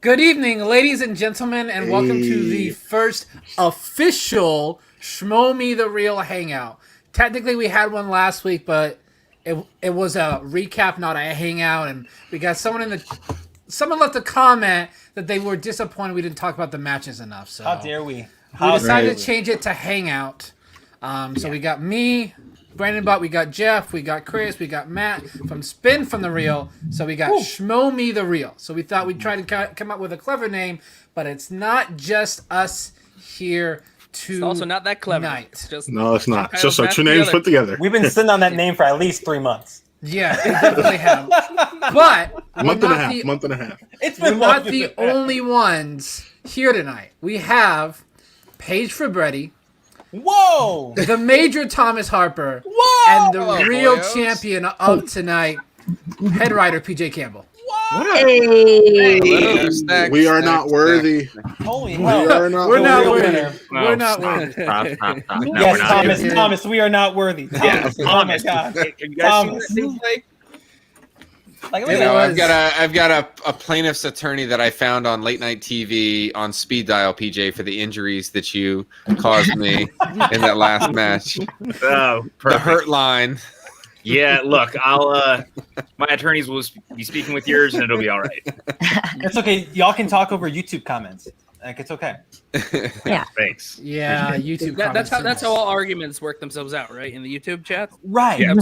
Good evening, ladies and gentlemen, and welcome to the first official Schmoe Me the Real Hangout. Technically, we had one last week, but it was a recap, not a hangout, and we got someone left a comment that they were disappointed we didn't talk about the matches enough. So How dare we? we decided to change it to hangout. So we got me, Brandon Butt, we got Jeff, we got Chris, we got Matt from Spin from the Real. So we got Schmoe Me the Real. So we thought we'd try to come up with a clever name, but it's not just us here tonight. It's also not that clever. No, it's not. It's just our two names put together. We've been sitting on that name for at least 3 months. Yeah, we definitely have. But month and a half. We're not the only ones here tonight. We have Paige Fabretti. Whoa! The Major Thomas Harper. Whoa! And the real champion of tonight, head writer PJ Campbell. Hey. We are not worthy. Holy hell. We're not worthy. We're not worthy. Yes, Thomas, we are not worthy. Thomas, oh my God. Thomas. Like, I've got a plaintiff's attorney that I found on late night TV on speed dial, PJ, for the injuries that you caused me in that last match. Oh, perfect. The hurt line. Yeah, look, I'll my attorneys will be speaking with yours, and it'll be all right. It's okay. Y'all can talk over YouTube comments. Like, it's okay. Yeah. Thanks. Yeah, YouTube. That's how all arguments work themselves out, right? In the YouTube chat. Right. Yeah,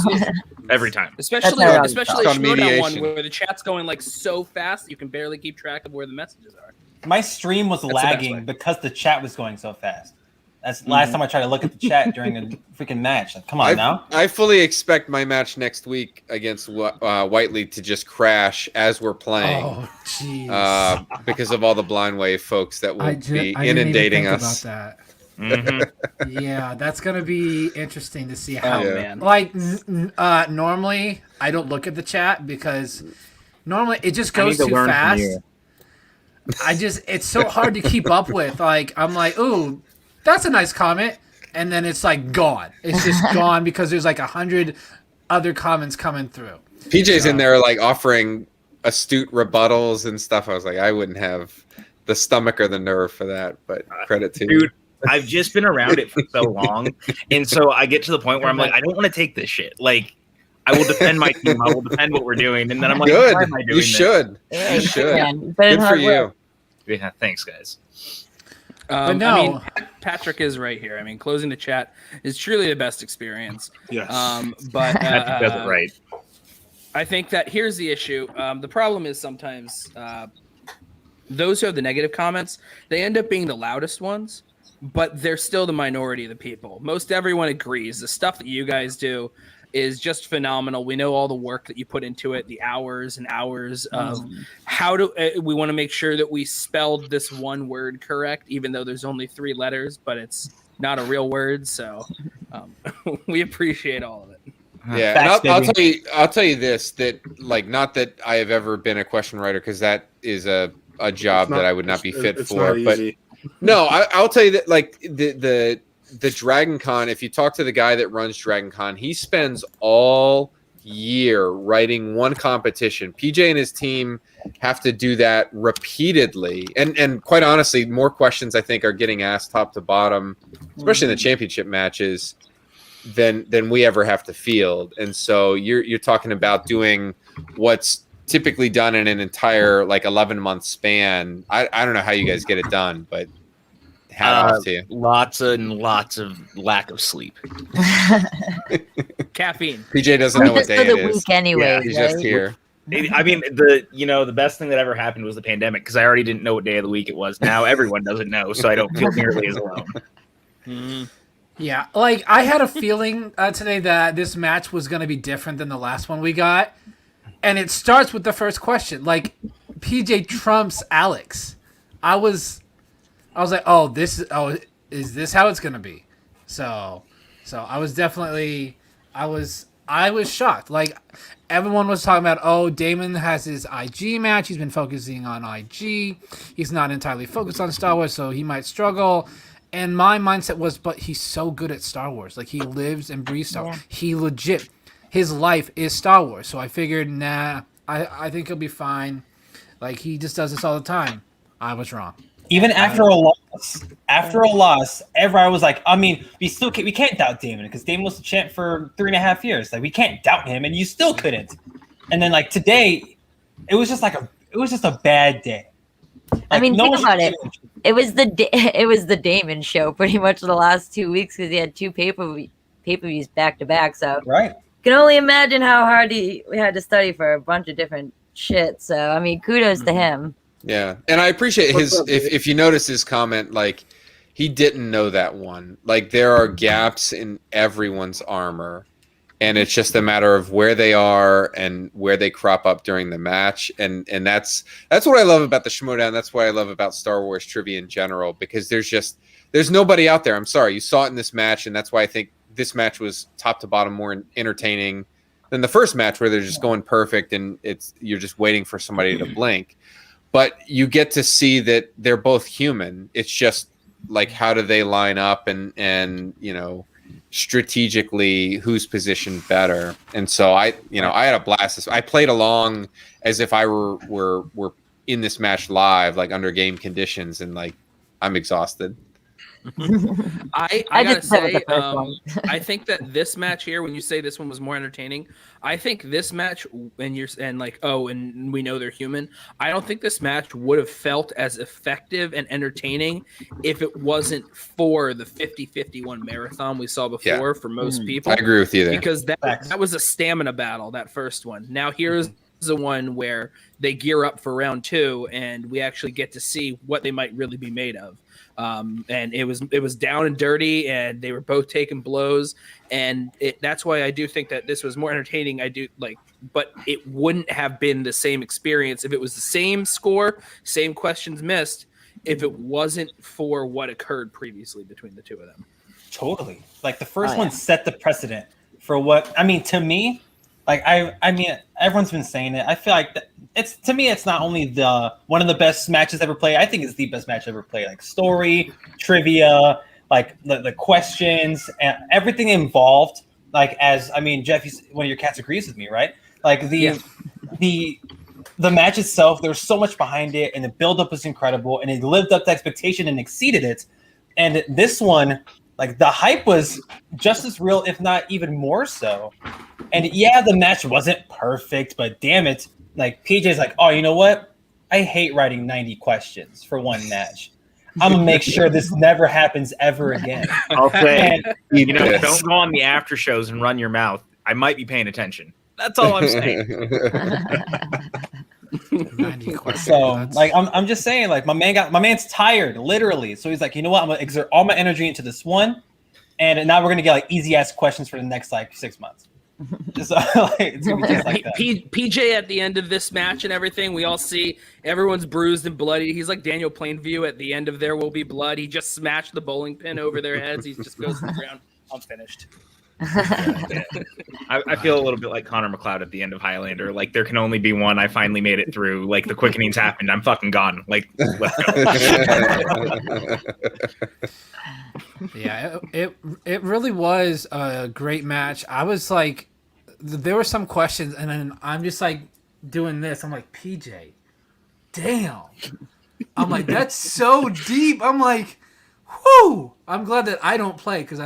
every time. Especially It's called Schmoe mediation. one where the chat's going like so fast you can barely keep track of where the messages are. My stream was That's the best way. lagging because the chat was going so fast. That's the last time I tried to look at the chat during a freaking match. Like, come on now. I fully expect my match next week against Whiteley to just crash as we're playing. Oh, jeez. Because of all the blind wave folks that will be inundating us. About that. Mm-hmm. Yeah, that's gonna be interesting to see how. Oh man. Like normally, I don't look at the chat because normally it just goes too fast. It's so hard to keep up with. Like I'm like, ooh, that's a nice comment, and then it's like gone. It's just gone because there's like 100 other comments coming through. PJ's in there like offering astute rebuttals and stuff. I was like, I wouldn't have the stomach or the nerve for that, but credit to you. Dude, I've just been around it for so long, and so I get to the point where I'm like, I don't want to take this shit. Like, I will defend my team. I will defend what we're doing, and then I'm like, good. Why am I doing You should. Yeah, You should. man. Good for you. Yeah, thanks, guys. But no. I mean, Patrick is right here. I mean, closing the chat is truly the best experience. Yes. But Patrick does it right. I think that here's the issue. The problem is sometimes those who have the negative comments, they end up being the loudest ones, but they're still the minority of the people. Most everyone agrees. The stuff that you guys do is just phenomenal. We know all the work that you put into it, the hours and hours of we want to make sure that we spelled this one word correct, even though there's only 3 letters, but it's not a real word. So we appreciate all of it. Yeah, and I'll tell you this, that like, not that I have ever been a question writer, because that is a job that I would not be fit for. But no, I'll tell you that like the Dragon Con, if you talk to the guy that runs Dragon Con, he spends all year writing one competition. PJ and his team have to do that repeatedly. And quite honestly, more questions I think are getting asked top to bottom, especially in the championship matches, than we ever have to field. And so you're talking about doing what's typically done in an entire like 11-month span. I don't know how you guys get it done, but hat off to you. Lots and lots of lack of sleep. Caffeine. PJ doesn't know what day it is. Week anyway, Yeah, He's right? just here. I mean, the best thing that ever happened was the pandemic, because I already didn't know what day of the week it was. Now everyone doesn't know, so I don't feel nearly as alone. Yeah, like I had a feeling today that this match was going to be different than the last one we got. And it starts with the first question. Like, PJ trumps Alex. I was like, is this how it's going to be? So I was definitely, I was shocked. Like, everyone was talking about, oh, Damon has his IG match. He's been focusing on IG. He's not entirely focused on Star Wars, so he might struggle. And my mindset was, but he's so good at Star Wars. Like, he lives and breathes Star Wars. Yeah. He legit, his life is Star Wars. So I figured, I think he'll be fine. Like, he just does this all the time. I was wrong. Even after a loss, everyone was like, I mean, we can't doubt Damon because Damon was the champ for 3.5 years. Like, we can't doubt him, and you still couldn't. And then like today, it was just a bad day. Like, I mean, think about it. It was the Damon show pretty much the last 2 weeks because he had 2 pay-per-views back to back. So right, can only imagine how hard we had to study for a bunch of different shit. So I mean, kudos to him. Yeah, and I appreciate his. If you notice his comment, like he didn't know that one. Like there are gaps in everyone's armor, and it's just a matter of where they are and where they crop up during the match. And that's what I love about the Schmoedown. That's what I love about Star Wars trivia in general, because there's nobody out there. I'm sorry, you saw it in this match, and that's why I think this match was top to bottom more entertaining than the first match where they're just going perfect and you're just waiting for somebody to blink. But you get to see that they're both human. It's just like, how do they line up and you know, strategically who's positioned better. And so I had a blast. I played along as if I were in this match live, like under game conditions, and like I'm exhausted. I gotta say, I think that this match here, when you say this one was more entertaining, I think this match, and we know they're human, I don't think this match would have felt as effective and entertaining if it wasn't for the 50-51 marathon we saw before for most people. I agree with you there. Because that was a stamina battle, that first one. Now here's the one where they gear up for round 2 and we actually get to see what they might really be made of. And it was down and dirty, and they were both taking blows, and that's why I do think that this was more entertaining. But it wouldn't have been the same experience if it was the same score, same questions missed, if it wasn't for what occurred previously between the two of them. Totally. Like the first one set the precedent for what, I mean, to me, like I mean, everyone's been saying it. I feel like it's not only one of the best matches ever played. I think it's the best match ever played. Like story, trivia, like the questions and everything involved. Like Jeff, one of your cats agrees with me, right? Like the match itself, there was so much behind it, and the build-up was incredible, and it lived up to expectation and exceeded it. And this one, like the hype was just as real, if not even more so. And yeah, the match wasn't perfect, but damn it, like PJ's like, oh, you know what? I hate writing 90 questions for one match. I'm gonna make sure this never happens ever again. I'll say, don't go on the after shows and run your mouth. I might be paying attention. That's all I'm saying. 90 questions. So, like, I'm just saying, like, my man's tired, literally. So he's like, you know what? I'm gonna exert all my energy into this one, and now we're gonna get like easy ass questions for the next like 6 months. Just, it's gonna be just like that. PJ at the end of this match and everything, we all see everyone's bruised and bloody. He's like Daniel Plainview at the end of There Will Be Blood. He just smashed the bowling pin over their heads. He just goes to the ground. I'm finished. I feel a little bit like Connor McLeod at the end of Highlander. Like, there can only be one. I finally made it through. Like, the quickening's happened. I'm fucking gone. Like, let's go. Yeah, it really was a great match. I was like, there were some questions, and then I'm just like doing this. I'm like, PJ, damn. I'm like, that's so deep. I'm like, whoo. I'm glad that I don't play, because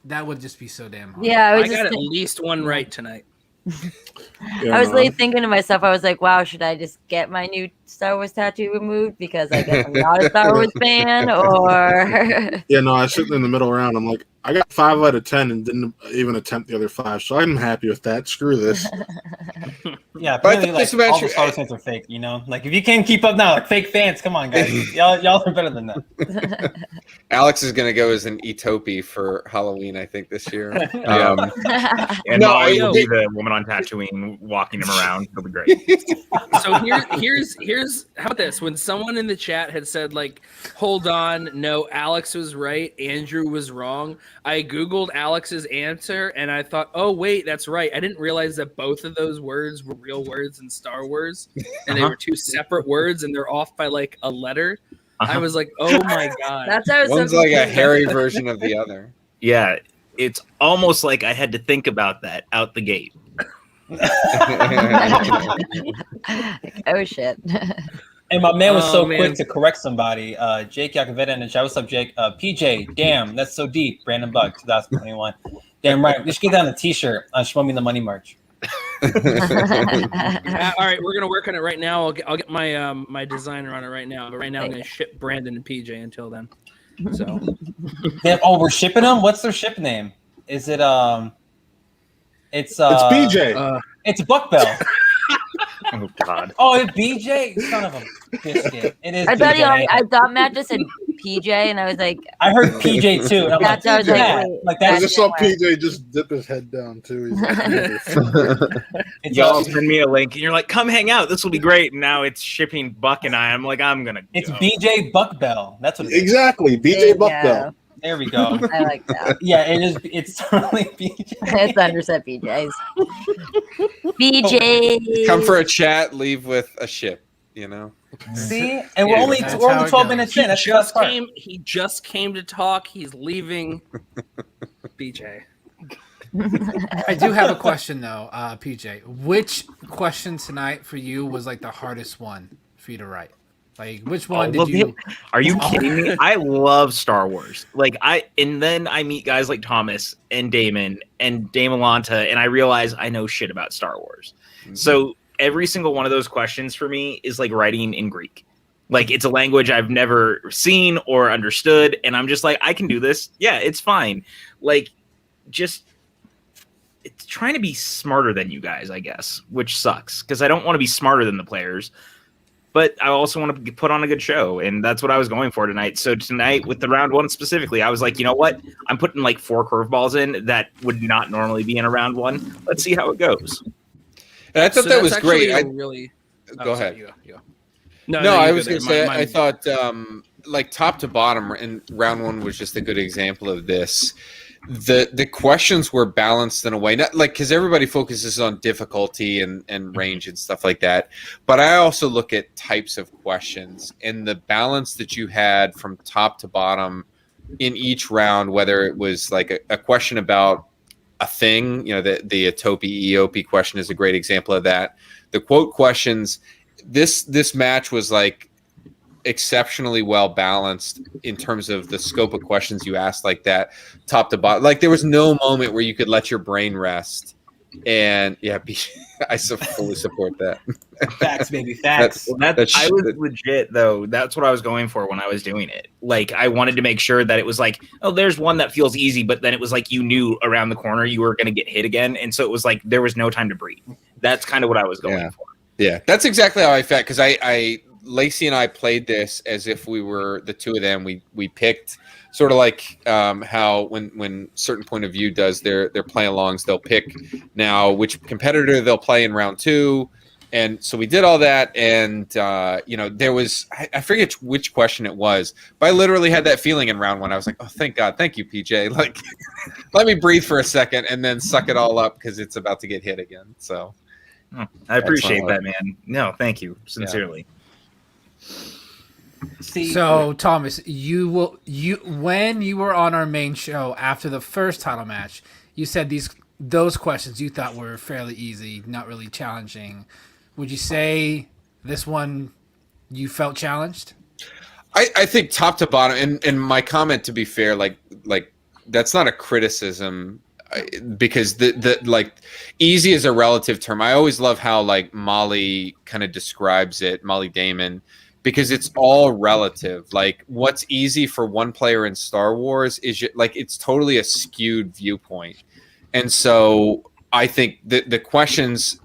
that would just be so damn hard. Yeah, I got at least one right tonight. I was like thinking to myself, I was like, wow, should I just get my new Star Wars tattoo removed because I guess I'm not a Star Wars fan, or Yeah, no, I was sitting in the middle round. I'm like, I got 5 out of 10 and didn't even attempt the other 5, so I'm happy with that. Screw this. Yeah, apparently, like, all the Star Wars fans are fake, you know? Like, if you can't keep up now, like, fake fans, come on, guys. Y'all are better than that. Alex is going to go as an Etopi for Halloween, I think, this year. And Molly will be the woman on Tatooine walking him around. It'll be great. So here's how about this? When someone in the chat had said, like, hold on, no, Alex was right, Andrew was wrong, I Googled Alex's answer, and I thought, oh, wait, that's right. I didn't realize that both of those words were real words in Star Wars, and they were two separate words, and they're off by, like, a letter. I was like, oh, my God. That's how one's like a hairy version of the other. Yeah, it's almost like I had to think about that out the gate. Oh, shit. And my man was quick to correct somebody. Jake Yakaveta in the chat. What's up, Jake? PJ, damn, that's so deep. Brandon Buck, 2021. Damn right. We should get down a t-shirt on Schmoe Me the Money merch. All right, we're gonna work on it right now. I'll get my my designer on it right now. But right now, I'm gonna ship Brandon and PJ until then. So, we're shipping them. What's their ship name? Is it It's BJ. It's Buck Bell. Oh God. Oh, it's BJ. Son of a biscuit. It is. I thought BJ. I thought Matt just said PJ, and I was like, I heard PJ too. And I'm That's like, what I was yeah. like, wait, I that's just saw PJ just dip his head down too. He's like, it's Y'all send me a link, and you're like, "Come hang out. This will be great." And now it's shipping Buck and I'm like, "I'm gonna." It's go. BJ Buck Bell. That's what it is. exactly, there BJ you Buckbell. go. There we go. I like that. Yeah, it is. It's totally BJ. It's underset BJ's. BJ. Come for a chat, leave with a ship. You know. See, and we're only that's 12 how it minutes he in. That's the best part. He just came to talk. He's leaving. BJ. I do have a question though, PJ. Which question tonight for you was like the hardest one for you to write? Like, which one did you? Are you kidding me? I love Star Wars. And then I meet guys like Thomas and Damon and Dame Alanta, and I realize I know shit about Star Wars. Mm-hmm. So every single one of those questions for me is like writing in Greek. Like, it's a language I've never seen or understood, and I'm just like, I can do this. Yeah, it's fine. Like, just it's trying to be smarter than you guys, I guess, which sucks because I don't want to be smarter than the players. But I also want to put on a good show, and that's what I was going for tonight. So tonight, with the round one specifically, I was like, you know what? I'm putting like 4 curveballs in that would not normally be in a round one. Let's see how it goes. And I thought that was great. Go ahead. You go. No, I was going to say, I thought like top to bottom, and round one was just a good example of this. The questions were balanced in a way, not like because everybody focuses on difficulty and range and stuff like that, but I also look at types of questions and the balance that you had from top to bottom in each round, whether it was like a question about a thing, you know, the Atopi Eopi question is a great example of that. The quote questions, this match was like exceptionally well balanced in terms of the scope of questions you asked, like that top to bottom. Like there was no moment where you could let your brain rest. And yeah, I fully support that. Facts, baby, facts. I was legit though. That's what I was going for when I was doing it. Like I wanted to make sure that it was like, oh, there's one that feels easy, but then it was like you knew around the corner you were going to get hit again, and so it was like there was no time to breathe. That's kind of what I was going for. Yeah, that's exactly how I felt because I Lacey and I played this as if we were the two of them. We picked sort of like how when certain point of view does their play-alongs, they'll pick now which competitor they'll play in round 2. And so we did all that, and there was I forget which question it was, but I literally had that feeling in round 1. I was like, oh, thank God, thank you, PJ. Like, let me breathe for a second and then suck it all up because it's about to get hit again. So I appreciate that, man. No, thank you sincerely. Yeah. So Thomas, when you were on our main show after the first title match, you said those questions you thought were fairly easy, not really challenging. Would you say this one you felt challenged? I think top to bottom, and my comment, to be fair, like that's not a criticism, because the like easy is a relative term. I always love how like Molly kind of describes it, Molly Damon, because it's all relative. Like what's easy for one player in Star Wars is like it's totally a skewed viewpoint. And so I think the questions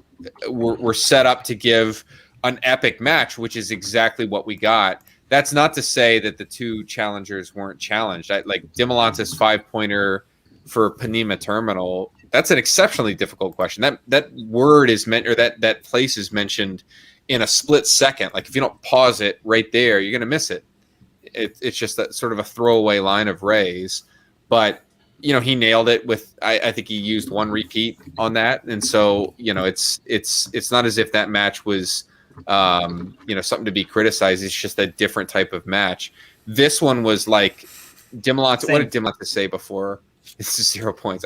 were set up to give an epic match, which is exactly what we got. That's not to say that the two challengers weren't challenged. Like Dimalantis 5-pointer for Panema Terminal, that's an exceptionally difficult question. That word is meant, or that place is mentioned in a split second. Like if you don't pause it right there, you're going to miss it. It's just that sort of a throwaway line of Ray's, but he nailed it with, I think he used one repeat on that. And so, it's not as if that match was, something to be criticized. It's just a different type of match. This one was like Dimalantis. What did Dimalantis say before? This is 0 points.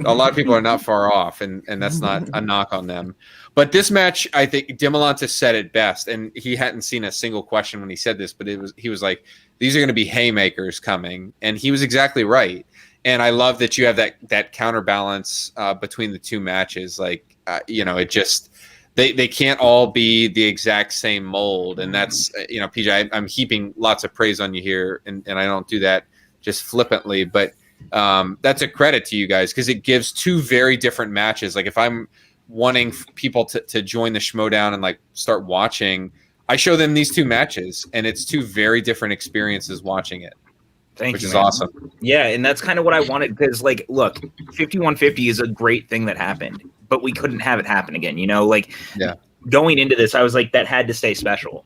a lot of people are not far off, and that's not a knock on them. But this match, I think Dimalanta said it best, and he hadn't seen a single question when he said this, but he was like, these are going to be haymakers coming, and he was exactly right. And I love that you have that counterbalance between the two matches. Like, it just they can't all be the exact same mold, and that's PJ. I'm heaping lots of praise on you here, and I don't do that just flippantly, but that's a credit to you guys because it gives two very different matches. Like if I'm wanting people to join the Schmoedown and like start watching, I show them these two matches, and it's two very different experiences watching it. Which is awesome. Yeah, and that's kind of what I wanted because, like, look, 5150 is a great thing that happened, but we couldn't have it happen again. Going into this, I was like, that had to stay special.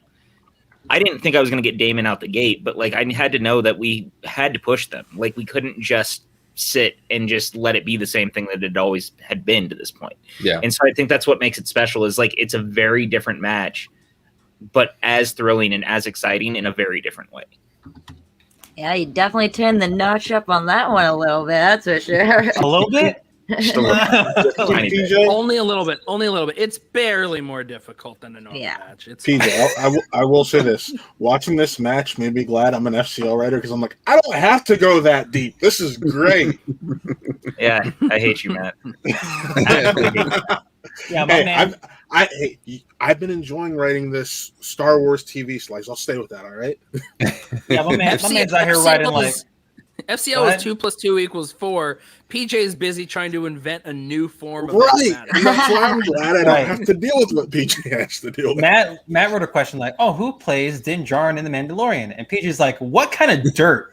I didn't think I was going to get Damon out the gate, but like I had to know that we had to push them. Like we couldn't just sit and just let it be the same thing that it always had been to this point. Yeah. And so I think that's what makes it special is like it's a very different match, but as thrilling and as exciting in a very different way. Yeah, you definitely turned the notch up on that one a little bit. That's for sure. A little bit. Only a little bit. Only a little bit. It's barely more difficult than a normal match. It's PJ, I will say this: watching this match made me glad I'm an FCL writer because I'm like, I don't have to go that deep. This is great. Yeah, I hate you, Matt. Yeah, my man. I've been enjoying writing this Star Wars TV slice. I'll stay with that. All right. Yeah, my man's out here writing like. FCL is 2 + 2 = 4. PJ is busy trying to invent a new form of right. That's why I'm glad I don't have to deal with what PJ has to deal with. Matt wrote a question like, "Oh, who plays Din Djarin in The Mandalorian?" And PJ's like, "What kind of dirt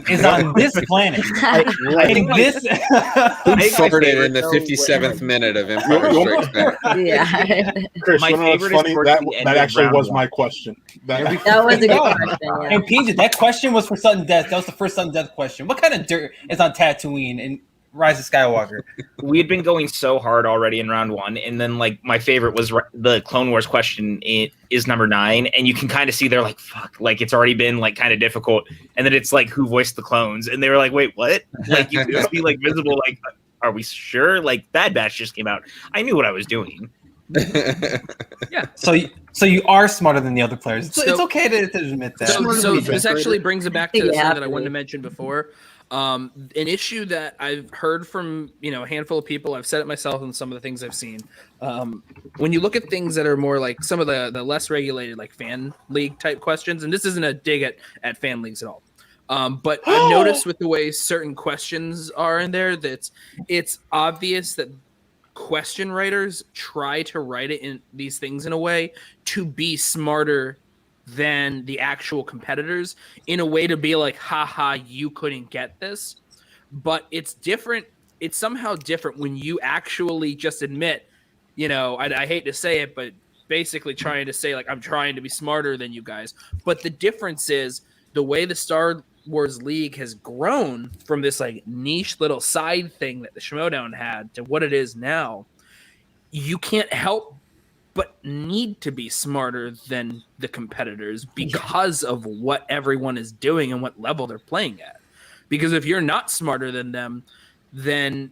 is on this planet?" I think this. Who farted in the 57th minute of Empire Strikes Back? Yeah. Chris, my favorite funny? is That actually was my question. That was a good question. Yeah. And PJ, that question was for sudden death. That was the first sudden death question. What kind of dirt is on Tatooine and Rise of Skywalker? We had been going so hard already in round one, and then like my favorite was the Clone Wars question. It is number 9, and you can kind of see they're like, "Fuck!" Like it's already been like kind of difficult, and then it's like, "Who voiced the clones?" And they were like, "Wait, what?" Like you can see like visible. Like, are we sure? Like Bad Batch just came out. I knew what I was doing. Yeah. So you are smarter than the other players. It's okay to admit that. So this actually brings it back to something that I wanted to absolutely. mention before. An issue that I've heard from a handful of people. I've said it myself in some of the things I've seen. When you look at things that are more like some of the less regulated, like fan league type questions, and this isn't a dig at fan leagues at all. But I've noticed with the way certain questions are in there that it's obvious that question writers try to write it in these things in a way to be smarter than the actual competitors, in a way to be like, haha, you couldn't get this. But it's different. It's somehow different when you actually just admit, I hate to say it, but basically trying to say like, I'm trying to be smarter than you guys. But the difference is the way the Star Wars League has grown from this like niche little side thing that the Schmoedown had to what it is now. You can't help but need to be smarter than the competitors because of what everyone is doing and what level they're playing at. Because if you're not smarter than them, then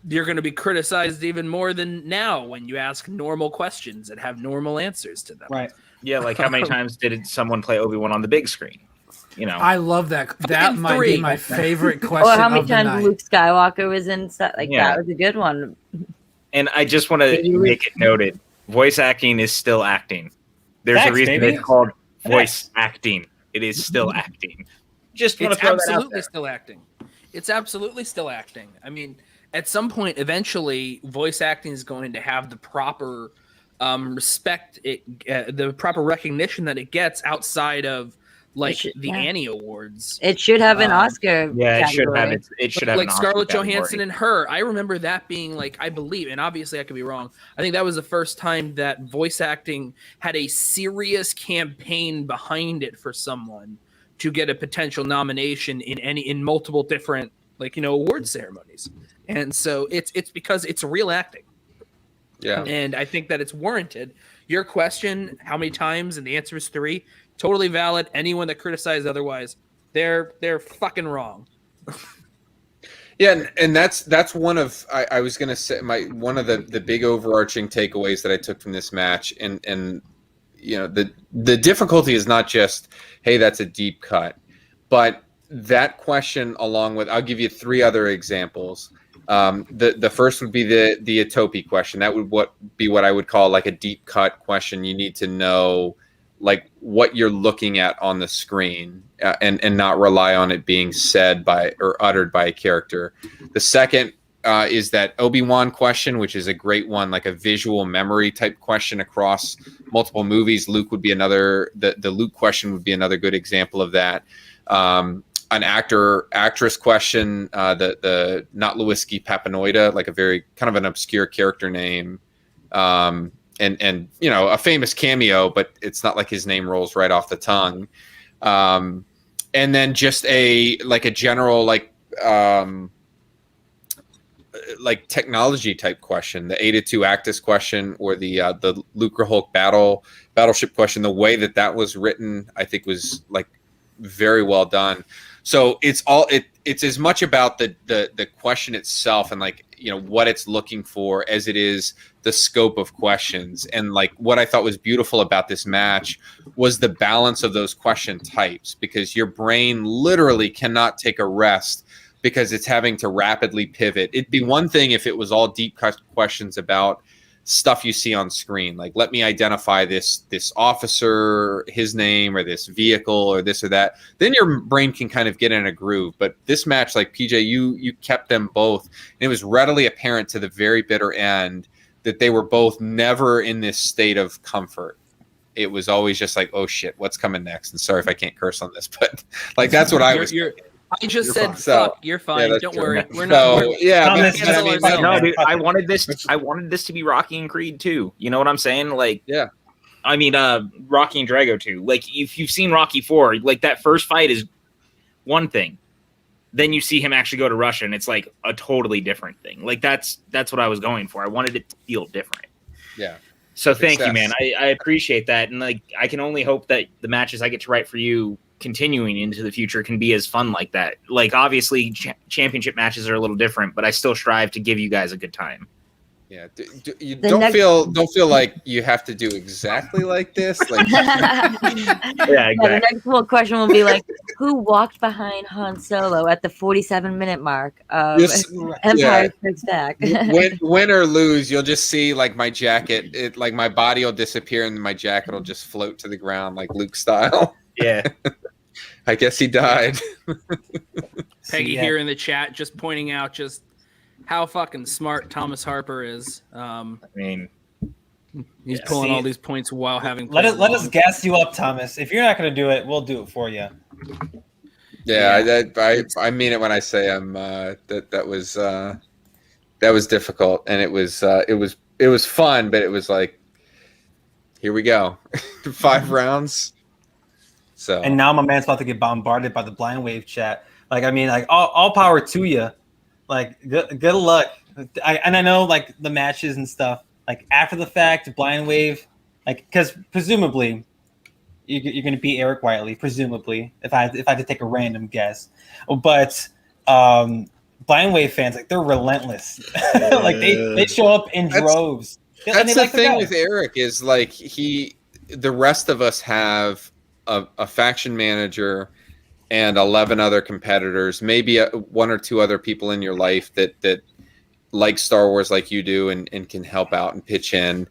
you're going to be criticized even more than now when you ask normal questions and have normal answers to them. Right. Yeah, like how many times did someone play Obi-Wan on the big screen? I love that. That might be my favorite question. Or how many of the times night. Luke Skywalker was in stuff like that was a good one. And I just want to make it noted: voice acting is still acting. There's a reason baby. it's called voice acting. It is still acting. Just want to throw that out there. Still acting. It's absolutely still acting. I mean, at some point, eventually, voice acting is going to have the proper respect, the proper recognition that it gets outside of the Annie Awards. It should have an Oscar. Yeah, it should category. have. It should have like an Oscar Scarlett category. Johansson and Her. I remember that being like, I believe, and obviously I could be wrong. I think that was the first time that voice acting had a serious campaign behind it for someone to get a potential nomination in multiple different award ceremonies. And so it's because it's real acting. Yeah. And I think that it's warranted. Your question, how many times, and the answer is 3. Totally valid. Anyone that criticizes otherwise, they're fucking wrong. Yeah, and that's one of I was gonna say one of the big overarching takeaways that I took from this match, and the difficulty is not just, hey, that's a deep cut, but that question along with, I'll give you 3 other examples. The first would be the Atopi question. That would be what I would call like a deep cut question. You need to know like what you're looking at on the screen, and not rely on it being said by or uttered by a character. The second is that Obi-Wan question, which is a great one, like a visual memory type question across multiple movies. Luke would be another. The Luke question would be another good example of that. An actress question, the not Lewinsky Papanoida, like a very kind of an obscure character name, and a famous cameo, but it's not like his name rolls right off the tongue. And then just a general like technology type question, the Eta 2 Actus question, or the Lucre Hulk battleship question. The way that was written, I think, was like very well done. So it's as much about the question itself and like what it's looking for as it is the scope of questions. And like what I thought was beautiful about this match was the balance of those question types, because your brain literally cannot take a rest because it's having to rapidly pivot. It'd be one thing if it was all deep questions about stuff you see on screen, like let me identify this officer, his name, or this vehicle, or this or that. Then your brain can kind of get in a groove. But this match, like PJ, you kept them both, and it was readily apparent to the very bitter end that they were both never in this state of comfort. It was always just like, oh shit, what's coming next? And sorry if I can't curse on this, but like that's what I was. I just said, fine. "Fuck, you're fine. Yeah, Don't true. worry. We're So, not." yeah, No, dude, I wanted this to be Rocky and Creed too. You know what I'm saying? Like, yeah. I mean, Rocky and Drago too. Like, if you've seen Rocky 4, like that first fight is one thing. Then you see him actually go to Russia, and it's like a totally different thing. Like that's what I was going for. I wanted it to feel different. Yeah. So thank you, man. I appreciate that, and like I can only hope that the matches I get to write for you continuing into the future can be as fun like that. Like obviously championship matches are a little different, but I still strive to give you guys a good time. Yeah, you don't feel like you have to do exactly like this. Like, yeah, exactly. The next one question will be like, who walked behind Han Solo at the 47-minute mark of Empire Strikes Back? Win or lose, you'll just see like my jacket. Like my body will disappear and my jacket will just float to the ground like Luke style. Yeah. I guess he died. Peggy here in the chat just pointing out just how fucking smart Thomas Harper is. I mean, he's pulling all these points while having. Let us gas you up, Thomas. If you're not going to do it, we'll do it for you. Yeah, I mean it when I say I'm that was difficult, and it was fun, but it was like, here we go, 5 rounds. So and now my man's about to get bombarded by the blind wave chat. Like, I mean, like all power to you. Like, good luck. I know like the matches and stuff. Like after the fact, blind wave, like because presumably you're going to beat Eric Whiteley. Presumably, if I had to take a random guess, but blind wave fans, like they're relentless. Like they show up in droves. That's the thing with Eric is like the rest of us have a faction manager and 11 other competitors, maybe 1 or 2 other people in your life that like Star Wars like you do and can help out and pitch in.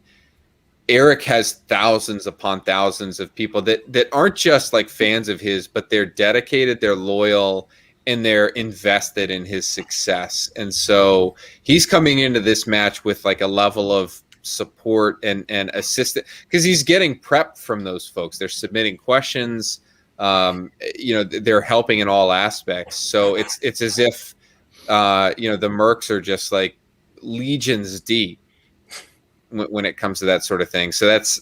Eric has thousands upon thousands of people that aren't just like fans of his, but they're dedicated, they're loyal, and they're invested in his success. And so he's coming into this match with like a level of support and assistance because he's getting prep from those folks. They're submitting questions. They're helping in all aspects. So it's as if the Mercs are just like legions deep when it comes to that sort of thing. So that's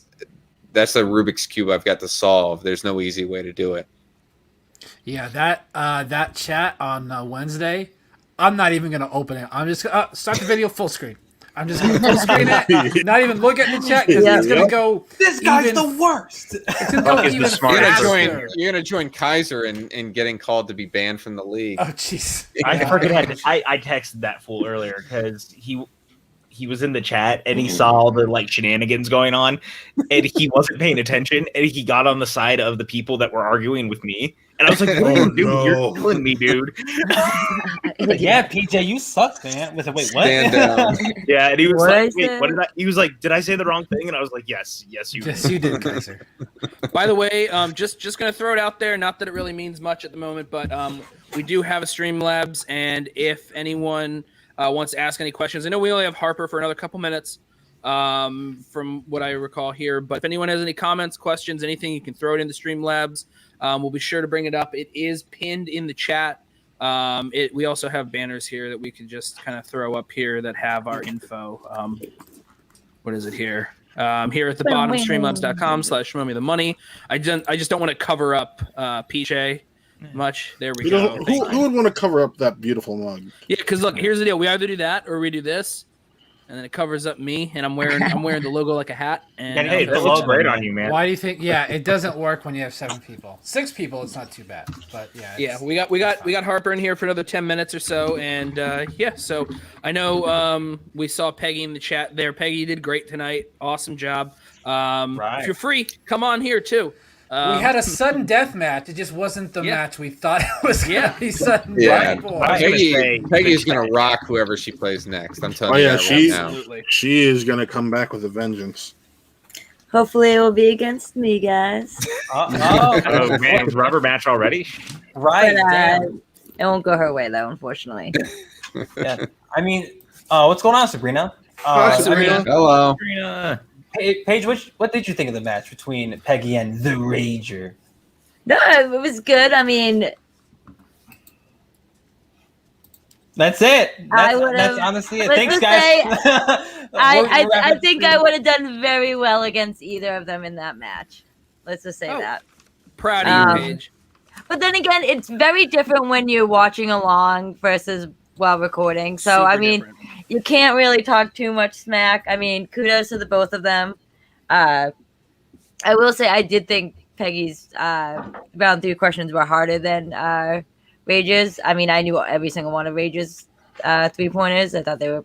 a Rubik's Cube I've got to solve. There's no easy way to do it. Yeah, that chat on Wednesday, I'm not even going to open it. I'm just start the video full screen. I'm just going to full screen it, not even look at the chat because it's going to go. This guy's the worst. It's going to go even faster. You're going to join Kaiser in getting called to be banned from the league. Oh, jeez. I forget. I texted that fool earlier because he was in the chat and he saw all the like shenanigans going on and he wasn't paying attention and he got on the side of the people that were arguing with me. And I was like, what are you doing? You're killing me, dude. Yeah, PJ, you suck, man. Wait, what? Stand down. Yeah, and he was like, wait, what did I? He was like, did I say the wrong thing? And I was like, yes, you did. Yes, you did, Kaiser. By the way, just gonna throw it out there. Not that it really means much at the moment, but we do have a Streamlabs, and if anyone wants to ask any questions, I know we only have Harper for another couple minutes, from what I recall here. But if anyone has any comments, questions, anything, you can throw it in the Streamlabs. We'll be sure to bring it up. It is pinned in the chat. We also have banners here that we can just kind of throw up here that have our info. What is it here? Here at the bottom, streamlabs.com/shmowmethemoney. I just don't want to cover up PJ much. There we go. Who would want to cover up that beautiful mug? Yeah, because look, here's the deal. We either do that or we do this. And then it covers up me, and I'm wearing the logo like a hat. And hey, that looks great on you, man. Why do you think? Yeah, it doesn't work when you have 7 people. 6 people, it's not too bad. But yeah, we got Harper in here for another 10 minutes or so, and so I know we saw Peggy in the chat there. Peggy, you did great tonight. Awesome job. If you're free, come on here too. We had a sudden death match. It just wasn't the match we thought it was going to be sudden. Yeah, Peggy's going to rock whoever she plays next. I'm telling you that right now. She is going to come back with a vengeance. Hopefully it will be against me, guys. Oh man, it was rubber match already? Right. But, it won't go her way, though, unfortunately. Yeah. I mean, what's going on, Sabrina? Hi, Sabrina. Hello. Sabrina. Paige, what did you think of the match between Peggy and the Rager? No, it was good. I mean, that's it. That's honestly it. Thanks, guys. I think I would have done very well against either of them in that match. Let's just say that. Proud of you, Paige. But then again, it's very different when you're watching along versus while recording. So, I mean, you can't really talk too much smack. I mean, kudos to the both of them. I will say I did think Peggy's round 3 questions were harder than Rage's. I mean, I knew every single one of Rage's 3-pointers. I thought they were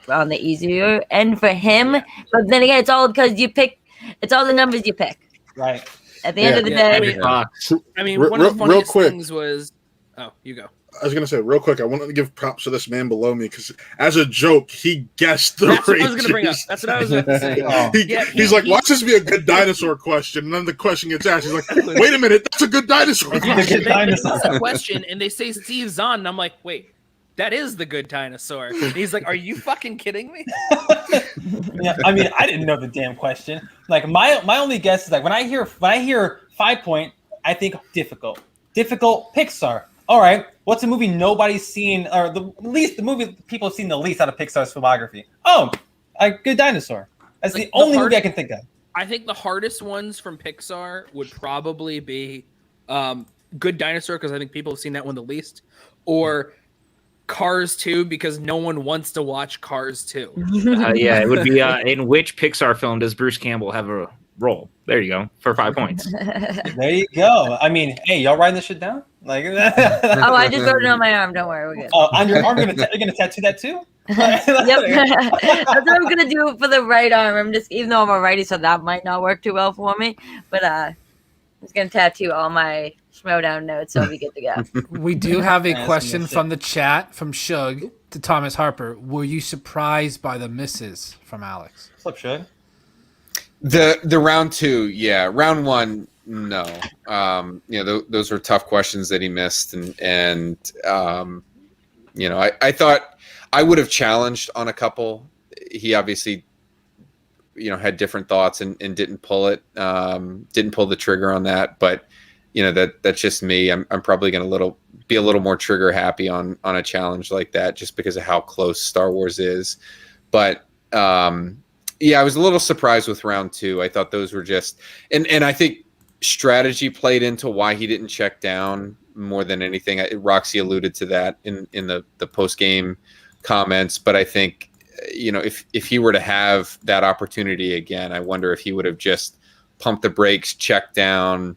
on the easier end for him. Yeah. But then again, it's all because it's all the numbers you pick. Right. At the end of the day. I mean, one of the funniest things was... Oh, you go. I was gonna say real quick. I wanted to give props to this man below me because, as a joke, he guessed the. That's what I was gonna bring up. That's what I was going to say. He's like, "Watch this be a good dinosaur question," and then the question gets asked. He's like, "Wait a minute, that's a good dinosaur question." They ask a question and they say Steve Zahn, and I'm like, "Wait, that is the good dinosaur." And he's like, "Are you fucking kidding me?" Yeah, I mean, I didn't know the damn question. Like my only guess is like when I hear 5-point, I think difficult Pixar. All right, what's a movie nobody's seen, or the movie people have seen the least out of Pixar's filmography? Oh, a Good Dinosaur. That's like the only movie I can think of. I think the hardest ones from Pixar would probably be Good Dinosaur, because I think people have seen that one the least, or Cars 2, because no one wants to watch Cars 2. Yeah, it would be in which Pixar film does Bruce Campbell have a role? There you go, for 5 points. There you go. I mean, hey, y'all writing this shit down? Like, I just wrote it on my arm. Don't worry, we're good. Oh, on your arm, you're gonna tattoo that too? Yep, that's what I'm gonna do for the right arm. I'm just, even though I'm a righty, so that might not work too well for me. But I'm just gonna tattoo all my Schmoe notes, so I'll be good to go. We do have a question from the chat from Shug to Thomas Harper. Were you surprised by the misses from Alex? What's up, Shug? The round 2, yeah. Round 1, no. Those were tough questions that he missed, and I thought I would have challenged on a couple. He obviously, had different thoughts and didn't pull it, didn't pull the trigger on that. But that's just me. I'm probably going to be a little more trigger happy on a challenge like that, just because of how close Star Wars is. But yeah, I was a little surprised with round 2. I thought those were just, and I think strategy played into why he didn't check down more than anything. Roxy alluded to that in the post game comments, but I think if he were to have that opportunity again, I wonder if he would have just pumped the brakes, checked down.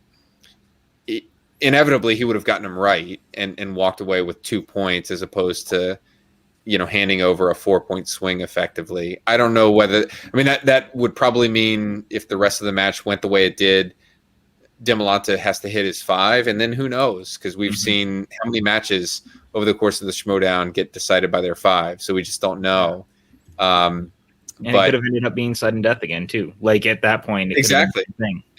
Inevitably, he would have gotten him right and walked away with 2 points as opposed to, handing over a 4-point swing effectively. I don't know whether, that would probably mean if the rest of the match went the way it did, Demolanta has to hit his 5, and then who knows? Because we've seen how many matches over the course of the Schmoedown get decided by their 5, so we just don't know. And it could have ended up being sudden death again too. Like at that point, exactly.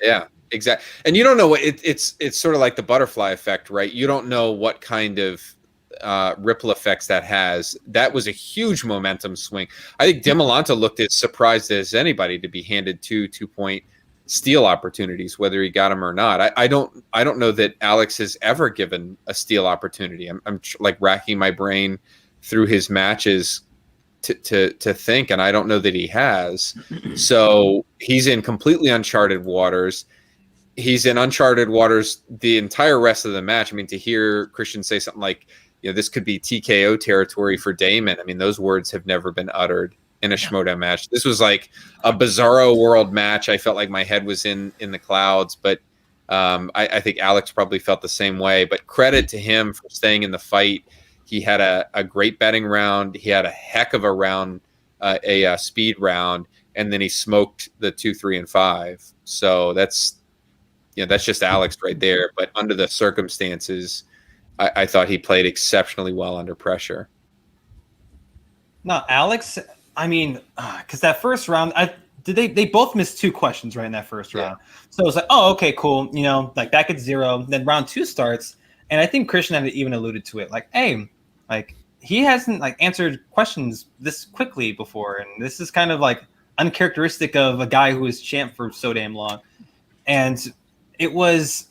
Yeah, exactly. And you don't know what it's sort of like the butterfly effect, right? You don't know what kind of ripple effects that has. That was a huge momentum swing. I think Demolanta looked as surprised as anybody to be handed 2-point steal opportunities, whether he got them or not. I don't know that Alex has ever given a steal opportunity. I'm like racking my brain through his matches to think, and I don't know that he has. So he's in completely uncharted waters. He's in uncharted waters the entire rest of the match. To hear Christian say something like, this could be TKO territory for Damon. Those words have never been uttered in a Schmoedown match. This was like a bizarro world match. I felt like my head was in the clouds, but I think Alex probably felt the same way. But credit to him for staying in the fight. He had a great betting round. He had a heck of a round, a speed round, and then he smoked the 2, 3, and 5. So that's just Alex right there. But under the circumstances, I thought he played exceptionally well under pressure. No, Alex, because that first round, they both missed 2 questions right in that first round. So it was like, oh, okay, cool. Like back at 0. Then round 2 starts, and I think Christian had even alluded to it. Like, hey, like he hasn't answered questions this quickly before, and this is kind of like uncharacteristic of a guy who was champ for so damn long. And it was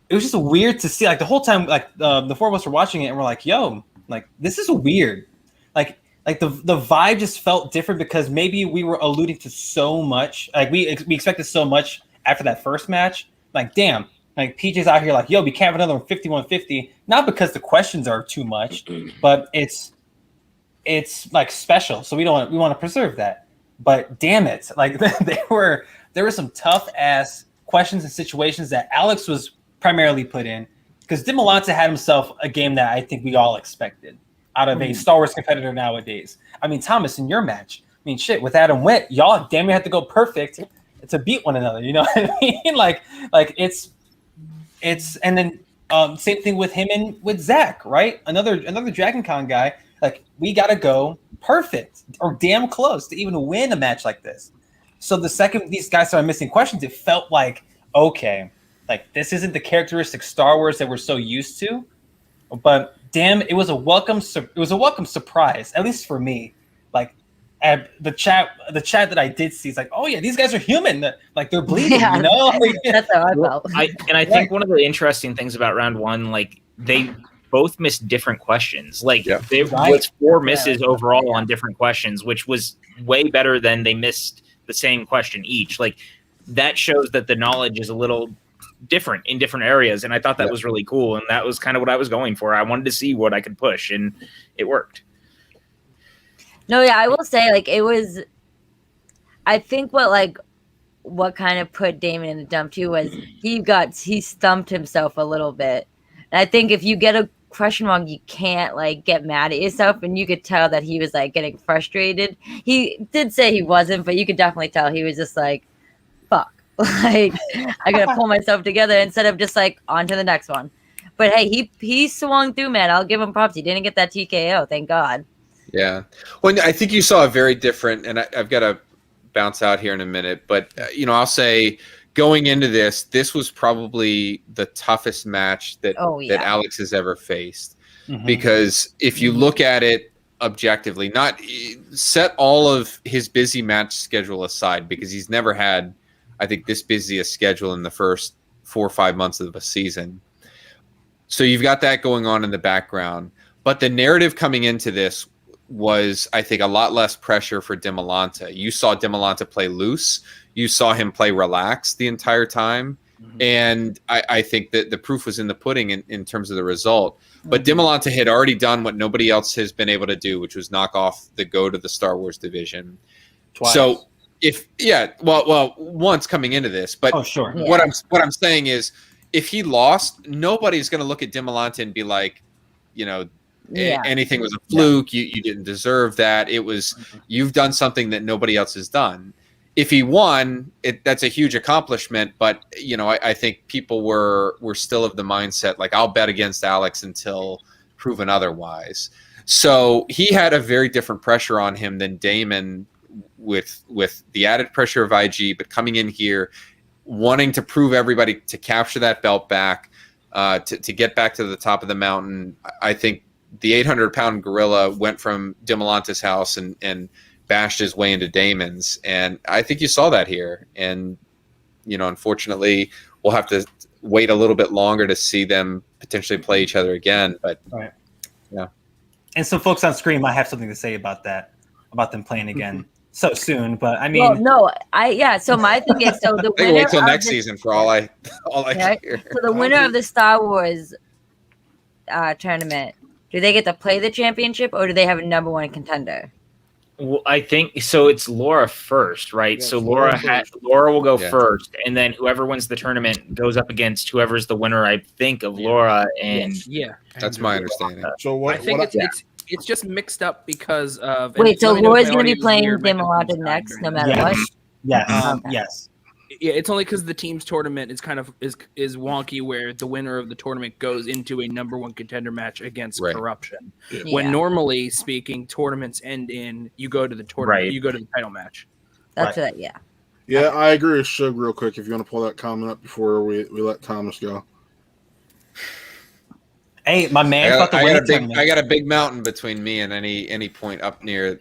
just weird to see. Like the whole time, the 4 of us were watching it, and we're like, yo, like this is weird. Like the vibe just felt different because maybe we were alluding to so much. Like we expected so much after that first match. Like, damn, like PJ's out here like, yo, we can't have another one 51-50. Not because the questions are too much, but it's like special. So we want to preserve that. But damn it, like there were some tough ass questions and situations that Alex was primarily put in because Demolanta had himself a game that I think we all expected out of a Star Wars competitor nowadays. Thomas, in your match, shit, with Adam Witt, y'all damn near had to go perfect to beat one another. You know what I mean? Like it's, and then same thing with him and with Zach, right? Another Dragon Con guy. Like we got to go perfect or damn close to even win a match like this. So the second these guys started missing questions, it felt like, okay, like this isn't the characteristic Star Wars that we're so used to, but damn, it was a welcome surprise, at least for me. Like the chat that I did see is like, oh yeah, these guys are human. Like they're bleeding, you know? That's how I felt. I think one of the interesting things about round 1, like they both missed different questions. Like there was 4 misses overall on different questions, which was way better than they missed the same question each. Like that shows that the knowledge is a little different in different areas, and I thought that was really cool, and that was kind of what I was going for. I wanted to see what I could push, and it worked. No, yeah, I will say, like, it was, I think what kind of put Damon in the dump too was he stumped himself a little bit. And I think if you get a question wrong, you can't like get mad at yourself, and you could tell that he was like getting frustrated. He did say he wasn't, but you could definitely tell he was just like, fuck. Like, I gotta pull myself together instead of just like on to the next one. But hey, he swung through, man. I'll give him props. He didn't get that TKO, thank God. Yeah. Well, I think you saw a very different, and I've got to bounce out here in a minute, but I'll say going into this was probably the toughest match that Alex has ever faced. Mm-hmm. Because if you look at it objectively, not set all of his busy match schedule aside, because he's never had, I think, this busy a schedule in the first 4 or 5 months of a season. So you've got that going on in the background. But the narrative coming into this was, I think, a lot less pressure for Demolanta. You saw Demolanta play loose. You saw him play relaxed the entire time. And I think that the proof was in the pudding in terms of the result. But Dimolanta had already done what nobody else has been able to do, which was knock off the GOAT of the Star Wars division. Twice. So well, once coming into this, but what I'm saying is, if he lost, nobody's going to look at Dimolanta and be like, anything was a fluke. You didn't deserve that. It was you've done something that nobody else has done. If he won, that's a huge accomplishment. But I think people were still of the mindset like, I'll bet against Alex until proven otherwise. So he had a very different pressure on him than Damon, with the added pressure of IG, but coming in here wanting to prove everybody to capture that belt back, to get back to the top of the mountain. I think the 800-pound gorilla went from Dimolanta's house and bashed his way into Damon's, and I think you saw that here. And unfortunately, we'll have to wait a little bit longer to see them potentially play each other again. But yeah. And some folks on screen might have something to say about that, about them playing again so soon. But I mean, so my thing is, so the winner wait till next season for all I hear. So the winner of the Star Wars tournament, do they get to play the championship, or do they have a number one contender? Well, I think so. It's Laura first, right? Yes, so Laura will go first, and then whoever wins the tournament goes up against whoever's the winner. I think of Laura and that's my understanding. So what? I think it's just mixed up because of. Wait, so Laura's going to be playing Dimolanta next, no matter what. Yes. Yeah, it's only because the team's tournament is kind of is wonky, where the winner of the tournament goes into a number one contender match against Corruption. Yeah. When normally speaking, tournaments end in you go to the tournament, you go to the title match. That's it. Yeah. Yeah, I agree with Shug real quick. If you want to pull that comment up before we let Thomas go. Hey, my man! I got a big mountain between me and any point up near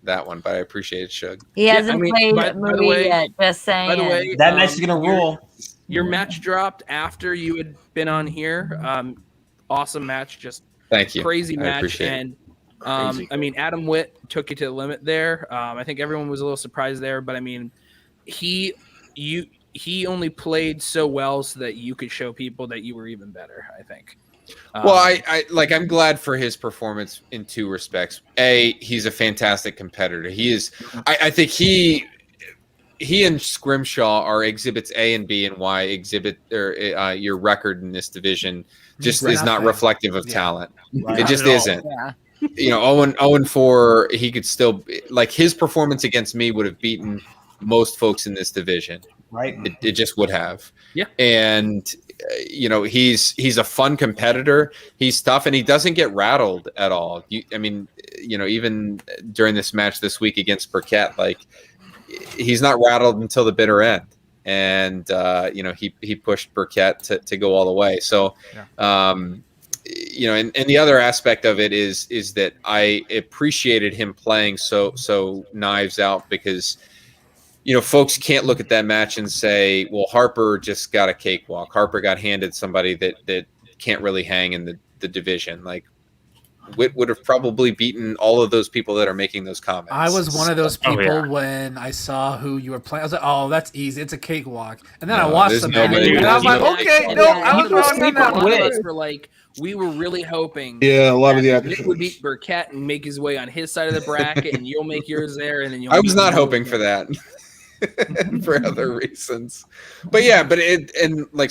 that one, but I appreciate it, Shug. He hasn't played Marie yet, just saying. By the way, that match is going to rule. Your match dropped after you had been on here. Awesome match, just thank you. Crazy match. And I mean, Adam Witt took you to the limit there. I think everyone was a little surprised there, but I mean, he only played so well so that you could show people that you were even better, I think. Well, I'm glad for his performance in two respects. A, he's a fantastic competitor. He is. I think he and Scrimshaw are exhibits A and B, and why your record in this division just is not reflective of talent. Right. It just isn't. Yeah. 0-4, he could still his performance against me would have beaten most folks in this division. Right. It just would have. Yeah. And he's a fun competitor. He's tough, and he doesn't get rattled at all. Even during this match this week against Burkett, he's not rattled until the bitter end. And he pushed Burkett to go all the way. So and the other aspect of it is that I appreciated him playing so knives out, because folks can't look at that match and say, well, Harper just got a cakewalk. Harper got handed somebody that can't really hang in the division. Witt would have probably beaten all of those people that are making those comments. I was one of those people when I saw who you were playing. I was like, oh, that's easy. It's a cakewalk. And then I watched the match. And I was like, okay, no, I was wrong on that one. We were really hoping a lot of the Nick would beat Burkett and make his way on his side of the bracket, and you'll make yours there. And then I was not hoping for that. For other reasons, but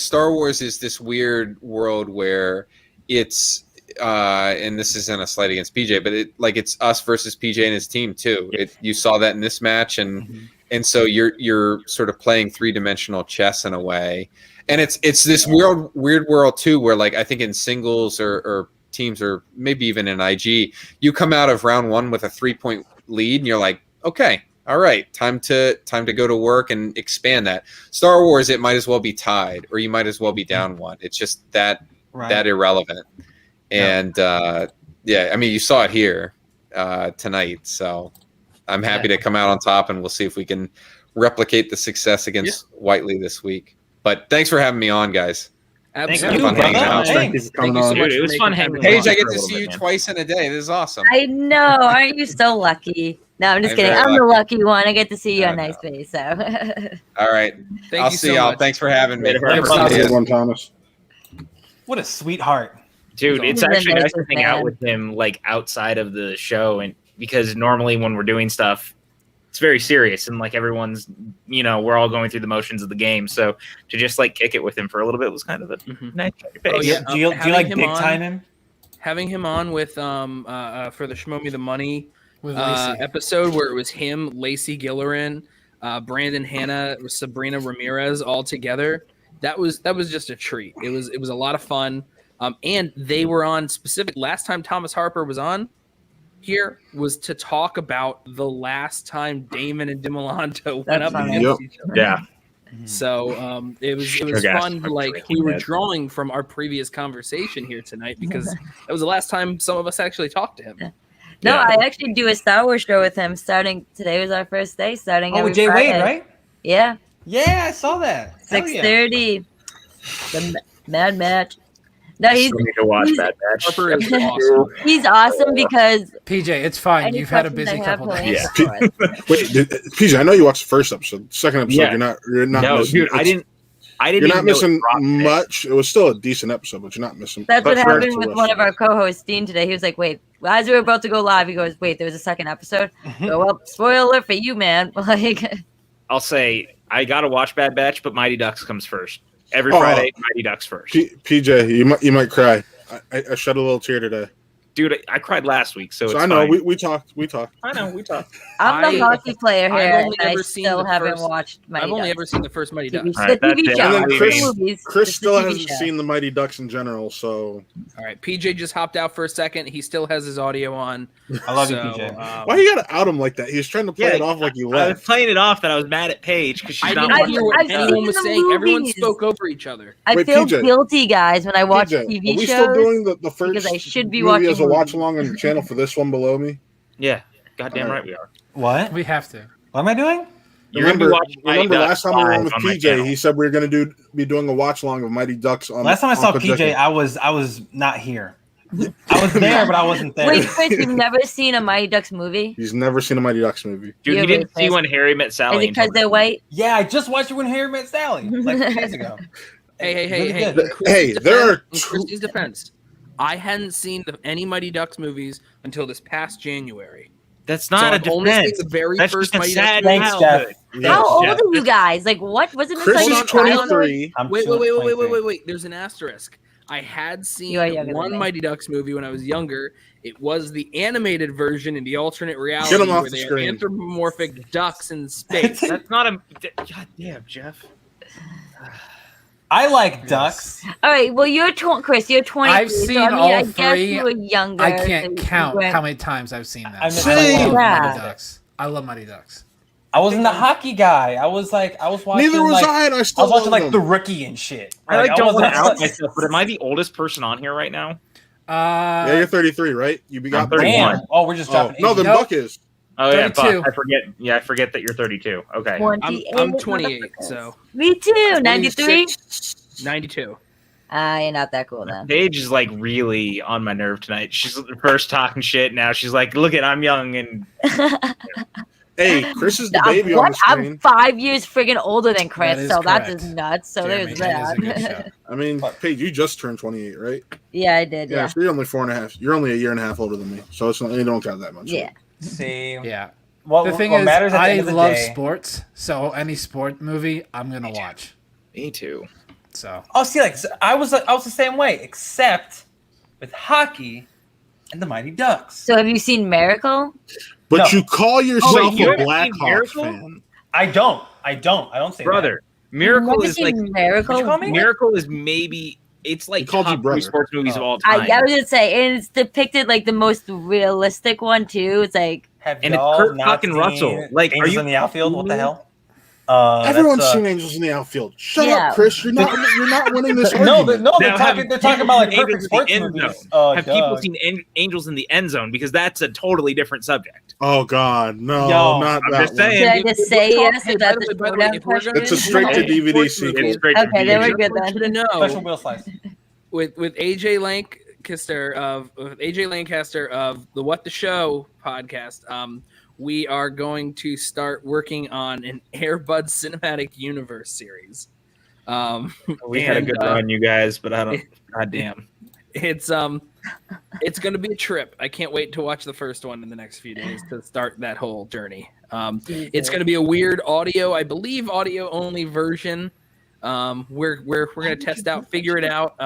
Star Wars is this weird world where it's and this isn't a slight against PJ, but it's us versus PJ and his team too. You saw that in this match, and so you're sort of playing three-dimensional chess in a way, and it's this weird world too, where I think in singles or teams, or maybe even in IG, you come out of round one with a 3-point lead, and you're like, okay. All right, time to go to work and expand that. Star Wars, it might as well be tied, or you might as well be down one. It's just that irrelevant. And you saw it here tonight. So I'm happy to come out on top, and we'll see if we can replicate the success against Whiteley this week. But thanks for having me on, guys. Absolutely. Fun hanging out. Thank you so much. Dude, it was fun hanging out. Paige, I get to see you twice in a day. This is awesome. I know. Aren't you so lucky? No, I'm just I'm kidding. very I'm the lucky. lucky one. I get to see you on No. Nice Face. So, All right. Thank I'll you see so y'all. much. Thanks for having me. Later. Thanks, Have a good Thomas. Good one, Thomas. What a sweetheart. Dude, it's He's the actually nice to nicest hang out man. with him like outside of the show, and because normally when we're doing stuff, it's very serious and like everyone's, we're all going through the motions of the game. So to just like kick it with him for a little bit was kind of a nice Oh, pace. yeah. Do you having like him big on- time him? Having him on with for the Schmoe Me the Money With Lacey. episode where it was him, Lacey Gillerin, Brandon Hanna, Sabrina Ramirez all together. That was just a treat. It was a lot of fun. And they were on specific. Last time Thomas Harper was on here was to talk about the last time Damon and Demolanto went That's up funny. against each other. Yeah. So it was Sugar fun. ass Like fucking we were head. drawing from our previous conversation here tonight because that was the last time some of us actually talked to him. no, Yeah. I actually do a Star Wars show with him. Starting today was our first day. Starting Oh, every with Jay Friday. Wade, right? Yeah, Yeah, I saw that. Hell yeah. 6:30. The Mad Match. No, I still need to watch he's- Bad Batch. Harper is awesome. he's awesome because PJ, it's fine. any You've had a questions busy I have, couple he'll days. answer for us. Wait, PJ, I know you watched the first episode. Second episode, Yeah. you're not No, missing. dude, I didn't You're even not know it missing dropped today. much. It was still a decent episode, but you're not missing. That's but what for- happened for with us, one of our co-hosts, Dean, today. He was like, "Wait, as we were about to go live, he goes, wait, there was a second episode." Go, well, spoiler alert for you, man. Like, I'll say I gotta watch Bad Batch, but Mighty Ducks comes first. Every Oh. Friday, Mighty Ducks first. PJ, you might cry. I shed a little tear today. Dude, I cried last week, so So it's I know fine. we talked. I know we talked. I'm the I- hockey player I've here, only and I ever seen still the haven't first- watched Mighty I've only Ducks. ever seen the first Mighty TV, Ducks. All right, the TV that's it. show. And then not the Chris- movies, Chris just the still TV hasn't show. seen the Mighty Ducks in general, so All right, PJ just hopped out for a second. He still has his audio on. I love you, So, PJ. why you gotta out him like that? He was trying to play Yeah, it off like you I was left. playing it off that I was mad at Paige because she's I not didn't watching hear what I've seen anyone was the saying. Everyone movies. spoke over each other. I Wait, feel PJ. guilty, guys, when I watch PJ, TV are we shows. still doing the first because I should be movie watching as a watch movies. along on the channel for this one below me? Yeah, goddamn right we are. What? We have to. What am I doing? You're gonna be watching Mighty Remember Ducks last time we were on live with on my PJ, channel. he said we were gonna be doing a watch along of Mighty Ducks on. Last time I on saw Projected. PJ, I was not here. I was there, but I wasn't there. Wait, Chris, you've never seen a Mighty Ducks movie? He's never seen a Mighty Ducks movie. Dude, You're he didn't really see when Harry Met Is Sally. it because they're white? Yeah, I just watched it when Harry Met Sally like 2 days ago. Hey, Really hey! good. in Chris's Hey, there are in two- Christy's defense. I hadn't seen any Mighty Ducks movies until this past January. That's So not a I've only seen defense. the very That's first just a Mighty sad Ducks. Thanks, childhood. How old Yeah. are you guys? Like, what? Wasn't this Chris like is Hold on. 23. I'm Wait, still wait, at wait, wait, 23. wait, wait! There's an asterisk. I had seen You are younger than one me. Mighty Ducks movie when I was younger. It was the animated version in the alternate reality Get 'em off where the they screen. had anthropomorphic ducks in space. That's not a. God damn, Jeff. I like ducks. All right, well, Chris, you're 20. I've seen so, I mean, all I guess three. you were younger. I so can't you count weren't- how many times I've seen that. I See? love Yeah. Mighty Ducks. I love Mighty Ducks. I wasn't a hockey guy. I was watching. Neither was like, I, and I still I was watching love like The them. Rookie and shit. I like don't wasn't- want to out myself, but am I the oldest person on here right now? Yeah, you're 33, right? You begot I'm 31. Damn. Oh, we're just Oh, dropping. no, ages. then Nope. Buck is. Oh yeah, 32. Buck. I forget. Yeah, I forget that you're 32. Okay. 28 I'm 28, motherfuckers. so Me too. 93. 92. You're not that cool then. Paige is like really on my nerve tonight. She's first talking shit. Now she's like, "Look at, I'm young," and Hey, Chris is the baby on What? the screen. I'm 5 years friggin' older than Chris, That is so that's correct. just nuts. So Jeremy, there's that is a good that. show. I mean, Paige, you just turned 28, right? Yeah, I did. Yeah. So you're only 4.5. You're only a year and a half older than me, so it's not, you don't count that much. Yeah. See, Yeah. what, The thing what is, matters at the I end of the love day. sports, so any sport movie I'm gonna watch. me too. So Oh, see, like I was the same way, except with hockey and the Mighty Ducks. So have you seen Miracle? But No. you call yourself wait, you a haven't Blackhawks seen Miracle? fan. I don't say Brother, You've Miracle never is seen like Miracle. What'd you call me? Miracle is maybe it's like He called you top brother. 3 sports movies of Oh. all time. I was gonna say, and it's depicted like the most realistic one too. It's like Have And it's y'all Kurt not fucking seen Russell. Like, are Angels you in the outfield? What the kidding me? hell? Everyone's that's, seen Angels in the outfield. Shut Yeah. up, Chris. You're not winning this No, argument. they're Now, talking. have They're talking about like people perfect seen sports Angels in the movies. End Have people seen Angels in the End Zone? Because that's a totally different subject. Oh God, no, Yo, not I'm that just one. saying. should I just say yes? Hey, Is by that the the way, showdown if we're gonna- question? It's a straight to Okay. DVD It's sequel. straight to Okay, then DVD. we're good I want you to then. know Special wheel slice. with AJ Lank Lancaster of the What the Show podcast. We are going to start working on an Air Bud Cinematic Universe series. We had a good run, you guys, but I don't. God damn. It's going to be a trip. I can't wait to watch the first one in the next few days to start that whole journey. It's going to be a weird audio only version. We're going to test out, figure it out.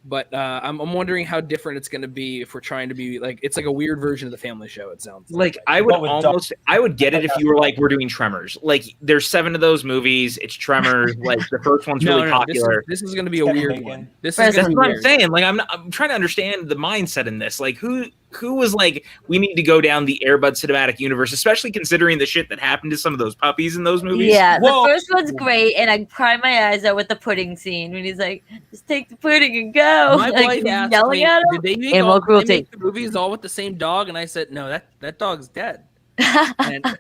But I'm wondering how different it's going to be if we're trying to be like, it's like a weird version of the Family Show. It sounds like I would get it if you were like, we're doing Tremors. Like there's 7 of those movies. It's Tremors. Like the first one's really popular. This is going to be a weird one. This is going to be what I'm saying. Like I'm trying to understand the mindset in this. Like who was like, we need to go down the Air Bud Cinematic Universe, especially considering the shit that happened to some of those puppies in those movies. Yeah, the first one's great, and I cried my eyes out with the pudding scene when he's like, "Just take the pudding and go." My wife asked yelling me, at him. Did they make Animal cruelty. they make the movies all with the same dog? And I said, no, that dog's dead. And,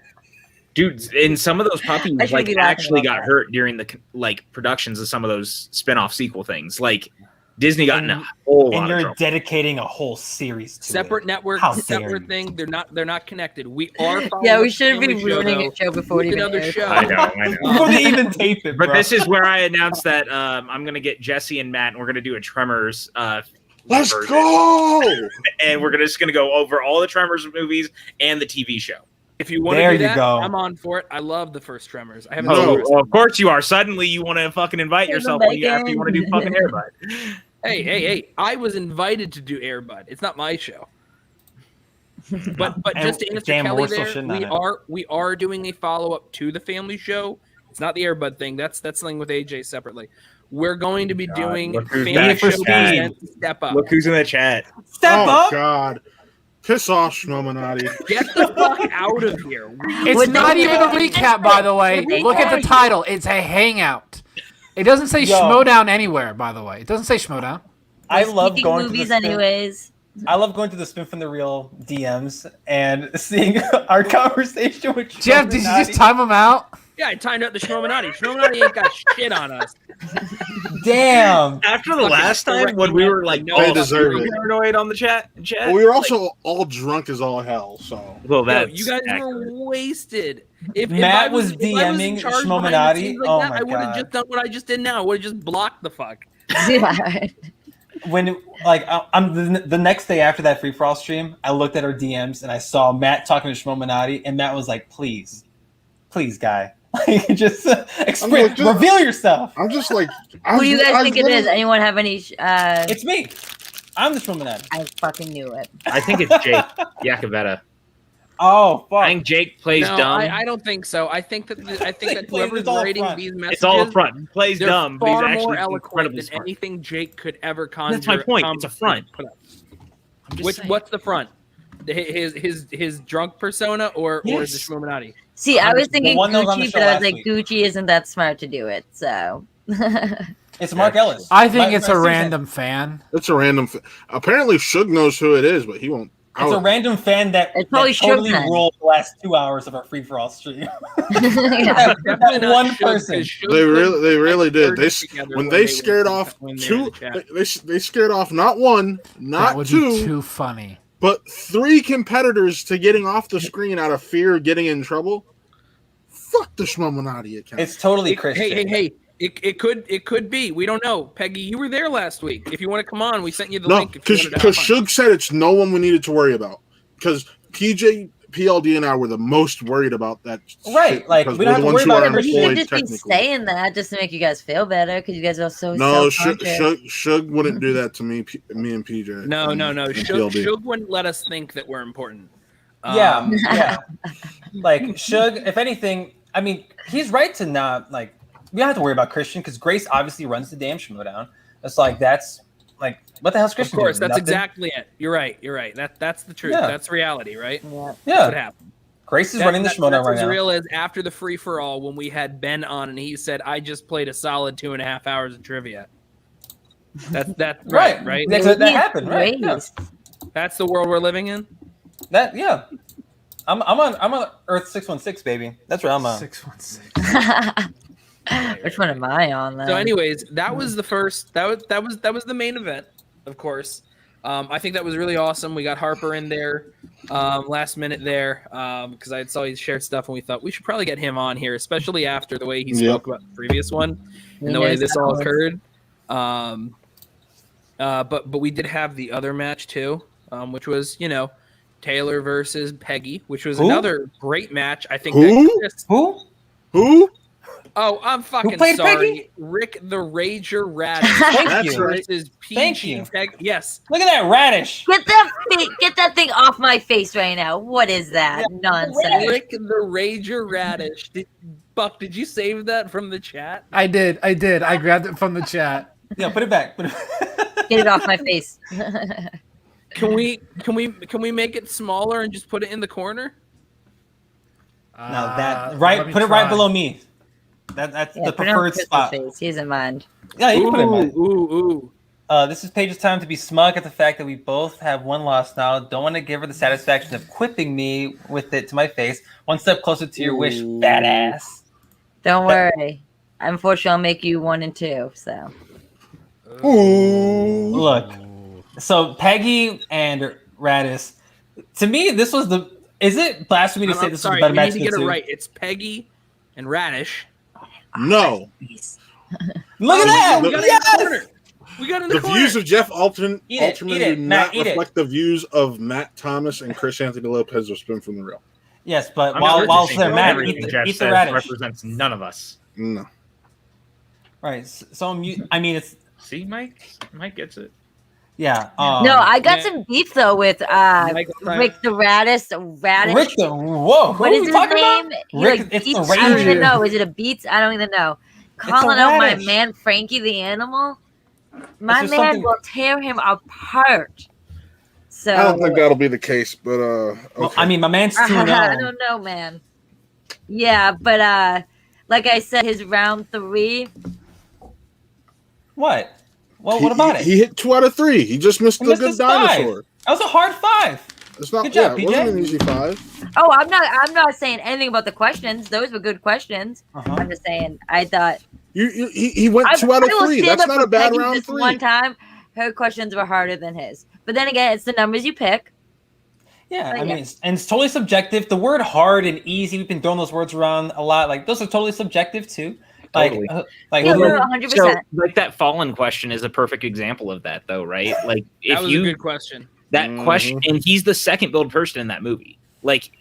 dude, and some of those puppies like actually got hurt during the like productions of some of those spin-off sequel things. Like Disney got in a whole lot of trouble. And you're dedicating a whole series to separate network, separate thing. They're not connected. We are. Yeah, we shouldn't be ruining a show before it even airs. I know. Before they even tape it, but bro. this is where I announced that I'm gonna get Jesse and Matt, and we're gonna do a Tremors. Let's version. go! And we're just gonna go over all the Tremors movies and the TV show. If you want to do that, I'm on for it. I love the first Tremors. I haven't. Well, of course you are. Suddenly you want to fucking invite yourself after you want to do fucking Air Bud. Hey! I was invited to do Air Bud. It's not my show. But just to answer Kelly there, we are doing a follow up to the Family Show. It's not the Air Bud thing. That's something with AJ separately. We're going to be doing Family Show Step Up. Look who's in the chat. Step Up. Oh God. Piss off, Schmoe. Get the fuck out of here. It's not even a recap, by the way. Look at the title. It's a Hangout. It doesn't say Schmoe anywhere, by the way. It doesn't say Schmoe. I love going movies to the anyways. I love going to the Spin from the Real DMs and seeing our conversation with Jeff, did you just time them out? Yeah, I timed out the Schmoe. Schmoe ain't got shit on us. Damn. After the last time when we were like they deserve it. Paranoid on the chat. Well, we were also all drunk as all hell, so. Well, that you guys were wasted. If Matt was DMing Schmoe, oh my God. I would have just done what I just did now. I would have just blocked the fuck. When I'm the next day after that free for all stream, I looked at our DMs and I saw Matt talking to Schmoe, and Matt was like, "Please, guy, like just reveal yourself." I'm just like, who do you guys think it is? Anyone have any? It's me. I'm the Schmoe. I fucking knew it. I think it's Jake Yakavetta. Oh, fuck. I think Jake plays dumb. I don't think so. I think that whoever's writing these messages, it's all up front. He plays dumb, but he's actually more eloquent than smart. anything Jake could ever conjure. That's my point. It's a front. What's the front? His drunk persona or the Schmoe? See, I was thinking Gucci, but I was like, Gucci isn't that smart to do it, so. It's Mark Ellis. I think it's a random fan. It's a random. Apparently, Suge knows who it is, but he won't. It's a random fan that totally ruled the last 2 hours of our free for all stream. that one person. They really did. When they scared off two. They scared off not one, not two. Too funny. But 3 competitors to getting off the screen out of fear of getting in trouble. Fuck the Schmoe account. It's totally Christian. Hey. It could be. We don't know. Peggy, you were there last week. If you want to come on, we sent you the link. Because Suge said it's no one we needed to worry about. Because PJ, PLD, and I were the most worried about that. Right. Like, we don't have to worry about it. You should just be saying that just to make you guys feel better because you guys are so Suge wouldn't do that to me and PJ. No. Suge wouldn't let us think that we're important. Yeah. Like, Suge, if anything, I mean, he's right to not, like, we don't have to worry about Christian because Grace obviously runs the damn Schmoe. It's like, that's like, what the hell's Christian? Of course, doing? That's Nothing? Exactly it. You're right. That's the truth. Yeah. That's reality, right? Yeah. That's what happened. Grace is running the Schmoe right now. That's as real as after the free for all when we had Ben on and he said, "I just played a solid 2.5 hours of trivia." That's right. That happened, right? Yeah. That's the world we're living in. I'm on Earth 616, baby. That's where I'm on. 616. Which one am I on then? So, anyways, that was the first. That was the main event, of course. I think that was really awesome. We got Harper in there last minute there because I saw he shared stuff and we thought we should probably get him on here, especially after the way he spoke about the previous one and the way this all occurred. But we did have the other match too, which was Taylor versus Peggy, which was another great match. I think. Who? Oh, I'm fucking sorry. Peggy? Rick the Rager Radish. Thank you. Versus PG Peggy. Yes. Look at that Radish. Get that thing off my face right now. What is that nonsense? Rick the Rager Radish. Buck, did you save that from the chat? I did. I grabbed it from the chat. Yeah, put it back. Get it off my face. Can we make it smaller and just put it in the corner? No, put it right below me. That's the preferred spot. Face. He doesn't mind. Yeah, you can put it in mine. Ooh. This is Paige's time to be smug at the fact that we both have one loss now. Don't want to give her the satisfaction of quipping me with it to my face. One step closer to your wish, badass. Don't worry. Unfortunately, I'll make you 1 and 2. So. Ooh. Look. So Peggy and Radish. To me, this was the. Is it blasphemy to say this was a better match? You need to get it right. It's Peggy and Radish. No. Look at that! We got in the corner. Views of Jeff Altman do not Matt, reflect the views of Matt Thomas and Chris Anthony Lopez or Spin from the Real. Yes, but while they're Matt, eat the radish. Represents none of us. No. Right. So it's. See, Mike gets it. Yeah. No, I got some beef though with Rick the Radish. Rick the whoa. What is his name? Rick, it's the Ranger. I don't even know. Is it a Beats? I don't even know. Calling out my man Frankie the Animal. My man will tear him apart. So I don't think that'll be the case, but okay. Well, I mean, my man's 2-0. I don't know, man. Yeah, but like I said, his round 3. What? Well, what about it? He hit 2 out of 3. He just missed the good dinosaur. That was a hard 5. It's not. Good job, it wasn't an easy 5. Oh, I'm not saying anything about the questions. Those were good questions. I'm just saying. I thought he went 2 out of 3. That's not a bad round 3. One time, her questions were harder than his. But then again, it's the numbers you pick. Yeah, I mean, it's totally subjective. The word hard and easy, we've been throwing those words around a lot. Like those are totally subjective too. Totally. Like 100%. So, like that Fallen question is a perfect example of that, though, right? Like that was a good question. That question, and he's the second build person in that movie. Like,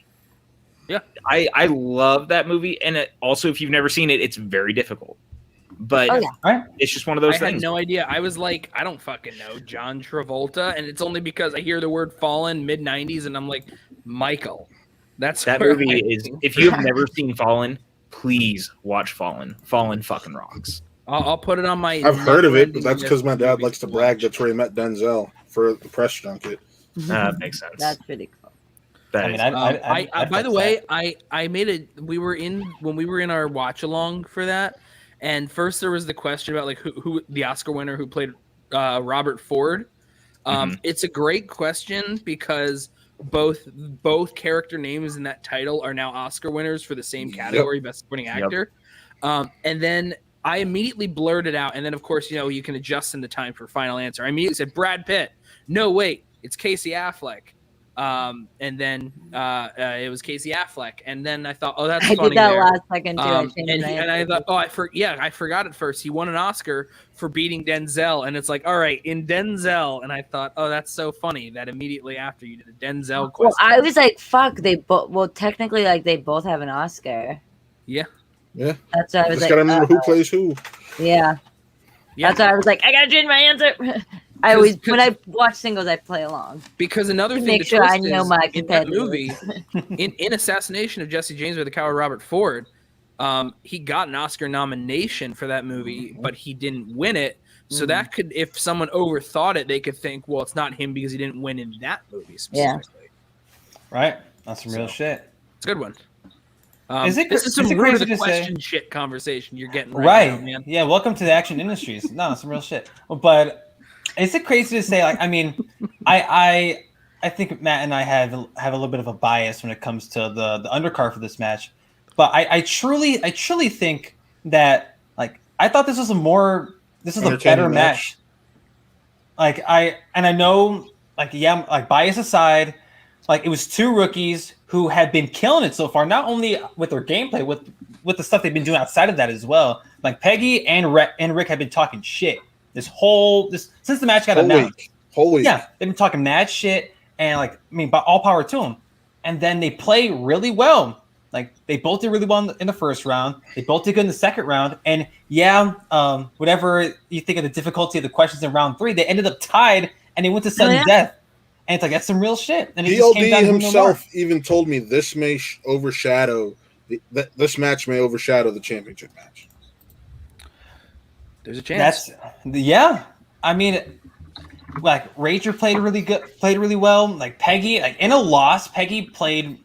yeah, I love that movie, and also if you've never seen it, it's very difficult. But it's just one of those things. I had no idea. I was like, I don't fucking know John Travolta, and it's only because I hear the word Fallen mid-90s, and I'm like, Michael. That movie is. If you have never seen Fallen, please watch Fallen. Fallen fucking rocks. I'll put it on my. I've heard of it, but that's because my dad likes to brag that's where he met Denzel for the press junket. That makes sense. That's pretty cool. By the way, I made it. When we were in our watch along for that, and first there was the question about like who the Oscar winner who played Robert Ford. It's a great question because both character names in that title are now Oscar winners for the same category, Best Supporting Actor. And then I immediately blurted out, and then of course you can adjust in the time for final answer. I immediately said Brad Pitt. No, wait, it's Casey Affleck. And then it was Casey Affleck, and then I thought, oh, that's funny. I did that there. last second too. And I thought, oh, I forgot at first. He won an Oscar for beating Denzel, and it's like, all right, in Denzel, and I thought, oh, that's so funny that immediately after you did a Denzel question. Well, I was like, fuck, they both. Well, technically, like they both have an Oscar. Yeah. That's why I was just like, gotta remember who plays who. Yeah. That's why I was like, I gotta change my answer. I always, when I watch singles, I play along. Because another thing make sure I know my in that movie, in Assassination of Jesse James by the Coward Robert Ford, he got an Oscar nomination for that movie, but he didn't win it. So that could, if someone overthought it, they could think, well, it's not him because he didn't win in that movie specifically. Right. That's some real shit. It's a good one. This is some crazy root of the to question say? Shit conversation you're getting right now, man. Yeah, welcome to the action industries. No, some real shit. But is it crazy to say, like, I mean, I think Matt and I have a little bit of a bias when it comes to the undercard for this match. But I truly think that I thought this was a better Entertaining match. Like I know, like bias aside, like it was two rookies who had been killing it so far. Not only with their gameplay, with the stuff they've been doing outside of that as well. Like Peggy and Rick have been talking shit since the match got announced. Whole week. Yeah, they've been talking mad shit, and but all power to them. And then they play really well. Like they both did really well in the first round. They both did good in the second round. And whatever you think of the difficulty of the questions in round 3, they ended up tied, and they went to sudden death. And it's like that's some real shit. And PLD himself even told me this may overshadow this match may overshadow the championship match. There's a chance. I mean, like Rager played really well. Like Peggy, like in a loss, Peggy played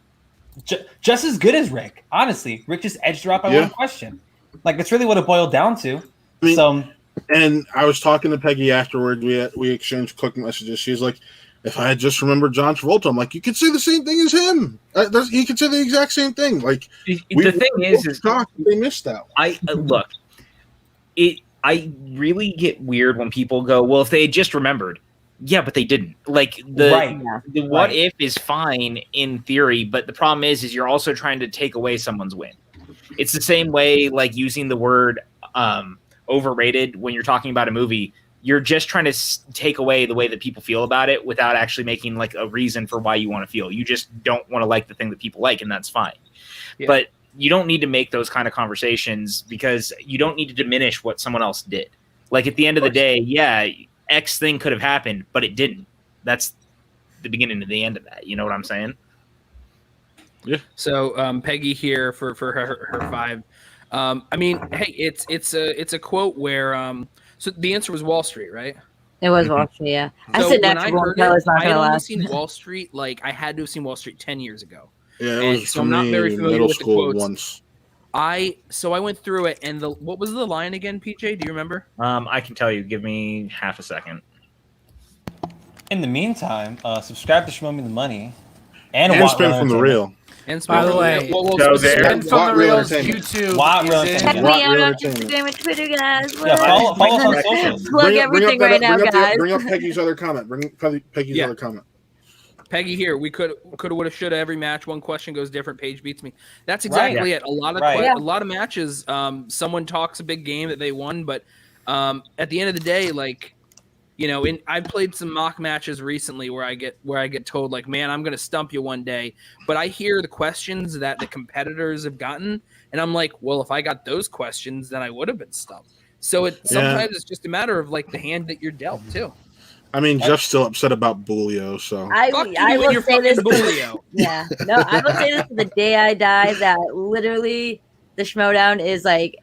just as good as Rick. Honestly, Rick just edged her out by one question. Like that's really what it boiled down to. And I was talking to Peggy afterward. We exchanged quick messages. She's like, if I had just remembered John Travolta, I'm like, you could say the same thing as him. He could say the exact same thing. Like the thing is they missed that one. I really get weird when people go, well, if they had just remembered. Yeah, but they didn't. Like the what if is fine in theory, but the problem is you're also trying to take away someone's win. It's the same way like using the word overrated when you're talking about a movie. You're just trying to take away the way that people feel about it without actually making like a reason for why you want to feel. You just don't want to like the thing that people like, and that's fine. Yeah. But you don't need to make those kind of conversations because you don't need to diminish what someone else did. Like at the end of the day, yeah, X thing could have happened, but it didn't. That's the beginning to the end of that. You know what I'm saying? Yeah. So Peggy here for her 5. I mean, hey, it's a quote where so the answer was Wall Street, right? It was Wall Street, yeah. So when I heard it, I had only seen Wall Street. Like I had to have seen Wall Street 10 years ago. Yeah, it was so I'm not very familiar with the quotes. Once. I went through it, and what was the line again, PJ? Do you remember? I can tell you. Give me half a second. In the meantime, subscribe to Schmoe Me the Money and spin from the real. And by the way, spin from the real's YouTube. Check me out on Instagram and Twitter, guys. Yeah, follow us on socials. Plug everything right now, guys. Bring up Peggy's other comment. Other comment. Peggy here. We would have, should have. Every match, one question goes different. Page beats me. That's exactly it. A lot of matches. Someone talks a big game that they won, but at the end of the day, like I played some mock matches recently where I get told like, man, I'm gonna stump you one day. But I hear the questions that the competitors have gotten, and I'm like, well, if I got those questions, then I would have been stumped. So sometimes it's just a matter of like the hand that you're dealt too. I mean, Jeff's still upset about Bulio, so I will say this. Yeah, no, I will say this to the day I die. That literally the Schmoedown is like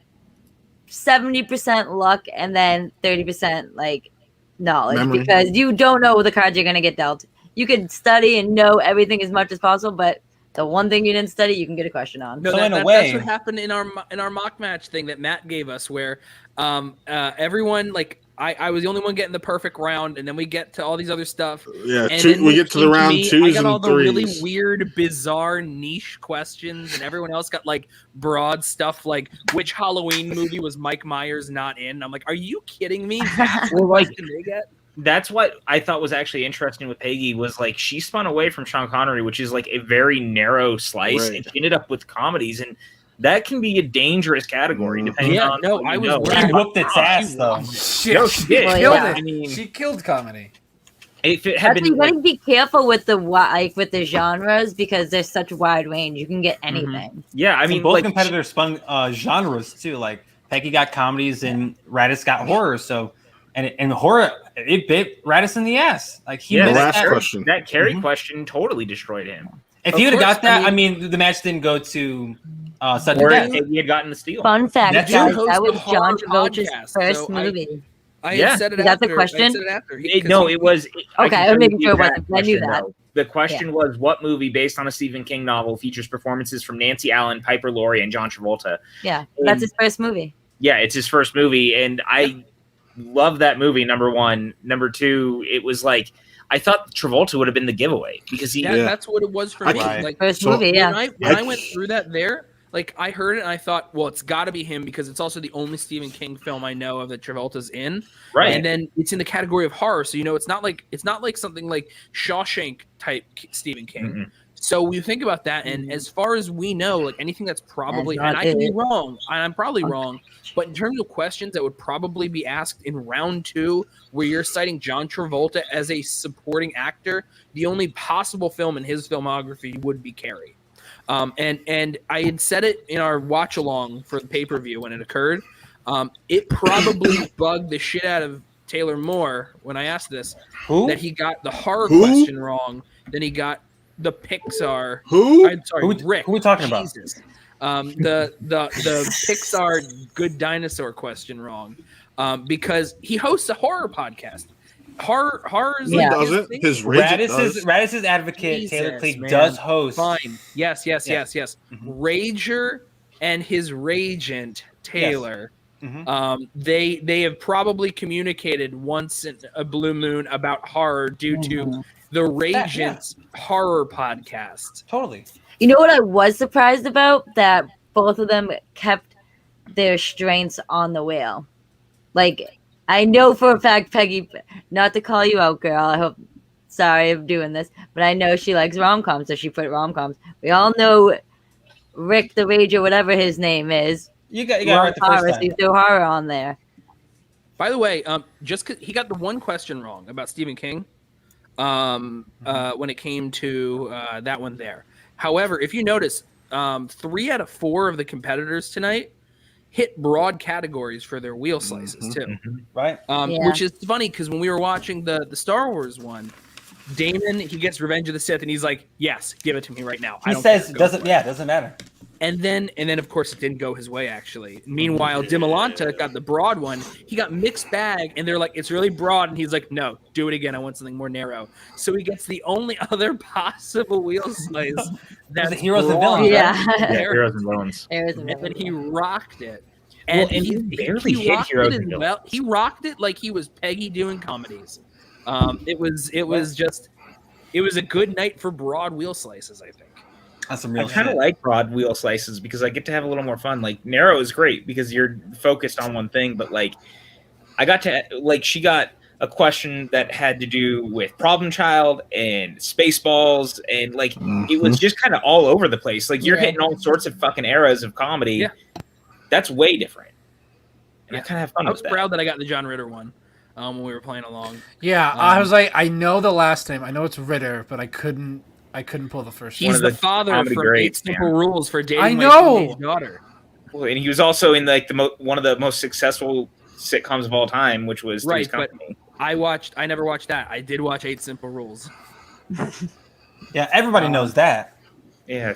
70% luck and then 30% like knowledge memory. Because you don't know the cards you're gonna get dealt. You can study and know everything as much as possible, but the one thing you didn't study, you can get a question on. No, that's what happened in our mock match thing that Matt gave us, where everyone like. I was the only one getting the perfect round, and then we get to all these other stuff. Yeah, we get to the round 2s and 3s. I got all the really weird, bizarre, niche questions, and everyone else got like broad stuff like which Halloween movie was Mike Myers not in? I'm like, are you kidding me? That's what I thought was actually interesting with Peggy was like she spun away from Sean Connery, which is like a very narrow slice, and she ended up with comedies and. That can be a dangerous category, depending on. No, I was. She whooped its ass, though. She did. I mean, she killed comedy. If it had been, you gotta be careful with the genres because there's such a wide range. You can get anything. Yeah, I mean, both competitors spun genres too. Like Peggy got comedies and Radis got horror. So, and horror it bit Radis in the ass. Like he missed that question. That Carrie question totally destroyed him. If he would have got that, I mean, the match didn't go to. He had gotten the steal. Fun fact, guys, that was John Travolta's first movie. I had said it after. Is that the question? It was. Okay, I'm making sure it wasn't. I knew that. The question was, what movie based on a Stephen King novel features performances from Nancy Allen, Piper Laurie, and John Travolta? Yeah, that's his first movie. Yeah, it's his first movie, and I love that movie, number one. Number two, it was like, I thought Travolta would have been the giveaway because that's what it was for me. Like first movie, when I went through that there, like I heard it and I thought, well, it's got to be him because it's also the only Stephen King film I know of that Travolta's in. Right. And then it's in the category of horror, so it's not like something like Shawshank type Stephen King. Mm-hmm. So we think about that, and as far as we know, like anything that's probably, and I can be wrong, and I'm probably wrong, but in terms of questions that would probably be asked in round 2, where you're citing John Travolta as a supporting actor, the only possible film in his filmography would be Carrie. And I had said it in our watch along for the pay-per-view when it occurred. It probably bugged the shit out of Taylor Moore when I asked this, that he got the horror question wrong, then he got the Pixar. I'm sorry, Rick. Who are we talking about? The Pixar Good Dinosaur question wrong, because he hosts a horror podcast. Horror is like his Radis's advocate. Jesus, Taylor Cleek does host. Fine. Yes. Mm-hmm. Rager and his Ragent Taylor. Yes. Mm-hmm. They have probably communicated once in a blue moon about horror due to the Ragent's horror podcast. Totally. You know what I was surprised about? That both of them kept their strengths on the wheel. Like, I know for a fact, Peggy, not to call you out, girl. Sorry I'm doing this, but I know she likes rom-coms, so she put rom-coms. We all know Rick the Rager, whatever his name is. You got right the first time. He threw horror on there. By the way, just 'cause he got the one question wrong about Stephen King, when it came to that one there. However, if you notice, 3 out of 4 of the competitors tonight hit broad categories for their wheel slices too, right? Which is funny because when we were watching the Star Wars one, Damon, he gets Revenge of the Sith and he's like, "Yes, give it to me right now." He says, "Doesn't matter." And then of course it didn't go his way actually. Meanwhile, Dimolanta got the broad one. He got mixed bag, and they're like, "It's really broad," and he's like, "No, do it again. I want something more narrow." So he gets the only other possible wheel slice. That's the heroes and villains. Yeah, heroes and villains. And then he rocked it. And he barely hit heroes and villains. Well, he rocked it like he was Peggy doing comedies. It was a good night for broad wheel slices, I think. That's some real I kind of like broad wheel slices because I get to have a little more fun. Like narrow is great because you're focused on one thing, but like I got to she got a question that had to do with Problem Child and Spaceballs, and it was just kind of all over the place. Like you're hitting all sorts of fucking eras of comedy. Yeah. That's way different. And I kind of have fun. I was proud that I got the John Ritter one when we were playing along. Yeah, I was like, I know the last name. I know it's Ritter, but I couldn't pull the first one. He's the father from 8 Simple Rules for dating my teenage daughter. Well, and he was also in one of the most successful sitcoms of all time, which was Three's Company. But I never watched that. I did watch 8 Simple Rules. Yeah, everybody knows that. Yeah.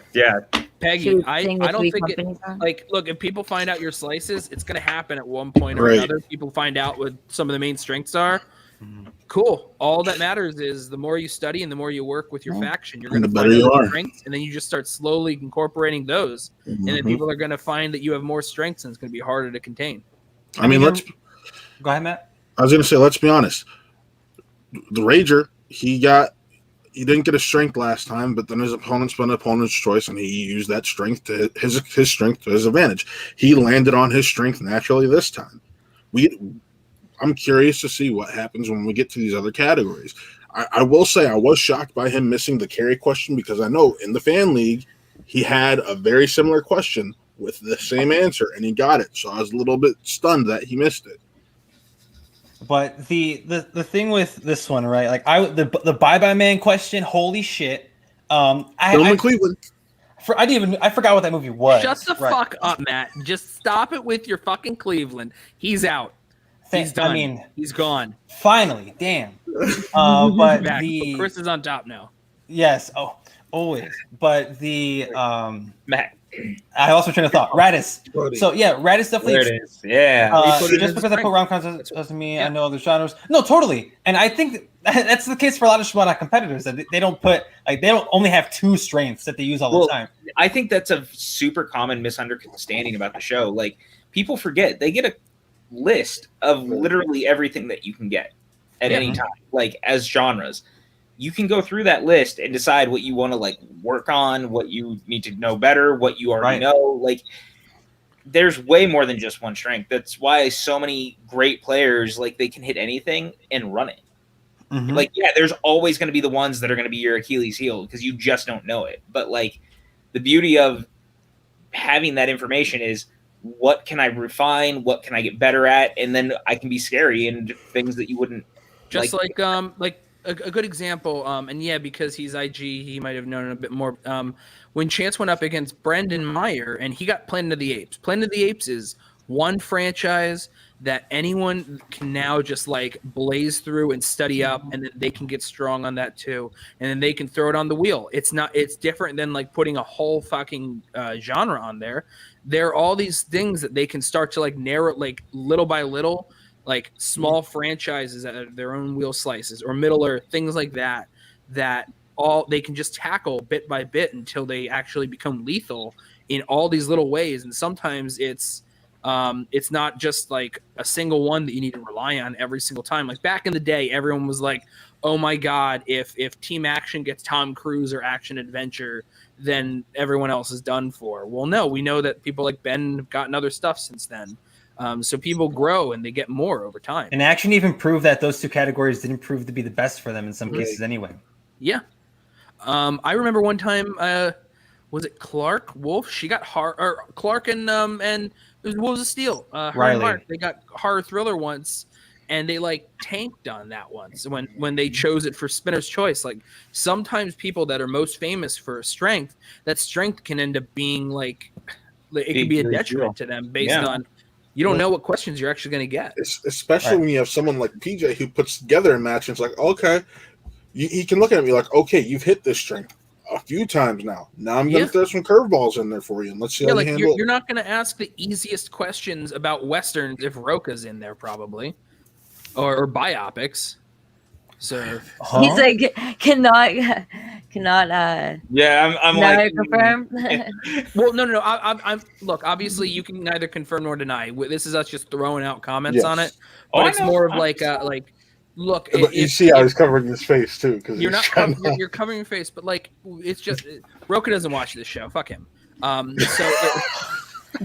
Peggy, I don't think it, look, if people find out your slices, it's going to happen at one point or another. People find out what some of the main strengths are. Cool. All that matters is the more you study and the more you work with your faction, you're going to find out your strengths, and then you just start slowly incorporating those, and then people are going to find that you have more strengths, and it's going to be harder to contain. I mean, go ahead, Matt. I was going to say, let's be honest. The Rager, he didn't get a strength last time, but then his opponent spent an opponent's choice, and he used that strength to his strength to his advantage. He landed on his strength naturally this time. I'm curious to see what happens when we get to these other categories. I will say I was shocked by him missing the carry question because I know in the fan league he had a very similar question with the same answer and he got it. So I was a little bit stunned that he missed it. But the thing with this one, right? Like the Bye Bye Man question, holy shit! Cleveland. I forgot what that movie was. Shut the fuck up, Matt. Just stop it with your fucking Cleveland. He's out. He's done. I mean, he's gone. Finally, damn. But Chris is on top now. Yes. Oh, always. But Matt. I lost my train of thought. Radis. So yeah, Radis definitely. There it is. Yeah. Just because I put rom-coms doesn't mean I know other genres. No, totally. And I think that's the case for a lot of Schmoe competitors. That they don't only have 2 strengths that they use all the time. I think that's a super common misunderstanding about the show. Like people forget they get a list of literally everything that you can get at any time, like as genres. you can go through that list and decide what you want to like work on, what you need to know better, what you already know. Like, there's way more than just one strength. That's why so many great players, like, they can hit anything and run it. Mm-hmm. Like, yeah, there's always going to be the ones that are going to be your Achilles heel because you just don't know it. But like, the beauty of having that information is, what can I refine? What can I get better at? And then I can be scary and things that you wouldn't. Just like a good example, and yeah, because he's IG, he might have known a bit more. When Chance went up against Brendan Meyer, and he got Planet of the Apes. Planet of the Apes is one franchise that anyone can now just like blaze through and study up, and then they can get strong on that too, and then they can throw it on the wheel. It's different than like putting a whole fucking genre on there. There are all these things that they can start to like narrow, like little by little, like small franchises that have their own wheel slices or middle or things like that, that all they can just tackle bit by bit until they actually become lethal in all these little ways. And sometimes it's not just like a single one that you need to rely on every single time. Like back in the day, everyone was like, oh my God, if Team Action gets Tom Cruise or Action Adventure, then everyone else is done for. Well, no, we know that people like Ben have gotten other stuff since then. So people grow and they get more over time. And Action even proved that those two categories didn't prove to be the best for them in some cases anyway. Yeah. I remember one time, was it Clark Wolf? She got Clark and Wolves of Steel. Riley. Mark, they got horror thriller once, and they like tanked on that once when they chose it for Spinner's Choice. Like sometimes people that are most famous for strength, that strength can end up being like it can be a detriment to them based on you don't know what questions you're actually going to get. Especially when you have someone like PJ who puts together a match and it's like, okay, he can look at me like, okay, you've hit this strength a few times now. Now I'm going to throw some curveballs in there for you and let's see how you handle it. You're not going to ask the easiest questions about Westerns if Roka's in there probably, or biopics. So he's like cannot. Yeah, I'm like confirm. Well, no. I'm look. Obviously, you can neither confirm nor deny. This is us just throwing out comments on it, but it's more of like look. But you see how he's covering his face too, because you're not. You're covering your face, but like it's just Roka doesn't watch this show. Fuck him.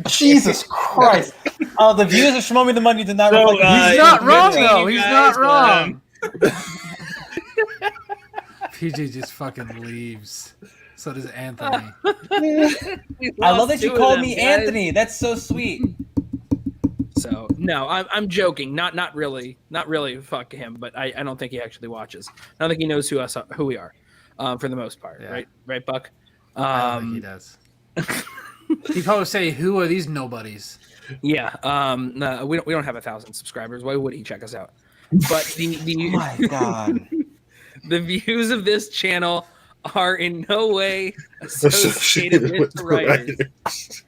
Jesus Christ! The viewers of Schmoe Me the Money did not. He's not wrong though. He's not wrong. PJ just fucking leaves. So does Anthony. I love that you called me Anthony. That's so sweet. So no, I'm joking. Not really. Fuck him. But I don't think he actually watches. I don't think he knows who we are, for the most part. Yeah. Right, Buck. I don't think he does. He'd probably say, "Who are these nobodies?" Yeah. No, we don't have 1,000 subscribers. Why would he check us out? But the oh my God. The views of this channel are in no way associated with the writers.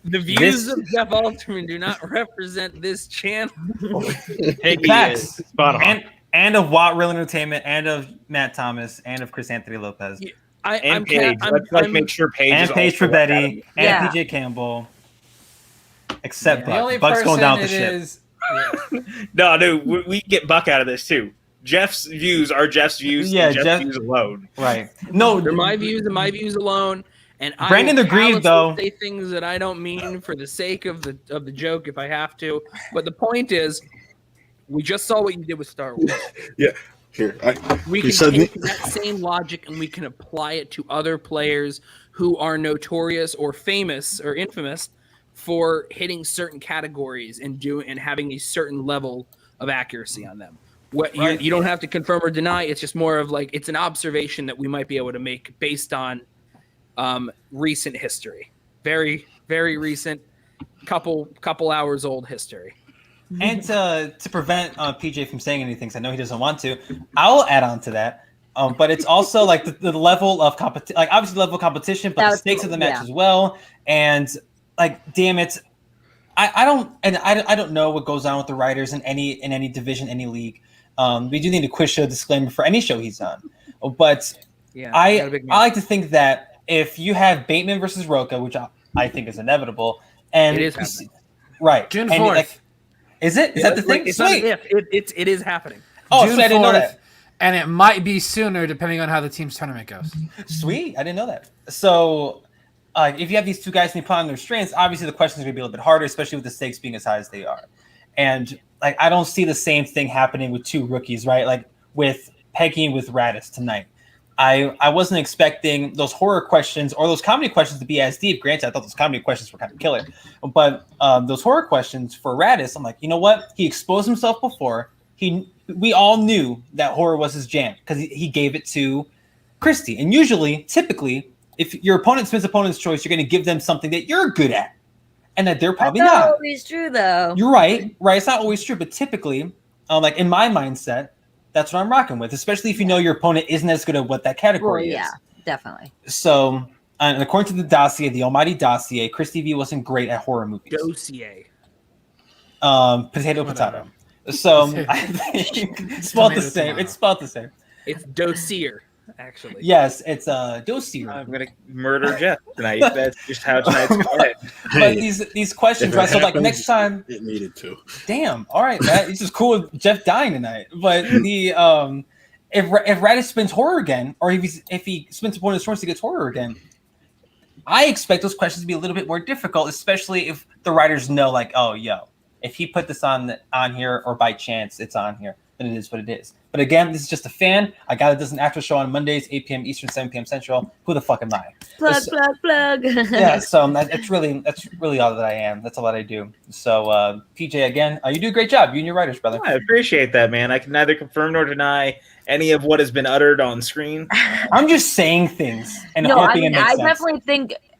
The views of Jeff Alterman do not represent this channel. Facts. And of Watt Real Entertainment, and of Matt Thomas, and of Chris Anthony Lopez. And Paige. Let's make sure Paige and is Paige for Betty, and PJ Campbell. Except Buck. Buck's going down the ship. No, dude, we get Buck out of this too. Jeff's views are Jeff's views. Yeah, Jeff's views alone. Right. No, they're my views and my views alone. And Brandon agreed though. Say things that I don't mean for the sake of the joke if I have to. But the point is, we just saw what you did with Star Wars. Yeah. Here, we can take that same logic and we can apply it to other players who are notorious or famous or infamous for hitting certain categories and having a certain level of accuracy on them. You don't have to confirm or deny. It's just more of like it's an observation that we might be able to make based on recent history, very very recent, couple hours old history. And to prevent PJ from saying anything, because I know he doesn't want to, I'll add on to that. But it's also like the level of competition, like obviously the level of competition, but the stakes of the match as well. And like, damn it, I don't know what goes on with the writers in any division, any league. We do need a quiz show disclaimer for any show he's on. But I like to think that if you have Bateman versus Roka, which I think is inevitable, and it is happening. Right, June 4th. Is it? Is that the thing? It's not if it is happening. Oh, so I didn't know that. and it might be sooner depending on how the team's tournament goes. Sweet, I didn't know that. So, if you have these two guys and you put on their strengths, obviously the questions are going to be a little bit harder, especially with the stakes being as high as they are. And like, I don't see the same thing happening with two rookies, right? Like with Peggy and with Radis tonight. I wasn't expecting those horror questions or those comedy questions to be as deep. Granted, I thought those comedy questions were kind of killer, but those horror questions for Radis, I'm like, you know what? He exposed himself before. We all knew that horror was his jam because he gave it to Christy. And usually, typically, if your opponent spins opponent's choice, you're going to give them something that you're good at, and that they're probably That's not. always true, though. You're right. It's not always true, but typically, like in my mindset, that's what I'm rocking with, especially if you know your opponent isn't as good at what that category is. Yeah, definitely. So, and according to the dossier, the almighty dossier, Christy V wasn't great at horror movies. Dossier. Potato. So I think spelled the same. It's spelled the same. It's dossier, actually. Yes, it's dossier. I'm gonna murder Jeff tonight. That's just how tonight's going. But these questions, right? So like next time, it needed to. Damn. All right, that it's just cool with Jeff dying tonight. But the if Radis spins horror again, or if he spins opponent's choice, he gets horror again. I expect those questions to be a little bit more difficult, especially if the writers know, like, oh, yo, if he put this on here, or by chance it's on here, then it is what it is. But again, this is just a fan. I got it. Does an after show on Mondays, 8 p.m. Eastern, 7 p.m. Central. Who the fuck am I? Plug. Yeah, so that's really all that I am. That's all that I do. So PJ, again, you do a great job. You and your writers, brother. I appreciate that, man. I can neither confirm nor deny any of what has been uttered on screen. I'm just saying things and No, hoping it makes sense.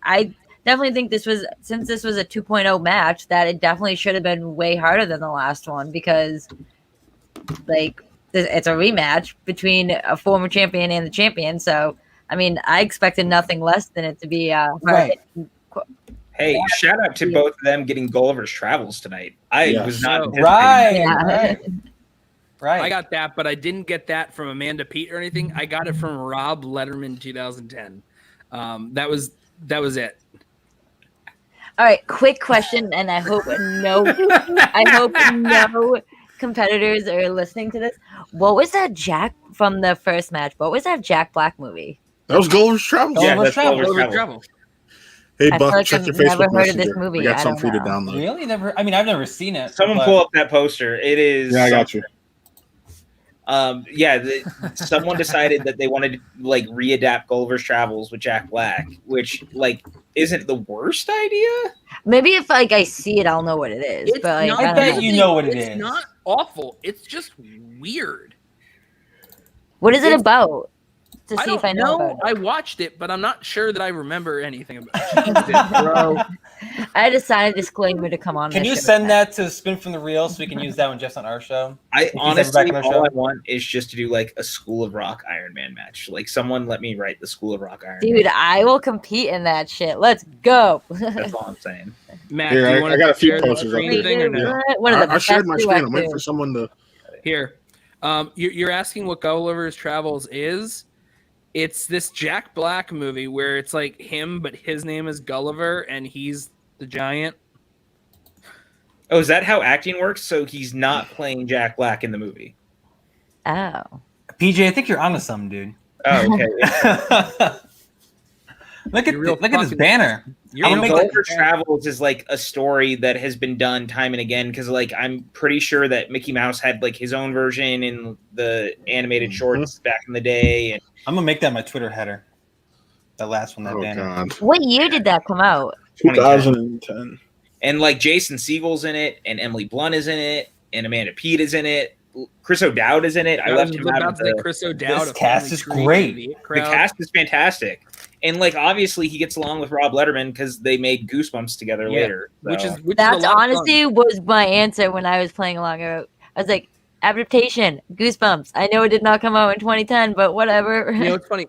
I definitely think this was, since this was a 2.0 match, that it definitely should have been way harder than the last one, because like it's a rematch between a former champion and the champion. So I mean, I expected nothing less than it to be right. Hey, shout out to both of them getting Gulliver's Travels tonight. I was not right. I got that, but I didn't get that from Amanda Pete or anything. I got it from Rob Letterman 2010. That was it. All right, quick question, and I hope no competitors are listening to this. What was that Jack from the first match? What was that Jack Black movie? That was Gulliver's Travels. Yeah, that's Gulliver's Travels. Hey, I Buck, like check I've your Facebook never heard of this Messenger. movie. I got I something for you don't to know. download. Really? Never. I mean, I've never seen it. Someone pull up that poster. It is. Yeah, I got you. Someone decided that they wanted to like readapt Gulliver's Travels with Jack Black, which like isn't the worst idea. Maybe if like I see it, I'll know what it is. It's But like, not I don't that know. you know what it it's is. not awful. It's just weird. What is it about? To I see if don't I know know. about I it. watched it, but I'm not sure that I remember anything about it. Bro. I had to sign a disclaimer to come on. Can this you show. send that to Spin from the Reel so we can use that when Jeff's on our show? I If he's ever honestly, back on our all show? I want is just to do like a School of Rock Iron Man match. Like someone let me write the School of Rock Iron Dude, Man. I will compete in that shit. Let's go. That's all I'm saying. Matt, Here, do you I want got to a few share the posters up screen there. thing or no? One of the I shared best my screen. I'm waiting for directors. someone to. Here. You're asking what Gulliver's Travels is? It's this Jack Black movie where it's like him, but his name is Gulliver and he's the giant. Oh, is that how acting works? So he's not playing Jack Black in the movie. Oh. PJ, I think you're onto something, dude. Oh, okay. Look at You're real look at this fucking- banner. You're I'm And gonna real make Gulliver's Travels is like a story that has been done time and again because like I'm pretty sure that Mickey Mouse had like his own version in the animated shorts back in the day. And I'm gonna make that my Twitter header. That last one, that Oh banner. God, What year did that come out? 2010. And like Jason Siegel's in it, and Emily Blunt is in it, and Amanda Pete is in it. Chris O'Dowd is in it. I left him out of the. Chris O'Dowd. This cast is great. The cast is fantastic, and like obviously he gets along with Rob Letterman because they made Goosebumps together Yeah. later. Which so. is a That's lot of fun. honestly was my answer when I was playing along. I was like, adaptation, Goosebumps. I know it did not come out in 2010, but whatever. You know, it's funny.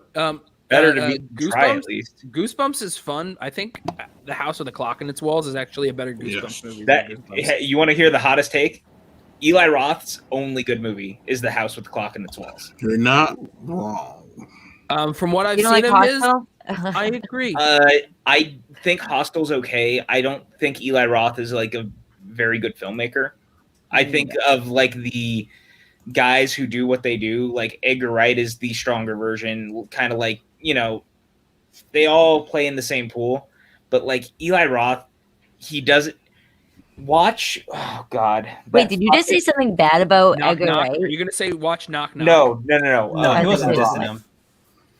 better to be try at Goosebumps. least. Goosebumps is fun. I think The House with the Clock in Its Walls is actually a better Goosebumps Yes. movie. That than Goosebumps. you want to hear the hottest take? Eli Roth's only good movie is The House with the Clock in Its Walls. You're not wrong. From what I've You don't seen like of his, Hostel? I agree. I think Hostel's okay. I don't think Eli Roth is like a very good filmmaker. I think of like the guys who do what they do. Like Edgar Wright is the stronger version, kind of like, you know, they all play in the same pool. But like Eli Roth, he doesn't watch. Oh God! Wait, did you just say something bad about Knock Edgar Knock. Wright? Are you gonna say watch Knock Knock? No. No, he wasn't Edgar dissing Wright. him.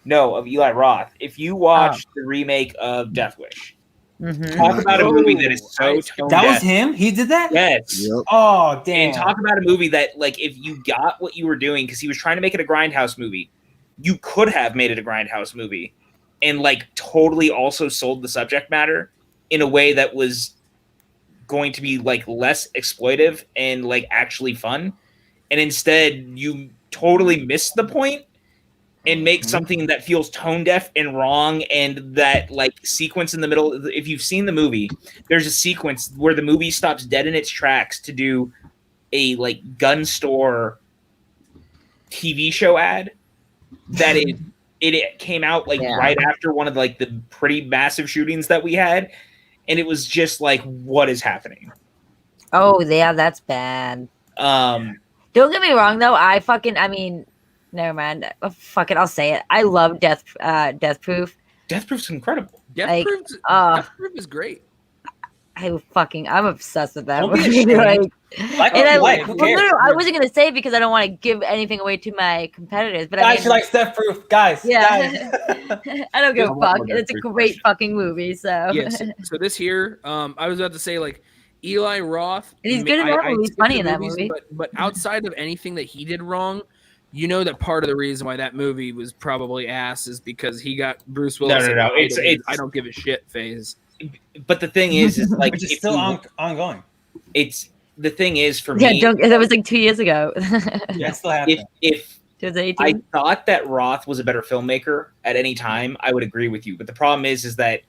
No, of Eli Roth. If you watch the remake of Death Wish, Mm-hmm. talk about a movie that is so tone That was deaf. him. He did that. Yes. Yep. Oh damn. And talk about a movie that, like, if you got what you were doing, because he was trying to make it a grindhouse movie, you could have made it a grindhouse movie, and like totally also sold the subject matter in a way that was going to be like less exploitive and like actually fun. And instead, you totally miss the point and make something that feels tone deaf and wrong. And that like sequence in the middle, if you've seen the movie, there's a sequence where the movie stops dead in its tracks to do a like gun store TV show ad that it came out like right after one of like the pretty massive shootings that we had. And it was just like, what is happening? Oh yeah, that's bad. Um, Don't get me wrong though. I mean, never mind. Fuck it, I'll say it. I love Death Proof. Death Proof's incredible. Death Proof is great. I'm obsessed with that Don't be movie. ashamed. Like, Who cares? I wasn't gonna say it because I don't want to give anything away to my competitors. But Guys, she likes Death Proof. Guys. Yeah. I don't give a fuck. one It's a Death Proof great question. fucking movie. So Yes. So this here, I was about to say like Eli Roth. And he's good in that movie. He's skipped funny the in that movies, movie. But outside of anything that he did wrong, you know that part of the reason why that movie was probably ass is because he got Bruce Willis. No. It's I don't give a shit phase. But the thing is like Which is if still you- ongoing. It's the thing is for Yeah, me. that was like 2 years ago. Yeah, it's still happening. If 2018. I thought that Roth was a better filmmaker at any time, I would agree with you. But the problem is that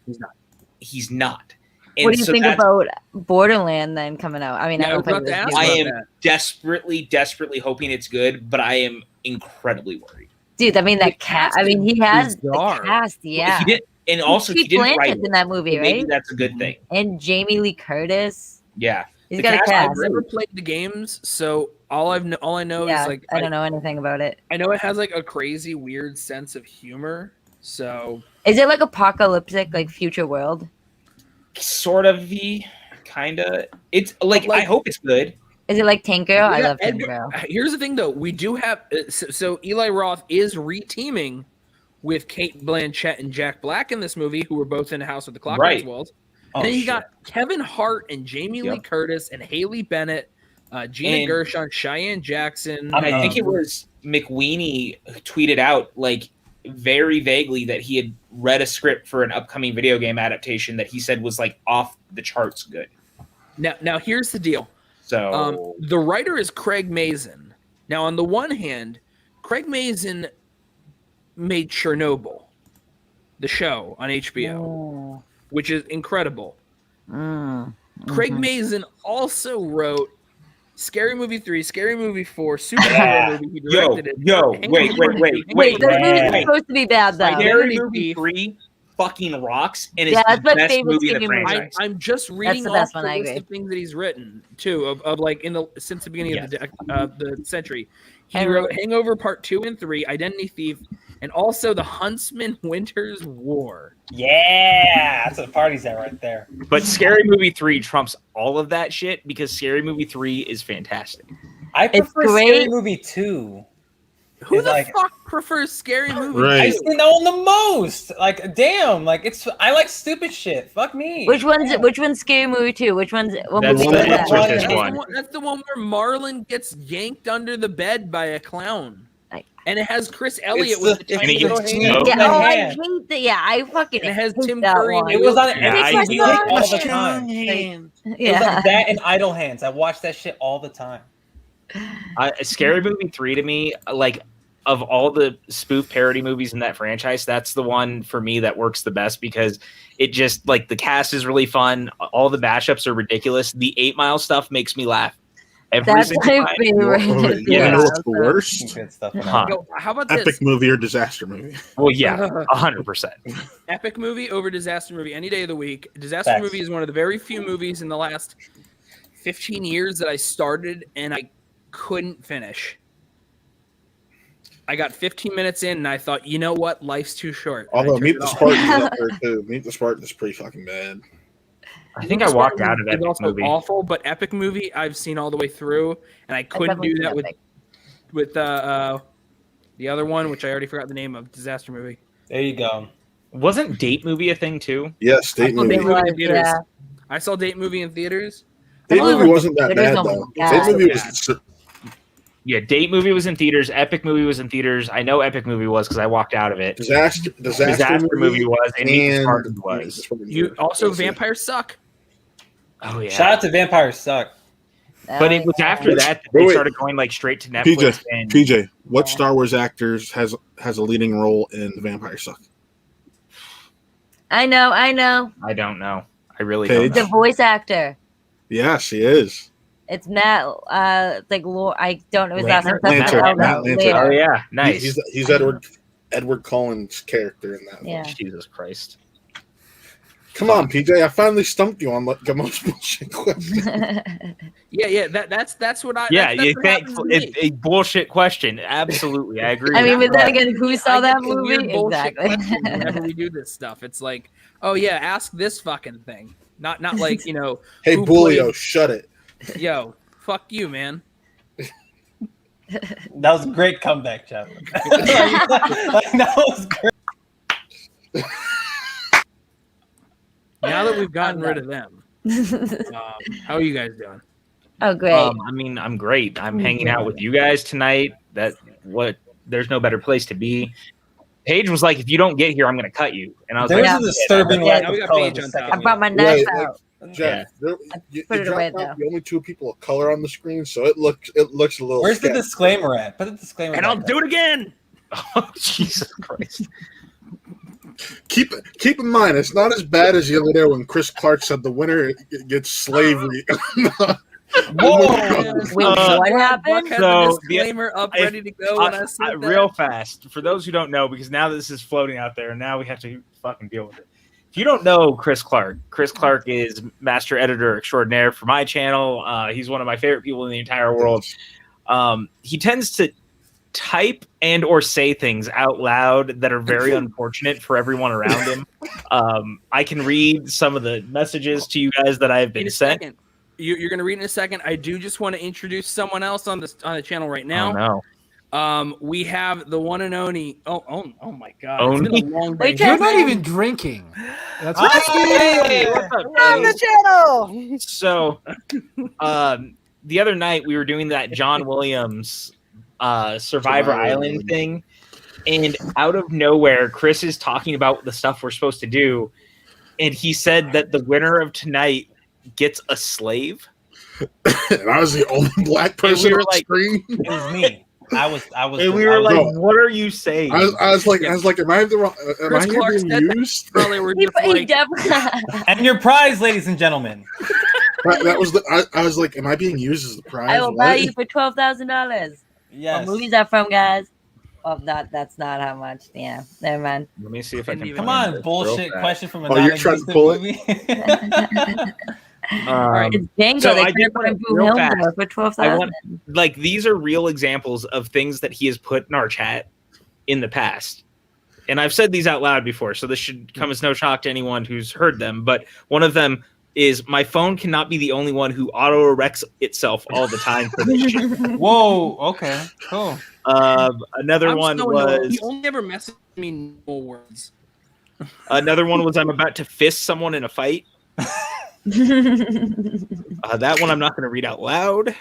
he's not. And What do you so think that's- about Borderland then coming out? I mean, Yeah, I I don't was think about to ask it was I good. am desperately hoping it's good, but I am incredibly worried. Dude, I mean The that cast. cast I mean, he is has bizarre. the cast. Yeah, He did, and also he Kate didn't write Blanchett's it. in that movie, So maybe right? that's a good thing. And Jamie Lee Curtis. Yeah. He's The got a cast- cast. I've never played the games, so all I know Yeah, is like I don't know anything about it. I know it has like a crazy, weird sense of humor. So Is it like apocalyptic, like future world? Sort of kind of. It's like I hope it's good. Is it like Tank Girl? I Yeah, love Tank Edgar- Girl. Here's the thing, though. We do have so Eli Roth is re-teaming with Kate Blanchett and Jack Black in this movie, who were both in the House with the Clock Right. Walls. Oh, And then you shit. got Kevin Hart and Jamie Lee Yep. Curtis and Haley Bennett, Gina And- Gershon, Cheyenne Jackson. I think it was McWeeny who tweeted out like very vaguely that he had read a script for an upcoming video game adaptation that he said was like off the charts good. Now here's the deal. So The writer is Craig Mazin. Now, on the one hand, Craig Mazin made Chernobyl, the show on HBO, which is incredible. Craig Mazin also wrote Scary Movie 3, Scary Movie 4, Superhero movie. He directed it. wait. Wait, those movies are wait. supposed to be bad though. Identity Scary Movie Thief. 3 fucking rocks and is Yeah, the that's my best favorite movie in the scary movie. franchise. I'm just reading the off best the one, I list agree. of things that he's written too, of like since the beginning of the century. He I wrote Hangover Part 2 and 3, Identity Thief, and also The Huntsman Winter's War. Yeah, that's what the party's at right there. But Scary Movie 3 trumps all of that shit because Scary Movie 3 is fantastic. I prefer great. Scary Movie 2. Who It's the like- fuck prefers Scary Movie? Right. I seen that one the most. Like, damn, like I like stupid shit. Fuck me. Which one's Damn. Which one's Scary Movie 2? Which one's what That's movie the is one that? with That's this the one. one- that's the one where Marlon gets yanked under the bed by a clown. And it has Chris Elliott It's with the- the it's tiny the little team. hand. Oh. Yeah, The I hand. hate that. Yeah, I fucking And it has hate Tim that Curry and one. It was on Yeah, I MTV do. like, all the Strong time. hand. It was Yeah. like that and Idle Hands. I watched that shit all the time. Scary Movie 3 to me, like of all the spoof parody movies in that franchise, that's the one for me that works the best because it just like the cast is really fun. All the mashups are ridiculous. The 8 Mile stuff makes me laugh every That's single my time. favorite. You Yeah. know what's the worst? Good stuff. Huh. Yo, how about Epic this? movie or disaster movie. Well, yeah, 100%. Epic movie over disaster movie any day of the week. Disaster Facts. movie is one of the very few movies in the last 15 years that I started and I couldn't finish. I got 15 minutes in, and I thought, you know what? Life's too short. Although Meet the Spartans up there too. Meet the Spartans is pretty fucking bad. I think I walked out of Epic Movie. Awful, but Epic Movie I've seen all the way through, and I couldn't do that with the other one, which I already forgot the name of. Disaster Movie. There you go. Wasn't Date Movie a thing too? Yes, Date Movie. I saw Date Movie in theaters. Date Movie wasn't that bad though. Date Movie was. Yeah, Date Movie was in theaters. Epic Movie was in theaters. I know Epic Movie was because I walked out of it. Disaster movie was, and Meet the Spartans was. You also Vampires Suck. Oh yeah. Shout out to Vampires Suck. But it was after that they started going like straight to Netflix. PJ, what Star Wars actors has a leading role in The Vampire Suck? I know. I don't know. I really don't know. The voice actor. Yeah, she is. It's Matt. I don't know his last name. Matt Lanter. Oh yeah, nice. He's Edward Cullen's character in that. Yeah. Jesus Christ. Come on, PJ! I finally stumped you on the most bullshit question. Yeah. That's what I. Yeah, that's it's a bullshit question. Absolutely, I agree. I mean, but then again, who saw that movie? Exactly. Whenever we do this stuff, it's like, oh yeah, ask this fucking thing. Not like Hey, Bulio, shut it. Yo, fuck you, man. That was a great comeback, Chad. That was great. Now that we've gotten rid of them, how are you guys doing? Oh, great. I mean, I'm great. I'm hanging out with you guys tonight. There's no better place to be. Paige was like, if you don't get here, I'm going to cut you. And I was There's a disturbing lack of color. I brought my knife out. Jeff, you put it away though. The only two people of color on the screen, so it looks a little. Where's the disclaimer at? Put the disclaimer. And I'll do it again. Oh, Jesus Christ! Keep in mind, it's not as bad as the other day when Chris Clark said the winner gets slavery. Whoa! Wait, what happened? So disclaimer up, ready to go. When I said real fast, for those who don't know, because now this is floating out there, and now we have to fucking deal with it. If you don't know Chris Clark is master editor extraordinaire for my channel. He's one of my favorite people in the entire world. He tends to type and or say things out loud that are very unfortunate for everyone around him. I can read some of the messages to you guys that I've been sent. You're going to read in a second. I do just want to introduce someone else on the channel right now. Oh, no. We have the one and only. Oh my God! Oni? It's been a long day. You're not even drinking. That's what Hey, what's up, on the channel. So, the other night we were doing that John Williams Survivor Island thing, and out of nowhere, Chris is talking about the stuff we're supposed to do, and he said that the winner of tonight gets a slave. And I was the only black person on the screen. It was me. I was. And we were like, "What are you saying?" I was like, "Am I the wrong? Am I here being used?" Probably were just like, and your prize, ladies and gentlemen. That was I was like, "Am I being used as the prize?" I will buy you for $12,000. Yes. What movies are from, guys? Oh, that's not how much. Yeah, never mind. Let me see if I can. Come on, bullshit question from a you're trying to pull movie. It's Django. So they I did could have real Boom fast. Hilda for 12,000. Like, these are real examples of things that he has put in our chat in the past. And I've said these out loud before, so this should come as no shock to anyone who's heard them. But one of them is, my phone cannot be the only one who auto-erects itself all the time for this shit. Whoa, okay, cool. Another one was... He only ever messaged me no words. Another one was, I'm about to fist someone in a fight. That one I'm not going to read out loud.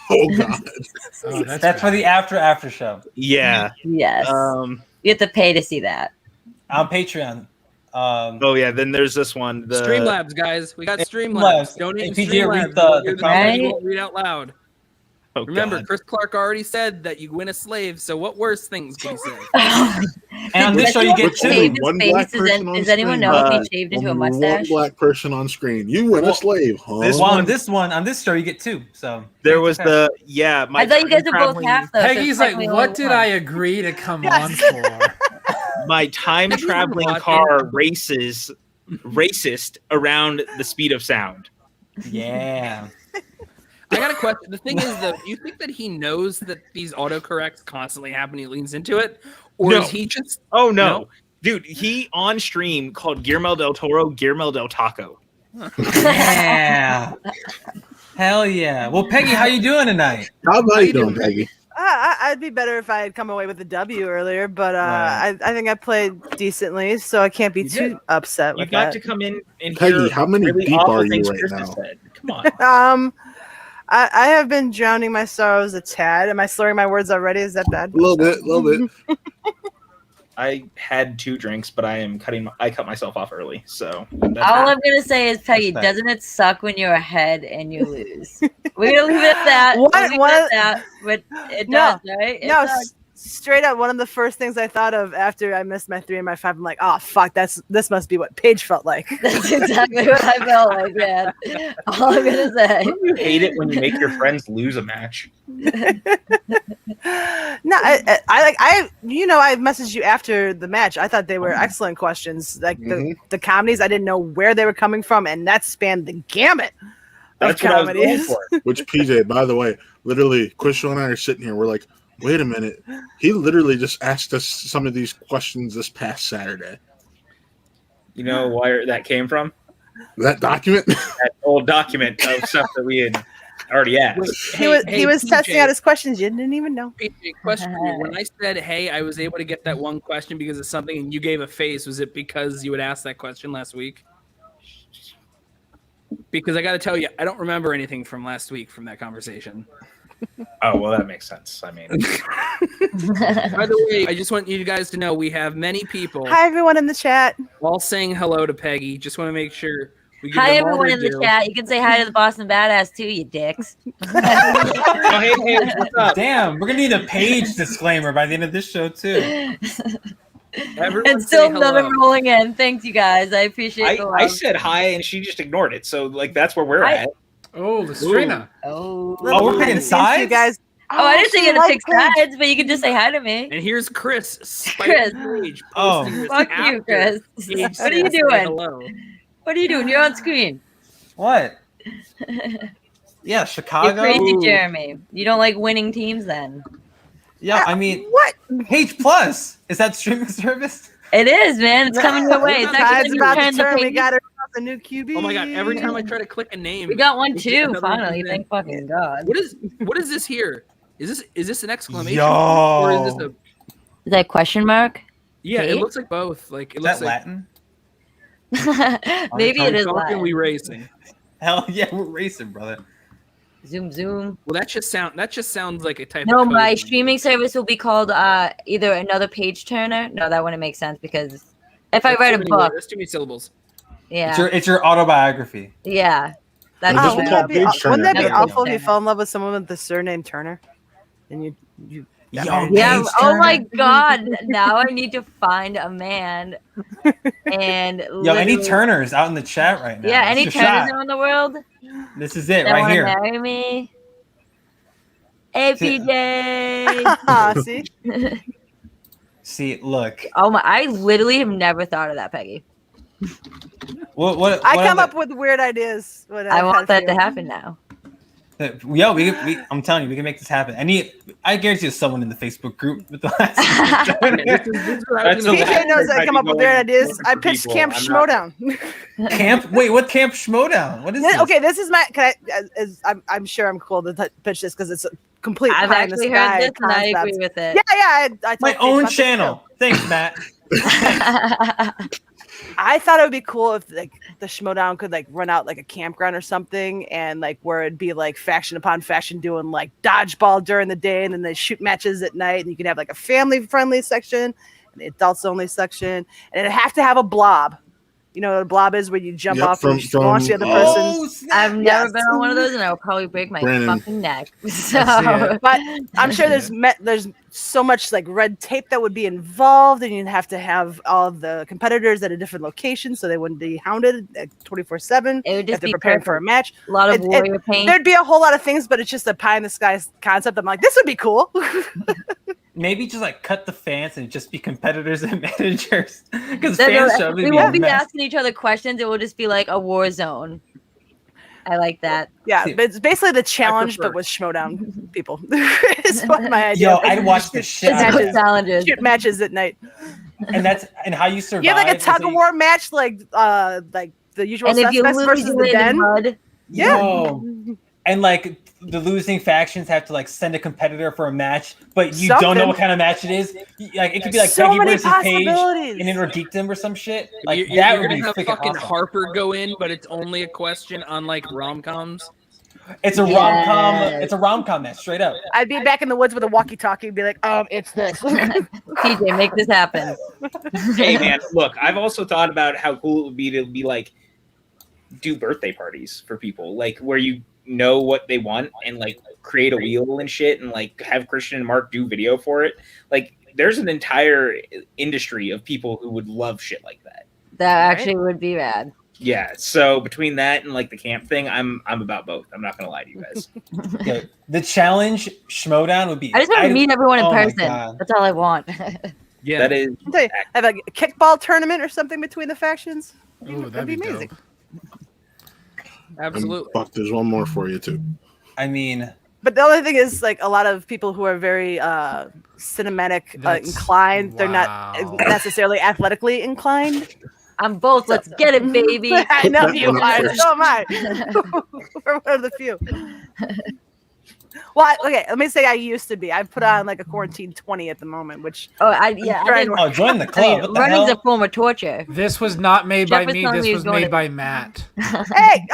Oh God! That's for the after show. Yeah. Yes. You have to pay to see that on Patreon. Oh yeah. Then there's this one. The Streamlabs, guys. We got Streamlabs. Donate to Streamlabs. Read out loud. Oh, remember, God. Chris Clark already said that you win a slave. So what worse things can he say? And on this show, you get two. One black person on Does anyone screen. know if he shaved into a mustache? One black person on screen. You win a slave, huh? On this show, you get two. So there was the I thought you guys were both half though. Peggy's like, what did I agree to come on for? My time traveling car races racist around the speed of sound. Yeah. I got a question. The thing is, though, do you think that he knows that these autocorrects constantly happen? He leans into it, or is he just? Oh no, dude! He on stream called Guillermo del Toro Guillermo del Taco. Yeah. Hell yeah. Well, Peggy, how you doing tonight? How about you doing, Peggy? I'd be better if I had come away with a W earlier, but Right. I think I played decently, so I can't be too upset You with got that. to come in and Peggy, hear how many really deep awful are you things right Chris has now? said. Come on. I have been drowning my sorrows a tad. Am I slurring my words already? Is that bad? A little bit. I had 2 drinks, but I cut myself off early. So All I'm gonna say is, Peggy, Respect. doesn't it suck when you're ahead and you lose? We're gonna leave it at that. One- We'll leave one it of- at that. But it No. does, right? It No, sucks. straight up, one of the first things I thought of after I missed my 3 and my 5, I'm like, oh fuck, this must be what Paige felt like. That's exactly what I felt like, man. All I'm gonna say. Don't you hate it when you make your friends lose a match? No, I messaged you after the match. I thought they were excellent questions. Like the comedies, I didn't know where they were coming from, and that spanned the gamut of That's what I was going comedies. for. Which PJ, by the way, literally, Quisho and I are sitting here. We're like, wait a minute. He literally just asked us some of these questions this past Saturday. You know where that came from? That document? That old document of stuff that we had already asked. He was PJ, testing out his questions. You didn't even know. PJ, question for you. When I said, "Hey, I was able to get that one question because of something," and you gave a face, was it because you had asked that question last week? Because I got to tell you, I don't remember anything from last week from that conversation. Oh, well, that makes sense. I mean, By the way, I just want you guys to know we have many people Hi, everyone in the chat. all saying hello to Peggy. Just want to make sure we give Hi, them all everyone their in the due. chat. You can say hi to the Boston Badass too, you dicks. oh, hey, what's up? Damn, we're gonna need a page disclaimer by the end of this show too. Everyone And still say another hello. rolling in. Thanks, you guys. I appreciate the love. I said hi, and she just ignored it. So, like, that's where we're Hi. at. Oh, Lustrina. Oh, Oh, we're picking You sides? guys. Oh, I didn't say you she had to liked pick Paige. sides, but you can just say hi to me. And here's Chris. Chris. Oh. Fuck you, Chris. What are you doing? Hello. What are you doing? You're on screen. What? Yeah, You're Chicago. crazy, Jeremy. You don't like winning teams then? Yeah, I mean, What? H Plus is that streaming service? It is, man. It's coming your way. It's Tide's actually about to turn the turn. We page. got ourselves a new QB. Oh my god! Every time I try to click a name, We got one we get too. another Finally, name. thank fucking god. What is this here? Is this an exclamation Yo. or is this a? Is that a question mark? Yeah, it Page? looks like both. Like it Is looks that like Latin? Maybe it is talking, live. we racing. Hell yeah, we're racing, brother. Zoom, zoom. Well, that just sounds like a type. No, of code my name. streaming service will be called either another page turner. No, that wouldn't make sense because if I That's write too a many book, words. That's too many syllables. yeah, It's your autobiography. yeah, that's This Oh, will wouldn't call that be, Paige Turner. wouldn't that be Never awful if Turner. you fell in love with someone with the surname Turner? And you Yo, yeah. Paige Oh my Turner. god! Now I need to find a man and Yo, any literally- Turners out in the chat right now? Yeah, It's any your Turners shot. around the world This is it that right want to here. marry me? Hey, See- PJ. see, See, look. Oh my! I literally have never thought of that, Peggy. What I come other- up with weird ideas. When I I've want had that to feelings. happen now. Yo, I'm telling you, we can make this happen. I guarantee there's someone in the Facebook group with the last. This is what I was That's gonna a say. PJ knows I come up with weird ideas. I for pitched people. Camp I'm Schmoedown. Camp? Wait, what Camp Schmoedown? What is this? Okay, this is my. Can I'm sure I'm cool to pitch this because it's a complete I've pie in the actually sky heard this and I concept. agree with it. Yeah, I told My Paige own about this channel. Thanks, Matt. too. I thought it would be cool if like the Schmoedown could like run out like a campground or something, and like where it'd be like faction upon faction doing like dodgeball during the day, and then they shoot matches at night, and you could have like a family friendly section, and the adults only section, and it'd have to have a blob. You know what a blob is, where you jump Yep, off and you from- launch the other person. snap. I've never Yes. been on one of those, and I will probably break my Brandon. fucking neck. So it. But I'm sure Yeah. there's so much like red tape that would be involved, and you'd have to have all of the competitors at a different location so they wouldn't be hounded 24/7 it would if just they're be preparing for a perfect. match. A lot of It- warrior paint. There'd be a whole lot of things, but it's just a pie in the sky concept. I'm like, this would be cool. Maybe just like cut the fans and just be competitors and managers because No, fans no, show we be won't a be mess. asking each other questions. It will just be like a war zone. I like that. Yeah, but it's basically the challenge, but with Schmoedown people. Is what my idea. Yo, I'd watch the shit out of Matches that. challenges. Shoot matches at night. And how you survive. You have like a is tug that of war match, like the usual And if you suspects lose, versus you the in den. mud. Yeah. Yo. And like the losing factions have to like send a competitor for a match, but you don't know Something. what kind of match it is. Like it could be like So Peggy many versus Paige possibilities. in Intergeekdom or some shit. Like You're that would gonna be have freaking fucking awesome. Harper go in, but it's only a question on like rom-coms. It's a rom-com. It's a rom-com match, straight up. I'd be back in the woods with a walkie-talkie and be like, it's this. TJ, make this happen. Hey man, look, I've also thought about how cool it would be to be like do birthday parties for people, like where you know what they want and like create a wheel and shit and like have Christian and Mark do video for it. Like there's an entire industry of people who would love shit like that. That actually would be rad. Yeah, so between that and like the camp thing, I'm about both. I'm not gonna lie to you guys. Yeah, the challenge Schmoedown would be. I just want to meet everyone in oh my person. God. That's all I want. Yeah, That is I'll tell you, have a kickball tournament or something between the factions. Ooh, that'd be amazing. dope. absolutely. Fuck, there's one more for you too. I mean, But the other thing is, like, a lot of people who are very cinematic That's- inclined, they're wow. not necessarily athletically inclined. I'm both. Let's get it, baby. I know that you one up are. first. So am I. We're one of the few. Well, okay, let me say I used to be. I put on like a quarantine 20 at the moment, which I trying think to- oh, join the I club. mean, What the running's hell? a form of torture. This was not made by Jeff was me. telling This me was he's going made to- by Matt. hey,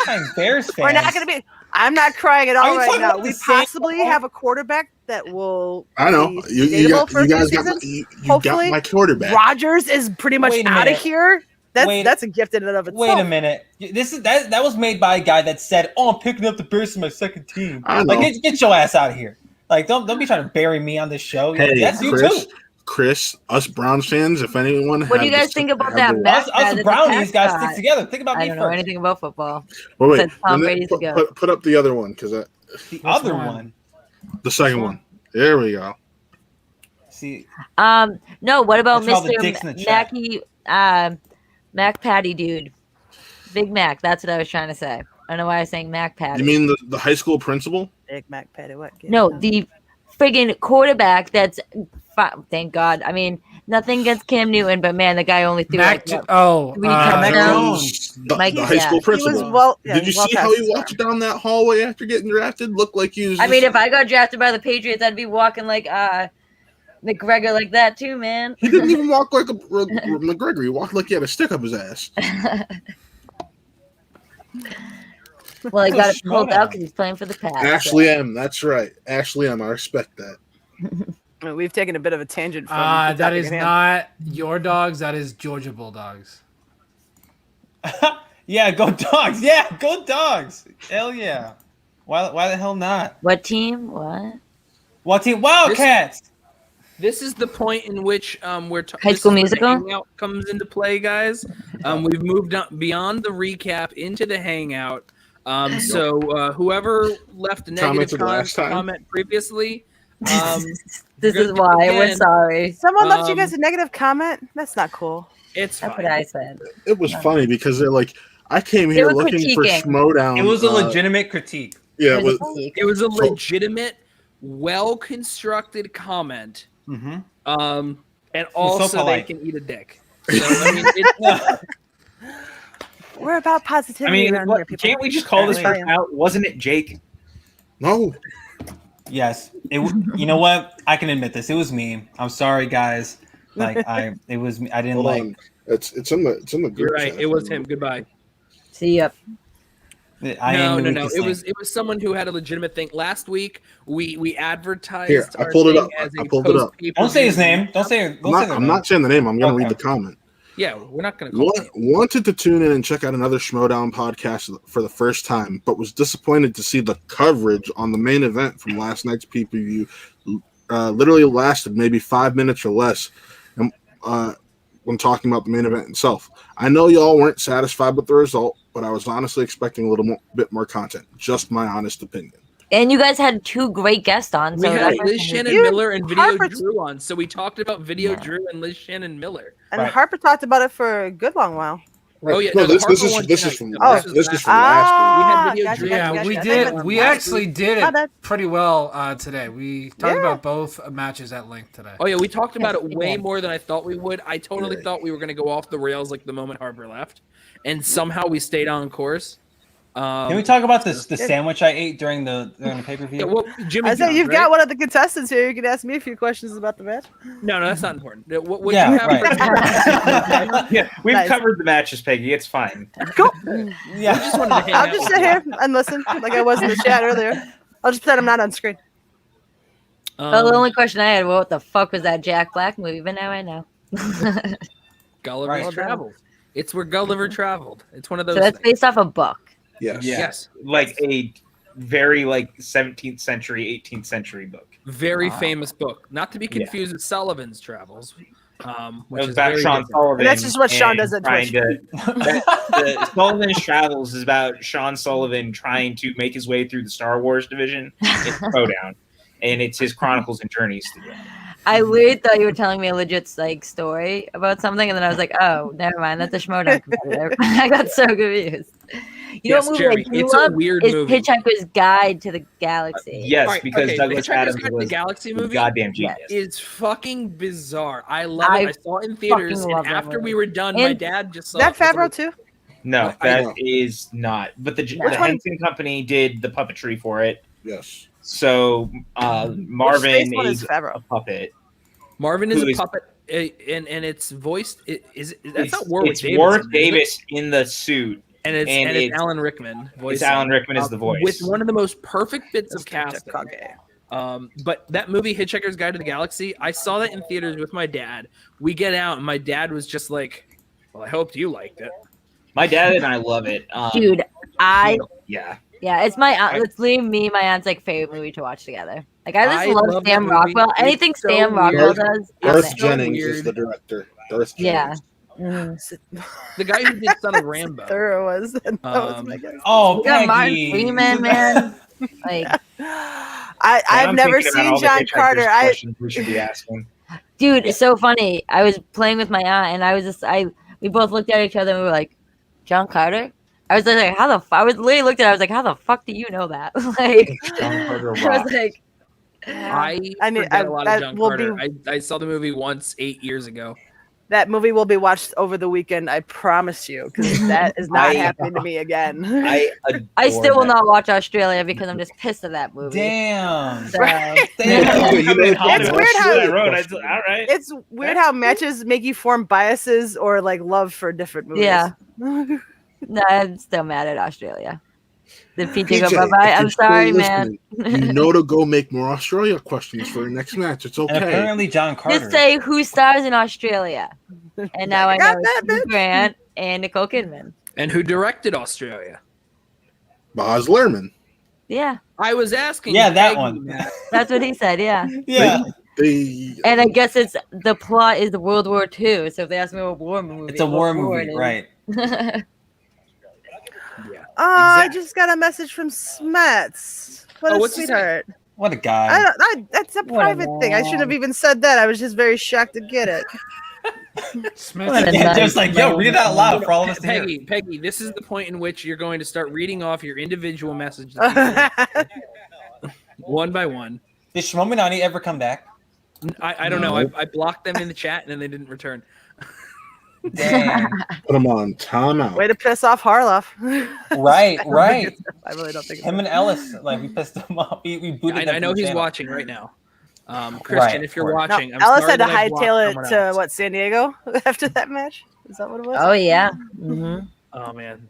I'm Bears fans. we're not going to be. I'm not crying at Are all you right talking now. about We the same possibly have a quarterback that will. I know be you sustainable for a few guys got seasons. you got Hopefully, my quarterback. Rodgers is pretty much Wait a out of minute. here. Wait- That's a gift in and of itself. Wait a minute. This is that was made by a guy that said, "Oh, I'm picking up the Bears in my second team." I know. Like, get your ass out of here. Like, don't be trying to bury me on this show. Hey, That's you Chris, too. Chris, us Browns fans, if anyone, What do you had guys the- think about had that the- match? Us That's a brownies got to mascot. stick together. Think about I me don't know first. anything about football. Wait, Said Tom and then Brady's to go. put up the other one because The Which other one? one. the second one. There we go. See, No, what about That's all the Mr. dicks in the chat. Mackey, Mac Patty dude? Big Mac, that's what I was trying to say. I don't know why I was saying Mac Patty. You mean the high school principal? Big Mac Patty, what? No, the friggin' quarterback that's thank God. I mean, nothing against Cam Newton, but man, the guy only threw Mac. like, what, Oh, three Mac touchdowns. Jones. The Mike, high yeah. school He principal. He was well. Yeah, Did you well see how past he his walked down that hallway after getting drafted? Looked like he was. I mean, if I got drafted by the Patriots, I'd be walking like McGregor like that too, man. he didn't even walk like a McGregor. He walked like he had a stick up his ass. Well, he Oh, got it pulled Schmoe out because he's playing for the Pats. Ashley M. That's right. Ashley M. I respect that. We've taken a bit of a tangent from. the that topic is at hand. not your dogs. That is Georgia Bulldogs. Yeah, go dogs. Yeah, go dogs. Hell yeah. Why the hell not? What team? What? What team? Wildcats. This is the point in which we're High School this is where the Musical? Hangout comes into play, guys. We've moved on beyond the recap into the Hangout. So whoever left a negative Commented last time. comment previously, This Good is why we're again. sorry. Someone left you Um, guys a negative comment. That's not cool. it's That's fine. what I said. It was funny because they're like, I came here were looking for critiquing. Schmoedown. It was a legitimate critique. Yeah, It it was was, a leak. It was a So- legitimate, well-constructed comment, Mm-hmm. and also they polite. can eat a dick. So I mean, it's, We're about I positivity mean, around what, here, people. can't we just call this Apparently. person out? Wasn't it Jake? no. Yes. You know what? I can admit this. It was me. I'm sorry, guys. Like it was me. I didn't Hold like. on. It's in the group you're right. chat. It was him. Goodbye. See ya. I am the No. weakest It link. was someone who had a legitimate thing. Last week we advertised. Here, I our pulled it thing up. as I a pulled it up. post-pay-per-view Don't say his name. recap. Don't say. I'm not saying the name. I'm going to Okay. read the comment. Yeah, we're not going to call it. Wanted to tune in and check out another Schmoedown podcast for the first time, but was disappointed to see the coverage on the main event from last night's pay-per-view literally lasted maybe 5 minutes or less when talking about the main event itself. I know y'all weren't satisfied with the result, but I was honestly expecting a little bit more content. Just my honest opinion. And you guys had two great guests on. We So had that's Liz Shannon You- Miller and Video Harper- Drew on, so we talked about Video Yeah. Drew and Liz Shannon Miller. And Right. Harper talked about it for a good long while. Right. Oh yeah, No, the this Harper is one this is tonight. from No, last, this is from last week. We had video Yeah, gotcha, we gotcha. did. We Last actually week. did My it bad. pretty well today. We talked about both matches at length today. Oh yeah, we talked about it we way did. more than I thought we would. I totally thought we were going to go off the rails like the moment Harper left, and somehow we stayed on course. Can we talk about this the sandwich I ate during the pay-per-view? Yeah, well, Jimmy I said John's, you've right? got one of the contestants here. You can ask me a few questions about the match. No, that's not important. What Yeah, you have right. Yeah, we've Nice. covered the matches, Peggy. It's fine. Cool. Yeah. just wanted to hang I'll out just with sit you. here and listen like I was in the chat earlier. I'll just pretend I'm not on screen. Well, the only question I had, what the fuck was that Jack Black movie? But now I know. Gulliver's Right. Travels. It's where Gulliver traveled. It's one of those. So that's things. based off a book. Yes. Yes, Like a very 17th century, 18th century book. very famous book. Not to be confused with Sullivan's Travels. It Which was is about very Sean different. Sullivan. And that's just what Sean and does at trying Twitch. the Sullivan's Travels is about Sean Sullivan trying to make his way through the Star Wars division in Throwdown, and it's his chronicles and journeys through it. I literally thought you were telling me a legit story about something, and then I was like, "Oh, never mind. That's a Schmoe competitor." I got so confused. You know what movie Jeremy, I do it's love a weird is movie. Hitchhiker's Guide to the Galaxy. Yes, All right, because okay, Douglas Hitchhiker's Adams Guide to the was Galaxy a movie goddamn genius. is fucking bizarre. I love it. I I saw it in theaters, fucking and love that after movie. we were done, my And- dad just saw That it. Favreau too? No, I that know. is not. But the Which one? Henson Company did the puppetry for it. Yes. So Marvin Which space one is is Favreau? a puppet. Marvin is Who a is- puppet, and it's voiced. That's not It's Warwick Davis. Warwick is it? Davis in the suit. and it's and it's- Alan Rickman. It's Alan Rickman is the voice. with one of the most perfect bits of That's casting. Kage. But that movie, Hitchhiker's Guide to the Galaxy, I saw that in theaters with my dad. We get out, and my dad was just like, "Well, I hoped you liked it." My dad and I love it. Dude, Yeah. it's my aunt. It's literally me, and my aunt's favorite movie to watch together. Like I just love love Sam that movie. Rockwell. It's Anything so Sam weird. Rockwell does, I'm Garth in. Jennings weird. is the director. Garth Yeah. Jennings. The guy who did Son of Rambo. Thorough was. That was Um, my guess. Oh, We got Martin Peggy. Freeman, man. Like, I've I'm never thinking about seen all the John Hitchhiker's Carter. questions we should be asking. dude, it's so funny. I was playing with my aunt, and I was just, we both looked at each other, and we were like, John Carter? I was like, how the fuck? I was literally looked at it, I was like, how the fuck do you know that? Like, John Carter I rocks. was like, I mean, forget a lot that of John will Carter. be- I saw the movie once 8 years ago. That movie will be watched over the weekend. I promise you, because that is not happening to me again. I still will adore not watch Australia because I'm just pissed at that movie. Damn. So, Damn. It's weird how all right. it's weird how matches make you form biases or like love for different movies. yeah. No, I'm still mad at Australia. Did PJ go PJ, bye-bye? if I'm you're still sorry, man. listening, you know to go make more Australia questions for your next match. It's And okay. apparently John Carter. Just say who stars in Australia. And now I Got know that, it's Hugh bitch. Grant and Nicole Kidman. And who directed Australia? Baz Luhrmann. Yeah, I was asking. Yeah, that Peggy one. that. that's what he said. Yeah. Yeah. They And I guess it's the plot is the World War II. So if they ask me what war movie, It's a war what movie, it is. right? I just got a message from Smets. What Oh, a what's he sweetheart. What a guy. That's a What a private thing. I shouldn't have even said that. I was just very shocked to get it. Smith. What a Nice. guy. Just like, yo, read it out loud for all of us to hear. Peggy, this is the point in which you're going to start reading off your individual messages one by one. Did Shmominani ever come back? I don't know. No. I blocked them in the chat and then they didn't return. Damn. put them on timeout. Way to piss off Harloff. Right, right. I really don't think Him and Ellis, like we pissed him off. We booted them I know from the he's channel. watching right now. Christian, Right, if you're of course. No, watching, I'm Ellis sorry had to that I blocked hightail someone it to else. what, San Diego after that match? Is that what it was? Oh yeah. hmm Oh man.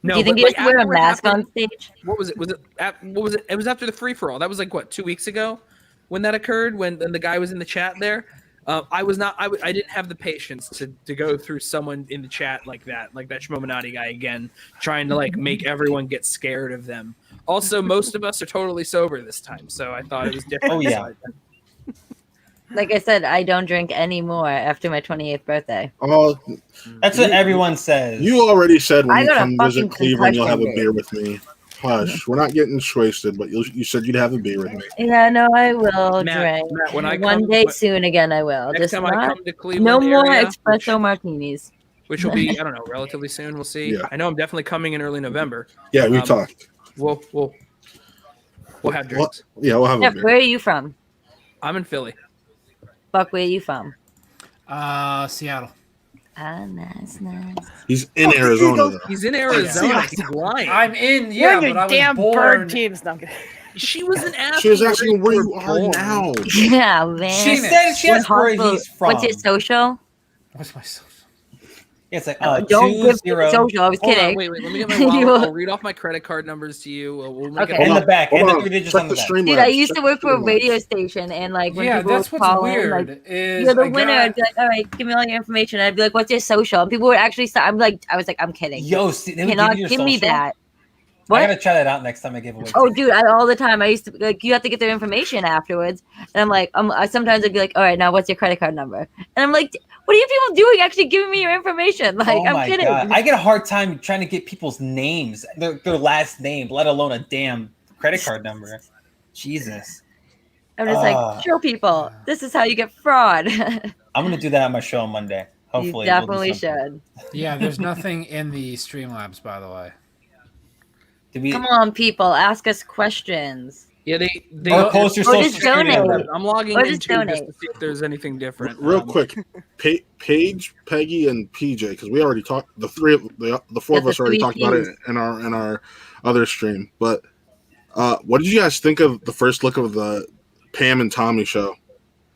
Do you think you but, just wear a after it mask happened- on stage? What was it? What was it? It was after the free for all. That was like what, 2 weeks ago, when that occurred. When the guy was in the chat there. I was not. I didn't have the patience to go through someone in the chat like that Schmominati guy again, trying to like make everyone get scared of them. Also, most of us are totally sober this time, so I thought it was different. Oh, yeah. Like I said, I don't drink anymore after my 28th birthday. Oh, That's what everyone says. you already said when I you got a come visit fucking Cleveland, you'll have a concussion, beer with me. Hush, we're not getting wasted, but you said you'd have a beer with me. Yeah, no, I will Matt, drink. when I one come, day soon again, I will. next Just time I not, come to Cleveland, no more area, espresso martinis. which will be, I don't know, relatively soon. We'll see. Yeah. I know I'm definitely coming in early November. Yeah, we talked. We'll have drinks. We'll have Jeff, a beer. where are you from? I'm in Philly. Buck, where are you from? Seattle. Ah, nice. He's in Arizona, though. He's in Arizona. He's lying. I'm in, You're in but your I was damn born. bird teams. No, I'm kidding. She wasn't asking. She was asking where you were are born. now. Yeah, man. She said she asked where Hospital- he's from. What's his social? What's my social? It's like Don't give me the social. I was Hold on, kidding. wait. Let me get my wallet. I'll read off my credit card numbers to you. We'll make Okay. in it. the back, Hold and the on. 3 digits Check on the the back. Streamlabs. Dude, I used to Check work the for a Streamlabs. radio station, and like when Yeah, people that's would what's call in, weird. like, Is you're the I winner. got- I'd be like, all right, give me all your information. I'd be like, what's your social? And people would actually start. I was like, I'm kidding. Yo, see, they would Cannot give you give your me social? that. I What? gotta try that out next time I give away. Oh, tickets. dude, all the time. I used to like, you have to get their information afterwards, and I'm like, sometimes I'd be like, all right, now what's your credit card number? And I'm like, what are you people doing? Actually giving me your information? Like, Oh I'm my kidding. god, I get a hard time trying to get people's names, their last name, let alone a damn credit card number. Jesus, I'm just like, show people. This is how you get fraud. I'm gonna do that on my show on Monday. You Hopefully, definitely we'll do something. should. Yeah, there's nothing in the Streamlabs, by the way. Did we? Come on, people, ask us questions. Yeah, they Or post your Or social just security donate. number. I'm logging Or in just too just donate. to see if there's anything different. Real quick, Paige, Peggy, and PJ, because we already talked. The four Yeah, of us the already three talked about it Ps. in our other stream. But what did you guys think of the first look of the Pam and Tommy show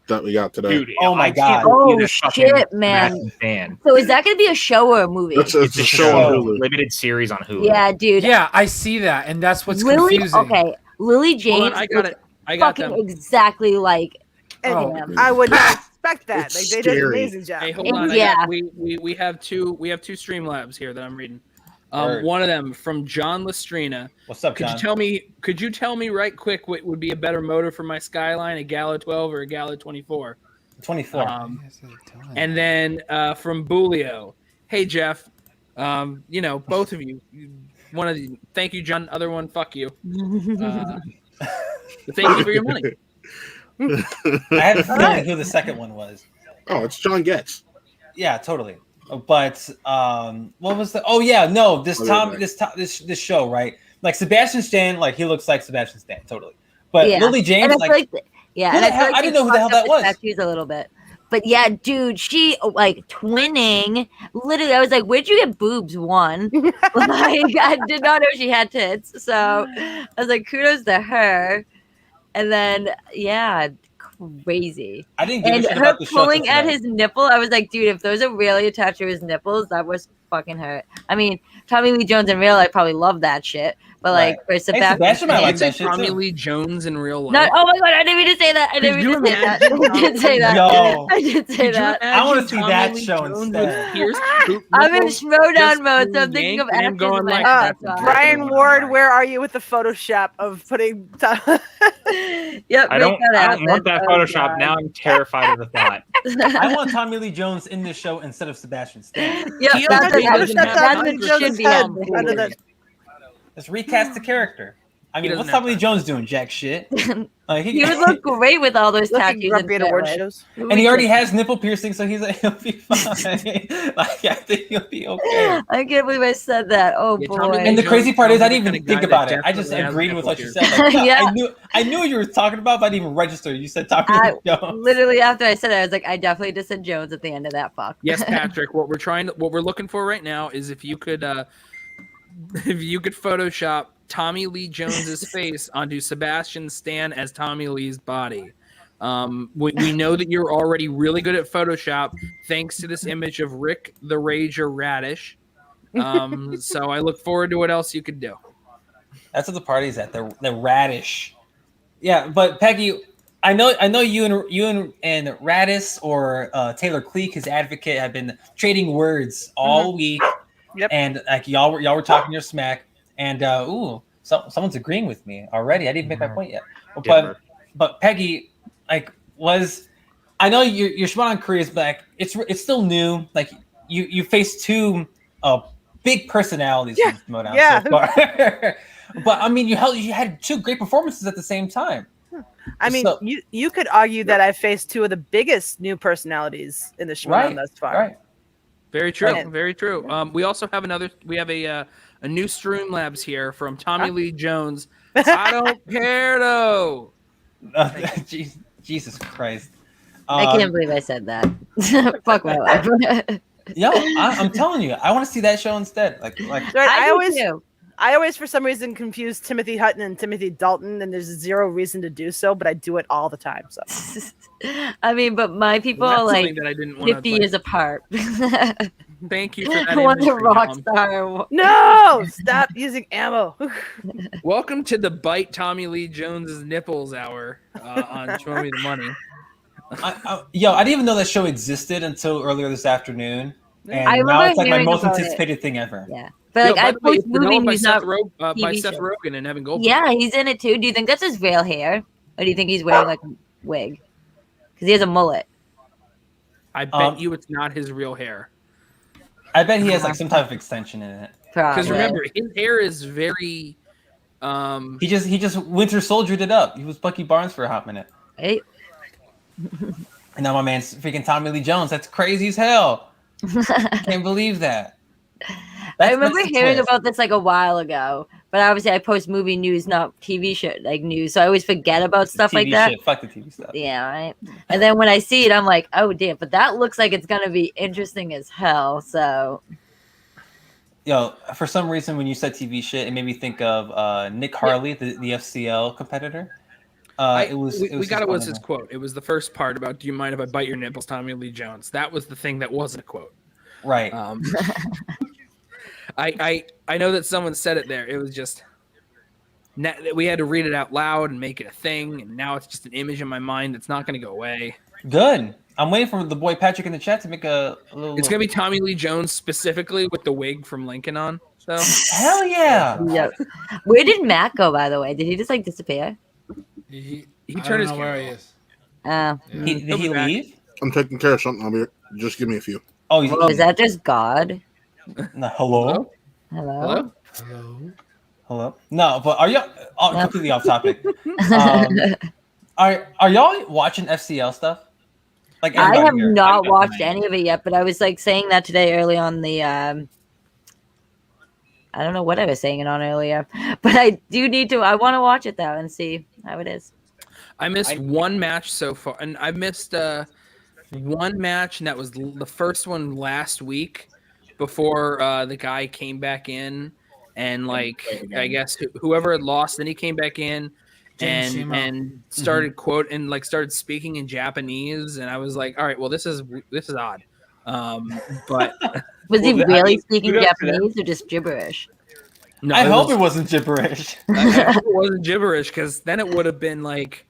that we got today? Dude, Oh my I can't God. believe Oh, that fucking shit, man. Sebastian Stan. So is that going to be a show or a movie? It's It's a a show on show. Hulu. Limited series on Hulu. Yeah, dude. Yeah, I see that, and that's what's Lily, confusing. okay. Lily Hold James on, I got looks it. I got fucking them. exactly like And Oh. him. I would not expect that. It's Like they did an scary. amazing job. Hey, hold on. Yeah. We have two Streamlabs here that I'm reading. Word. One of them from John Lestrina. What's up, Could John? you tell me right quick what would be a better motor for my Skyline, a Gala 12 or a Gala 24? 24. And then from Bulio, hey Jeff, both of you. One of the thank you, John. Other one, fuck you. Thank you for your money. I have a feeling who the second one was. Oh, it's John Getz. Yeah, totally. But what was the? Oh yeah, no. This show, right? Like Sebastian Stan, like he looks like Sebastian Stan, totally. But Yeah. Lily James, And I feel like, yeah, who and the I feel hell- like I they didn't know who the hell fucked up that was. his tattoos a little bit. But yeah, dude, she like twinning. Literally, I was like, "Where'd you get boobs?" One, like I did not know she had tits, so I was like, "Kudos to her." And then, yeah, crazy. I didn't give a And shit her about the show. pulling till at today. his nipple, I was like, "Dude, if those are really attached to his nipples, that was fucking hurt." I mean, Tommy Lee Jones in real life probably loved that shit, but like Right. for Sebastian Sebastian, might Did you like say that shit Tommy too. Lee Jones in real life? no, oh my god, I didn't mean to say that. I didn't Could you mean to say that. imagine I did say that. Yo. I did say Could you that. I wanna imagine see Tommy that Lee show Jones instead. with pierced poop I'm in nipples Schmoe just down mode, so I'm being thinking of yanked and actors going in my like head. that? That's why. Brian Ward, where are you with the Photoshop of putting? Yep, I make don't that happen. want that Oh, Photoshop. God. Now I'm terrified of the thought. I want Tommy Lee Jones in this show instead of Sebastian Stan. Yep, He that's already what doesn't that's have what Tommy should Jones' be head. happening. Under the- Let's recast the character. I He mean, what's doesn't have Tommy Lee Jones doing? Jack shit. Like, He would look great with all those looking tattoos grumpy and at award shit, like, shows. and he already has nipple piercing, so he's like, he'll be fine. Like, I think he'll be okay. I can't believe I said that. Oh Yeah, Tommy boy. And the Jones crazy part is, I sounds didn't like even the kind think of guy about it. that I just definitely has agreed with what you nipple said. Like, yeah, Yeah. I knew what you were talking about, but I didn't even register. You said Tommy I- Lee Jones. Literally after I said it, I was like, I definitely just said Jones at the end of that fuck. Yes, Patrick. What we're looking for right now is if you could Photoshop Tommy Lee Jones's face onto Sebastian Stan as Tommy Lee's body. We know that you're already really good at Photoshop thanks to this image of Rick the Rager Radish. So I look forward to what else you could do. That's what the party's at. The radish. Yeah, but Peggy, I know you and Radis or Taylor Cleek, his advocate, have been trading words all week. Yep. And like y'all were talking your smack, and someone's agreeing with me already. I didn't make my point yet. But Peggy, like, I know your Schmoe on career is back. It's still new. Like you faced two big personalities from Schmoe Down so far. But I mean, you had two great performances at the same time. I mean, So- you could argue that I've faced two of the biggest new personalities in the Schmoe thus far. Right. Very true. Very true. We also have we have a new Streamlabs here from Tommy Lee Jones. I don't care though. Jesus Christ. I can't believe I said that. Fuck my life. I'm telling you, I want to see that show instead. Like I always for some reason confuse Timothy Hutton and Timothy Dalton, and there's zero reason to do so, but I do it all the time. So I mean, but my people are like that I didn't 50 years apart. Thank you for that. One's a rock star. No, stop using ammo. Welcome to the Bite Tommy Lee Jones's Nipples Hour on Show Me the Money. I didn't even know that show existed until earlier this afternoon, and now it's like my most anticipated thing ever. Yeah, but like I post movie news by Seth Rogen and Evan Goldberg. Yeah, he's in it too. Do you think that's his real hair, or do you think he's wearing like a wig? Because he has a mullet. I bet you it's not his real hair. I bet he has like some type of extension in it. Because remember, his hair is very. He just Winter Soldiered it up. He was Bucky Barnes for a hot minute. Right. And now my man's freaking Tommy Lee Jones. That's crazy as hell. I can't believe that. I remember hearing about this like a while ago, but obviously I post movie news, not TV shit like news. So I always forget about stuff like that. Shit. Fuck the TV stuff. Yeah, right. And then when I see it, I'm like, oh damn! But that looks like it's gonna be interesting as hell. So, for some reason, when you said TV shit, it made me think of Nick Harley, the FCL competitor. We got it was his quote. It was the first part about "Do you mind if I bite your nipples, Tommy Lee Jones?" That was the thing that wasn't a quote. Right. I know that someone said it there. It was just we had to read it out loud and make it a thing, and now it's just an image in my mind that's not going to go away. Good. I'm waiting for the boy Patrick in the chat to make a little. It's going to be Tommy Lee Jones specifically with the wig from Lincoln on. So hell yeah. Yeah. Where did Matt go, by the way? Did he just like disappear? He turned his camera where he is. Did he leave? I'm taking care of something. I'll be. Just give me a few. Oh, is that just God? No, hello. No, but are y'all completely off topic? Are y'all watching FCL stuff? Like I have not watched any of it yet, but I was like saying that today early on the. I don't know what I was saying it on earlier, but I do need to. I want to watch it though and see how it is. I missed one match so far, and I missed one match, and that was the first one last week before the guy came back in, and like I guess whoever had lost, then he came back in and started started speaking in Japanese, and I was like, all right, well this is odd, but. Was he really speaking Japanese or just gibberish? No, I hope it wasn't gibberish. I hope it wasn't gibberish, because then it would have been like.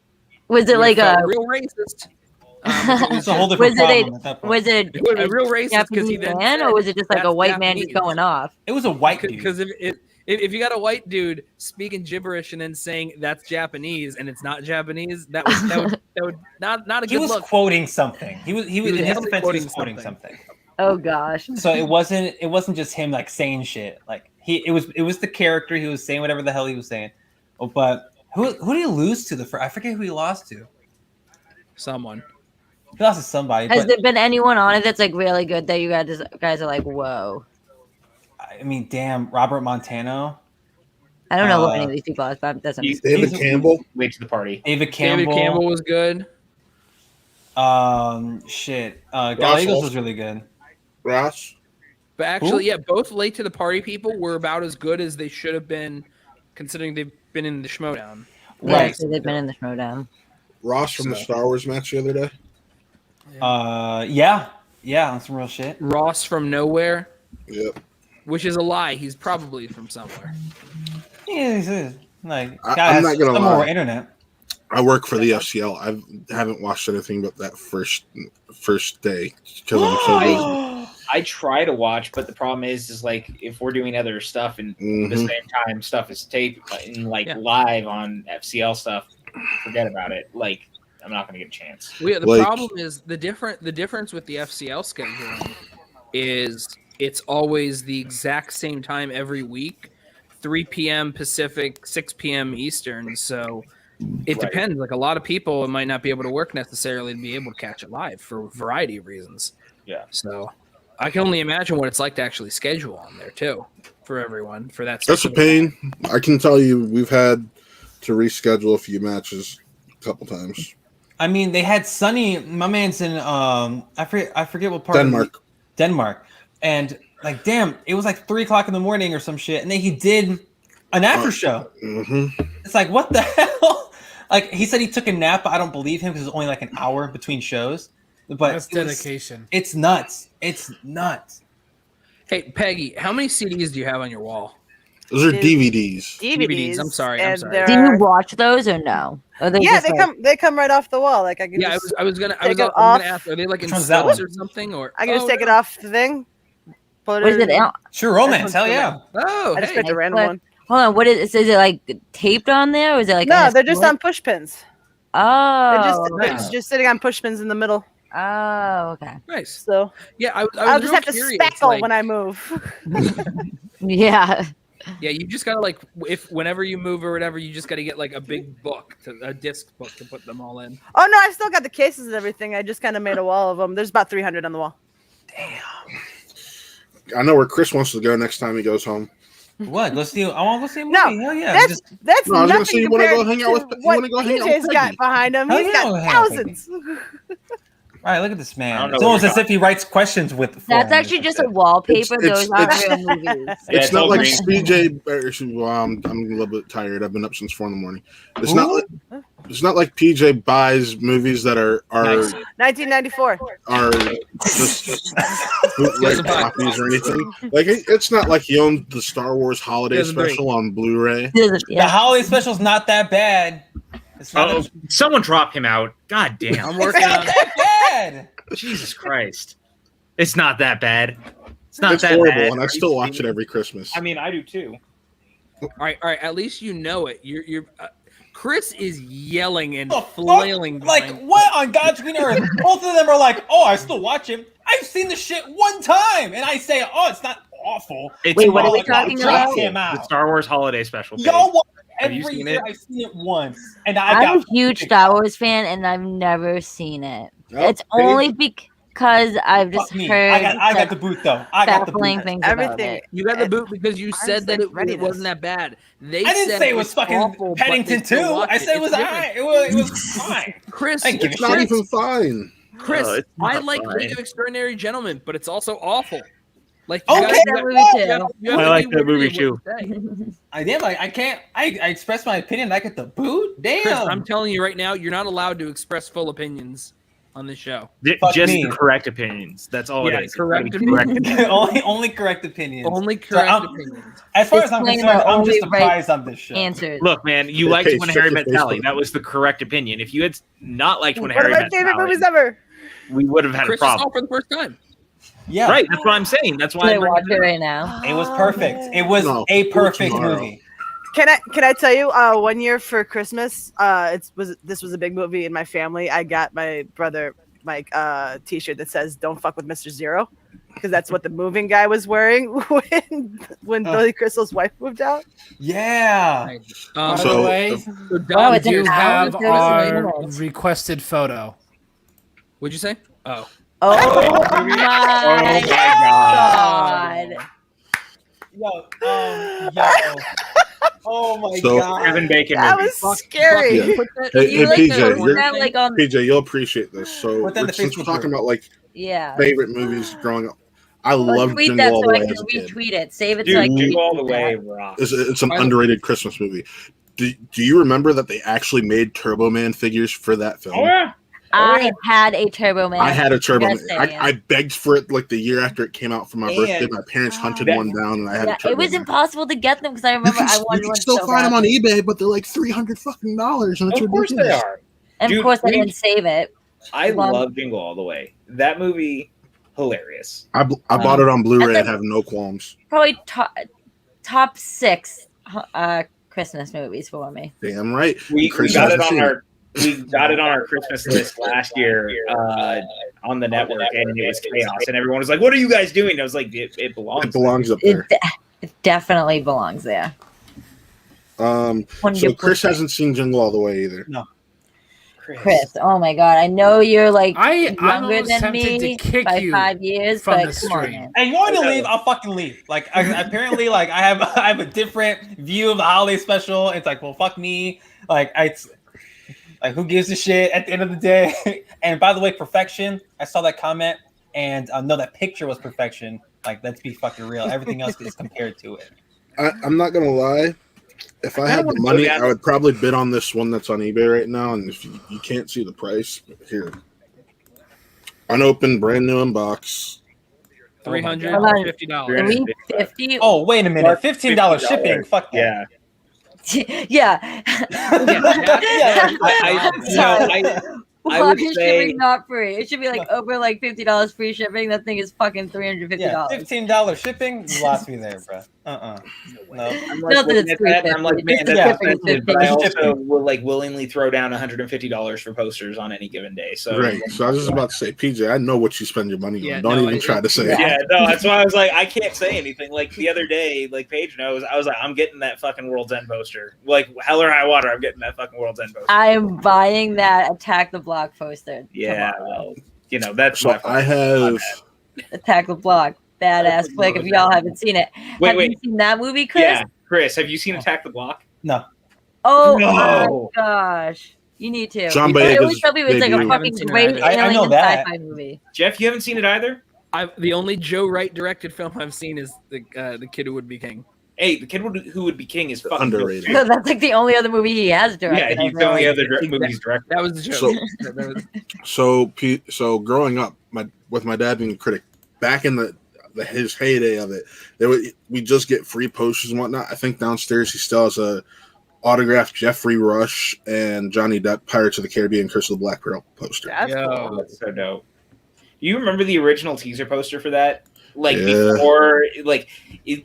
Was it like a real racist? It's a whole different problem. Was it a real racist because he then man, or was it just like a white man just going off? It was a white dude. Because if you got a white dude speaking gibberish and then saying that's Japanese and it's not Japanese, that would not a good look. He was quoting something. He was in his defense, he was quoting something. Oh gosh. So it wasn't just him like saying shit. Like it was the character. He was saying whatever the hell he was saying. Oh, but who did he lose to I forget who he lost to. Someone. He lost to somebody. Has there been anyone on it that's like really good that you guys are like, whoa? I mean, damn, Robert Montano. I don't know what any of these people are, but it doesn't. David Campbell. Late to the party. David Campbell was good. Gallegos was really good. Ross. But actually, both late to the party people were about as good as they should have been, considering they've been in the Schmoedown. Right, so they've been in the Schmoedown. Ross from the Star Wars match the other day. Yeah, that's some real shit. Ross from nowhere. Yep. Which is a lie. He's probably from somewhere. Yeah, he's like I'm not gonna lie. Internet. I work for the FCL. I haven't watched anything but that first day because I'm so busy. I try to watch, but the problem is like if we're doing other stuff and the same time stuff is taped and live on FCL stuff, forget about it. Like I'm not going to get a chance. The problem is the difference with the FCL scheduling is it's always the exact same time every week, 3 p.m. Pacific, 6 p.m. Eastern. So it depends. Like a lot of people might not be able to work necessarily to be able to catch it live for a variety of reasons. Yeah. So I can only imagine what it's like to actually schedule on there too for everyone for that. That's a pain. I can tell you, we've had to reschedule a few matches a couple times. I mean, they had Sonny. My man's in I forget what part. Denmark, and like, damn, it was like 3:00 in the morning or some shit, and then he did an after show. Mm-hmm. It's like, what the hell? Like, he said he took a nap, but I don't believe him because it was only like an hour between shows. But that's dedication. It's nuts. It's nuts. Hey, Peggy, how many CDs do you have on your wall? Those are DVDs. DVDs. I'm sorry. Do you watch those or no? Or they come right off the wall. Like I can. Yeah, just I was gonna ask. Are they like in one's that stills one? or something? Or I can just take it off the thing. What is it? True Romance. Hell yeah. Oh, I just hey. picked a random one. Hold on. What is it? Is it like taped on there, or is it like? No, they're just on push pins. Oh, they're just sitting on push pins in the middle. Oh, okay. Nice. So yeah, I'll just have to spackle when I move. Yeah. Yeah, you just gotta like whenever you move or whatever, you just gotta get like a big book, a disc book to put them all in. Oh no, I've still got the cases and everything. I just kind of made a wall of them. There's about 300 on the wall. Damn. I know where Chris wants to go next time he goes home. What? Let's see. I want to go see a movie. No, Hell yeah. that's No, I was gonna say nothing you want to go compared hang out with. to You what want to go hang out PJ's with got Peggy. behind him. Hell He's yeah, got we'll hang out with thousands. All right, look at this man. I don't know It's what almost you're as if he writes questions with. That's actually just a wallpaper. It's- Those aren't it's- real movies. Yeah, It's it's not all like green. PJ. Well, I'm a little bit tired. I've been up since 4 a.m. It's not like PJ buys movies that are 1994. just bootleg copies or anything. Like it's not like he owns the Star Wars Holiday Special on Blu-ray. The holiday special's not that bad. It's not, Oh, someone drop him out. God damn. I'm it's working not on that bad. Jesus Christ. It's not that bad. It's not It's that horrible, bad. and I still watch it every Christmas. I mean, I do too. All right. At least you know it. You're Chris is yelling and The fuck? flailing. Like, behind- what on God's green earth? Both of them are like, oh, I still watch him. I've seen the shit one time, and I say, oh, it's not awful. It's Wait, what are we awful. talking It's about? awful. Him out. The Star Wars Holiday Special. Y'all watch Have you every seen year. it? I've seen it once, and I'm a huge Star Wars fan, and I've never seen it. Oh, It's only because I've just Fuck me. heard I got the boot though. I got the baffling boot. things about Everything. it. You got the boot because you said that it readiness. wasn't that bad. They I didn't said say it was fucking awful, but Paddington they still 2. watch I said it was It's different. alright. It was fine. Chris, I give a It's not shit. even fine. Chris, it's not I like fine. League of Extraordinary Gentlemen, but it's also awful. Like, Okay, gotta- that movie you too. gotta- you have I to like be that movie wary of what you say. I did. Like, I can't. I express my opinion. I get the boot. Damn. Chris, I'm telling you right now, you're not allowed to express full opinions on this show. Fuck Just me. the correct opinions. That's all Yeah, it is. correct It's gotta be opinions. only correct opinions. Only correct I'm- opinions. As far as I'm Disclaimer, concerned, I'm only just a right prize on this show. Answers. Look, man, you liked Hey, When check Harry your Met Sally. Facebook. That was the correct opinion. If you had not liked When One Harry of my Met favorite Sally, movies ever. we would have had Chris a saw problem. for the first time. Yeah. Right, that's what I'm saying. That's why I I'm bringing watch it it up. right now. It was perfect. It was No, a do it perfect tomorrow. movie. Can I tell you? 1 year for Christmas, this was a big movie in my family. I got my brother Mike T-shirt that says "Don't fuck with Mr. Zero," because that's what the moving guy was wearing when Billy Crystal's wife moved out. Yeah. By So- the way, so Oh, Dom, it's we do an have hour, our 30 minutes. requested photo. what'd you say? Oh, Oh Oh my my god! Yo. Oh my So- god. Kevin Bacon That movie. was scary. Yeah. Put that- Hey, You like PJ, to you're- put that like on? PJ, you'll appreciate this. So Put that in the since we're Facebook talking group. about like Yeah. favorite movies growing up, I loved Tweet Jingle that All so the I Way can as a kid. retweet it. Save it Dude, so I can Jingle All the retweet Way that. rocks. It's an underrated Christmas movie. Do you remember that they actually made Turbo Man figures for that film? Oh yeah. I had a Turbo Man. I had a Turbo Man. Just saying. I begged for it like the year after it came out for my And- birthday. My parents hunted That- one down, and I had Yeah, a Turbo it was Man. impossible to get them because I remember I You wanted can one still so find them on badly. eBay, but they're like $300 and it's Of course they ridiculous. are. And Dude, of course, I we- didn't save it. I Well- love Jingle All the Way. That movie, hilarious. I bought it on Blu-ray And and then- have no qualms. Probably top 6 Christmas movies for me. Damn right. We Chris got it hasn't on seen our Christmas list last year on the network, and it was chaos. And everyone was like, "What are you guys doing?" I was like, "It belongs." It belongs up It, there. it definitely belongs there. So Chris hasn't seen Jingle All the Way either. Chris, oh my god, I know you're like I'm younger almost than tempted me to kick by you 5 years, from but the come on, stream. man. Hey, you want me to leave? I'll fucking leave. Like, apparently, like I have a different view of the holiday special. It's like, well, fuck me. Like, like who gives a shit at the end of the day? And by the way, perfection. I saw that comment, and no, that picture was perfection. Like, let's be fucking real. Everything else is compared to it. I'm not gonna lie. If I had the money, I would probably bid on this one that's on eBay right now. And if you can't see the price, here, unopened, brand new in box, $350. $350. Oh, wait a minute, $15 shipping. Fuck that. Yeah. I would say shipping not free. It should be like over like $50 free shipping. That thing is fucking $350. Yeah, $15 shipping. You lost me there, bro. No. I'm like, I'm like, man, that's expensive. But I also will like willingly throw down $150 for posters on any given day. So right. So I was just about to say, PJ, I know what you spend your money on. Don't even try to say it. Yeah, no, that's why I was like, I can't say anything. Like the other day, like Paige knows, I was like, I'm getting that fucking World's End poster. Like hell or high water, I'm getting that fucking World's End poster. I am buying that Attack the Block poster. Yeah, well, that's so I have Attack the Block. Badass flick. If y'all haven't seen it, have you seen that movie, Chris? Yeah, Chris, have you seen Attack the Block? No. Oh my gosh, you need to. John I always Boyega's thought it was like a fucking great alien sci-fi movie. Jeff, you haven't seen it either? The only Joe Wright directed film I've seen is the Kid Who Would Be King. Hey, The Kid Who Would Be King is fucking underrated. No, that's like the only other movie he has directed. Yeah, he's the only other movies directed. That was the joke. So growing up, with my dad being a critic, back in his heyday of it, we just get free posters and whatnot. I think downstairs he still has a autographed Jeffrey Rush and Johnny Depp Pirates of the Caribbean Curse of the Black Pearl poster. That's cool. That's so dope. You remember the original teaser poster for that? Like before, like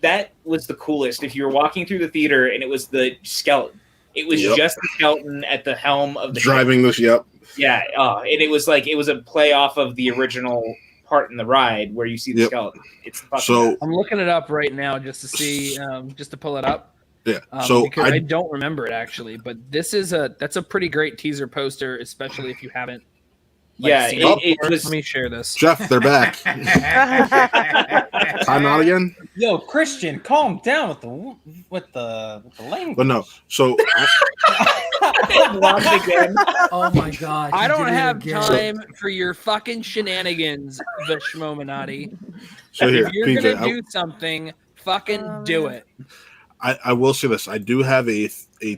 that was the coolest. If you were walking through the theater and it was the skeleton, it was just the skeleton at the helm of the driving ship. this. Yep. Yeah, and it was like it was a play off of the original part in the ride where you see the skeleton. It's so I'm looking it up right now just to see, just to pull it up. Yeah. Because I don't remember it actually, but that's a pretty great teaser poster, especially if you haven't. It was. Let me share this. Jeff, they're back. Time out again. Yo, Christian, calm down with the language. But no, so oh my god! I don't have time for your fucking shenanigans, the Schmoe. So here, if you're PJ, gonna do something, fucking do it. I will say this: I do have a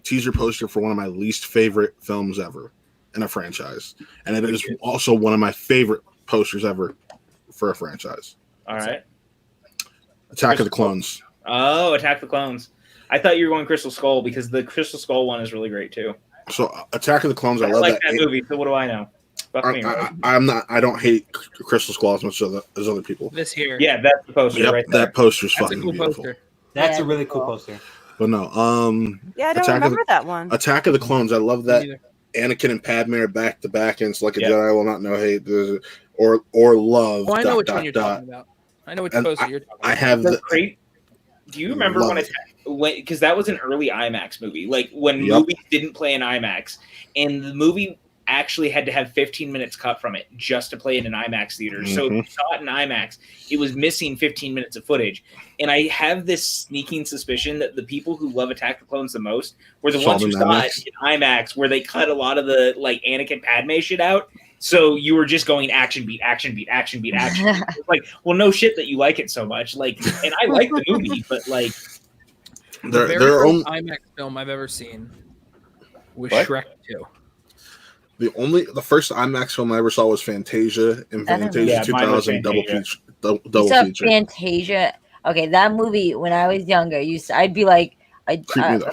teaser poster for one of my least favorite films ever in a franchise, and it is also one of my favorite posters ever for a franchise. All right, Attack of the Clones. Oh, Attack the Clones! I thought you were going Crystal Skull because the Crystal Skull one is really great too. So Attack of the Clones, I love like that movie. So what do I know? I'm not. I don't hate Crystal Skull as much as other people. This here, yeah, that's the poster. Yep, right there. that poster's that's fucking a cool beautiful. Poster. That's a really cool poster. But no, yeah, I don't remember that one. Attack of the Clones. I love that. Anakin and Padme are back to back, and it's like a Jedi will not know hate or love. Oh, I know which one you're talking about. I know which poster you're talking about. I have the great. Do you remember when because that was an early IMAX movie, like when movies didn't play in IMAX, and the movie actually had to have 15 minutes cut from it just to play in an IMAX theater. So if you saw it in IMAX, it was missing 15 minutes of footage. And I have this sneaking suspicion that the people who love Attack the Clones the most were the ones who saw it in IMAX, where they cut a lot of the like Anakin Padme shit out. So you were just going action beat, action beat, action beat, action beat. It's like, well, no shit that you like it so much. Like, and I like the movie, but like the very first IMAX film I've ever seen was Shrek 2. The first IMAX film I ever saw was Fantasia in Fantasia 2000 double feature. Fantasia. Okay, that movie when I was younger, I'd be like, am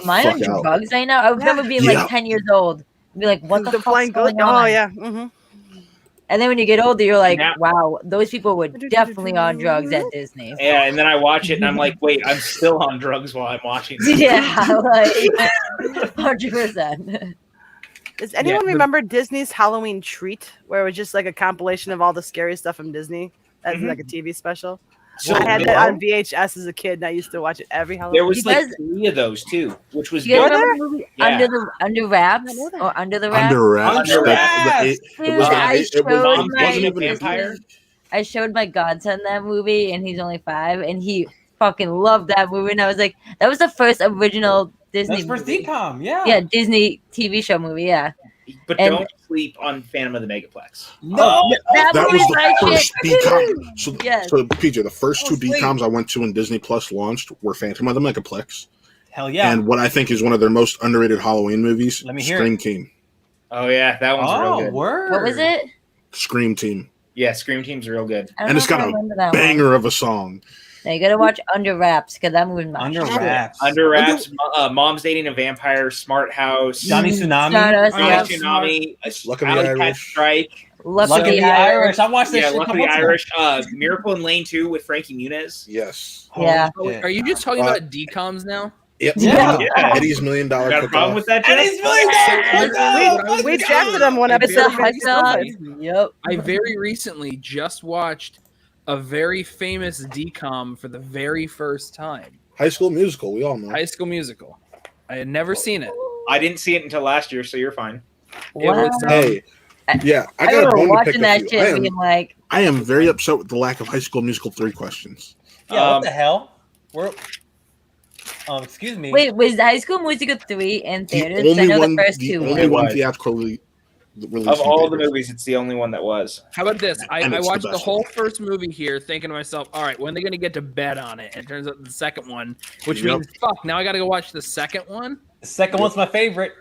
I on drugs right now? I remember being like 10 years old. I'd be like, what the fuck's going on? Oh yeah. Mm-hmm. And then when you get older, you're like, wow, those people were definitely on drugs at Disney. Yeah, and then I watch it and I'm like, wait, I'm still on drugs while I'm watching this. Yeah, like 100%. Does anyone remember Disney's Halloween Treat, where it was just like a compilation of all the scary stuff from Disney as like a TV special? So I had that on VHS as a kid, and I used to watch it every Halloween. there was like 3 of those too, which was Do you good. remember the movie Yeah. Under Wraps or Under the Wraps? Under Wraps. Under that- Wraps! It was. I It was. showed It wasn't even a Vampire. I showed my godson that movie, and he's only 5, and he fucking loved that movie. And I was like, that was the first original Disney That's first movie. decom, yeah. Yeah, Disney TV show movie. Yeah. But And- don't sleep on Phantom of the Megaplex. No, That That was movie's the my first shit. decom. So, Yes. so PJ, the first 2 sweet. decoms I went to when Disney Plus launched were Phantom of the Megaplex hell yeah. and what I think is one of their most underrated Halloween movies, Let me hear Scream it. Team. Oh yeah, that one's real good. Word. What was it? Scream Team. Yeah, Scream Team's real good. I don't And know it's if I got remember a that one. banger of a song. Now you gotta watch Under Wraps because that movie's my Under shit. Wraps. Under Wraps, Mom's Dating a Vampire, Smart House, Johnny Tsunami. Stardust, Johnny yeah. Tsunami, Luck of the Alley Cat Irish. Strike, Luck Luck of of the the Irish. Irish. I watched this yeah, shit. Luck of the Irish, Miracle in Lane 2 with Frankie Muniz. Yes. Yeah. Are you just talking about decoms now? Yep. Yeah. Yeah. Eddie's $1 million Got a problem cook-off. with that, And Jeff? he's really We drafted him one I episode. It's a very hot dog. recently- Yep. I very recently just watched a very famous decom for the very first time. High School Musical, we all know. High School Musical. I had never seen it. I didn't see it until last year, so you're fine. It was, Hey, yeah, I I got a remember bone to pick watching that with you. shit being like, I am very upset with the lack of High School Musical 3 questions. Yeah, what the hell? We're. Excuse me. wait, was High School Musical 3 in The theaters? I only know one, the first the 2 only were. one was. theatrically released. Of in all the theaters. movies, it's the only one that was. How about this? I And it's the watched the best whole one. first movie here thinking to myself, all right, when are they going to get to bed on it? And it turns out the second one, which Yep. means, fuck, now I got to go watch the second one? The second one's my favorite.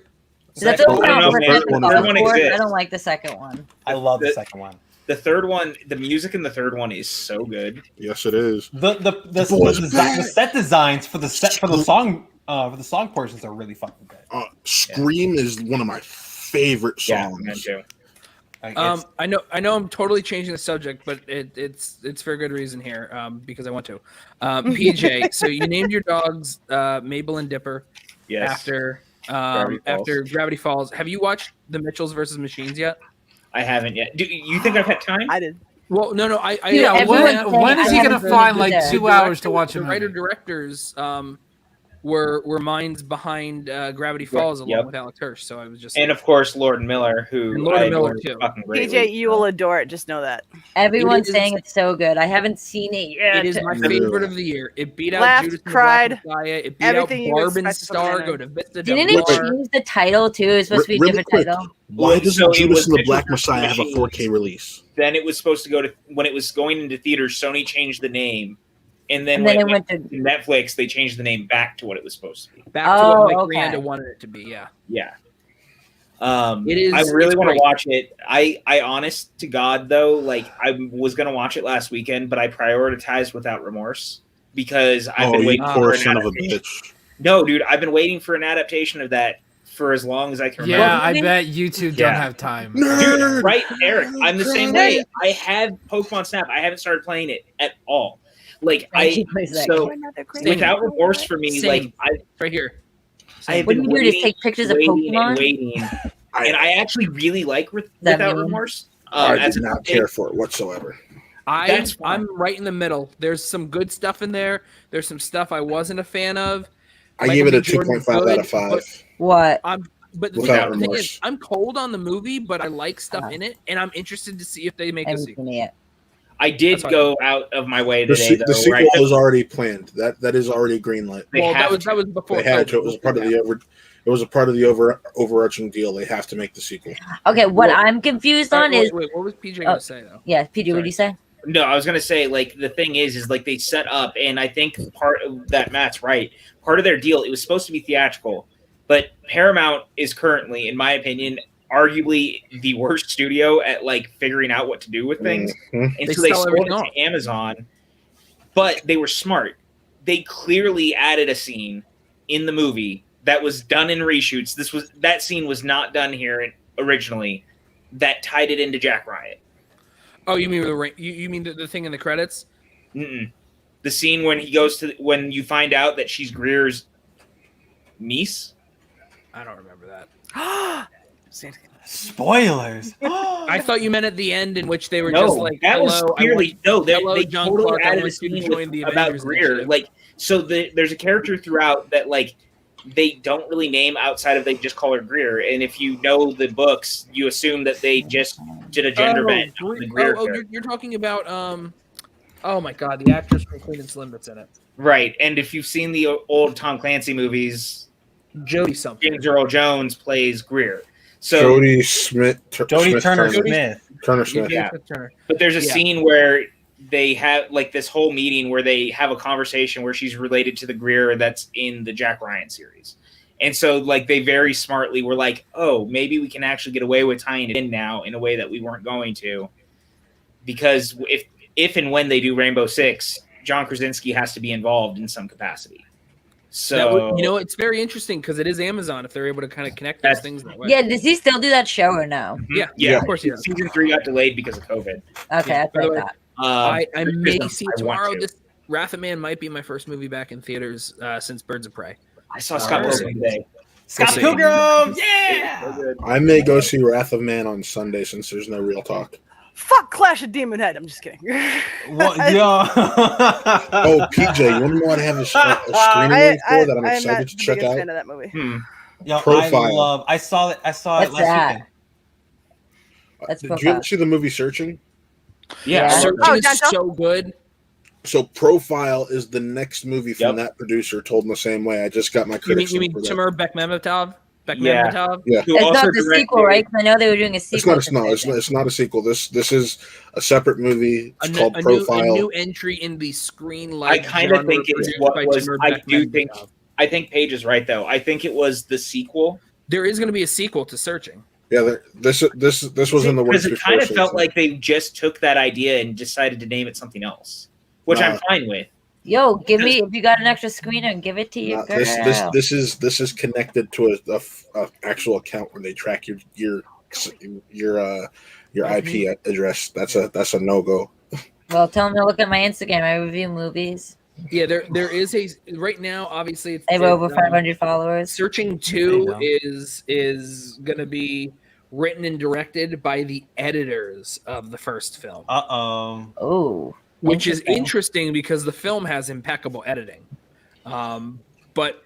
That's Second what one- I don't know, I'm man. saying. The third one exists. I don't like the second one. I love the second one. The third one, the music in the third one is so good. Yes, it is. The set designs for the song portions are really fucking good. Scream is one of my favorite Yeah, songs. mine too. Like, it's- I know I'm totally changing the subject, but it's for a good reason here, because I want to. PJ, so you named your dogs Mabel and Dipper Yes. after Gravity Falls. after Gravity Falls. Have you watched The Mitchells versus Machines yet? I haven't yet. Do you think I've had time? I did. Well, no. Dude, Yeah, everyone's saying when is I he gonna haven't find really like did 2 The hours to director- watch a the movie? writer directors were minds behind Gravity Falls along Yep. with Alex Hirsch. So I was just And of course, Lord Miller, who And Lord I Miller, adore too. fucking greatly. PJ, you will adore it. Just know that. Everyone's It is- saying it's so good. I haven't seen it yet. it is my No. favorite of the year. It beat out Laughed, Judas and the cried, Black Messiah. It beat everything you out Barb and expect from Star. an Go anime. to Vista Didn't Del it Mar. change the title too? It's supposed to be a Really different quick, title. Why Well, doesn't so it Judas was and the Mitchell Black versus Messiah have a Machines. 4K release? Then it was supposed to go to when it was going into theaters. Sony changed the name, and then And when then it it went went to to Netflix, they changed the name back to what it was supposed to be. Back to Oh, what Mike okay. Miranda wanted it to be. Yeah. Yeah. It is- I really it's want to great. watch it. I honest to God though, like I was gonna watch it last weekend, but I prioritized Without Remorse because I've Oh, been you waiting poor for an son of a adaptation. bitch. No, dude, I've been waiting for an adaptation of that for as long as I can remember. Yeah, I bet you two don't Yeah. have time. Dude, right, Eric? I'm the same way. I have Pokemon Snap. I haven't started playing it at all. Like so Without Remorse for me, Same. like Right here. I've What been do you do? Just waiting, take pictures of waiting, Pokemon? and waiting, and I actually really like that Without mean? Remorse. I as did a- not care for it whatsoever. That's fine. I'm right in the middle. There's some good stuff in there. There's some stuff I wasn't a fan of. I Michael gave it a B. Jordan's 2.5 out good, of 5. What? But the Without thing Remorse. is, I'm cold on the movie, but I like stuff in it, and I'm interested to see if they make I a haven't sequel. seen it yet. I did That's go out of my way The, today, se- though. the sequel where I- is already planned. That is already greenlit. they Well, have that was before. They had to. It was a part of the overarching deal. They have to make the sequel. Okay, what Well, I'm confused on is wait, what was PJ Oh. gonna say though? yeah, PJ, what did you say? No, I was gonna say like the thing is like they set up, and I think part of that Matt's right. Part of their deal, it was supposed to be theatrical, but Paramount is currently, in my opinion, arguably the worst studio at like figuring out what to do with things. Mhm. And They so they sell sold everything it off. to Amazon, but they were smart. They clearly added a scene in the movie that was done in reshoots. That scene was not done here originally. That tied it into Jack Riot. Oh, you mean you mean the thing in the credits? Mm-mm. The scene when he goes to when you find out that she's Greer's niece. I don't remember that. Spoilers. I thought you meant at the end in which they were No, just like, that was "Hello, clearly they John totally Clark, I added a want you to scene join the about Avengers Greer. Initiative." Like, so there's a character throughout that like they don't really name outside of they just call her Greer. And if you know the books, you assume that they just did a gender bend on the Greer character. You're talking about oh my god, the actress from Queen and Slim that's in it, Right? And if you've seen the old Tom Clancy movies, Jodie something. James Earl Jones plays Greer. So Jodie Smith, Jodie Turner Smith. Turner Smith. Yeah. Turner. But there's a scene where they have like this whole meeting where they have a conversation where she's related to the Greer that's in the Jack Ryan series. And so like they very smartly were like, oh, maybe we can actually get away with tying it in now in a way that we weren't going to. Because if and when they do Rainbow Six, John Krasinski has to be involved in some capacity. So it's very interesting because it is Amazon if they're able to kind of connect those things that way. Yeah, does he still do that show or no? Yeah, of course he does. Season 3 got delayed because of COVID. Okay, I thought that. I may see tomorrow. This Wrath of Man might be my first movie back in theaters since Birds of Prey. I saw Scott Pilgrim today. Scott Pilgrim! Yeah! I may go see Wrath of Man on Sunday since there's no real talk. Fuck Clash of Demon Head. I'm just kidding. What? Yo. Oh, PJ, you want to know what I have a screening link for that I'm excited to check out? Fan of that movie. Yo, Profile. I saw it What's last that? weekend. That's Did you ever see the movie Searching? Yeah. Searching Oh, is John Cho? so good. So Profile is the next movie from that producer, told in the same way. I just got my You critics. mean Timur Bekmambetov? Yeah. Yeah. Who It's also not the directed- sequel, right? Because I know they were doing a sequel. It's not a sequel. This is a separate movie. It's called Profile. A new entry in the screen I like kind of think it's what was. I think Paige is right though. I think it was the sequel. There is going to be a sequel to Searching. Yeah, this was in the works. Because it kind of felt like they just took that idea and decided to name it something else, which I'm fine with. Yo, give me if you got an extra screener and give it to your girl. This is connected to a actual account where they track your IP address. That's a no-go. Well, tell them to look at my Instagram. I review movies. Yeah, there is a right now. Obviously, I have over 500 followers. Searching 2 is going to be written and directed by the editors of the first film. Oh. Which is interesting because the film has impeccable editing, but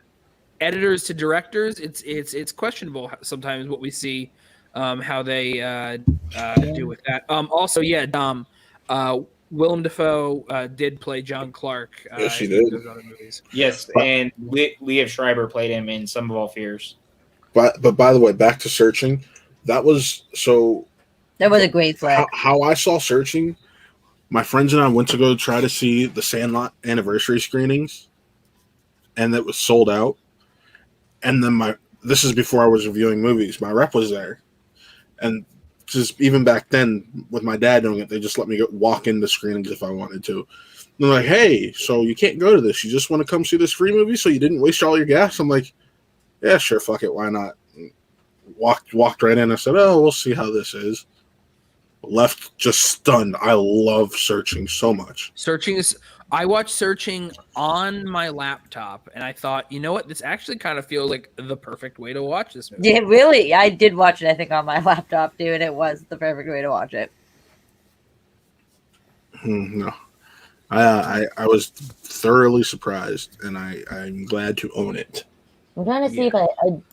editors to directors, it's questionable sometimes what we see, how they do with that. Also, Dom, Willem Dafoe did play John Clark. Yes, he did. In other movies. Yes, and Liev Schreiber played him in Sum of All Fears. But by the way, back to Searching. That was a great flick. How I saw Searching. My friends and I went to go try to see the Sandlot anniversary screenings, and it was sold out. And then this is before I was reviewing movies. My rep was there, and just even back then, with my dad doing it, they just let me walk into screenings if I wanted to. And they're like, "Hey, so you can't go to this? You just want to come see this free movie? So you didn't waste all your gas?" I'm like, "Yeah, sure, fuck it, why not?" Walked right in. I said, "Oh, we'll see how this is." Left just stunned. I love Searching so much. I watched Searching on my laptop, and I thought, you know what? This actually kind of feels like the perfect way to watch this movie. Yeah, really. I did watch it, I think, on my laptop, too, and it was the perfect way to watch it. No. I was thoroughly surprised, and I'm glad to own it. I'm trying to see if I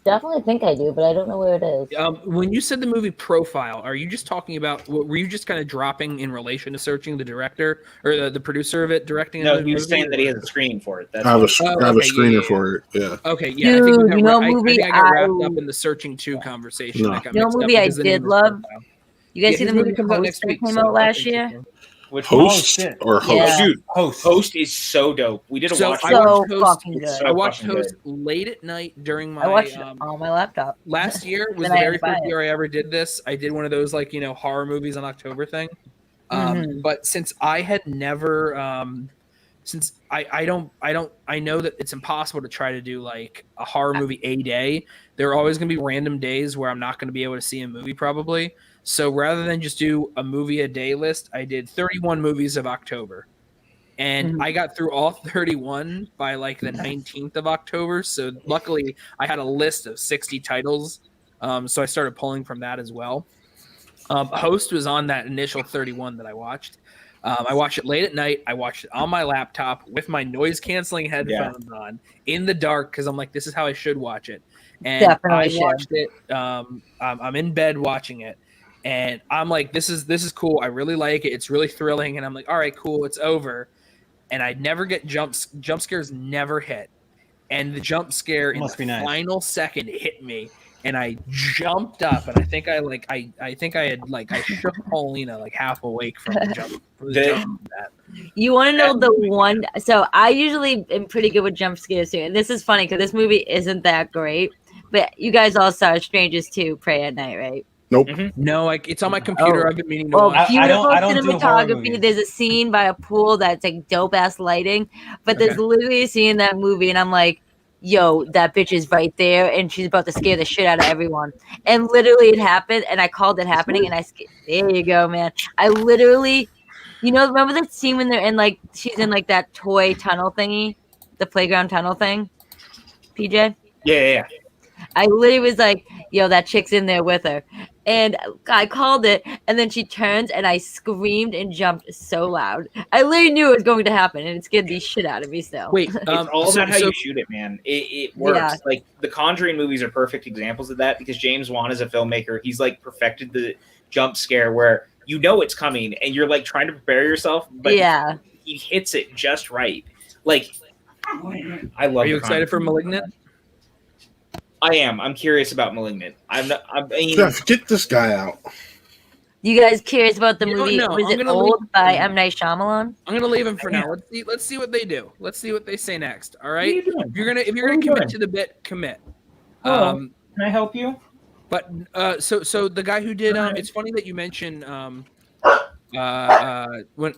definitely think I do, but I don't know where it is. When you said the movie Profile, are you just talking about? Were you just kind of dropping in relation to Searching, the director or the producer of it directing? No, he was saying that he has a screening for it. I have a screener for it. Yeah. Okay. Yeah. Dude, I think we got, movie I got wrapped up in the Searching 2 conversation. No. That got You know, mixed up movie I because the name did is love. Profile. You guys see his the movie comes out Host next that week, came so out I'll last take year? it. Which Host one? or Host? Yeah. Shoot, Host. Host is so dope. We did a watch. I watched So Host. fucking good. I watched fucking Host late at night during my. I watched it on my laptop. Last year was Then the I had very to buy first it. year I ever did this. I did one of those horror movies on October thing. Mhm. But since I had never, since I know that it's impossible to try to do like a horror movie a day. There are always going to be random days where I'm not going to be able to see a movie probably. So rather than just do a movie a day list, I did 31 movies of October. And I got through all 31 by like the 19th of October. So luckily I had a list of 60 titles So I started pulling from that as well. Host was on that initial 31 that I watched. I watched it late at night. I watched it on my laptop with my noise canceling headphones on in the dark because I'm like, this is how I should watch it. And Definitely I watched it. I'm in bed watching it, and I'm like, this is cool. I really like it. It's really thrilling. And I'm like, all right, cool. It's over. And I never get jump scares. Never hit. And the jump scare in the final second hit me. And I jumped up, and I think I shook Paulina like half awake from the jump. You want to know the one? So I usually am pretty good with jump scares too. And this is funny because this movie isn't that great. But you guys all saw Strangers 2 Pray at Night, right? Nope. No, it's on my computer. I've been meaning to watch. Beautiful cinematography. There's a scene by a pool that's like dope ass lighting, but there's literally a scene in that movie, and I'm like, yo, that bitch is right there, and she's about to scare the shit out of everyone. And literally, it happened, and I called it happening, and there you go, man. I literally, remember that scene when they're in like she's in like that toy tunnel thingy, the playground tunnel thing, PJ? Yeah. I literally was like, yo, that chick's in there with her. And I called it, and then she turns, and I screamed and jumped so loud. I literally knew it was going to happen, and it scared the shit out of me still. Wait, it's all about how you shoot it, man. It works. Yeah. Like, the Conjuring movies are perfect examples of that because James Wan is a filmmaker. He's, like, perfected the jump scare where you know it's coming, and you're, like, trying to prepare yourself, but he hits it just right. Like, I love Are you excited for Malignant? I am. I'm curious about Malignant. Jeff, get this guy out. You guys curious about the movie? Was it Old by M. Night Shyamalan? I'm gonna leave him for now. Let's see what they do. Let's see what they say next. All right. If you're gonna commit to the bit, commit. Can I help you? But so the guy who did it's funny that you mentioned when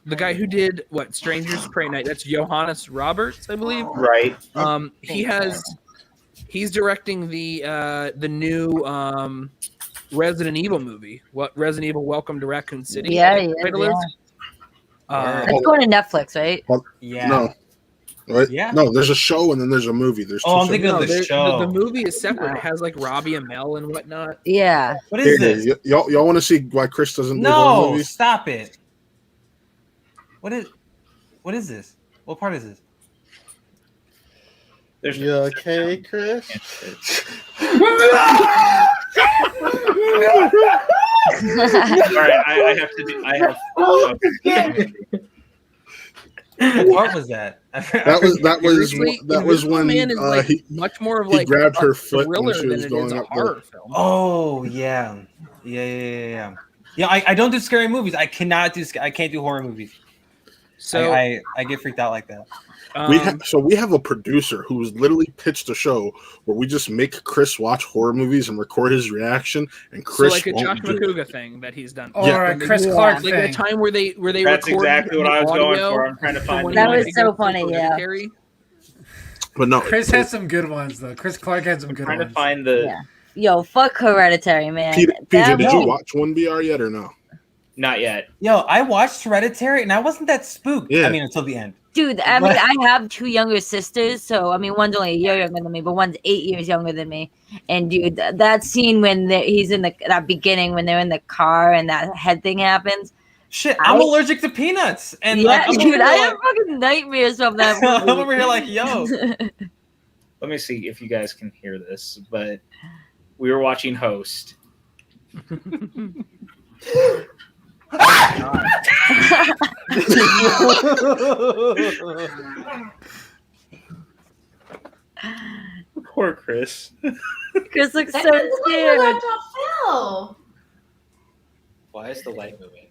the guy who did Strangers Pray Night. That's Johannes Roberts, I believe. Right. He's directing the new Resident Evil movie. What Resident Evil Welcome to Raccoon City? Yeah. It's going to Netflix, right? Well, no. Right? Yeah. No, there's a show and then there's a movie. There's two I'm thinking of the show. The movie is separate. It has like Robbie Amell and whatnot. Yeah. What is this? Y'all want to see why Chris doesn't do horror movies? Stop it. What is this? What part is this? You okay, Chris? All right, I have to do. What part was that? That was when Man is like much more of like he grabbed her foot thriller when she was than going it is a up horror film. Oh yeah. Yeah. I don't do scary movies. I can't do horror movies. So I get freaked out like that. We have a producer who's literally pitched a show where we just make Chris watch horror movies and record his reaction, and Chris like a Josh McCouga thing that he's done, or a Chris Clark like thing. the time where they That's exactly what I was going for. I'm trying to find that was so funny, yeah. But no, Chris has some good ones though. Chris Clark had some good ones. Trying to find the. Yo, fuck Hereditary, man. PJ, did you watch 1BR yet or no? Not yet. Yo, I watched Hereditary and I wasn't that spooked. Yeah. I mean, until the end. Dude, I mean, I have two younger sisters, so I mean, one's only a year younger than me, but one's 8 years younger than me. And dude, that scene when he's in that beginning when they're in the car and that head thing happens. Shit, I'm allergic to peanuts, and yeah, dude, I have fucking nightmares from that movie. I'm over here like, yo. Let me see if you guys can hear this, but we were watching Host. Poor Chris. Chris looks so scared. Why is the light moving?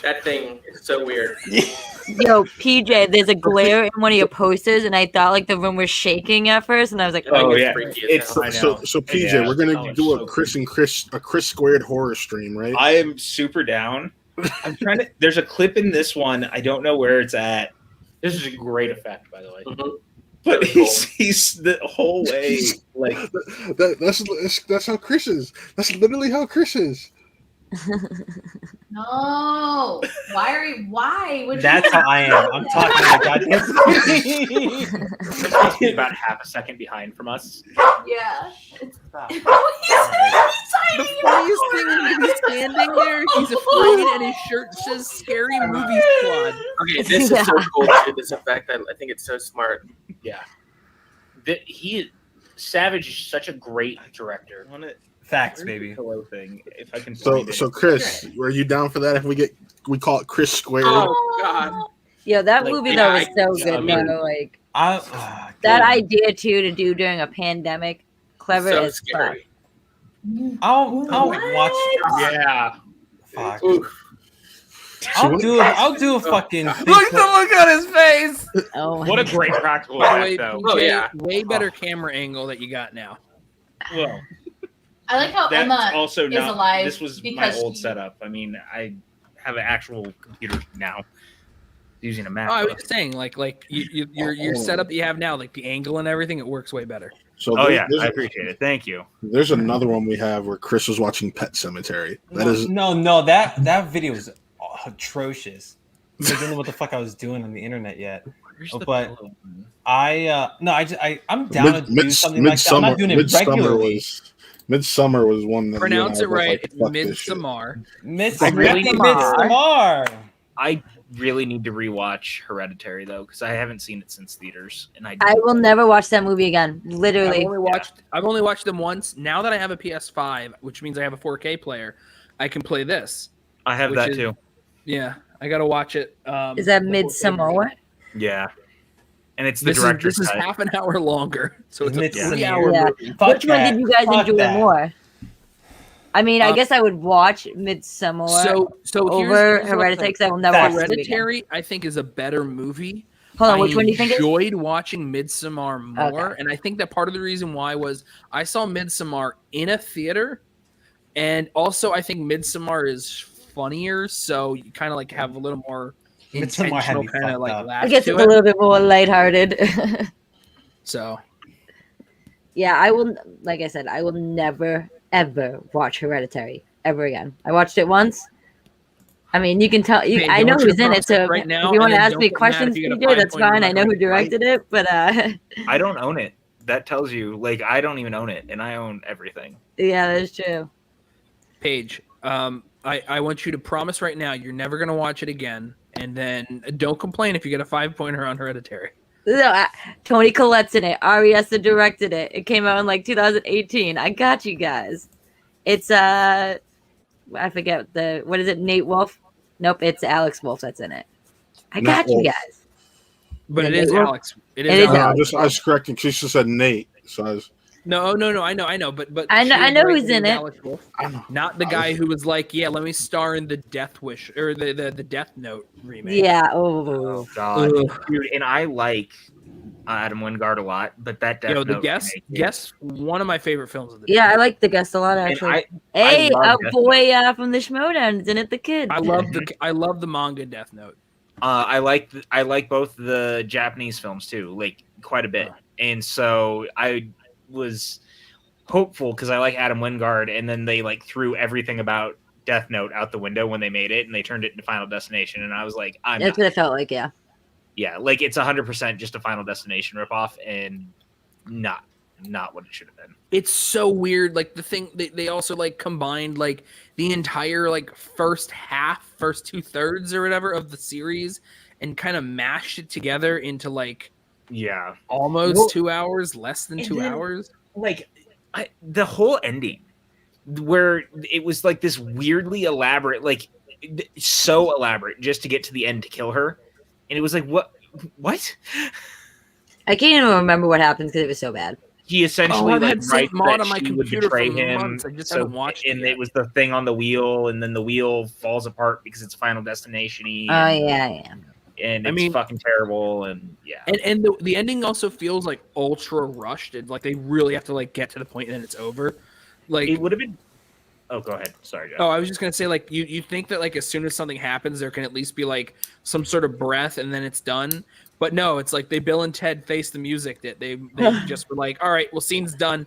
That thing is so weird. Yo, PJ, there's a glare in one of your posters, and I thought like the room was shaking at first, and I was like, "Oh yeah." So PJ, we're gonna do a Chris squared horror stream, right? I am super down. I'm trying to. There's a clip in this one. I don't know where it's at. This is a great effect, by the way. Mm-hmm. But he's the whole way like that's how Chris is. That's literally how Chris is. No. Why would That's you? how I am. I'm talking to the goddamn screen. About half a second behind from us. Yeah. The funniest thing is he's standing there, he's afraid, and his shirt says "Scary Movie Squad." Okay, this is so cool too. This effect, I think it's so smart. Yeah. Savage is such a great director. Facts, baby. Hello thing. If I can. So Chris, are you down for that? If we call it Chris Squared. Oh God. Yeah, that Like, movie yeah, though was so good. Though. Like that idea too to do during a pandemic, clever So as fuck. scary. I'll watch. Yeah. Fuck. I'll do a fucking. Look at his face. Oh, What a great practical By the way, effect, though. Oh, PJ, yeah. way better camera angle that you got now. Well, I like how that's Emma also is not. alive. This was my because old she- setup. I mean, I have an actual computer now using a Mac. Oh, I was just saying, like your setup that you have now, like the angle and everything, it works way better. So Oh there- yeah, there's, I appreciate it. Thank you. there's another one we have where Chris was watching Pet Cemetery. That is No. That video is atrocious. I didn't know what the fuck I was doing on the internet yet. But I'm down to do something like that. I'm not doing it regularly. Midsummer was one that Pronounce it right. Like, It's fuck this shit. Midsommar. Midsommar. I really need to rewatch Hereditary though, because I haven't seen it since theaters, and I will never watch that movie again. Literally. I've only watched them once. Now that I have a PS5, which means I have a 4K player, I can play this. I have which that is- too. Yeah, I gotta watch it. Is that Midsommar? Yeah, and it's the This director's is cut. half an hour longer, so it's a Midsommar. 3-hour Yeah. movie. Fuck Which one that. did you guys Fuck enjoy that. more? I mean, I guess I would watch Midsommar So over here's Hereditary because I will never That's watch this movie again. Hereditary, I think, is a better movie. Hold on, which one do you think I is? enjoyed watching Midsommar more, Okay. and I think that part of the reason why was I saw Midsommar in a theater, and also I think Midsommar is funnier, so you kind of like have a little more Midsommar had intentional me kind of fucked like up. laugh I guess to it's a it. little bit more lighthearted. So Yeah, I will. Like I said, I will never ever watch Hereditary ever again. I watched it once. I mean, you can tell. Hey, I do know you want who's your in it, props so right now, if you want and to then ask don't me get mad questions, if you get a PJ, that's 5-pointer fine. I on know who right. directed it, but I don't own it. That tells you, like, I don't even own it, and I own everything. yeah, that's true. Paige, I want you to promise right now you're never gonna watch it again, and then don't complain if you get a 5-pointer on Hereditary. No, Tony Collette's in it. Ari Aster directed it. It came out in like 2018. I got you guys. It's I forget what is it? Nate Wolf? Nope, it's Alex Wolf that's in it. I got you guys. But Yeah, it is Nate Wolf. Alex. It It is is Alex. I was correcting. She just said Nate. So I was. No, I know, but I know she who's directed in it. Alex Wolff. Not the guy who was like, yeah, let me star in the Death Wish or the Death Note remake. Yeah. Oh Oh. God, Ugh. dude! And I like Adam Wingard a lot, but that Death The Note guest, remake one of my favorite films of the Yeah, I decade. like the guest a lot And actually. I Hey, love a Death boy from the Schmoe is in it, the kid. I love the manga Death Note. I like both the Japanese films too, like quite a bit. And so I was hopeful because I like Adam Wingard, and then they like threw everything about Death Note out the window when they made it, and they turned it into Final Destination. And I was like, That's what it felt like. Yeah. yeah, like it's 100% just a Final Destination ripoff, and not what it should have been. It's so weird. Like the thing they also like combined like the entire like first 2/3 or whatever of the series and kind of mashed it together into like almost 2 hours, less than 2 hours. Like the whole ending where it was like this weirdly elaborate, like so elaborate just to get to the end to kill her. And it was like, what? I can't even remember what happens because it was so bad. He essentially I've like had writes mod that on my she would computer betray for him. months. I just haven't watched it and yet. it was the thing on the wheel, and then the wheel falls apart because it's Final Destination-y. Oh yeah. And it's fucking terrible. And yeah, and the ending also feels like ultra rushed. And like they really have to like get to the point and then it's over. Like it would have been. Oh, go ahead. Sorry, Jeff. Oh, I was just gonna say, like, you think that like as soon as something happens, there can at least be like some sort of breath, and then it's done. But no, it's like they Bill and Ted Face the Music that they just were like, all right, well, scene's done.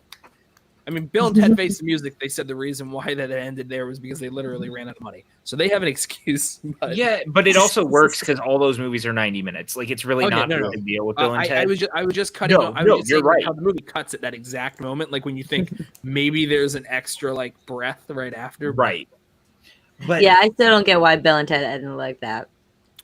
I mean, Bill and Ted Face the Music, they said the reason why that it ended there was because they literally ran out of money. So they have an excuse. But... Yeah, but it also works because all those movies are 90 minutes. Like, it's really not a big deal with Bill and Ted. I was just cutting. No, you're right. How the movie cuts at that exact moment, like when you think maybe there's an extra like breath right after. Right. But yeah, I still don't get why Bill and Ted ended like that.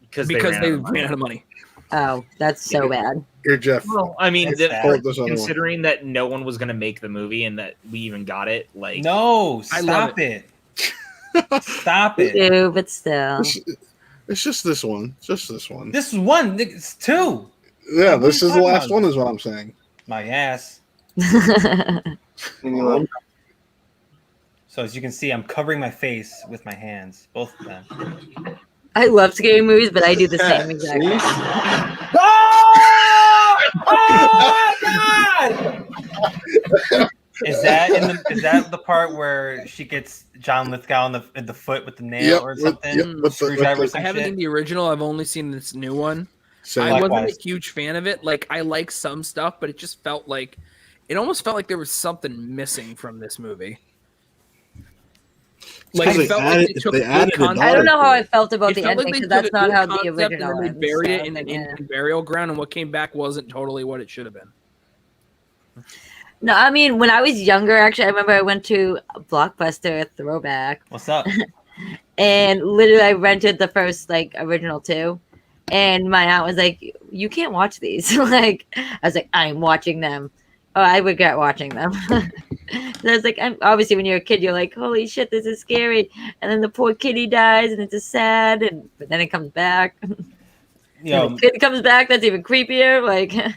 Because they ran out of money. Oh, that's so bad. You're Jeff. Well, I mean, considering that no one was going to make the movie and that we even got it, like no, stop it. Stop it. We do, but still, it's just this one. Just this one. This is one. It's two. Yeah, this is the last one. Is what I'm saying. My ass. So as you can see, I'm covering my face with my hands, both of them. I love scary movies, but I do the same exact thing. Oh my God! Is that the part where she gets John Lithgow in the foot with the nail or something? I haven't seen the original. I've only seen this new one. I wasn't a huge fan of it. Like, I like some stuff, but it almost felt like there was something missing from this movie. Like, it felt like they took I don't know how I felt about the ending because that's not how the original ends. They buried it in an burial ground, and what came back wasn't totally what it should have been. No, I mean, when I was younger, actually, I remember I went to Blockbuster Throwback. What's up? And literally, I rented the first original two, and my aunt was like, "You can't watch these." I was like, "I'm watching them." Oh, I regret watching them. So I was like, obviously, when you're a kid, you're like, "Holy shit, this is scary!" And then the poor kitty dies, and it's just sad. But then it comes back. The kid comes back. That's even creepier.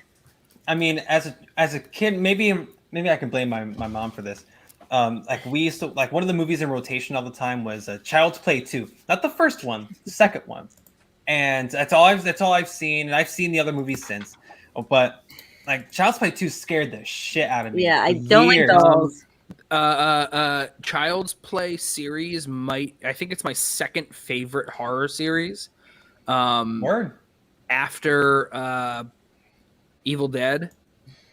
I mean, as a kid, maybe I can blame my mom for this. We used to one of the movies in rotation all the time was Child's Play 2, not the first one, the second one, and that's all I've seen, and I've seen the other movies since, but Child's Play 2 scared the shit out of me. Yeah, I don't like those. Child's Play series I think it's my second favorite horror series. Word. After Evil Dead.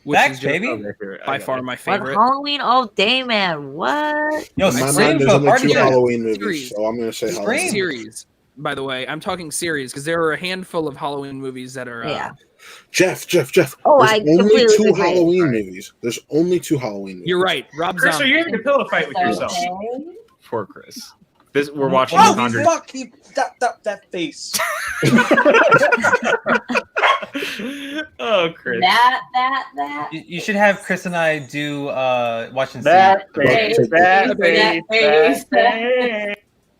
Which Back, is baby. By far my favorite. Halloween all day, man. What? Yo, my mind, there's only two Halloween movies, so I'm going to say Halloween. Series, by the way. I'm talking series because there are a handful of Halloween movies that are... Jeff. Oh, there's only two Halloween movies. There's only two Halloween movies. You're right. Rob Chris, Zombie. are you having a pillow fight with yourself? Poor Chris. We're watching Oh, Conjuring. fuck! That face. Oh, Chris. That. You should have Chris and I do watching That face.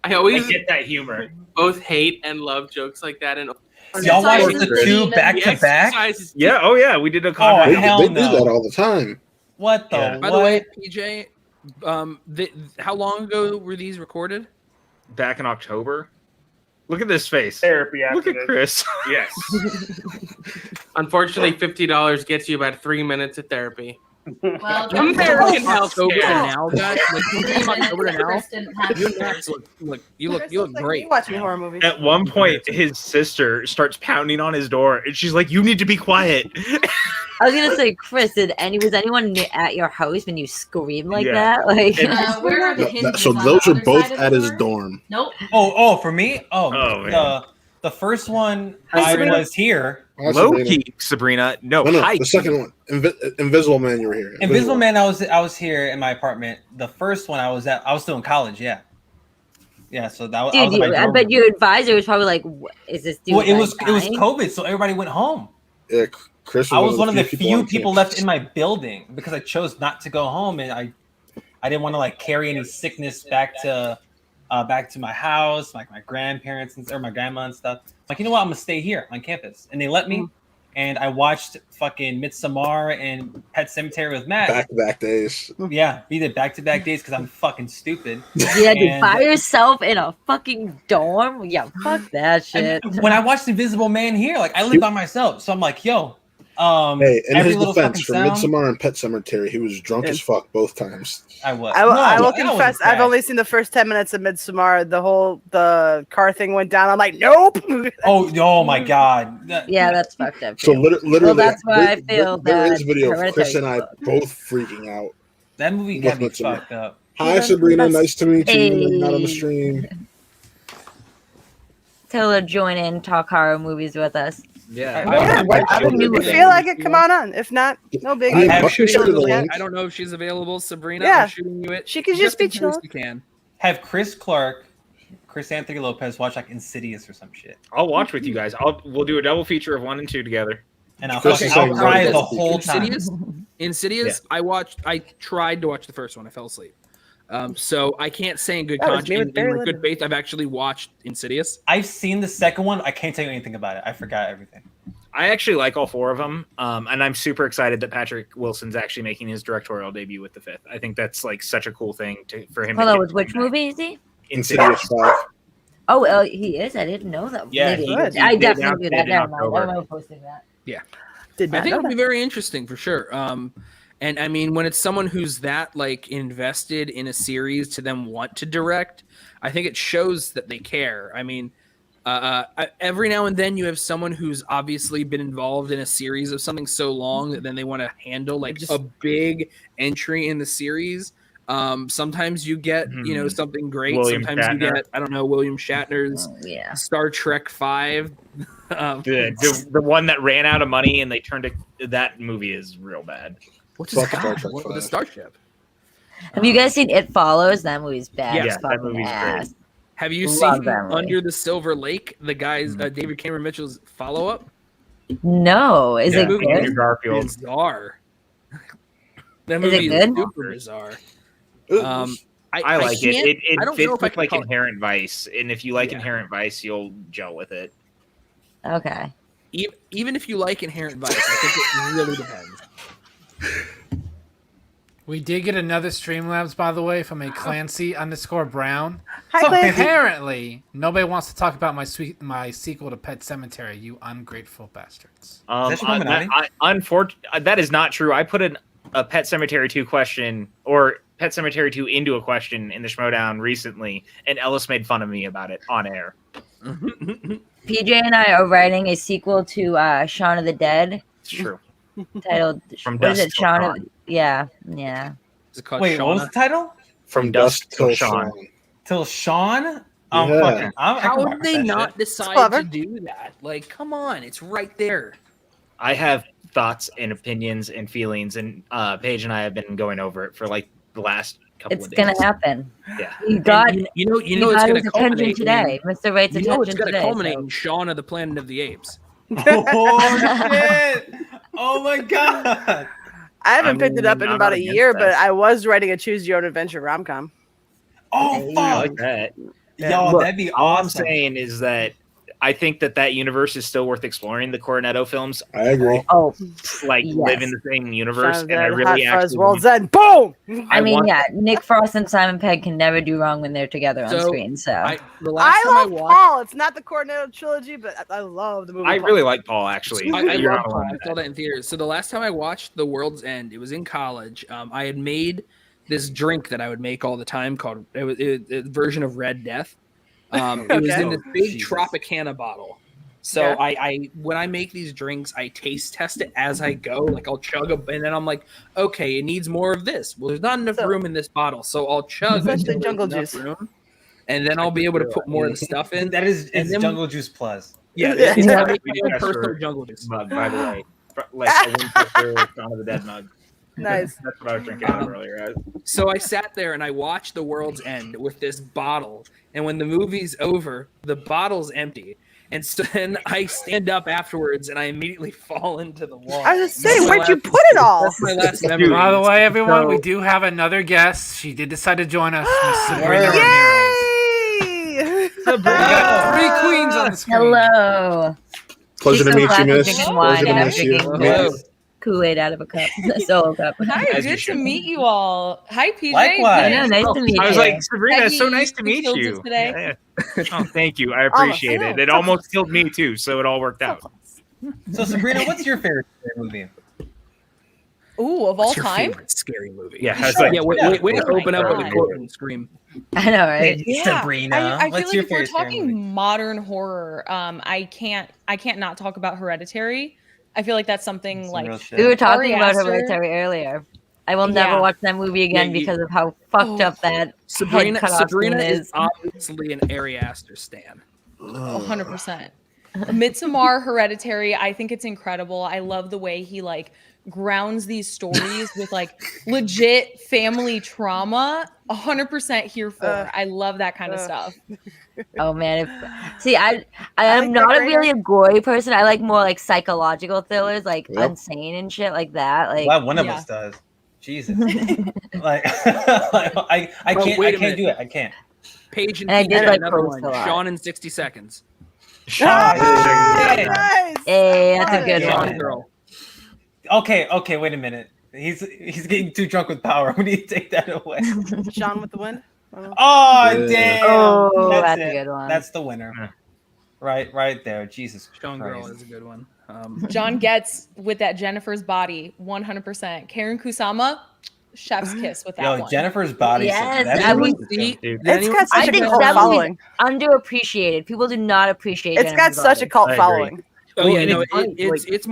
I always get that humor. both hate and love jokes like that. And y'all watch the two back to back? Yeah. Oh, yeah. We did a Conjuring. hell They do no. that all the time. What the? Yeah. By the way, PJ, how long ago were these recorded? Back in October. Look at this face. Therapy. Look at Chris. Yes. unfortunately, $50 gets you about 3 minutes of therapy. Well, American October to healthcare. now, guys. October to now. Chris didn't have You look great. Watching horror movies. At one point, his sister starts pounding on his door, and she's like, "You need to be quiet." I was gonna say, Chris, was anyone at your house when you screamed like Yeah. that? where are the hinges So on those the are other both side of at the his door? dorm. Nope. Oh, for me? Man. The first one Hi, I Sabrina. was here. Low key, Sabrina. No, high the key. second one, Invisible Man. You were here. Invisible Man, I was here in my apartment. The first one I was still in college. Yeah. So that was. Dude, I bet your advisor was probably like, "Is this dude?" Well, it was dying?" COVID, so everybody went home. Yeah, Chris. I was one of the few on people campus. left in my building because I chose not to go home, and I didn't want to carry any sickness back to my house, like my grandparents or my grandma and stuff. You know what? I'm gonna stay here on campus, and they let me. And I watched fucking Midsommar and Pet Sematary with Matt. Back-to-back days. Yeah, we did back-to-back days because I'm fucking stupid. Yeah, dude, by yourself in a fucking dorm. Yeah, fuck that shit. When I watched Invisible Man here, I lived by myself, so I'm like, yo. Hey, in every his little defense, for fucking sound- Midsommar and Pet Sematary, he was drunk as fuck both times. I was. I will that was confess, bad. I've only seen the first 10 minutes of Midsommar. The car thing went down. I'm like, nope. Oh my god. Yeah, that's fucked up. So too. literally, Well, that's why I feel there that is video of Chris Hereditary and I sucks. both freaking out. That movie got me fucked up. Hi, Sabrina. Nice to meet you. You're not on the stream. Tell her to join in, talk horror movies with us. Yeah. If you feel like it, come on. If not, no biggie. I don't know if she's available. Sabrina, Yeah. I'm shooting you it. She could just be in case chilling. you can. Have Chris Clark, Chris Anthony Lopez watch like Insidious or some shit. I'll watch with you guys. We'll do a double feature of 1 and 2 together. And I'll cry the whole time. Insidious. Yeah. I tried to watch the first one. I fell asleep. So I can't say in good That was conscience, me with in Barry good faith, I've actually watched Insidious. I've seen the second one. I can't tell you anything about it. I forgot everything. I actually like all 4 of them, and I'm super excited that Patrick Wilson's actually making his directorial debut with the 5th. I think that's like such a cool thing for him. Hold on, with which movie is he? Insidious 5. Oh, he is. I didn't know that. Yeah, Maybe. he I did definitely do that. in Never mind. I October. remember posting that. Yeah, Did I not think know it'll be that. very interesting for sure. And I mean, when it's someone who's that like invested in a series to then want to direct, I think it shows that they care. I mean, every now and then you have someone who's obviously been involved in a series of something so long that then they want to handle like a big entry in the series. Sometimes you get, something great. William Sometimes you Shatner. get, I don't know, William Shatner's Star Trek 5. The one that ran out of money and they turned it. That movie is real bad. What's his with the Starship? Have you guys seen It Follows? That movie's bad. Yeah, as that fucking movie's ass. great. Have you Love seen that movie. Under the Silver Lake, the guy's David Cameron Mitchell's follow-up? No, is it movie good? is Garfield. bizarre. That Is movie it is good? super bizarre. I like it. can't- It I don't know fits if I with can like call it- Inherent Vice, and if you like Inherent Vice, you'll gel with it. Okay. Even if you like Inherent Vice, I think it really depends. We did get another Streamlabs, by the way, from a Clancy_Brown. Hi, So Clancy. apparently, nobody wants to talk about my sequel to Pet Cemetery. You ungrateful bastards. That is not true. I put a Pet Cemetery 2 question or Pet Cemetery 2 into a question in the Schmoedown recently, and Ellis made fun of me about it on air. PJ and I are writing a sequel to Shaun of the Dead. It's true. Titled From what is Dusk it? Till Shaun Dawn. of Yeah. Is it called Wait, what was the title? From Dusk Till Dawn. Till Sean? Yeah. How did they not decide to do that? Like, come on, it's right there. I have thoughts and opinions and feelings, and Paige and I have been going over it for like the last couple It's of days. gonna happen. Yeah. You got you know you it's got going his to attention culminate today. Mr. Wright's You know it's attention going to today. culminate in Shaun of the Planet of the Apes. Oh shit! Oh my god! I haven't picked it up in about a year, but I was writing a choose your own adventure rom-com. Oh I fuck! like that. Yo, Look, that'd be all I'm awesome. saying is that I think that universe is still worth exploring. The Cornetto films, I agree. Oh, like yes. live in the same universe, Shaun of and I the Dead, really Hot Fuzz, actually World's End. Boom! I mean, want- yeah, Nick Frost and Simon Pegg can never do wrong when they're together on So, screen. So The last time I I love watched, Paul. It's not the Cornetto trilogy, but I love the movie. I Paul. really like Paul. Actually, I You're love not Paul. wrong I with saw that in theaters. So the last time I watched The World's End, it was in college. I had made this drink that I would make all the time called it was a version of Red Death. It was in this big Tropicana bottle. So Yeah. I when I make these drinks, I taste test it as I go. Like I'll chug and then I'm like, okay, it needs more of this. Well, there's not enough room in this bottle, so I'll chug Especially until there's jungle enough juice. room, and then I'll be able to put more of the stuff in. That is And it's then- Jungle Juice Plus. Yeah, Yeah. it's Yeah. like We my did that personal for- jungle juice. mug, by the way, like a Winchester Shaun of the Dead mug. Nice. That's what I was drinking out of earlier. So I sat there and I watched The World's End with this bottle. And when the movie's over, the bottle's empty. And so then I stand up afterwards and I immediately fall into the wall. I was saying, That's my where'd you last- put it all? That's my last memory. By the way, everyone, So- we do have another guest. She did decide to join us, Miss Sabrina Word. Ramirez. Yay! We got 3 queens on the screen. hello. Pleasure She's to so meet you, glad miss. drinking Pleasure wine to and meet you. drinking Hello. Kool-Aid out of a cup, a solo cup. Hi, As you good to should. meet you all. Hi, PJ. Likewise. I know, nice to meet I was you. like, Sabrina, it's so Peggy, nice to you meet killed you. it today. Yeah. Oh, thank you. I appreciate I it. know. It almost killed me too, so it all worked out. So Sabrina, what's your favorite movie? Ooh, of all What's your time? favorite scary movie? Yeah, I was yeah, like, wait to Oh my open up with a God. quote and scream. I know, right? Sabrina, I feel what's like your if we're favorite scary talking movie? modern horror, I can't not talk about Hereditary. I feel like that's something Some like real shit. We were talking Ari about Aster. Hereditary earlier. I will never Yeah. watch that movie again because of how fucked up that Sabrina head cutoff scene is obviously an Ari Aster stan. 100%. Midsommar, Hereditary, I think it's incredible. I love the way he like grounds these stories with like legit family trauma. 100% here for. I love that kind of stuff. Oh man, see, I am like not that really a gory person. I like more like psychological thrillers, like Unsane and shit like that. Like, Glad one of us does. Jesus, like I can't do it. I can't. Paige and I PJ, did like another Post one. a lot. Sean in 60 seconds. Hey, that's a good one. Girl. Okay, wait a minute. He's getting too drunk with power. We need to take that away. Sean with the win. Oh damn! Oh, that's a it. good one. That's the winner. Right there. Jesus Sean Girl Christ. is a good one. John Getz with that Jennifer's Body, 100%. Karen Kusama, chef's kiss with that one. Jennifer's Body. Yes, that's I was. It's got such I a think cult that following. movie's underappreciated. People do not appreciate. It's got Jennifer's such a Body. cult I agree. following. Oh Well, yeah, and no, it's it's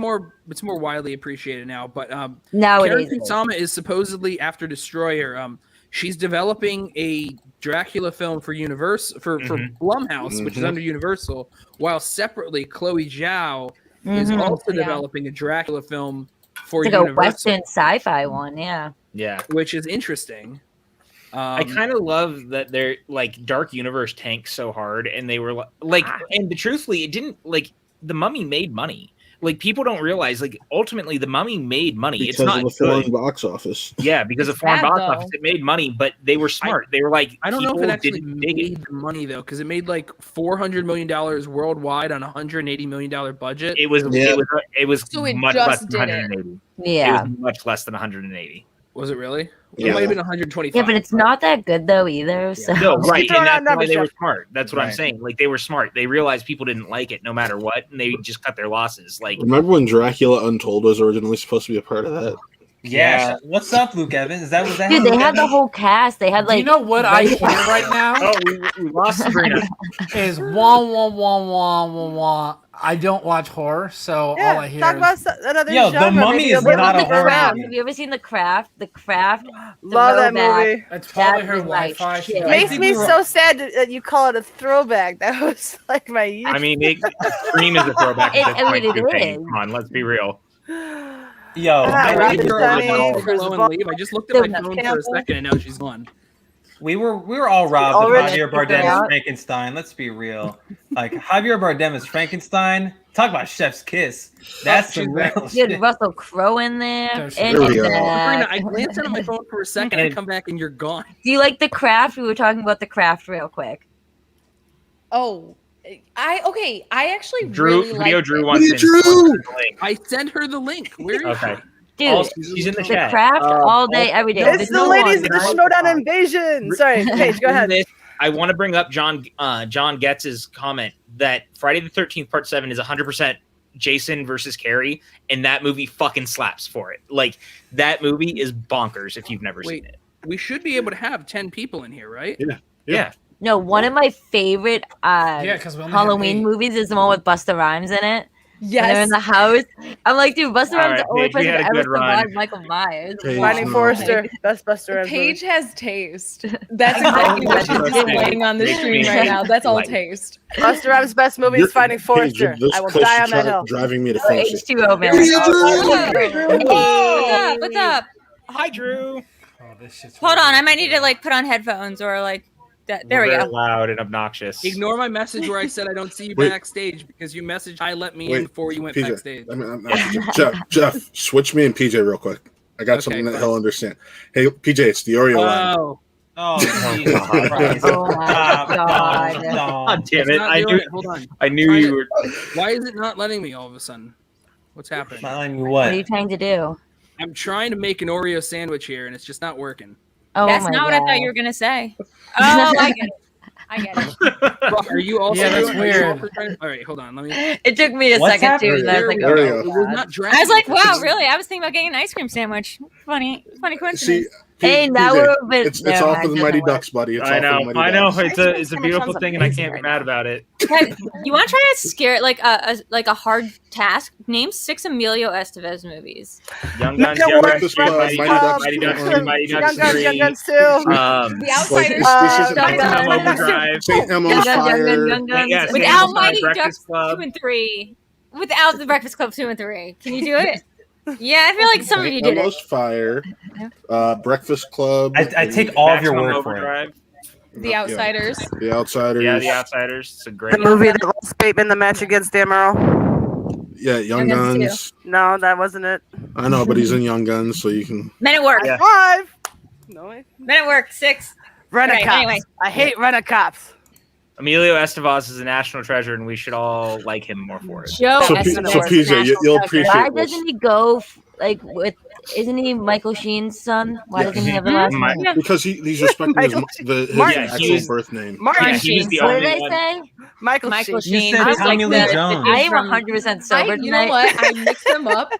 more widely appreciated now. But Karen Nowadays, it is. Kusama is supposedly after Destroyer. She's developing a Dracula film for for Blumhouse, which is under Universal, while separately Chloe Zhao is also developing a Dracula film for It's like Universal, a Western sci-fi one, yeah. Yeah. which is interesting. I kind of love that they're like Dark Universe tanks so hard, and they were like, and truthfully, it didn't like The Mummy made money. Like people don't realize, like ultimately, The Mummy made money. Because it's not of the foreign box office. Yeah, because of foreign box office, it made money, but they were smart. They were like, I don't know if people it actually didn't dig made it. the money though, because it made like $400 million worldwide on a $180 million budget. It was So it much just less than did it. 180. Yeah. It was much less than 180. Was it really? Yeah. It might have been 125. Yeah, but it's not that good though either. So. No, right, throwing out and that's why numbers, they were Jeff. smart. That's what I'm saying. Like they were smart. They realized people didn't like it no matter what, and they just cut their losses. Like Remember when Dracula Untold was originally supposed to be a part of that? Yeah. What's up, Luke Evans? Is that was that? Dude, they Luke had the Evans? whole cast. They had like. You know what I hear right now? Oh, we lost Sabrina. Is wah wah wah wah wah wah. I don't watch horror, so Yeah, all I hear talk is about another Yo, The genre. Mummy maybe is a little not a bit horror around. movie. Have you ever seen The Craft? The Craft. Love that Throwback. movie. it's probably That her was my Wi-Fi. shit. It makes think me we were- so sad that you call it a throwback. That was like my youth. I mean, Scream is a throwback at this point. it too, Penny. is. Come on, let's be real. Yo, Ah, I Robin waited for Tunney, her to Chris blow and Ball- leave. I just looked at my Dave phone for a Campbell. second, and now she's gone. we were all robbed of Already Javier figured Bardem as out. Frankenstein. Let's be real. Like Javier Bardem as Frankenstein. Talk about Chef's Kiss. That's the real You had shit. Russell Crowe in there. There's- And There we go. Sabrina, Zach. I glanced at my phone for a second, and I come back, and you're gone. Do you like The Craft? We were talking about The Craft real quick. Oh, I actually Drew, really Video liked Drew it. wants in. Drew! I sent her the link. Where is Okay. Dude, Oh, she's in the The chat. Craft all day, every day. It's There's the no ladies one, of the right? Schmoedown invasion. Sorry, Paige, go ahead. I want to bring up John Getz's comment that Friday the 13th Part 7 is 100% Jason versus Carrie, and that movie fucking slaps for it. Like that movie is bonkers if you've never seen Wait, it. we should be able to have 10 people in here, right? Yeah. No, one of my favorite Yeah, because we only have Halloween 8. movies is the one with Busta Rhymes in it. When they're in Yes. the house. I'm like, dude, Busta All Rhymes is right, the only Paige, we person had a to ever good run. survive Michael Myers. Paige, Finding no. Forrester, best Buster Rhymes movie. Paige has taste. That's exactly what she's displaying on the stream right now. That's all taste. Buster Rhymes' best movie is Finding Paige, Forrester. you're this I will close die to on that hill. driving me to Oh, finish it. H2O, man. Whoa! What's up? Hi, Drew. Oh, this shit's Hold really on, I might need to good. like put on headphones or like that. There We're we very go. loud and obnoxious. Ignore my message where I said I don't see you Wait. backstage because you messaged I let me in Wait, before you went PJ, backstage. Jeff, switch me and PJ real quick. I got Okay, something that fine. he'll understand. Hey, PJ, it's the Oreo line. Oh, Jesus God. Christ. Oh my Stop, God. stop. God damn it's it! not I doing knew. it. Hold on. I knew Trying you to- were. Why is it not letting me all of a sudden? What's happening? Telling you What are you what? trying to do? I'm trying to make an Oreo sandwich here, and it's just not working. Oh That's my not what God. I thought you were gonna say. Oh, I get it. I get it. Brock, are you also? Yeah, that's doing- are you weird. also trying- All right, hold on. Let me. It took me a What's second too. happening? And I was like, There we oh go. It was my not God. dragging I was like, for wow, some really? I was thinking about getting an ice cream sandwich. Funny See, coincidence. Hey, now we're a bit. It's off of the Mighty Ducks, buddy. It's I off know. of the I Mighty know. Ducks. It's a beautiful thing, and I can't be mad about it. You want to try to scare like a hard task? Name 6 Emilio Estevez movies. Young Guns, Young Young Guns, Guns, Mighty Ducks, Mighty Ducks 2, Mighty Ducks 3. Young Guns 2. The Outsiders. Overdrive. St. Elmo's Fire. Yeah, St. Without Elmo's Fire, Mighty Breakfast Ducks Club. 2 and 3. Without the Breakfast Club 2 and 3. Can you do it? Yeah, I feel like some of you did Elmo's it. Fire. Breakfast Club. I take all of your Maximum word for it. Overdrive. The Outsiders. The Outsiders. Yeah, The Outsiders. It's a great The movie that lost Bateman the match against Dan Merrill. Yeah, Young Young Guns Guns. No, that wasn't it. I know, but he's in Young Guns, so you can. Men at Work. Yeah. 5. No way. Men at Work 6. Rent-A-Cops. Right, anyway. I hate Rent-A-Cops. Emilio Estevez is a national treasure, and we should all like him more for it. Joe So, Estevez. PJ, you'll appreciate Why this. doesn't he go like with? Isn't he Michael Sheen's son? Why doesn't he have the last name? Because he's respecting his Martin actual Sheen. birth name. Martin Yeah, he was the What only did I one. say? Michael Michael Sheen. Sheen. You said I was Tommy like Lee the- Jones. I am from- 100% sober You know tonight. what? I mix them up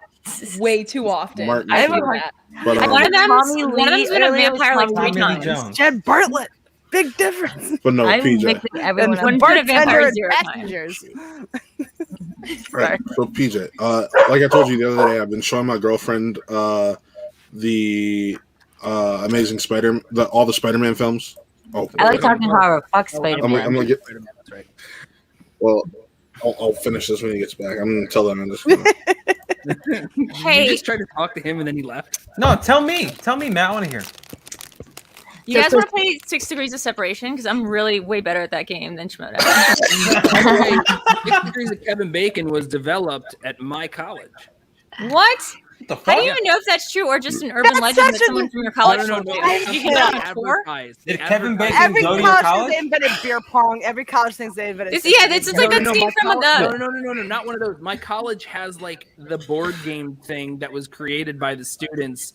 way too often. Martin I Sheen. do that. But, One of Tommy them's Lee been a earlier was vampire like Tommy 3 Tommy Lee times. Jones. Jed Bartlett. Big difference. but no, I'm PJ. mixing everyone And up. One's been a vampire bartender and 0 times. passengers. Right. So PJ, like I told you the other day, I've been showing my girlfriend the Amazing Spider, all the Spider-Man films. Oh, I like talking horror. Fuck I'm Spider-Man. gonna get. That's right. Well, I'll finish this when he gets back. I'm gonna tell them. I'm just gonna, Hey, You just tried to talk to him and then he left. No, tell me, Matt. I want to hear. you guys want to play 6 Degrees of Separation? Because I'm really way better at that game than Schmoe. By the way, 6 Degrees of Kevin Bacon was developed at my college. What? What the How fuck? do you even know if that's true or just an urban That's legend that such someone an- from your college No, told no, you? no. Did you get that on a tour? Advertised. Did Kevin Bacon Every go to your college college? thinks they invented beer pong. Every college thinks they invented. Yeah, this is like that scene from the. No, not one of those. My college has like the board game thing that was created by the students,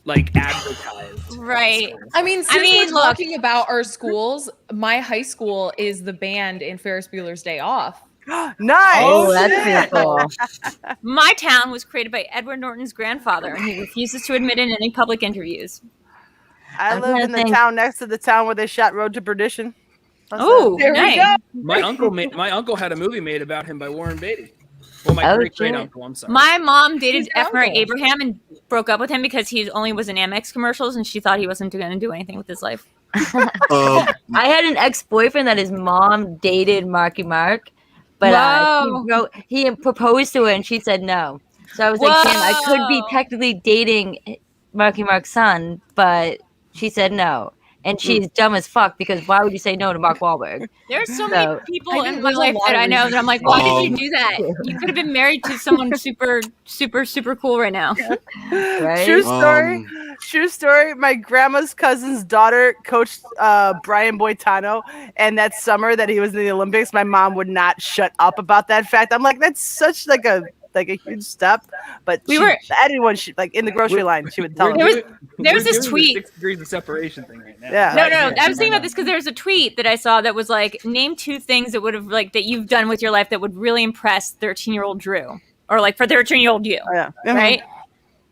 like advertised. Right. I mean, since mean, we're look- talking about our schools, my high school is the band in Ferris Bueller's Day Off. Nice. Oh, that's pretty cool. My town was created by Edward Norton's grandfather, and he refuses to admit in any public interviews. I I'm live trying in to the think. town next to the town where they shot Road to Perdition. Oh, There we nice. go. My uncle had a movie made about him by Warren Beatty. Well, my Oh, great shit. uncle. I'm sorry. My mom dated Who's your F. Murray uncle? Abraham and broke up with him because he only was in Amex commercials, and she thought he wasn't going to do anything with his life. I had an ex-boyfriend that his mom dated Marky Mark, but Whoa. he proposed to her and she said no. So I was like, damn, I could be Whoa. technically dating Marky Mark's son, but she said no. And she's dumb as fuck because why would you say no to Mark Wahlberg? There's so So- many people I in think my there's a life lot that of I know that I'm like, why did you do that? You could have been married to someone super, super, super cool right now. Right? True story. True story. My grandma's cousin's daughter coached Brian Boitano, and that summer that he was in the Olympics, my mom would not shut up about that fact. I'm like, that's such like a huge step. But anyone should like in the grocery line, she would tell them. There was this doing the tweet. 6 degrees of separation thing right now. Yeah. No. I was thinking about this because there was a tweet that I saw that was like, name 2 things that would have like that you've done with your life that would really impress 13-year-old Drew, or like for 13-year-old you, Oh, yeah. right?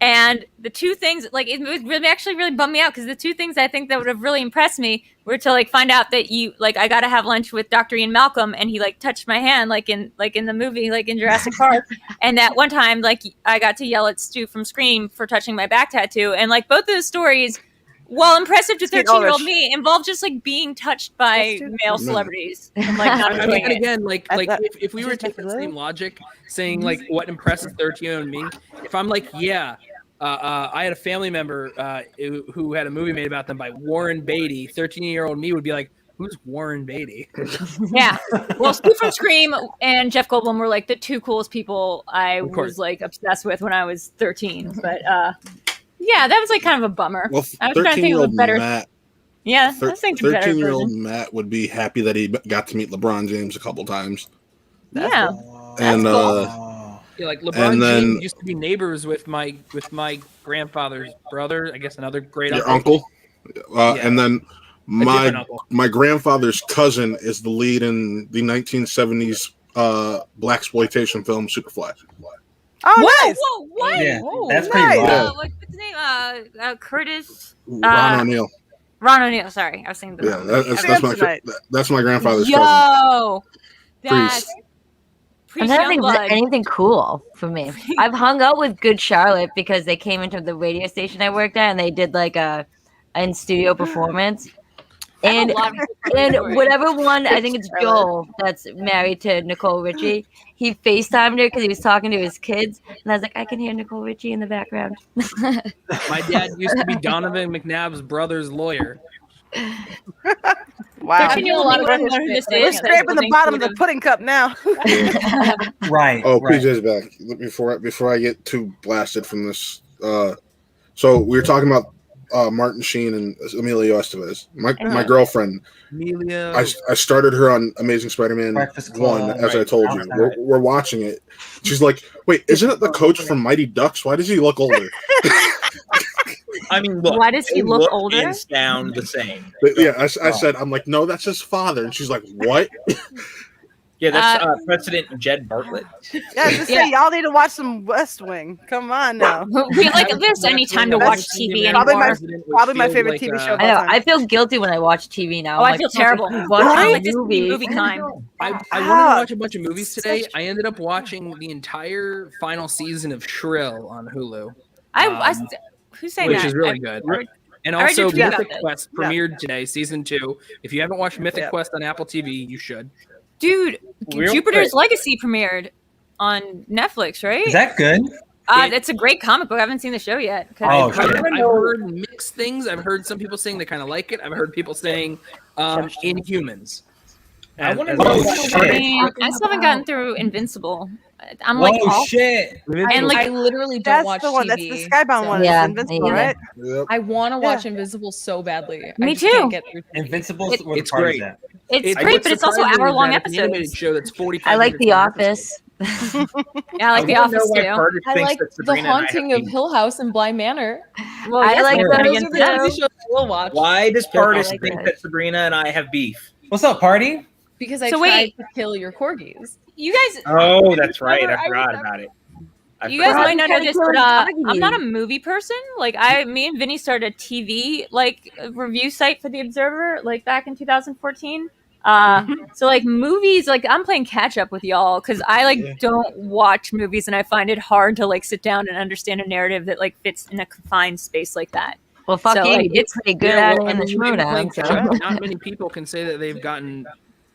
And the 2 things, like it would really actually really bummed me out because the 2 things I think that would have really impressed me were to like find out that you like I got to have lunch with Dr. Ian Malcolm and he like touched my hand like in the movie like in Jurassic Park, and that one time like I got to yell at Stu from Scream for touching my back tattoo, and like both those stories, while impressive to Sweet 13-year-old Ulrich. me, involved just like being touched by male celebrities and like not I doing mean, it. again, like I thought- if we were just taking make the it same logic, saying like what impresses 13-year-old me, if I'm like, yeah, I had a family member who had a movie made about them by Warren Beatty, 13-year-old me would be like, who's Warren Beatty? Yeah. Well, Stu from Scream and Jeff Goldblum were like the 2 coolest people I was like obsessed with when I was 13. But yeah, that was like kind of a bummer. well, I was trying to think of a 13-year-old better. Matt. Yeah, I was thinking better 13-year-old version. Matt would be happy that he got to meet LeBron James a couple times. Yeah. And Yeah, like LeBron And then- James used to be neighbors with my grandfather's brother. I guess another great your uncle. And then different uncle. my grandfather's cousin is the lead in the 1970s blaxploitation film Superfly. Oh, Whoa, nice. whoa, what? Yeah, Whoa, that's pretty nice. wild. What's his name? Curtis. Ron O'Neal. Ron O'Neal. Sorry, I was saying the Yeah, wrong movie. that's my grandfather's cousin. Yo, that's Priest. I'm trying to think of anything cool for me. I've hung out with Good Charlotte because they came into the radio station I worked at and they did like a in studio performance. And whatever one, I think it's Joel that's married to Nicole Richie. He FaceTimed her because he was talking to his kids, and I was like, I can hear Nicole Richie in the background. My dad used to be Donovan McNabb's brother's lawyer. Wow. Can you a lot of We're scraping the bottom of the pudding cup now. Right. Oh, right. PJ's back. Before I get too blasted from this, so we were talking about Martin Sheen and Emilio Estevez. My girlfriend, Emilio. I started her on Amazing Spider-Man 1, as I told you. We're watching it. She's like, wait, isn't it the coach from Mighty Ducks? Why does he look older? I mean, look, why does he look older? Hands down the same. But yeah, I said, I'm like, no, that's his father. And she's like, what? Yeah, that's President Jed Bartlett. Yeah, just say y'all need to watch some West Wing. Come on now. We like there's any time to watch TV anymore. Probably my favorite TV show. I know. I feel guilty when I watch TV now. Oh, I'm I feel like, terrible. Watch This movie time. I wanted to watch a bunch of movies today. I ended up watching the entire final season of Shrill on Hulu. Who's saying which that? is really good. And I heard you also, tweet Mythic about Quest premiered today, season 2. If you haven't watched Mythic Quest on Apple TV, you should. Dude, Jupiter's Legacy premiered on Netflix, right? Is that good? It's a great comic book. I haven't seen the show yet. I've heard mixed things. I've heard some people saying they kind of like it. I've heard people saying Inhumans. I still haven't gotten through Invincible. I'm like, shit! And like, I literally don't watch the one. TV. That's the Skybound one. Yeah, It's Invincible, right? Yep. I want to watch Invincible so badly. Me I just can't too. get through TV. Invincible's where the It's party's great. at. It's great, but it's also hour-long It's an animated episodes. show that's 45 I like minutes The long. Office. Yeah, I like The Office too. I like The Haunting of Hill House and Bly Manor. Well, I yes, like we're those gonna Those get are into the that. TV shows we'll watch. Why does Pardis like think that. that Sabrina and I have beef? What's up, party? Because I So tried wait. to kill your corgis. You guys, Oh, that's right. remember- I forgot about it. you guys forgot. might not know this, but Talking to I'm you. not a movie person. Like, me and Vinny started a TV review site for The Observer, like back in 2014. So like movies, like I'm playing catch up with y'all because I don't watch movies and I find it hard to like sit down and understand a narrative that like fits in a confined space like that. Well, fuck So, you. like, It's pretty good at it in the Schmoe. Not many people can say that they've gotten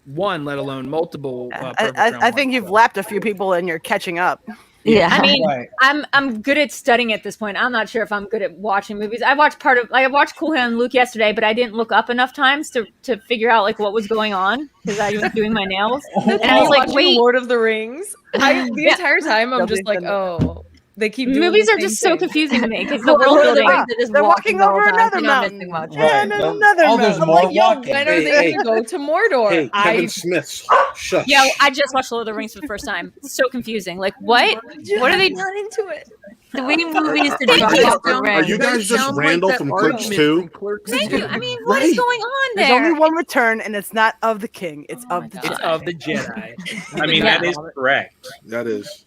one, let alone multiple. I think you've lapped a few people and you're catching up. Yeah. I mean, Right. I'm good at studying at this point. I'm not sure if I'm good at watching movies. I watched I watched Cool Hand Luke yesterday, but I didn't look up enough times to figure out like what was going on because I was doing my nails. And I was like, Watching wait, Lord of the Rings. The entire time I'm just like, oh, they keep doing movies the are same just so thing. confusing to me because the Well, world Lord of the building. Rings are just They're walking all over the time, another so you're not mountain. missing much. And Right. another Oh, there's mountain. more Like, yo, walking. when are they Hey, going to go to Mordor? Hey, Kevin Smith, shush. Yeah, I just watched Lord of the Rings for the first time. It's so confusing. Like, what? What are they? not into it? 3 movies to Thank draw you. out the Are you ring. guys just Randall from Clerks 2? Thank you. I mean, what is Right. going on There's there? only one return, and it's not of the king. It's Oh of my the God. It's Jedi. of the Jedi. I mean, Yeah. that is correct. That is.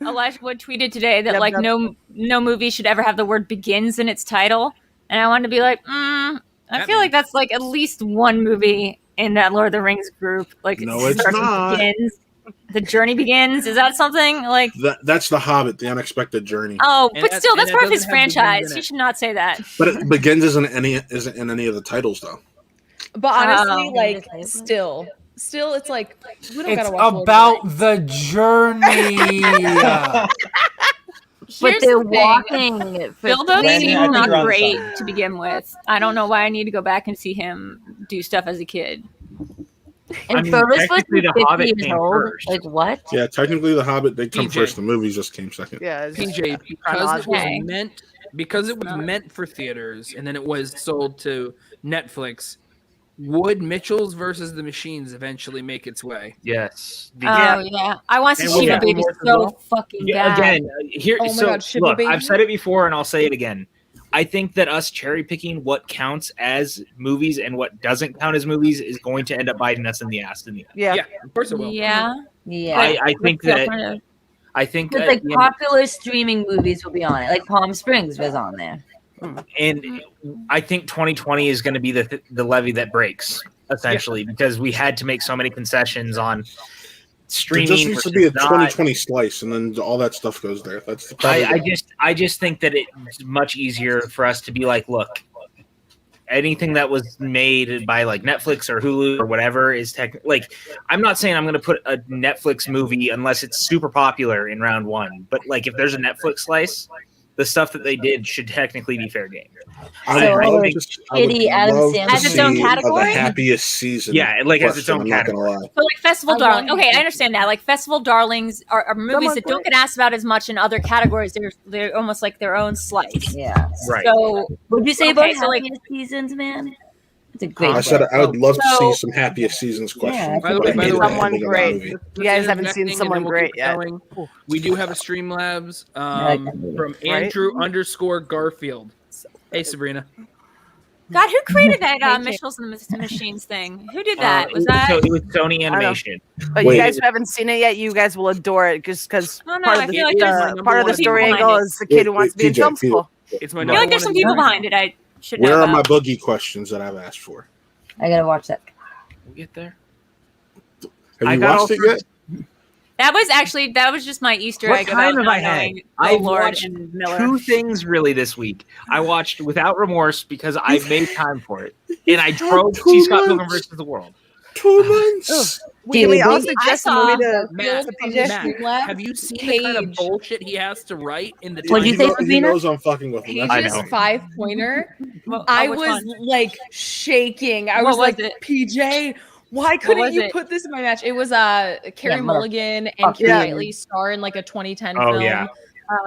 Elijah Wood tweeted today that Yep, like yep. no movie should ever have the word begins in its title, and I wanted to be like, I feel like that's like at least one movie in that Lord of the Rings group. Like, No, it's starts with not. Begins. The journey begins. Is that something like? That's The Hobbit, The Unexpected Journey. Oh, And but that- still, and that's that part of his doesn't have begins franchise. in You it. should not say that. But it Begins isn't in any of the titles though. But honestly, Oh. like, still, it's like we don't It's gotta watch Lord of the about Rings. the journey. But Here's they're the thing. walking. For Bilbo 3 seems I think not you're on great something. to begin with. I don't know why I need to go back and see him do stuff as a kid. And I mean, Frodo's supposed to technically, be The 50 Hobbit years came old. first. Like, what? Yeah, technically The Hobbit did come PJ. first. The movies just came second. Yeah, it's just PJ, because it Okay. was meant for theaters, and then it was sold to Netflix. Would Mitchell's versus the Machines eventually make its way? Yes. Oh yeah, I want to And see we'll Shiva get Baby more so as well. fucking Yeah, bad. again, here. Oh my so God, Shiva look, Baby. I've said it before, and I'll say it again. I think that us cherry picking what counts as movies and what doesn't count as movies is going to end up biting us in the ass in the end. yeah. Yeah, of course it will. Yeah, Yeah. I think What's the that alternative? I think It's like popular streaming movies will be on it. Like Palm Springs was on there. And I think 2020 is going to be the levee that breaks, essentially, because we had to make so many concessions on streaming. There just needs to be a 2020 slice, and then all that stuff goes there. That's I just think that it's much easier for us to be like, look, anything that was made by like Netflix or Hulu or whatever is like, I'm not saying I'm going to put a Netflix movie unless it's super popular in round one, but like if there's a Netflix slice, the stuff that they did should technically be fair game. Adam Sandler has its own category. The happiest season. Yeah, like has its own category. So like Festival Darling. Okay, I understand that. Like Festival Darlings are movies that don't get asked about as much in other categories. They're almost like their own slice. Yeah. Right. So would you say about like happiest seasons, man? It's a great. I said I would love to see some happiest seasons question. By the way, someone great. You guys haven't seen someone great yet. We do have a Streamlabs from Andrew _ Garfield. Hey, Sabrina. God, who created that Mitchells and the Machines thing? Who did that? Was that? It was Sony Animation. But you guys who haven't seen it yet, you guys will adore it because part of the story angle is the kid who wants to be in film school. It's my I feel like there's some people behind it. I should know. Where are about. my boogie questions that I've asked for? I gotta watch that. We'll get there. Have you watched it yet? That was just my Easter egg. What time have I had? I've Lord watched and Miller. 2 things really this week. I watched Without Remorse because I made time for it, and I drove to see Scott Pilgrim versus the World. 2 months. Can we all suggest a movie to Matt, have you seen the kind of bullshit he has to write in the time? What'd you say, He knows I'm fucking with him. Page's 5-pointer. I was like shaking. I was like, PJ, why couldn't you put this in my match? It was Carey Mulligan and Keira Knightley star in like a 2010 film. Yeah.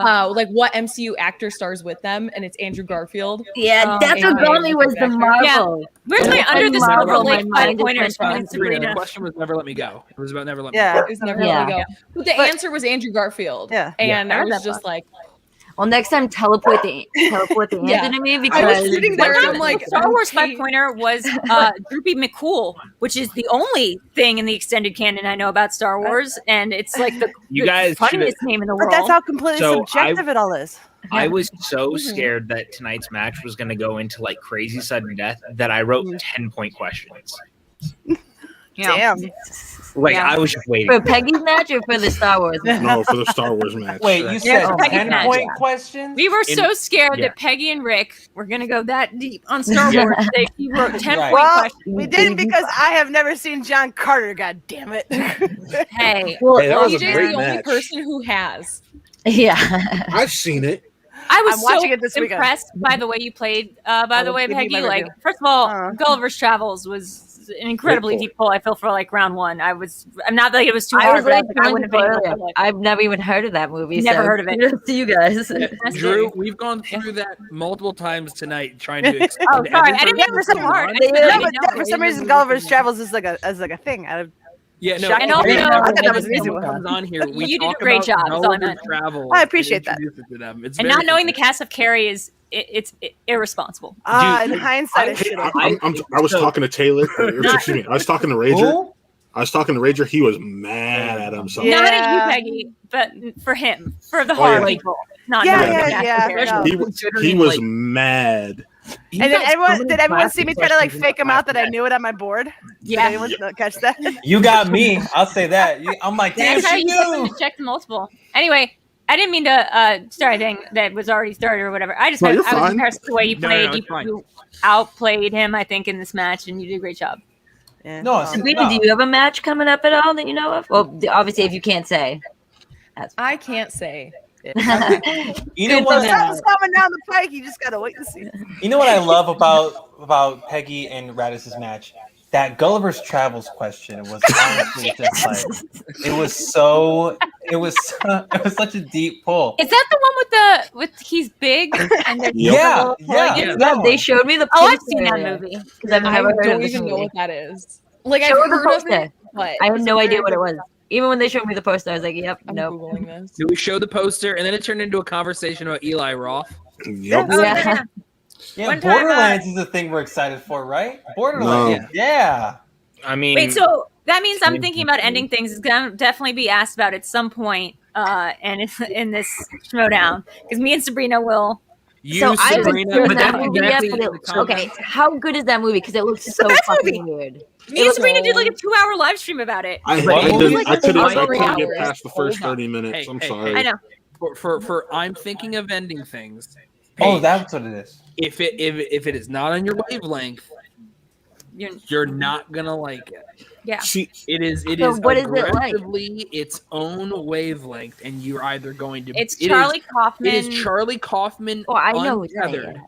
Like what MCU actor stars with them, and it's Andrew Garfield. Yeah, that's what got me was the Marvel. Yeah. Where's my under the Silver Lake 5-pointers from The Sabrina? question was Never Let Me Go. It was about Never Let Me Yeah. Go. It was never let me go. But the answer was Andrew Garfield. Yeah. And I was that just like, Well, next time teleport the answer to me because I was sitting there and I'm like, Star Wars 5-pointer was Droopy McCool, which is the only thing in the extended canon I know about Star Wars, and it's like the funniest name in the world. But that's how completely subjective it all is. I was so scared that tonight's match was going to go into like crazy sudden death that I wrote 10-point questions. Damn. Like I was just waiting for Peggy's match or for the Star Wars match? No, for the Star Wars match. Wait, you said 10-point questions? We were so scared that Peggy and Rick were going to go that deep on Star Wars. He wrote 10-point questions. We didn't because I have never seen John Carter. God damn it! Hey, that was a PJ's great the only match. person who has. Yeah, I've seen it. I was I'm watching so it this weekend. impressed by the way you played. By the way, give you my Peggy, like review. first of all, Gulliver's Travels was an incredibly deep pull. I feel for like round one. I'm not like it was too hard. I wouldn't have been able to, like, I've never even heard of that movie. Never heard of it. To you guys. Drew, we've gone through that multiple times tonight trying to explain. Oh, sorry, I didn't mean it was so hard. For some reason, Gulliver's Travels is like a thing. Yeah, no. And also, I thought that was an easy one. Comes on here. We You did a talk great about job, that's all I Gulliver's meant. Travels I appreciate that. introduce it to them. It's and very not knowing the professional. cast of Carrie is it's irresponsible. In hindsight, I should have. I was talking to Taylor. Excuse me. I was talking to Rager. Who? I was talking to Rager. He was mad at himself. Not at Yeah. you, Peggy, but for him, for the Oh, horror yeah. people. Not Yeah, knowing the yeah, cast yeah, of Carrie. no. He was mad. And then everyone see me try to like fake them out that I knew it on my board? Yeah. Did anyone catch that? You got me. I'll say that. I'm like, damn, That's how she you knew. checked multiple. Anyway, I didn't mean to start anything that was already started or whatever. I just No, I you're was fine. impressed with the way you No, played. no, it's fine. You outplayed him, I think, in this match, and you did a great job. Yeah. No, it's Sabrina, do you have a match coming up at all that you know of? Well, obviously, if you can't say. I can't say. You know what? Something's coming down the pike. You just gotta wait and see. You know what I love about Peggy and Radis's match? That Gulliver's Travels question was honestly just like it was such a deep pull. Is that the one with he's big and there's Yeah, Yeah, they showed me the poster. Oh, I've seen that movie. Because I've I never heard of don't this even know movie. what that is. Like Show I've me the heard of poster. it, but I had no idea what it was. Even when they showed me the poster, I was like, "Yep, I'm nope." googling this. Do we show the poster and then it turned into a conversation about Eli Roth? Yep. Oh, Yeah. Yeah, One time, Borderlands is the thing we're excited for, right? Borderlands. Yeah. I mean, Wait, so that means I'm thinking about ending things. It's gonna definitely be asked about at some point. and in this Schmoe because me and Sabrina will. So I haven't seen but that that- movie that's yet, the- but okay, how good is that movie? Because it looks It's so the best fucking movie. weird. Me and Sabrina did like a 2-hour live stream about it. I Like, couldn't get past the first 30 minutes. I'm sorry. I know. For I'm thinking of ending things. Oh, Paige, that's what it is. if it is not on your wavelength, you're not gonna like it. Yeah. It is So what is it like? aggressively its own wavelength, and you're either going to It's Charlie Kaufman. It is Charlie Kaufman. Oh, I know who's saying untethered. it.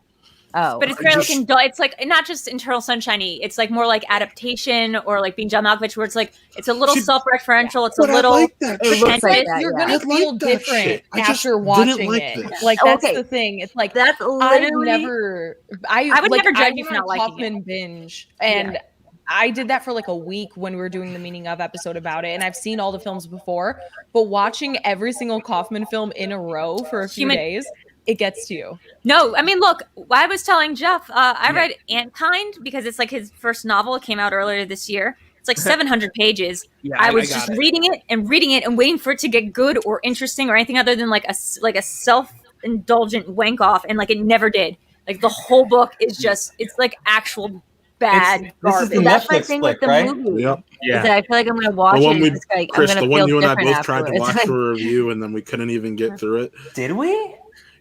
Oh, But it's very like it's like not just Internal Sunshiny. It's like more like adaptation or like being John Malkovich, where it's like it's a little self-referential. It's a little. It looks like that. You're Yeah. gonna feel different after watching it. Like that's the thing. It's like that's I literally. would never judge you went for not on liking Kaufman binge, and I did that for like a week when we were doing the Meaning of episode about it, and I've seen all the films before, but watching every single Kaufman film in a row for a few days, it gets to you. No, I mean, look, I was telling Jeff, I read Antkind because it's like his first novel. It came out earlier this year. It's like 700 pages. Yeah, I was just reading it and waiting for it to get good or interesting or anything other than like a self-indulgent wank off, and like it never did. Like the whole book is just it's like actual bad garbage. That's my thing with the movie. Yep. Is that I feel like I'm gonna watch The one it. we, And it's like, Chris, I'm the gonna one feel you and I different both tried to afterwards. watch for a review, and then we couldn't even get through it. Did we?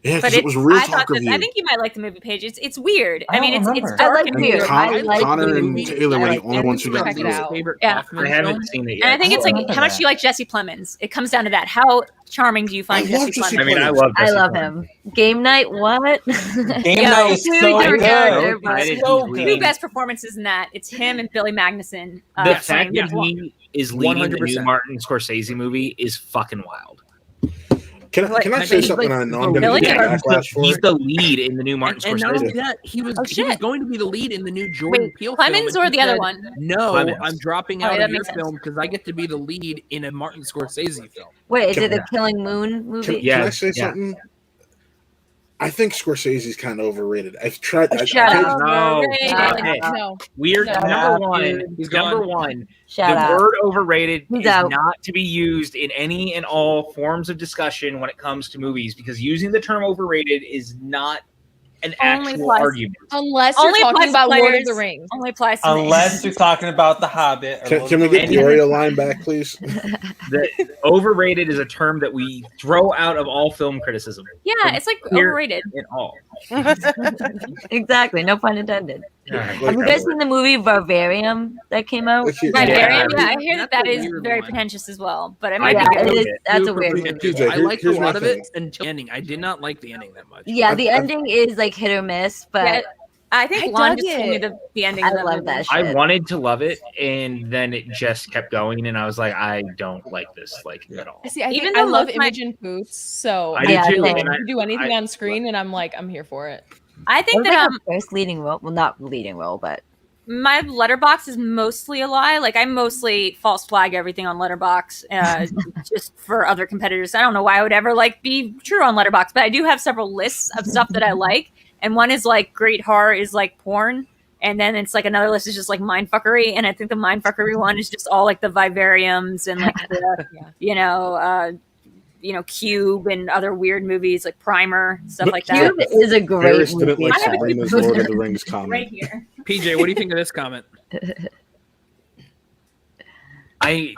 Yeah, But because it was real I talk thought review. I think you might like the movie, Paige. It's weird. I mean, it's remember. dark I like and weird. weird. I like Connor the and movie. Taylor were I the like only ones who got Check it through out. Favorite Yeah. Kaufman I haven't film? seen it And I yet. think it's like remember how much that. do you like Jesse Plemons? It comes down to that. How charming do you find I love Jesse Jesse Plemons? I mean, I Plemons. love. I Jesse love Plemons. him. Game night, what? Game Night is Two so different good. characters, but- Excited So he's good. Two leading- best performances in that. It's him and Billy Magnuson. The playing fact that the- he is leading the new 100%. Martin Scorsese movie is fucking wild. Can I say something I know I'm going Really? to get Yeah. backlash for? He's the lead in the new Martin And not only Scorsese. that, he was Oh, he was shit. going to be the lead in the new Jordan Wait, Peele Clemens film. or and the he other said, one? No, Clemens. I'm dropping Oh, out that of your makes sense. film because I get to be the lead in a Martin Scorsese film. Wait, is Can- it the Killing Moon movie? Yeah. Can I say something? I think Scorsese's kind of overrated. I've tried. Shut up. No, Overrated. stop it. No. We're No. number one. He's Number gone. one. Shout the out. word overrated He's is out. not to be used in any and all forms of discussion when it comes to movies, because using the term overrated is not an Only actual applies- argument. Unless you're Only talking applies about to Lord of players. the Rings. Only applies to me. Unless you're talking about The Hobbit. Or Can we get the Oreo line back, please? The overrated is a term that we throw out of all film criticism. Yeah, it's like Here- overrated. In all. Exactly. No pun intended. Like, Have you guys seen the movie Barbarium that came out? Vivarium, yeah, I hear that That's a is weird very one. pretentious as well. But I I might Yeah, be it good. is. That's a Super weird pretentious. movie. I liked a here's my lot of thing. it until the ending. I did not like the ending that much. Yeah, the ending is like hit or miss, but Yeah, I think I Lon dug just told me it. the ending. I of that love movie. that I shit. wanted to love it, and then it just kept going, and I was like, I don't like this at all. See, I Even think though I love most of my- Imogen Poots, so I do Yeah, too. same. And you do anything I- on screen, and I'm like, I'm here for it. I think That was that like her first leading role. Well, not leading role, but my letterbox is mostly a lie. Like I mostly false flag everything on letterbox, just for other competitors. I don't know why I would ever like be true on letterbox, but I do have several lists of stuff that I like, and one is like great horror is like porn, and then it's like another list is just like mindfuckery, and I think the mindfuckery one is just all like the vivariums and like the, Cube and other weird movies like Primer, stuff But like Cube that. is a great Harris didn't movie. like I have a Sabrina's good Lord of the Rings comment. Right here. PJ, what do you think of this comment? I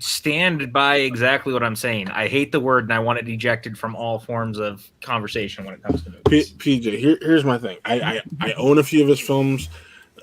stand by exactly what I'm saying. I hate the word, and I want it ejected from all forms of conversation when it comes to movies. PJ, here's my thing. I own a few of his films.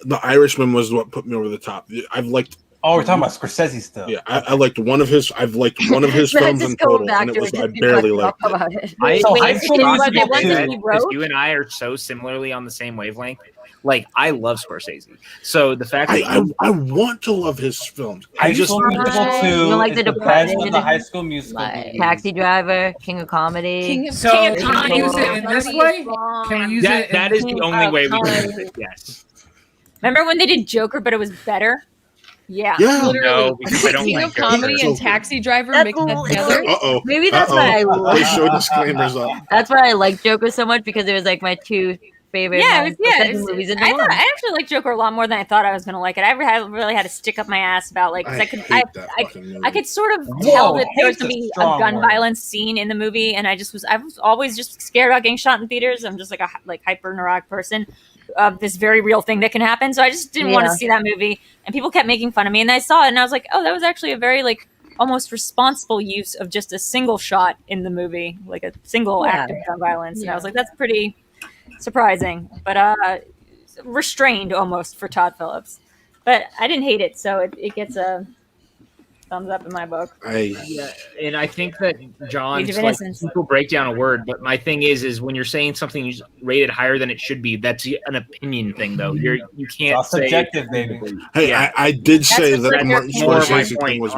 The Irishman was what put me over the top. I've liked. Oh, we're talking about Scorsese still. Yeah, I liked one of his. I've liked one of his films in total, and it was I barely liked it. about it. I So Wait, High is School it Musical the ones that too. he wrote? You and I are so similarly on the same wavelength. Like, I love Scorsese. So the fact that I want to love his films. High I just School Musical You 2 don't like is The the best of Departed? the High School Musical Like movies. Taxi Driver, King of Comedy. King of So King of can we Comedy use it in this way? Can we use it? that in, is the only way we can use Comedy. it. Yes. Remember when they did Joker, but it was better? Yeah. Yeah. No, because I don't King like of Comedy Joker. and Taxi Driver That's mixed a- together. Uh-oh. Maybe that's why I They love. show disclaimers up. That's why I like Joker so much, because it was like my two favorite. Yeah, movies in the world. I actually like Joker a lot more than I thought I was going to like it. I really had to stick up my ass about like I could sort of tell that there was going to be a gun violence scene in the movie, and I was always just scared about getting shot in theaters. I'm just like a hyper neurotic person. This very real thing that can happen, so I just didn't want to see that movie. And people kept making fun of me, and I saw it, and I was like, oh, that was actually a very like almost responsible use of just a single shot in the movie, like a single act of gun violence. And I was like, that's pretty surprising, but restrained almost for Todd Phillips. But I didn't hate it, so it gets a thumbs up in my book. And I think that John's like, people break down a word, but my thing is when you're saying something rated higher than it should be, that's an opinion thing, though. You can't. It's all subjective, baby. Hey, I did say that the Martin Scorsese thing was.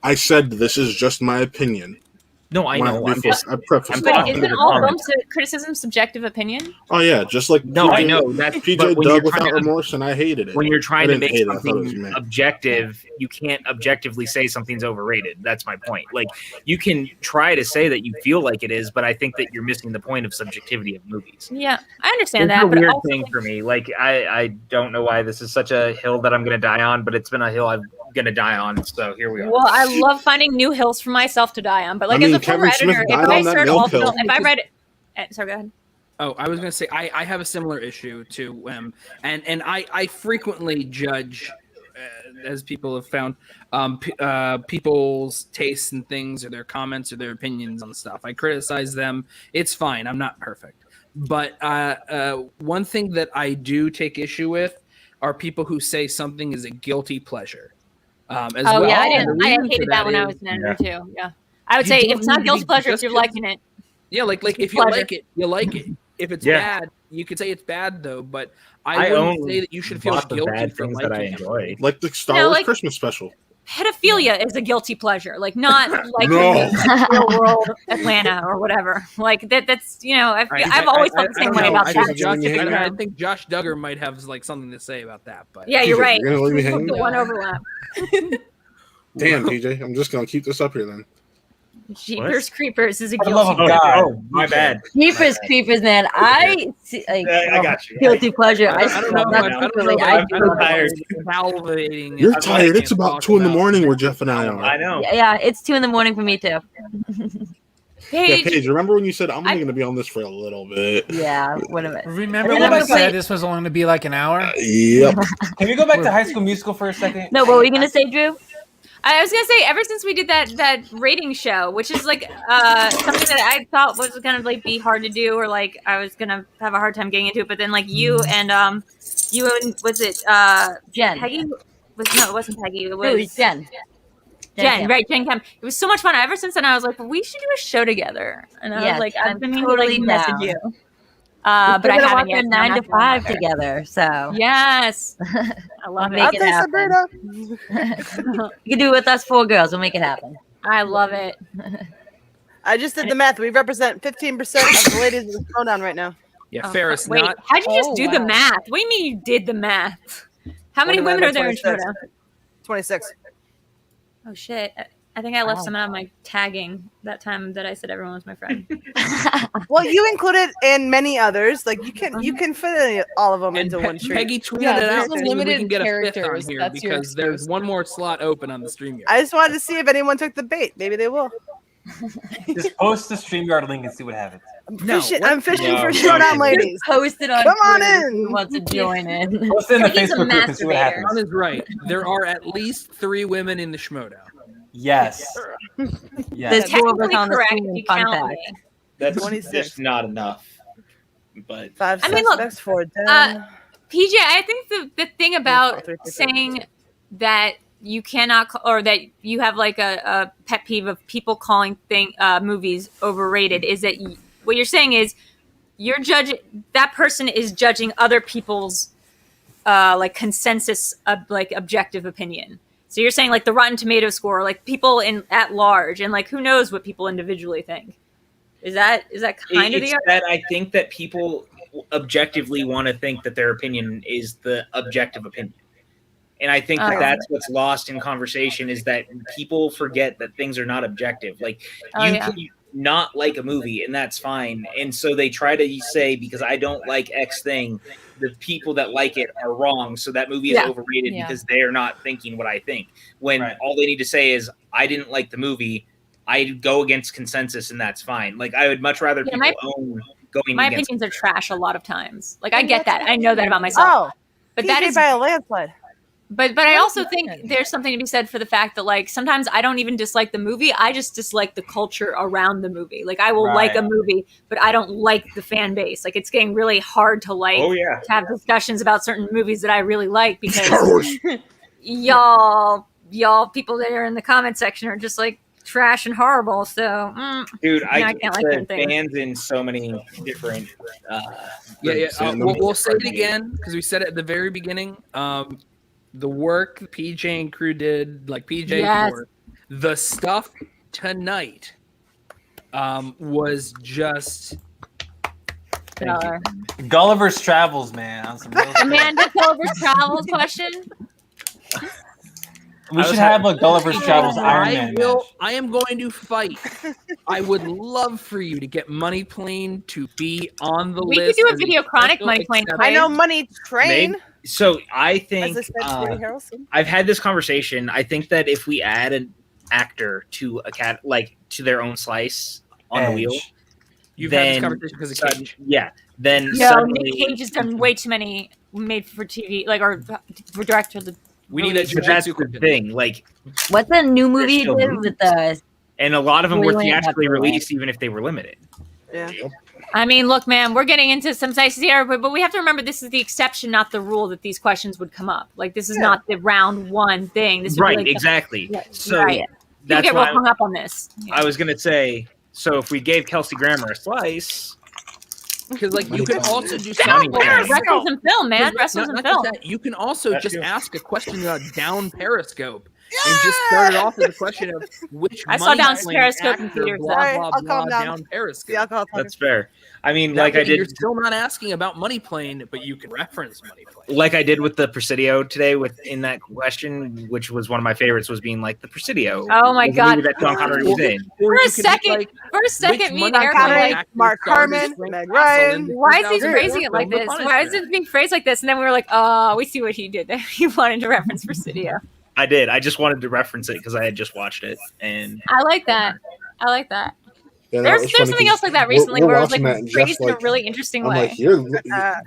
I said this is just my opinion. No, I know. But isn't all film criticism subjective opinion? Oh yeah, just like I know that PJ dug without remorse, and I hated it. When you're trying to make something objective, you can't objectively say something's overrated. That's my point. Like you can try to say that you feel like it is, but I think that you're missing the point of subjectivity of movies. Yeah, I understand it's that. A but weird also, thing for me. Like I don't know why this is such a hill that I'm going to die on, but it's been a hill I'm going to die on. So here we are. Well, I love finding new hills for myself to die on, but like as a former editor, if I read it, sorry, go ahead. Oh, I was going to say I have a similar issue to and I frequently judge, as people have found, people's tastes and things, or their comments or their opinions on stuff. I criticize them. It's fine. I'm not perfect, but one thing that I do take issue with are people who say something is a guilty pleasure. Well. Yeah, I hated that when I was an editor too. Yeah, I would say if it's not guilty pleasure, if you're liking it. Yeah, like if you like it, you like it. If it's bad, you could say it's bad though. But I wouldn't say that you should feel guilty for liking it. Like the Star Wars Christmas special. Pedophilia is a guilty pleasure, like not like Real World Atlanta or whatever. Like that's I've always felt the same way about that. I think Josh Duggar might have like something to say about that. But yeah, you're right. You're gonna leave me hanging? The one overlap. Damn, PJ, I'm just gonna keep this up here then. Jeepers Creepers is a guilty pleasure. Oh, my bad. Jeepers Creepers, man. I got you. Guilty pleasure. I don't know. I'm tired. You're tired. It's about 2 a.m. where Jeff and I are. I know. Yeah, it's 2 a.m. for me too. Paige, remember when you said I'm only going to be on this for a little bit? Yeah, what a minute. Remember when I said this was only going to be like an hour? Yep. Can we go back to High School Musical for a second? No, what were you going to say, Drew? I was gonna say, ever since we did that rating show, which is like something that I thought was gonna like be hard to do, or like I was gonna have a hard time getting into it, but then like you and was it Jen? Peggy? It wasn't Peggy. It was Jen. Jen, right? Jen Kemp. It was so much fun. Ever since then, I was like, well, we should do a show together. And I was like, I've been totally message you. But I haven't yet. 9 to 5 together. So yes, I love it. Make it happen. You can do it with us 4 girls. We'll make it happen. I love it. I just did the math. We represent 15% of the ladies in the Schmoedown right now. Yeah, Ferris. Wait, how'd you just do the math? What do you mean you did the math? How many women are there in Schmoedown? 26. Oh shit. I think I left some out of my tagging that time that I said everyone was my friend. Well, you included in many others. Like you can fit all of them into one stream. Peggy tweeted it out. We can get a fifth on here because there's one more slot open on the StreamYard. I just wanted to see if anyone took the bait. Maybe they will. Just post the StreamYard link and see what happens. I'm fishing for Schmoedown ladies. Post it on. Come on Twitter in. Who wants to join in? Post it in the Facebook group and see what happens. John is right. There are at least 3 women in the Schmoedown. Yes. There's 2 of us on the correct. screen. You Fun count fact. me. That's 26. just not enough. But 5, 6, I mean, look, 6, 4, 10. PJ, I think the thing about saying that you cannot, or that you have like a pet peeve of people calling movies overrated is that what you're saying is you're judging, that person is judging other people's like consensus of like objective opinion. So you're saying like the Rotten Tomato score, like people at large, and like who knows what people individually think. Is that kind of the argument? That I think that people objectively want to think that their opinion is the objective opinion. And I think that's what's lost in conversation is that people forget that things are not objective. Like not like a movie, and that's fine. And so they try to say, because I don't like X thing, the people that like it are wrong. So that movie is overrated because they're not thinking what I think. When all they need to say is, I didn't like the movie. I go against consensus, and that's fine. Like, I would much rather people own going. My opinions are trash a lot of times. Like, I get that. I know that about myself. But that is by a landslide. But I also think there's something to be said for the fact that, like, sometimes I don't even dislike the movie. I just dislike the culture around the movie. Like, I will like a movie, but I don't like the fan base. Like, it's getting really hard to to have discussions about certain movies that I really like because y'all people that are in the comment section are just like trash and horrible. So, dude, I can't like certain things. fans in so many different. We'll say it again because we said it at the very beginning. The work PJ and crew did, like PJ, for the stuff tonight was just Gulliver's Travels, man. On some real Amanda Gulliver's Travels question. We should have a Gulliver's Travels Iron Man match. I am going to fight. I would love for you to get Money Plane to be on the list. We could do a Video Chronic Money Plane. I know Money Train. So I think Harrelson. I've had this conversation. I think that if we add an actor to to their own slice on the wheel, you've had this conversation because of Cage. Then Nick Cage has done way too many made for TV, like, or for director. We need a that's the thing. Like, what's the new movie he did with the? And a lot of them were theatrically released, even if they were limited. Yeah. I mean, look, man, we're getting into some sites here, but we have to remember this is the exception, not the rule, that these questions would come up. Like, this is not the round one thing. This would be like exactly. So that's get why real hung up on this. I was gonna say. So if we gave Kelsey Grammer a slice. Because, like, you can also do wrestlers and film, man. Wrestlers and film. You can also just ask a question about down Periscope and just start it off as a question of which. I saw down Periscope in theaters. Blah blah blah. Down Periscope. That's fair. I mean, like I did. You're still not asking about Money Plane, but you can reference Money Plane. Like I did with the Presidio today, in that question, which was one of my favorites, was being like the Presidio. Oh my god! That Sean Connery was in. For a second, me and Eric were like, Mark Harmon, Meg Ryan. Why is he phrasing it like this? Why is it being phrased like this? And then we were like, oh, we see what he did there. He wanted to reference Presidio. I did. I just wanted to reference it because I had just watched it, and I like that. Yeah, there's something else like that recently where it was like phrased in a really interesting way. Like, you're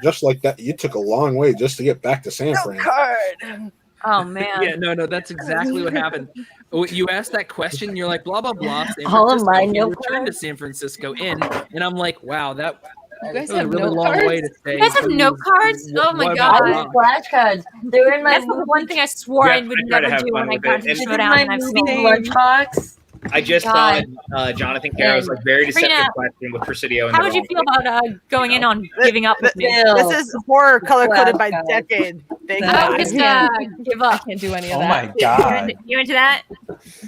just like that. You took a long way just to get back to San Fran. Oh man. Yeah, no, that's exactly what happened. You asked that question, you're like blah blah blah. All of my note returned to San Francisco and I'm like, wow, that. You guys have have really note long cards? way to say. You guys have note cards? Oh my god! I have flashcards. They were in my. That's the one thing I swore I would never do when I got to Schmoe, and I've seen lunchbox. I just saw Jonathan Caro's like very deceptive question with Presidio. How would you feel about going in on giving up with me? This is horror color coded by decade. I just give up. I can't do any of Oh that. my god! You into that?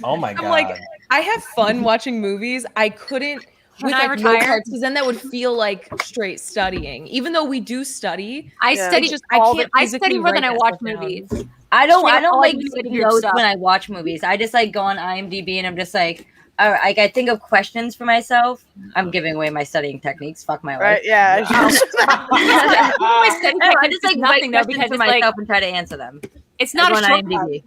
Oh my god! I'm like, I have fun watching movies. I couldn't with I like retire? note cards because then that would feel like straight studying. Even though we do study, I study just I study more than I watch movies. I don't like you doing weird notes stuff. when I watch movies. I just like go on IMDb and I'm just like, all right, I think of questions for myself. I'm giving away my studying techniques. Fuck my life. Right? Yeah. I just like nothing though because for it's myself like and try to answer them. it's not I a go on shortcut. IMDb.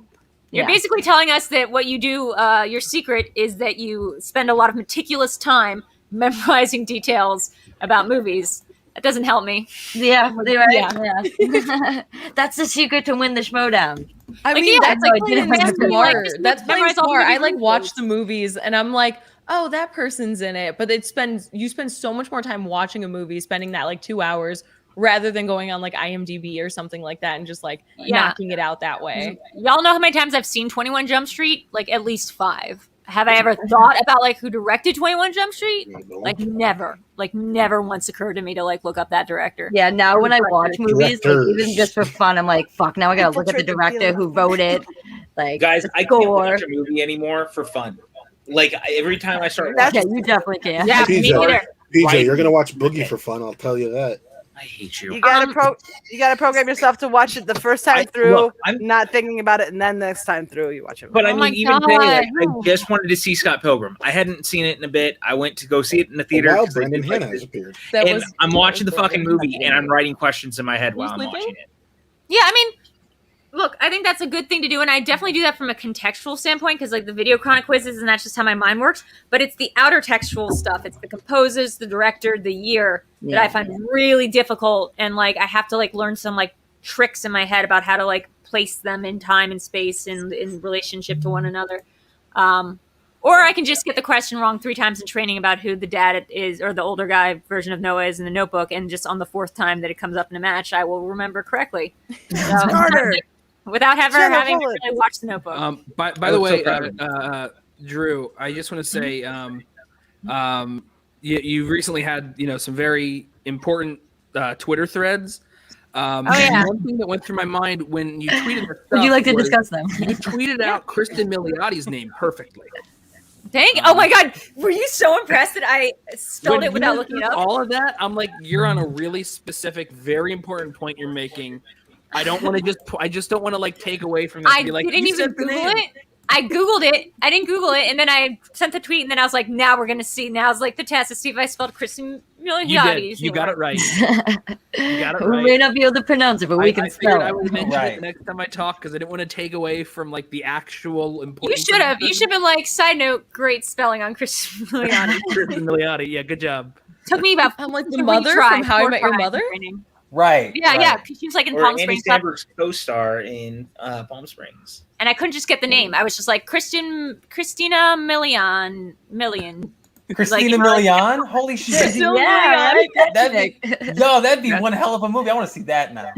You're basically telling us that what you do, your secret is that you spend a lot of meticulous time memorizing details about movies. That doesn't help me. Yeah, yeah. That's the secret to win the Schmoedown. I Like, mean, yeah, that's it's like like playing playing smart. like, just That's playing memorize all the smart. I movie like watch rules. the movies and I'm like, oh, that person's in it. But you spend so much more time watching a movie, spending that like 2 hours rather than going on like IMDb or something like that and just like knocking it out that way. Y'all know how many times I've seen 21 Jump Street? Like at least 5. Have I ever thought about like who directed 21 Jump Street? Like never. Like never once occurred to me to like look up that director. Yeah, now when I watch movies, like, even just for fun, I'm like, fuck, now I gotta look at the director who wrote it. Like, guys, I can't watch a movie anymore for fun. Like every time I start watching, you definitely can. Yeah, me neither. PJ, you're gonna watch Boogie for fun. I'll tell you that. I hate you. You gotta program yourself to watch it the first time through, not thinking about it, and then the next time through you watch it. But I mean, even today, like, I just wanted to see Scott Pilgrim. I hadn't seen it in a bit. I went to go see it in the theater. Wow, Brandon Hanna has appeared. And I'm watching the fucking movie, and I'm writing questions in my head while I'm watching it. Yeah, I mean, look, I think that's a good thing to do, and I definitely do that from a contextual standpoint because, like, the video chronic quizzes, and that's just how my mind works. But it's the outer textual stuff. It's the composers, the director, the year that I find really difficult, and like I have to like learn some like tricks in my head about how to like place them in time and space and in relationship to one another. Or I can just get the question wrong 3 times in training about who the dad is or the older guy version of Noah is in the Notebook, and just on the 4th time that it comes up in a match, I will remember correctly. Without ever having to really watch the Notebook. By the way, Drew, I just want to say, you recently had some very important Twitter threads. One thing that went through my mind when you tweeted the Would you like to discuss them? You tweeted out Kristen Miliotti's name perfectly. Dang! Oh my God! Were you so impressed that I spelled it without looking it up? All of that, I'm like, you're on a really specific, very important point you're making. I don't want to I just don't want to like take away from that. I didn't even Google it. I Googled it. I didn't Google it, and then I sent the tweet, and then I was like, "Now we're gonna see." Now it's like the test to see if I spelled Kristen Miliotti's. You got it right. We may not be able to pronounce it, but we can spell it. I would mention it the next time I talk because I didn't want to take away from like the actual important. You should have. You should have been like, side note, great spelling on Kristen Miliotti. Kristen Miliotti, yeah, good job. Took me about. I'm like the mother from How I Met Your Mother. Right. Yeah, yeah. She was like in Palm Springs. Andy Samberg's co-star in Palm Springs. And I couldn't just get the name. I was just like Christina Milian. Christina Milian? Holy shit. Yeah, that'd be one hell of a movie. I want to see that now.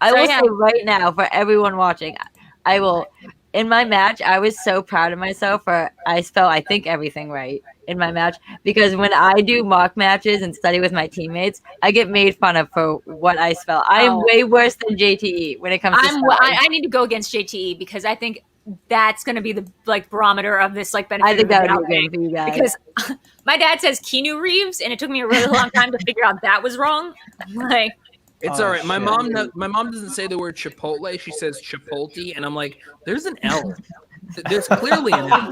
I will say right now for everyone watching, I will. In my match, I was so proud of myself for I spell I think everything right in my match, because when I do mock matches and study with my teammates, I get made fun of for what I spell. I am way worse than JTE when it comes to spelling. I need to go against JTE because I think that's going to be the like barometer of this like benefit. I think that would be good for you guys. Because my dad says Keanu Reeves, and it took me a really long time to figure out that was wrong. Like. It's all right. My mom doesn't say the word Chipotle. She says Chipotle, and I'm like, there's an L. There's clearly an L.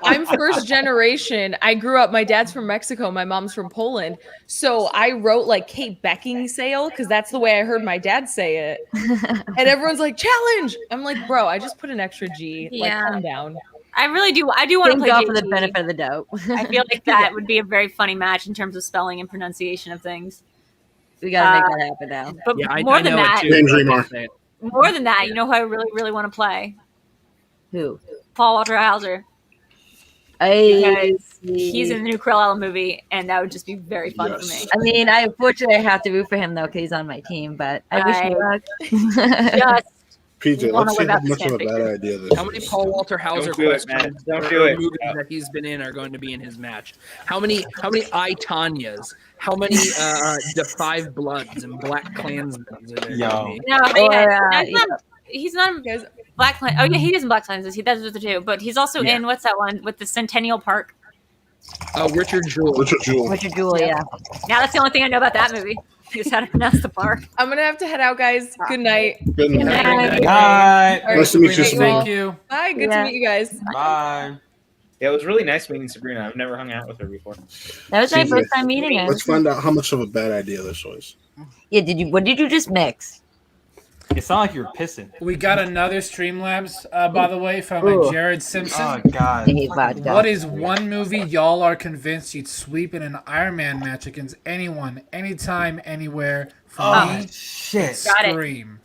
I'm first generation. I grew up. My dad's from Mexico. My mom's from Poland. So I wrote like Kate Beckinsale because that's the way I heard my dad say it. And everyone's like, challenge. I'm like, bro, I just put an extra G. Like, calm down. I really do. I do want to play JTE for the benefit of the doubt. I feel like that would be a very funny match in terms of spelling and pronunciation of things. We gotta make that happen now. But yeah, more than that, More than that, you know who I really, really want to play? Who? Paul Walter Hauser. Because he's in the new Cruella movie, and that would just be very fun for me. I mean, I unfortunately have to root for him though, because he's on my team. But I wish he was. Just PJ, let's see how much of a bad idea this is. How many Paul Walter Hauser questions movies that he's been in are going to be in his match? How many I, Tanyas? How many the Five Bloods and Black Klansmen are there? He's not Black Klan. Oh yeah, he is in Black Klansmen. He does the two, but he's also in what's that one with the Centennial Park? Richard Jewell. Richard Jewell, yeah. Now that's the only thing I know about that movie. Just how to pronounce the park. I'm gonna have to head out, guys. Good night. Good night. Bye. Nice to meet you, Sabrina. Thank you. Bye. Good to meet you guys. Bye. Yeah, it was really nice meeting Sabrina. I've never hung out with her before. That was my first time meeting her. Let's find out how much of a bad idea this was. Yeah, what did you just mix? It sounded like you were pissing. We got another Streamlabs, by the way, from Jared Simpson. Oh, God. What is one movie y'all are convinced you'd sweep in an Iron Man match against anyone, anytime, anywhere? For me, shit. Scream.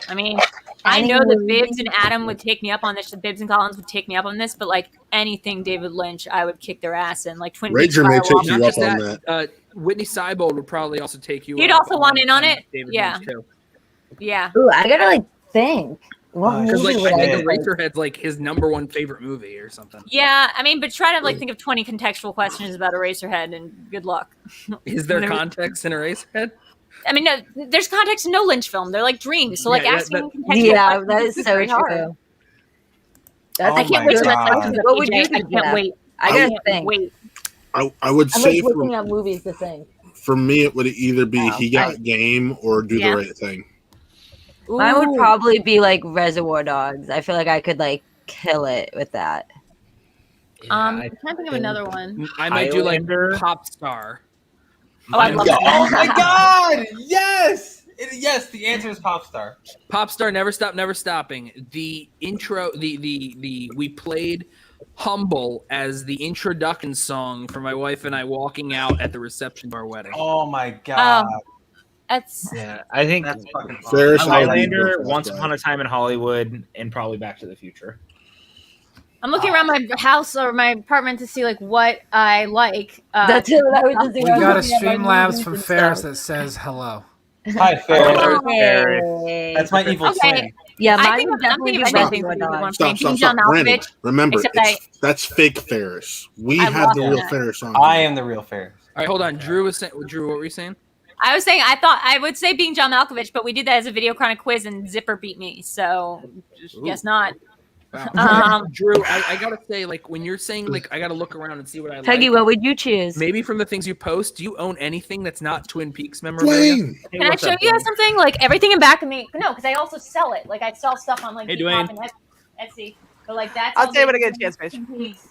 I mean, I know that Bibbs and Adam would take me up on this. Bibbs and Collins would take me up on this, but like anything David Lynch, I would kick their ass in. Like Twin Peaks. Rager may take you up on that. Whitney Seibold would probably also take you. He'd also want in on it. David Yeah. Lynch too. Yeah. Ooh, I gotta think. Because like I think Eraserhead's like his #1 favorite movie or something. Yeah, I mean, but try to like think of 20 contextual questions about Eraserhead, and good luck. Is there context in Eraserhead? I mean, no, there's context in no Lynch film. They're like dreams. So like asking contextual questions that is so very true. hard. I can't wait to let What would you I can't wait. I gotta think. I would I'm say like looking at movies to think. For me, it would either be He Got Game or Do the Right Thing. Mine would probably be like Reservoir Dogs. I feel like I could like kill it with that. I'm trying to think of another one. I might do like Pop Star. Oh, I love that. Oh my God! Yes, yes. The answer is Pop Star. Pop Star, Never Stop, Never Stopping. The intro, we played Humble as the introduction song for my wife and I walking out at the reception of our wedding. Oh my God. That's I think that's fucking Highlander, Once Upon a Time in Hollywood, and probably Back to the Future. I'm looking around my house or my apartment to see like what I like. That's what I was just We got a Streamlabs from Ferris that says hello. Hi, Ferris. Hey. That's my evil twin. Yeah, I mine think would I'm definitely thinking be of anything Reservoir Dogs. Stop. Brandon, remember, that's fake Ferris. We I have love the real that. Ferris on. I am the real Ferris. All right, hold on. Drew, what were you saying? I was saying I thought I would say being John Malkovich, but we did that as a Video Chronic quiz and Zipper beat me, so guess not. Wow. Drew, I gotta say, like when you're saying like I gotta look around and see what I Peggy, like. what would you choose? Maybe from the things you post, do you own anything that's not Twin Peaks memorabilia? Can I show you guys something? Like everything in back of me. No, because I also sell it. Like I sell stuff on like Hey, Depop Dwayne. and Etsy. But like that's. I'll all tell you when I David get a chance, Lynch, bitch. Twin Peaks.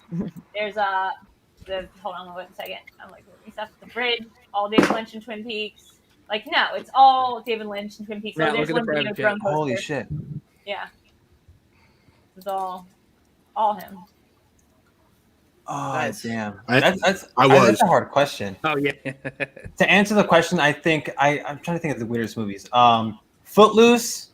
There's hold on one second. I'm like looking stuff. The Bridge, all David Lynch and Twin Peaks. Like no, it's all David Lynch and Twin Peaks. Yeah, Oh, there's look at the one Game private of Thrones jet. Holy poster. shit. Yeah, it's all him. Oh Nice. damn. I That's was. a hard question. Oh yeah. To answer the question, I think I'm trying to think of the weirdest movies. Footloose,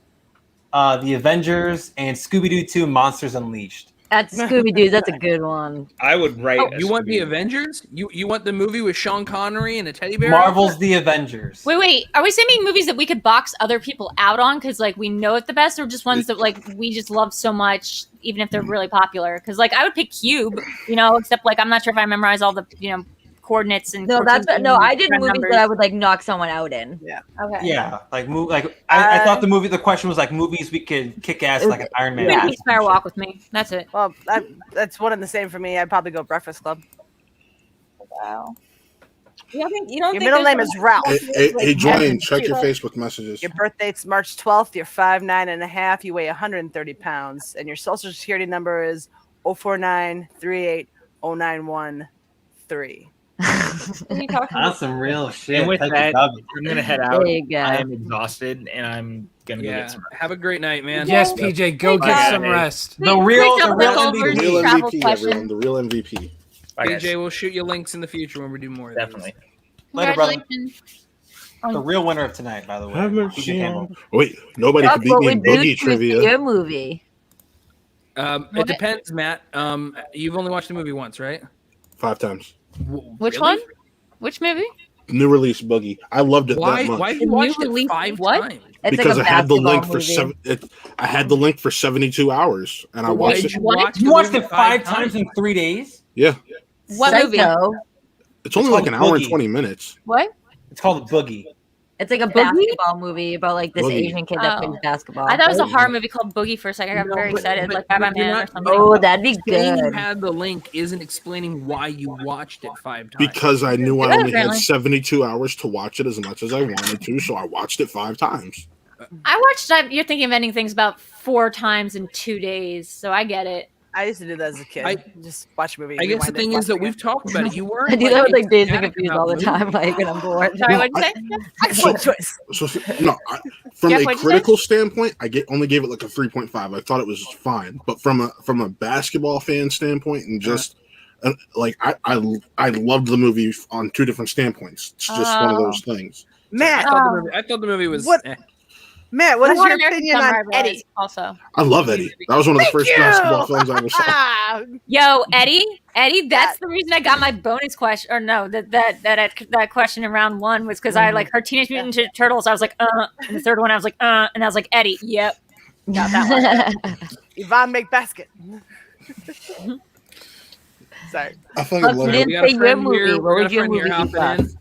The Avengers, and Scooby-Doo 2: Monsters Unleashed. That's Scooby Doo. That's a good one. I would write. Oh, you want the Avengers? You want the movie with Sean Connery and a teddy bear? Marvel's The Avengers. Wait. Are we saying movies that we could box other people out on because like we know it the best, or just ones that like we just love so much, even if they're really popular? Because like I would pick Cube, except like I'm not sure if I memorize all the coordinates and No, coordinates that's no. I did and movies numbers. that I would like knock someone out in. Yeah. Okay. Yeah, I thought the question was like movies we could kick ass like an Iron Man. Twin Peaks Fire Walk with Me. That's it. Well, that's one and the same for me. I'd probably go Breakfast Club. Wow. You don't think Your middle name is Ralph. Hey, Joanne, check your Facebook messages. Your birthday's March 12th. You're 5'9.5". You weigh 130 pounds, and your social security number is 049380913. That's some real shit. And with Thank that, you, Dobby. I'm gonna head out. There you go. I am exhausted, and I'm gonna go get some rest. Have a great night, man. Yes, PJ, go get some rest. The real The MVP. real Travel MVP, question. everyone. The real MVP. Bye, guys. PJ, we'll shoot you links in the future when we do more of these. Definitely. Later, brother. Congratulations. The real winner of tonight, by the way. PJ Campbell. Wait, nobody could beat What me in would you boogie choose for trivia. your movie? It depends, Matt. You've only watched the movie once, right? 5 times. Which Really? one? Which movie? New release boogie. I loved it Why? that much. Why have you New watched it release 5 what? times? It's because like I a had the basketball link for movie. I had the link for 72 hours, and I But why watched did it. you watch You the watched movie it 5 times in 3 days? Yeah, What movie? Psycho. it's only It's like an called hour and Boogie. 20 minutes. What? It's called Boogie. It's like a Boogie? basketball movie about like this Boogie. Asian kid that Oh. plays basketball. I thought it was a horror movie called Boogie for a second. I got No, very but- excited, but- like Bye Bye but you're Man or not- something. Oh, that'd be Saying you good. had the link isn't explaining why you watched it 5 times. Because I knew I Yeah, only had apparently. 72 hours to watch it as much as I wanted to, so I watched it 5 times. I watched. You're thinking of ending things about 4 times in 2 days, so I get it. I used to do that as a kid. Just watch a movie. I guess the rewind it, thing watch is that it we've talked about it. You weren't. I do that with like Dazed and ecstatic Confused about all the time, movies. like when I'm bored. Sorry, No, what'd you say? Excellent choice. So no, from Jeff, a what'd you critical standpoint, only gave it like a 3.5. I thought it was fine, but from a basketball fan standpoint and just like I loved the movie on 2 different standpoints. It's just one of those things. Matt, I thought the movie was. What- Matt, what is your American opinion Summer, on I realized Eddie? Also, I love Eddie. That was one of the first basketball films I ever saw. yo, Eddie, that's the reason I got my bonus question. Or no, that question in round 1 was because I like her Teenage Mutant Ninja Turtles. I was like, and the third one I was like, and I was like, Eddie, yep, got that one. Yvonne McBasket. Sorry. I fucking Look, love you it. didn't say your movie. What What would your movie be?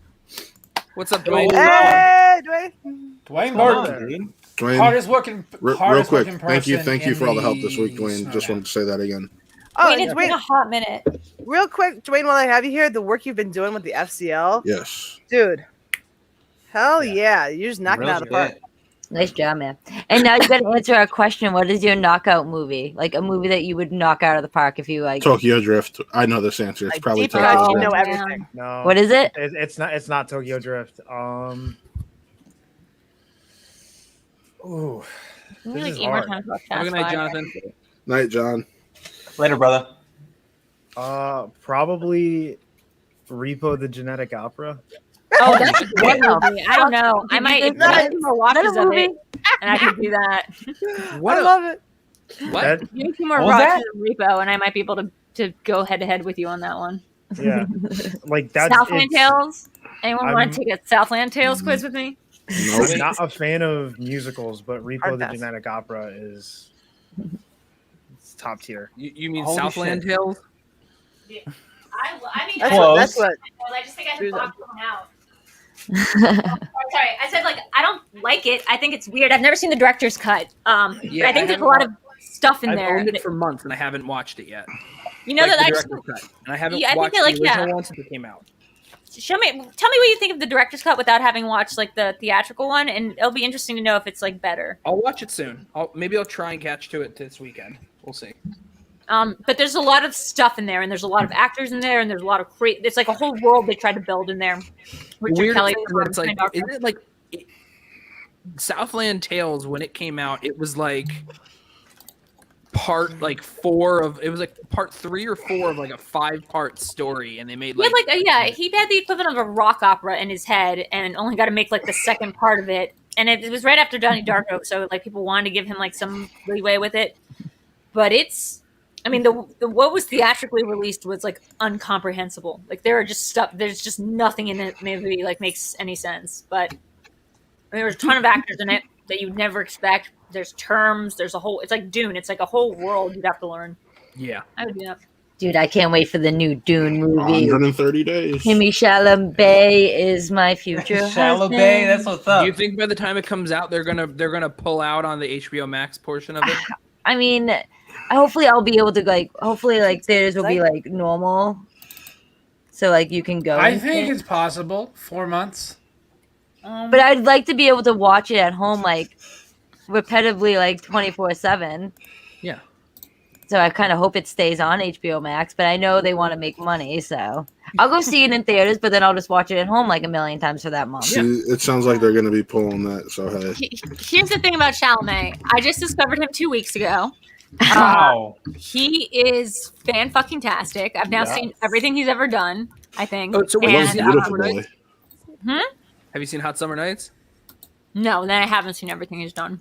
What's up, Dwayne? Hey, Dwayne. Dwayne Come Martin, on, dude. Dwayne, hardest working, real hardest quick, working thank you person for all the in help this week, Dwayne. Snowdown. Just wanted to say that again. Oh, Dwayne, it's been a hot minute. real quick, Dwayne, while I have you here, the work you've been doing with the FCL, Yes. dude, Hell yeah, you're just knocking Real out of the park. shit. Nice job, man. And now you got to answer our question. What is your knockout movie? Like a movie that you would knock out of the park if you like. Tokyo Drift. I know this answer. It's Like, probably deep Tokyo cut, you Drift. know Yeah. everything. No. What is it? It's not Tokyo Drift. Ooh. We This like is 8 more hard. times about Have a Fast good night, Five. Jonathan. Night, John. Later, brother. Probably Repo the Genetic Opera. Oh, that's a great What the movie. I don't know. I might if That I is- do more watches that a of movie? it, and I could do that. What I love it. What? That, Give me 2 more What was watches of Repo, and I might be able to go head to head with you on that one. yeah. Like that's Southland Tales. Anyone want I'm- to take a Southland Tales quiz with me? Nope. I'm not a fan of musicals, but Repo Hard the pass. Genetic Opera is it's top tier. You mean Holy Southland shit. Tales? I mean, That's what. I just think I should block one out. Sorry, I said like I don't like it. I think it's weird. I've never seen the director's cut. But Yeah, I think I there's a haven't lot of stuff in I've there. owned it for months and I haven't watched it yet. You know Like that the I just director's cut, and I haven't Yeah, I think watched they're like, the original yeah. one since it came out. tell me what you think of the director's cut without having watched like the theatrical one, and it'll be interesting to know if it's like better. I'll watch it soon. Maybe I'll try and catch to it this weekend. We'll see. But there's a lot of stuff in there, and there's a lot of actors in there, and there's a lot of it's like a whole world they tried to build in there. Richard Weird Kelly. thing is that it's like, isn't it like Southland Tales when it came out? It was like part 4 of it was like part 3 or 4 of like a 5-part story, and they made He like had he had the equivalent of a rock opera in his head, and only got to make like the second part of it. And it was right after Donnie Darko, so like people wanted to give him like some leeway with it. But it's, I mean, the what was theatrically released was like incomprehensible. Like there's just nothing in the movie like makes any sense. But there's a ton of actors in it that you'd never expect. There's terms. There's a whole. It's like Dune. It's like a whole world you'd have to learn. yeah. I would do that. Dude, I can't wait for the new Dune movie. 130 days. Timmy Chalamet is my future Shallow husband. Bay, that's what's up. Do you think by the time it comes out they're gonna pull out on the HBO Max portion of it? I mean, hopefully I'll be able to hopefully theaters will be like normal, so like you can go. I and think sit. it's possible. 4 months. But I'd like to be able to watch it at home repetitively 24/7. Yeah. So I kind of hope it stays on HBO Max, but I know they want to make money, so I'll go see it in theaters, but then I'll just watch it at home a million times for that month. See, it sounds like they're going to be pulling that. So hey, Here's the thing about Chalamet. I just discovered him 2 weeks ago. Wow. He is fan-fucking-tastic. I've now seen everything he's ever done, I think. Oh, so wait, And, you've seen beautiful Summer boy. Nights? Have you seen Hot Summer Nights? no, then I haven't seen everything he's done.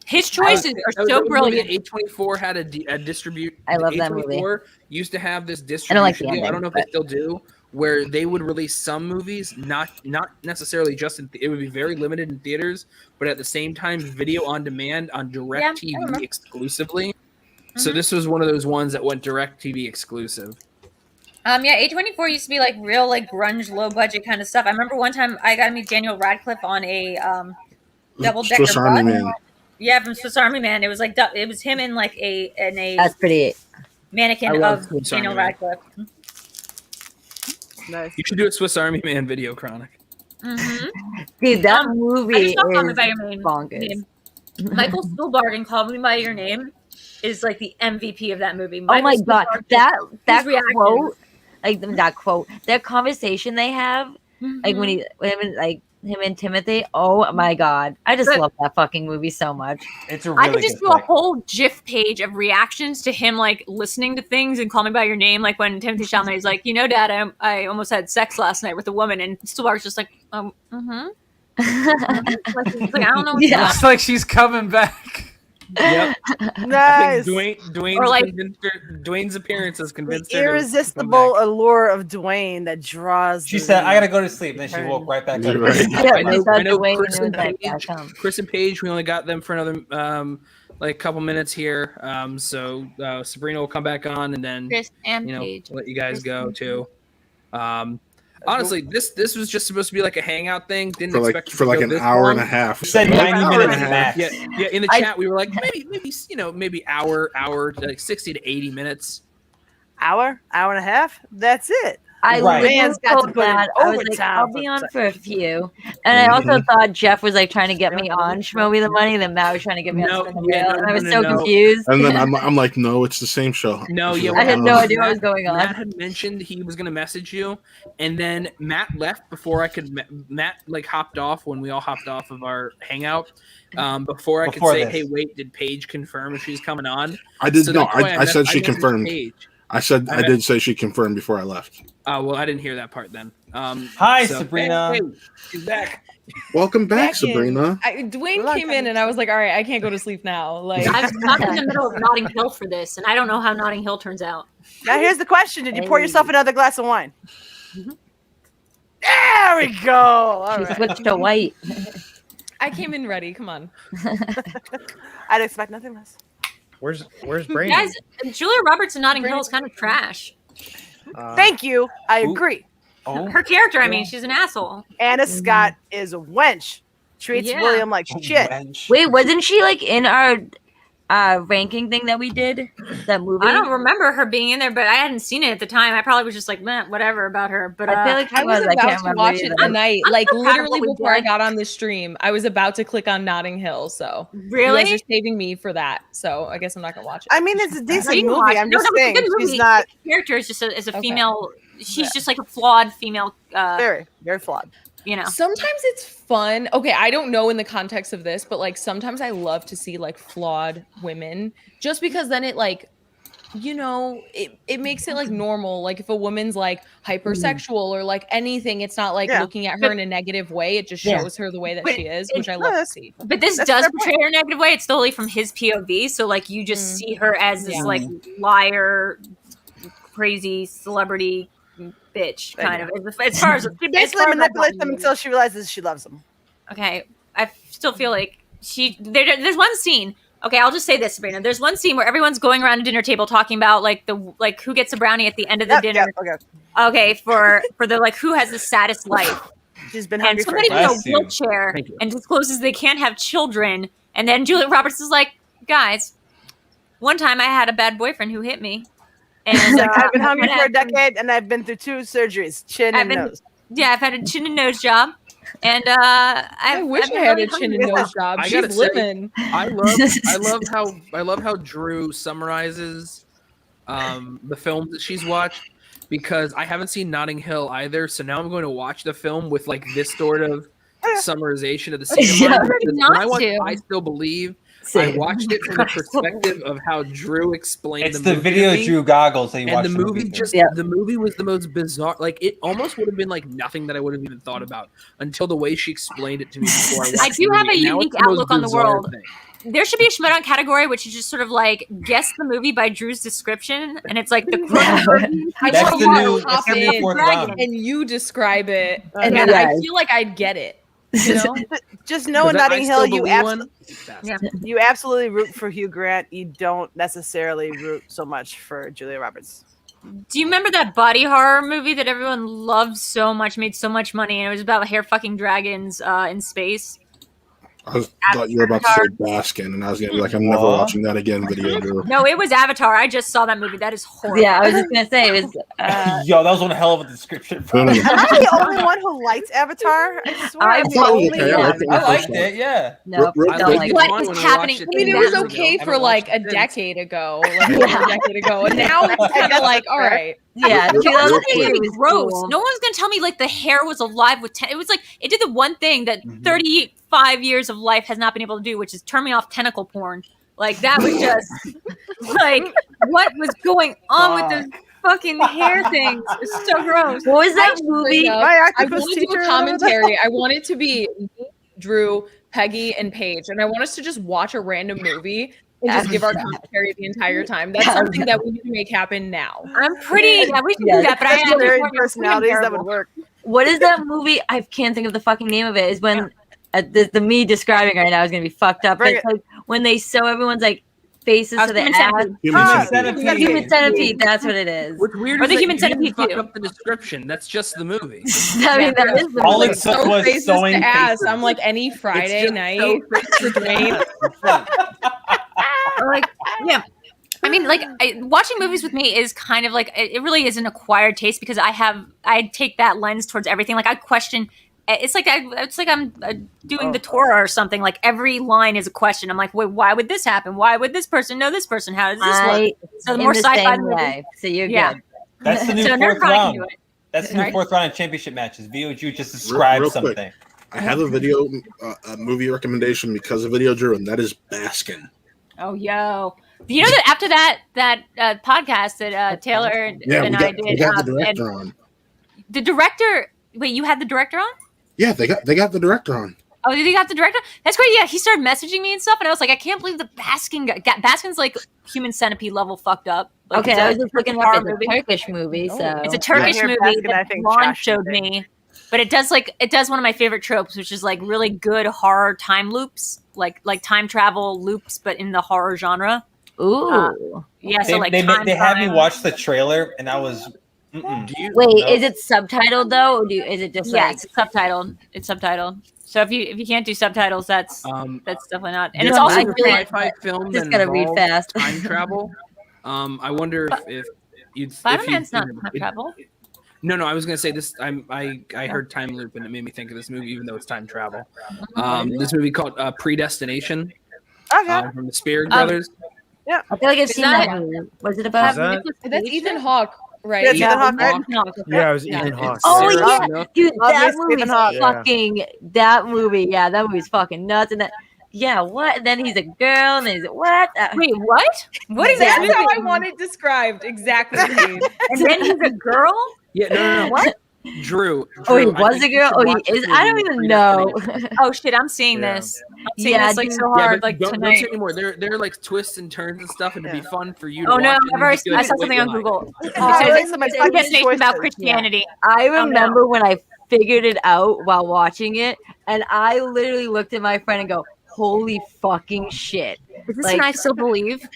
His choices are so brilliant. A24 had a distribute. I love that movie. A24 used to have this I distribution don't like the deal. I ending, don't know if but- they still do, where they would release some movies, not necessarily just it would be very limited in theaters, but at the same time, video on demand on Direct I remember. TV exclusively. So this was one of those ones that went Direct TV exclusive. Yeah, A24 used to be like real like grunge, low budget kind of stuff. I remember one time I got to meet Daniel Radcliffe on a double decker Swiss Army bus. Man. Yeah, from Swiss Army Man. It was like it was him in like a That's pretty. mannequin I love of Swiss Daniel Army Man. Radcliffe. Nice. You should do a Swiss Army Man video chronic. Mm-hmm. Dude, that I movie just saw Call Me is by Your Name. bonkers. Michael Stuhlbarg in Call Me by Your Name is like the MVP of that movie. Oh my Michael god, Stuhlbarg- that reactions. quote, that quote, that conversation they have, like when him and Timothy. Oh my god, I just But- love that fucking movie so much. It's a I really could just good do a flick. whole GIF page of reactions to him like listening to things and Call Me by Your Name, like when Timothy Chalamet is like, Dad, I almost had sex last night with a woman, and Stuhlbarg's just like, Like, he's like, I don't know. What's Yeah. Looks like she's coming back. Yep. Nice. Or like- Dwayne's appearance has The convinced her to come irresistible back. allure of Dwayne that draws. She the said, "I gotta reader. go to sleep." Then she woke right back to You're the right. Yeah, I know, that's I know the way Chris, he and knows that Paige, back home. Chris and Paige, we only got them for another couple minutes here. So Sabrina will come back on, and then Chris and you know Paige. let you guys go too. Honestly, this was just supposed to be like a hangout thing. Didn't expect it to go an this hour long. and a half. You said So- 90 Hour minutes and a max. Yeah. In the chat, we were like maybe hour, like 60 to 80 minutes. Hour and a half. That's it. I Right. literally Man's got to told put in Dad, I was like, overtime I'll for be on sex. for a few, And I also thought Jeff was like trying to get me on Schmoe the Money, then Matt was trying to get me on Spin the Wheel, and I was so confused. And then I'm like, no, it's the same show. No, yeah, I had no idea what was going on. Matt had mentioned he was going to message you, and then Matt left before I could. Matt like hopped off when we all hopped off of our hangout. Before I could say, "Hey, wait, did Paige confirm if she's coming on?" I did I said she confirmed. Paige. I did say she confirmed before I left. Oh well, I didn't hear that part then. Hi, Sabrina. Hey, she's back. Welcome back, Sabrina. Dwayne came in, and I was like, "All right, I can't go to sleep now." Like I'm stuck in the middle of Notting Hill for this, and I don't know how Notting Hill turns out. Now here's the question: did you pour yourself another glass of wine? There we go. All right. Switched to white. I came in ready. Come on. I'd expect nothing less. Where's Brandon? Guys, Julia Roberts in Notting Hill is kind of trash. Thank you. I agree. Her character, I mean, she's an asshole. Anna Scott is a wench. Treats William like shit. Wait, wasn't she like in our ranking thing that we did? That movie? I don't remember her being in there, but I hadn't seen it at the time. I probably was just like, meh, whatever about her. But I feel like I was about to watch it tonight. Like so proud of literally what we before I did. got on the stream, I was about to click on Notting Hill. So Really? you guys are saving me for that. So I guess I'm not gonna watch it. I mean, it's a decent You can movie. watch it. I'm just it's a saying good movie. she's not The character is just as a female. She's just like a flawed female. very, very flawed. You know. Sometimes it's fun. Okay, I don't know in the context of this, but like sometimes I love to see like flawed women just because then it like, you know, it makes it like normal. Like if a woman's like hypersexual or like anything, it's not like looking at her in a negative way. It just shows her the way that she is, which I love to see. But this does portray her in a negative way. It's totally from his POV. So like you just see her as this like liar, crazy celebrity bitch kind of. As far as she basically manipulates them until she realizes she loves them. Okay, I still feel like there's one scene. Okay, I'll just say this, Sabrina. There's one scene where everyone's going around a dinner table talking about like who gets a brownie at the end of the dinner. Okay, for the like who has the saddest life. She's been and hungry somebody for in a wheelchair and discloses they can't have children. And then Julia Roberts is like, guys, one time I had a bad boyfriend who hit me. And I've been hungry for a decade, and I've been through 2 surgeries, chin and nose. Yeah, I've had a chin and nose job, and I wish I had a chin and nose job. She's living. I love how Drew summarizes the films that she's watched because I haven't seen Notting Hill either. So now I'm going to watch the film with like this sort of summarization of the scene. I Still Believe. I watched it from the perspective of how Drew explained it's the movie. the video Drew goggles that you watched. And the movie the movie was the most bizarre. Like it almost would have been like nothing that I would have even thought about until the way she explained it to me before I watched I do have a unique outlook on the world. Thing. There should be a Schmoe category, which is just sort of like guess the movie by Drew's description, and it's like the That's the new and you describe it, and then I feel like I'd get it. You know? Just know in Notting Hill, you absolutely root for Hugh Grant. You don't necessarily root so much for Julia Roberts. Do you remember that body horror movie that everyone loved so much, made so much money, and it was about hair fucking dragons in space? I thought you were about to say Baskin, and I was going to be like, I'm never watching that again video. No, it was Avatar. I just saw that movie. That is horrible. Yeah, I was just going to say, it was... Yo, that was one hell of a description. Am I the only one who likes Avatar? I swear I'm the only one. I liked it, yeah. No, I don't like what is happening? I mean, it was okay for like a decade ago. Like a decade ago. And now it's kind of like, all right. Yeah, no one's was gross. Cool. No one's gonna tell me like the hair was alive with. It was like it did the one thing that 35 years of life has not been able to do, which is turn me off tentacle porn. Like that was just like what was going on with those fucking hair things? It's so gross. What was that movie? I want to do a commentary. I want it to be Drew, Peggy, and Paige, and I want us to just watch a random movie. And just give our commentary the entire time. That's something that we need to make happen now. I'm pretty. Yeah, we should do that, but I have very personalities that would work. What is that movie? I can't think of the fucking name of it. Is when the me describing right now is gonna be fucked up. It's like when they sew everyone's like faces to the ass. Human Centipede. That's what it is. What's weird or is the that Human you didn't Centipede fuck too. up the description. That's just the movie. I mean, that is the all movie. it took was faces sewing to ass. faces. I'm like any Friday night for Dwayne. Like, yeah. I mean, like watching movies with me is kind of like it really is an acquired taste because I take that lens towards everything. Like I question it's like I'm doing the Torah or something. Like every line is a question. I'm like, wait, why would this happen? Why would this person know this person? How does this work? So the more sci-fi movie, so you're good. That's the new So fourth Nerd Pod can round. do it. That's the new fourth round in championship matches. VOG just described Real something. quick, I have a video, a movie recommendation because of Video Drew, and that is Baskin. Oh, yo. You know that after that podcast that Taylor and I did, we got the director on. The director. Wait, you had the director on? Yeah, they got the director on. Oh, did he got the director? That's great. Yeah, he started messaging me and stuff, and I was like, I can't believe the Baskin guy. Baskin's like Human Centipede level fucked up. Like, Okay, I was just looking up. It's a Turkish movie, so it's a Turkish movie Baskin, I that think Lon Josh showed me. But it does one of my favorite tropes, which is like really good horror time loops, like time travel loops, but in the horror genre. Ooh, yeah. So they had me watch the trailer, and I was. Wait, is it subtitled though, or is it just like it's subtitled? It's subtitled. So if you can't do subtitles, that's definitely not. And Yeah, it's also a really sci-fi film just that gotta read involves fast. time travel. I wonder if you'd. Spider-Man's not time travel. No, I was gonna say this. I heard time loop and it made me think of this movie, even though it's time travel. This movie called Predestination. Okay. From the Spear Brothers. Yeah, I feel like I've seen that movie. Was it about? That's Ethan Hawke, right? Yeah, Ethan Hawke, right? Yeah, it was Ethan Hawke. Oh Sarah yeah, dude, that Stephen movie's Hawking. fucking. That movie, yeah, that movie's fucking nuts. And that, yeah, what? And then he's a girl, and he's what? Wait, what? What is that? That's how I want it described. Exactly. And then he's a girl. Yeah, no. What? Drew. Oh, he I was think a you girl. should Oh, he watch this is. I don't movie, even know. Predestination. Oh shit! I'm seeing this. I'm seeing this like so hard, but like don't tonight. say anymore. They're like twists and turns and stuff, and it'd be fun for you. Oh to no! watch it, and I you feel saw like, something wait, on why? Google. I like It's some exciting predestination about choices. Christianity. I no. remember when I figured it out while watching it, and I literally looked at my friend and go, "Holy fucking shit!" Is this Like- an I Still Believe?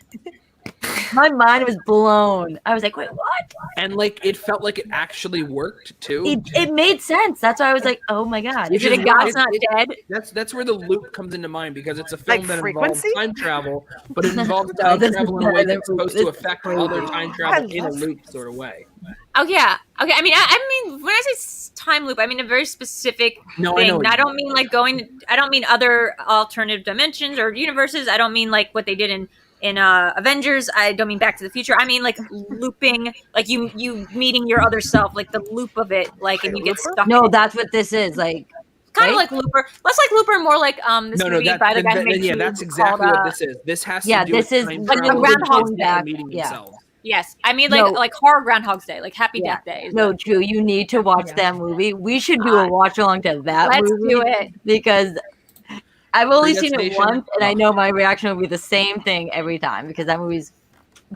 My mind was blown. I was like, "Wait, what?" And like it felt like it actually worked too. It made sense. That's why I was like, "Oh my god!" Is it a God's Not Dead? That's where the loop comes into mind because it's a film Like that frequency? involves time travel, but it involves No, time this travel is in a way not- that's supposed to affect other time travel in a loop sort of way. Oh yeah. Okay. I mean, when I say time loop, I mean a very specific No, I thing. know what I you don't mean like I don't mean other alternative dimensions or universes. I don't mean like what they did in Avengers. I don't mean Back to the Future. I mean like looping, like you meeting your other self, like the loop of it, like and you get stuck. No, that's what this is. Like, kind of right? like Looper, less like Looper, more like this movie by the guy who made Cube that's exactly called, what this is. This has to yeah, do this with is time like travel the and Groundhog's people Day. meeting Yeah. themselves. Yes, I mean No. like horror Groundhog's Day, like Happy Yeah. Death Day. No, Drew, you need to watch that movie. We should do a watch along to that Let's movie. do it. Because I've only seen it Predestination. once, and I know my reaction will be the same thing every time because that movie's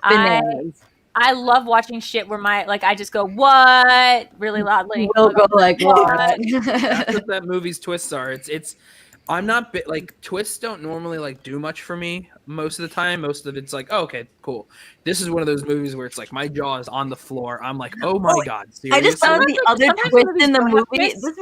bananas. I love watching shit where I just go what really loudly. We'll go like, what? That's what that movie's twists are. It's I'm not like twists don't normally like do much for me most of the time. Most of it's like, oh, okay, cool. This is one of those movies where it's like my jaw is on the floor. I'm like, oh my god, seriously? I just thought of the other Sometimes twist movies in the don't have movie. twists.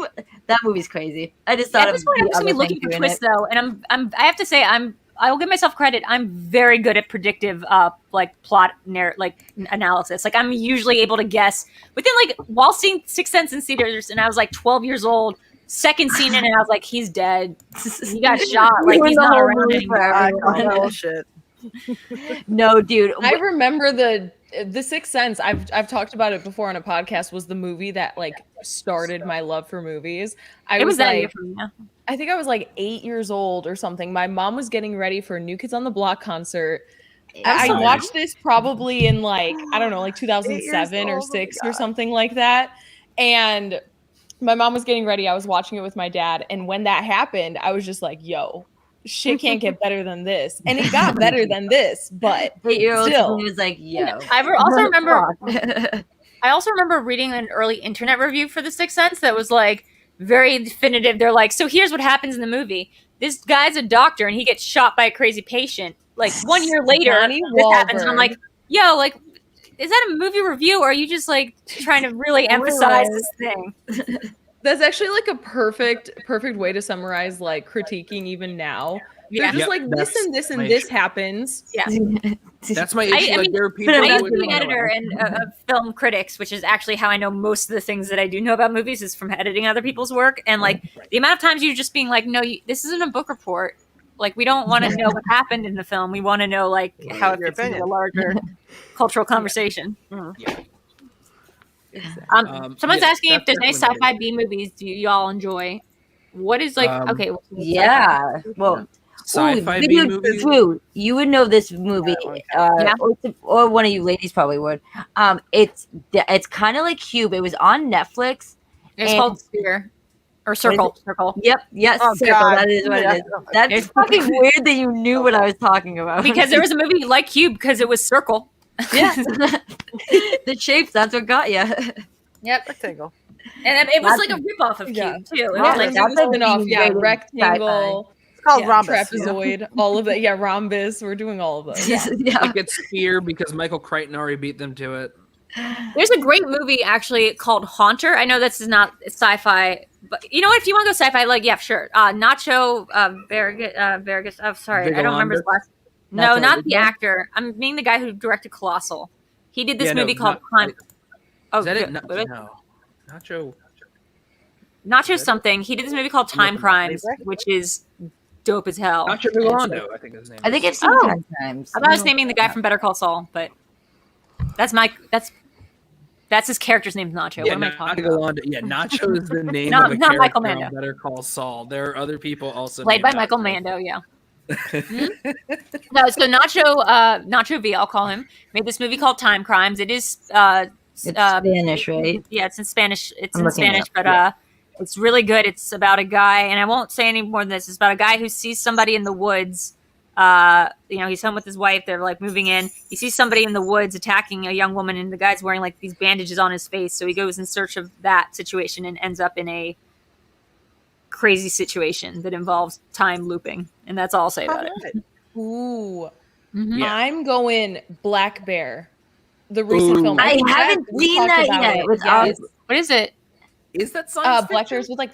That movie's crazy. I just thought At of this point, I'm the just gonna be other looking thing for doing twists it. though, and I have to say I will give myself credit. I'm very good at predictive like plot analysis. Like I'm usually able to guess within while seeing Sixth Sense in theaters, and I was like 12 years old. Second scene in it, I was like, he's dead. He got shot. Like he's not around anymore. Bullshit. No, dude. I remember the Sixth Sense. I've talked about it before on a podcast. Was the movie that like started my love for movies. It was that year like, for me. Yeah. I think I was like 8 years old or something. My mom was getting ready for a New Kids on the Block concert. I watched this probably in like, I don't know, like 2007 or 6 or something like that. And my mom was getting ready. I was watching it with my dad. And when that happened, I was just like, yo, shit can't get better than this. And it got better than this, but 8-year-old still. was like, yo. I also remember reading an early internet review for The Sixth Sense that was like very definitive. They're like, so here's what happens in the movie. This guy's a doctor and he gets shot by a crazy patient. Like 1 year later, Donnie this happens. And I'm Wahlberg. like, yo, like, is that a movie review or are you just like trying to really emphasize this thing? That's actually like a perfect way to summarize like critiquing even now. They're Yeah. just like this and this and this happens. Yeah. That's my issue. I mean, there are people I who used would to be be an editor and of film critics, which is actually how I know most of the things that I do know about movies is from editing other people's work. And like the amount of times you're just being like, no, this isn't a book report. Like we don't want to know what happened in the film. We want to know like how it fits into a larger cultural conversation. Someone's asking if there's any sci-fi B movies you all enjoy. What is like okay? Yeah. Well, sci-fi B movies. Drew, you would know this movie, or one of you ladies probably would. It's kind of like Cube. It was on Netflix. It's called Sphere or Circle. Circle. Yep. Yes. Oh, Circle. God. That is what it is. That's fucking weird that you knew what I was talking about. Because there was a movie like Cube because it was circle. Yeah. The shapes. That's what got you. Yep. Rectangle. And it was like a ripoff of Cube too. It was like that's a spin-off, rectangle. It's called rhombus. Trapezoid, all of that. Yeah, rhombus. We're doing all of those. Yeah. Like it's Sphere because Michael Crichton already beat them to it. There's a great movie actually called Haunter. I know this is not sci-fi, but you know what? If you want to go sci-fi, like yeah, sure. Nacho Vargas. Oh, sorry, I don't remember his last. No, Nacho not the Vigalondo? actor. I'm meaning the guy who directed Colossal. He did this Yeah, no, movie called not- Time. Oh, Is that it? good. No. Nacho. Nacho something. He did this movie called Time Crimes, which is dope as hell. Nacho Vigalondo, I think his name. I think is. it's seen Oh. 10 times. I thought I was naming the guy from Better Call Saul, but that's his character's name, Nacho. Yeah, what am I talking about? Vigalondo. Yeah, Nacho is the name Not- of a not character Michael on Mando. Better Call Saul. There are other people also Played by named Michael Nacho. Mando, yeah. No, so Nacho V, I'll call him, made this movie called Time Crimes. It is It's Spanish, right? Yeah, it's in Spanish. It's I'm in looking it Spanish, up, but yeah. it's really good. It's about a guy, and I won't say any more than this. It's about a guy who sees somebody in the woods. He's home with his wife. They're like moving in. He sees somebody in the woods attacking a young woman, and the guy's wearing like these bandages on his face. So he goes in search of that situation and ends up in a crazy situation that involves time looping. And that's all I'll say about it. Ooh. Mhm. Yeah. I'm going Black Bear. The recent Ooh. film. I think haven't we seen talked that about yet. it. With Yes. What is it? Is that science Black fiction? Bears with like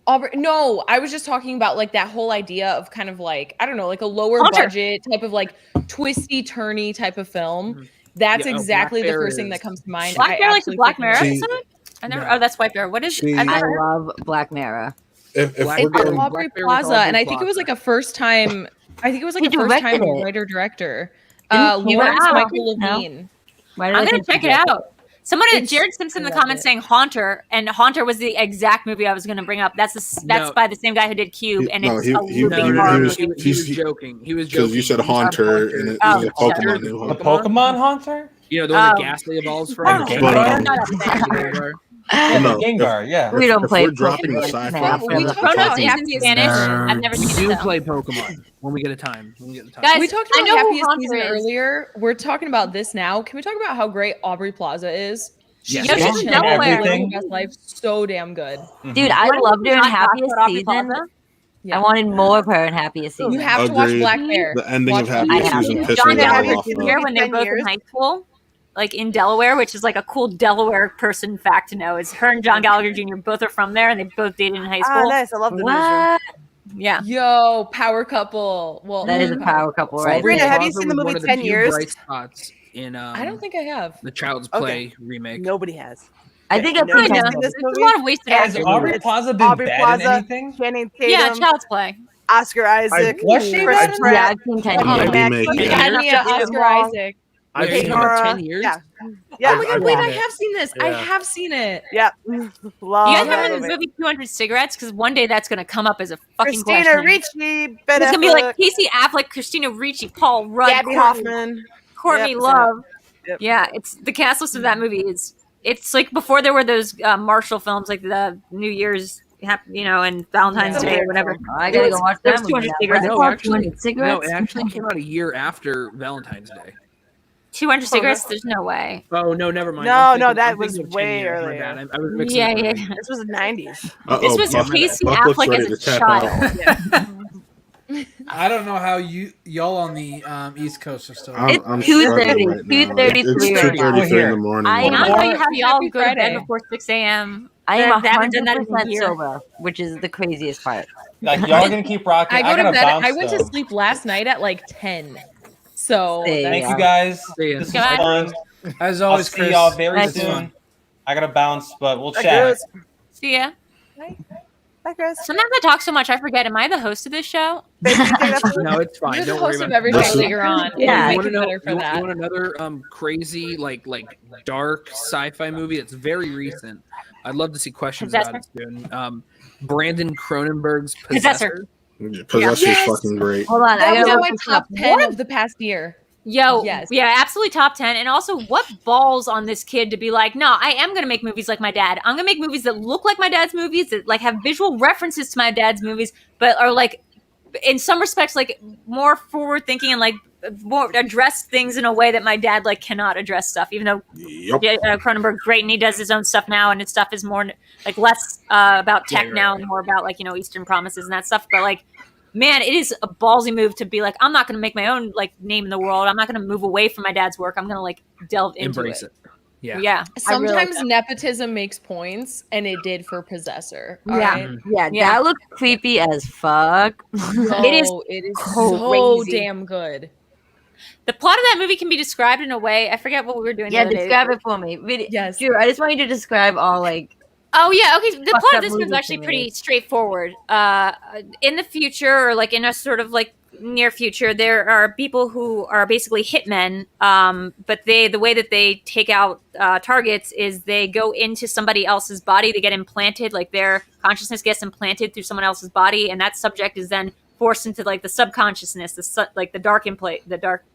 Aubrey. No, I was just talking about like that whole idea of kind of like, I don't know, like a lower Haunter. budget type of like twisty turny type of film. That's Yeah, exactly Black the Bear first thing that is- comes to mind. Black I Bear, like the absolutely Black freaking Mirror love it. episode? I never. No. Oh, that's White Bear. What is? See, I've I never heard. love Black Mirror. If Black we're Bear- going, Aubrey Black Bear with Plaza, Aubrey and I think it was Plaza. like a first time. I think it was like He a first time directed it. writer director. Didn't he Lawrence direct it? Michael No. Levine. Why did I'm I gonna think check he it did? out. Someone, It's- Jared Simpson in the I love comments it. saying Haunter, and Haunter was the exact movie I was going to bring up. That's No. by the same guy who did Cube, and No, it's he- a he- looping No, horror he was- movie. he was he's- joking. He was joking. because you said He said Haunter and it Oh, was a sorry. Pokemon new The Haunter. Pokemon Haunter? You know, the one that Oh. Ghastly evolves from. Oh, Gengar? But, Yeah, no, Gengar, yeah. We don't if play we're dropping the Pokemon sci-fi now. from We the talked about Chronos is in Spanish. I've never We seen do it though. play Pokemon when we get a time. When we get the time. Guys, We talked I about know who Happiest Haunter Season is. earlier. We're talking about this now. Can we talk about how great Aubrey Plaza is? Yes. No, she's in Chilling, Delaware. living her best life, so damn good. Dude, I What loved her in Not Happiest about Aubrey Season. Plaza? Yeah. I wanted more of her in Happiest Season. You have to watch Agreed. Black Bear. The ending Watch of Black Happiest I have Season to. pissed John me the hell Gallagher off. Jr. though. when they're 10 both years. in high school, like in Delaware, which is like a cool Delaware person fact to know, is her and John Gallagher Jr. both are from there, and they both dated in high Ah, school. nice. I love the newsroom. What? Yeah. Yo, power couple. Well, That is a power couple right Sabrina, there. have you seen the movie 10 Years? Bright spots in I don't think I have. the Child's Okay. Play remake. Nobody has. I think I've Nobody seen has that. seen this There's a movie. lot of wasted Has acting. Aubrey It's Plaza been Aubrey bad Plaza, in anything? Channing Yeah, Tatum, Child's Play. Oscar Isaac, Was she Chris bad in Pratt, Yeah, I've seen 10 Tom years. Yeah, Hanks, remake, You yeah. had me at Oscar Isaac. I've Kate seen it Mara. for 10 years. Yeah. Oh Yeah. my god, wait, I it. have seen this. I Yeah. have seen it. Yeah. Love You guys that remember the movie 200 Cigarettes? Because one day that's going to come up as a fucking Christina question. Ricci, Ben It's going to be like Affleck, Casey Affleck, Christina Ricci, Paul Rudd, Gabby Hoffman. Courtney Yep, Love. yep. Yeah, it's the cast list of that movie is it's like before there were those Marshall films like the New Year's, and Valentine's Yeah. Day or whatever. I gotta go watch that There's movie 200 now. cigarettes. What's it No, called? actually, 200 cigarettes? No, it actually came out a year after Valentine's Day. 200 cigarettes. There's no way. Oh no, never mind. No, I'm no, thinking- that I'm was thinking of 10 way years. My earlier. bad. I was mixing Yeah, it up. yeah. This was the 90s. This was Buck- Casey Buck looks Affleck ready as a to tap out. child. I don't know how y'all on the East Coast are still. It's I'm 2:30, struggling right now. 2:33 It's right now. 2:33 in the morning. I And I'll know. tell you how y'all Happy go to bed Friday. before 6 a.m. I am They haven't done that in a 100% year. sober, which is the craziest part. Like y'all gonna keep rocking. I go to gotta bed. bounce. I went to though. sleep last night at like 10. So Thank you guys. See ya. This was Bye. fun. As I'll always, see Chris. y'all very Thank soon. you. I gotta bounce, but we'll Bye, chat. Chris. See ya. Bye, Chris. Sometimes I talk so much I forget. Am I the host of this show? No, it's fine. You're the Don't worry host of about every it. show that you're on. Yeah. You You want to make it know? better for You that. want another crazy like dark sci-fi movie that's very recent? I'd love to see questions about it soon. Brandon Cronenberg's Possessor. Possessor's Yes! fucking great. Hold on, That I was gotta on look my this top up. 10 of the past year. Yo, Yes. yeah, absolutely top 10. And also, what balls on this kid to be like, no, I am going to make movies like my dad. I'm going to make movies that look like my dad's movies, that like have visual references to my dad's movies, but are like, in some respects, like more forward thinking and like more address things in a way that my dad like cannot address stuff. Even though Cronenberg's great and he does his own stuff now, and his stuff is more like less about tech now and more about like Eastern Promises and that stuff. But like, man, it is a ballsy move to be like, I'm not going to make my own like name in the world. I'm not going to move away from my dad's work. I'm going to like delve into Embrace it. Yeah. Yeah. Sometimes nepotism makes points, and it did for Possessor. All right? Yeah, that looks creepy as fuck. It is so crazy. damn good. The plot of that movie can be described in a way. I forget what we were doing. Yeah, the other describe day. it for me. Yes. Drew, I just want you to describe all like. Oh yeah, okay. The Fucked plot up of this one's movie actually to me. pretty straightforward. In the future, or like in a sort of like near future, there are people who are basically hitmen. But the way that they take out targets is they go into somebody else's body. They get implanted, like their consciousness gets implanted through someone else's body, and that subject is then forced into like the subconsciousness, like the dark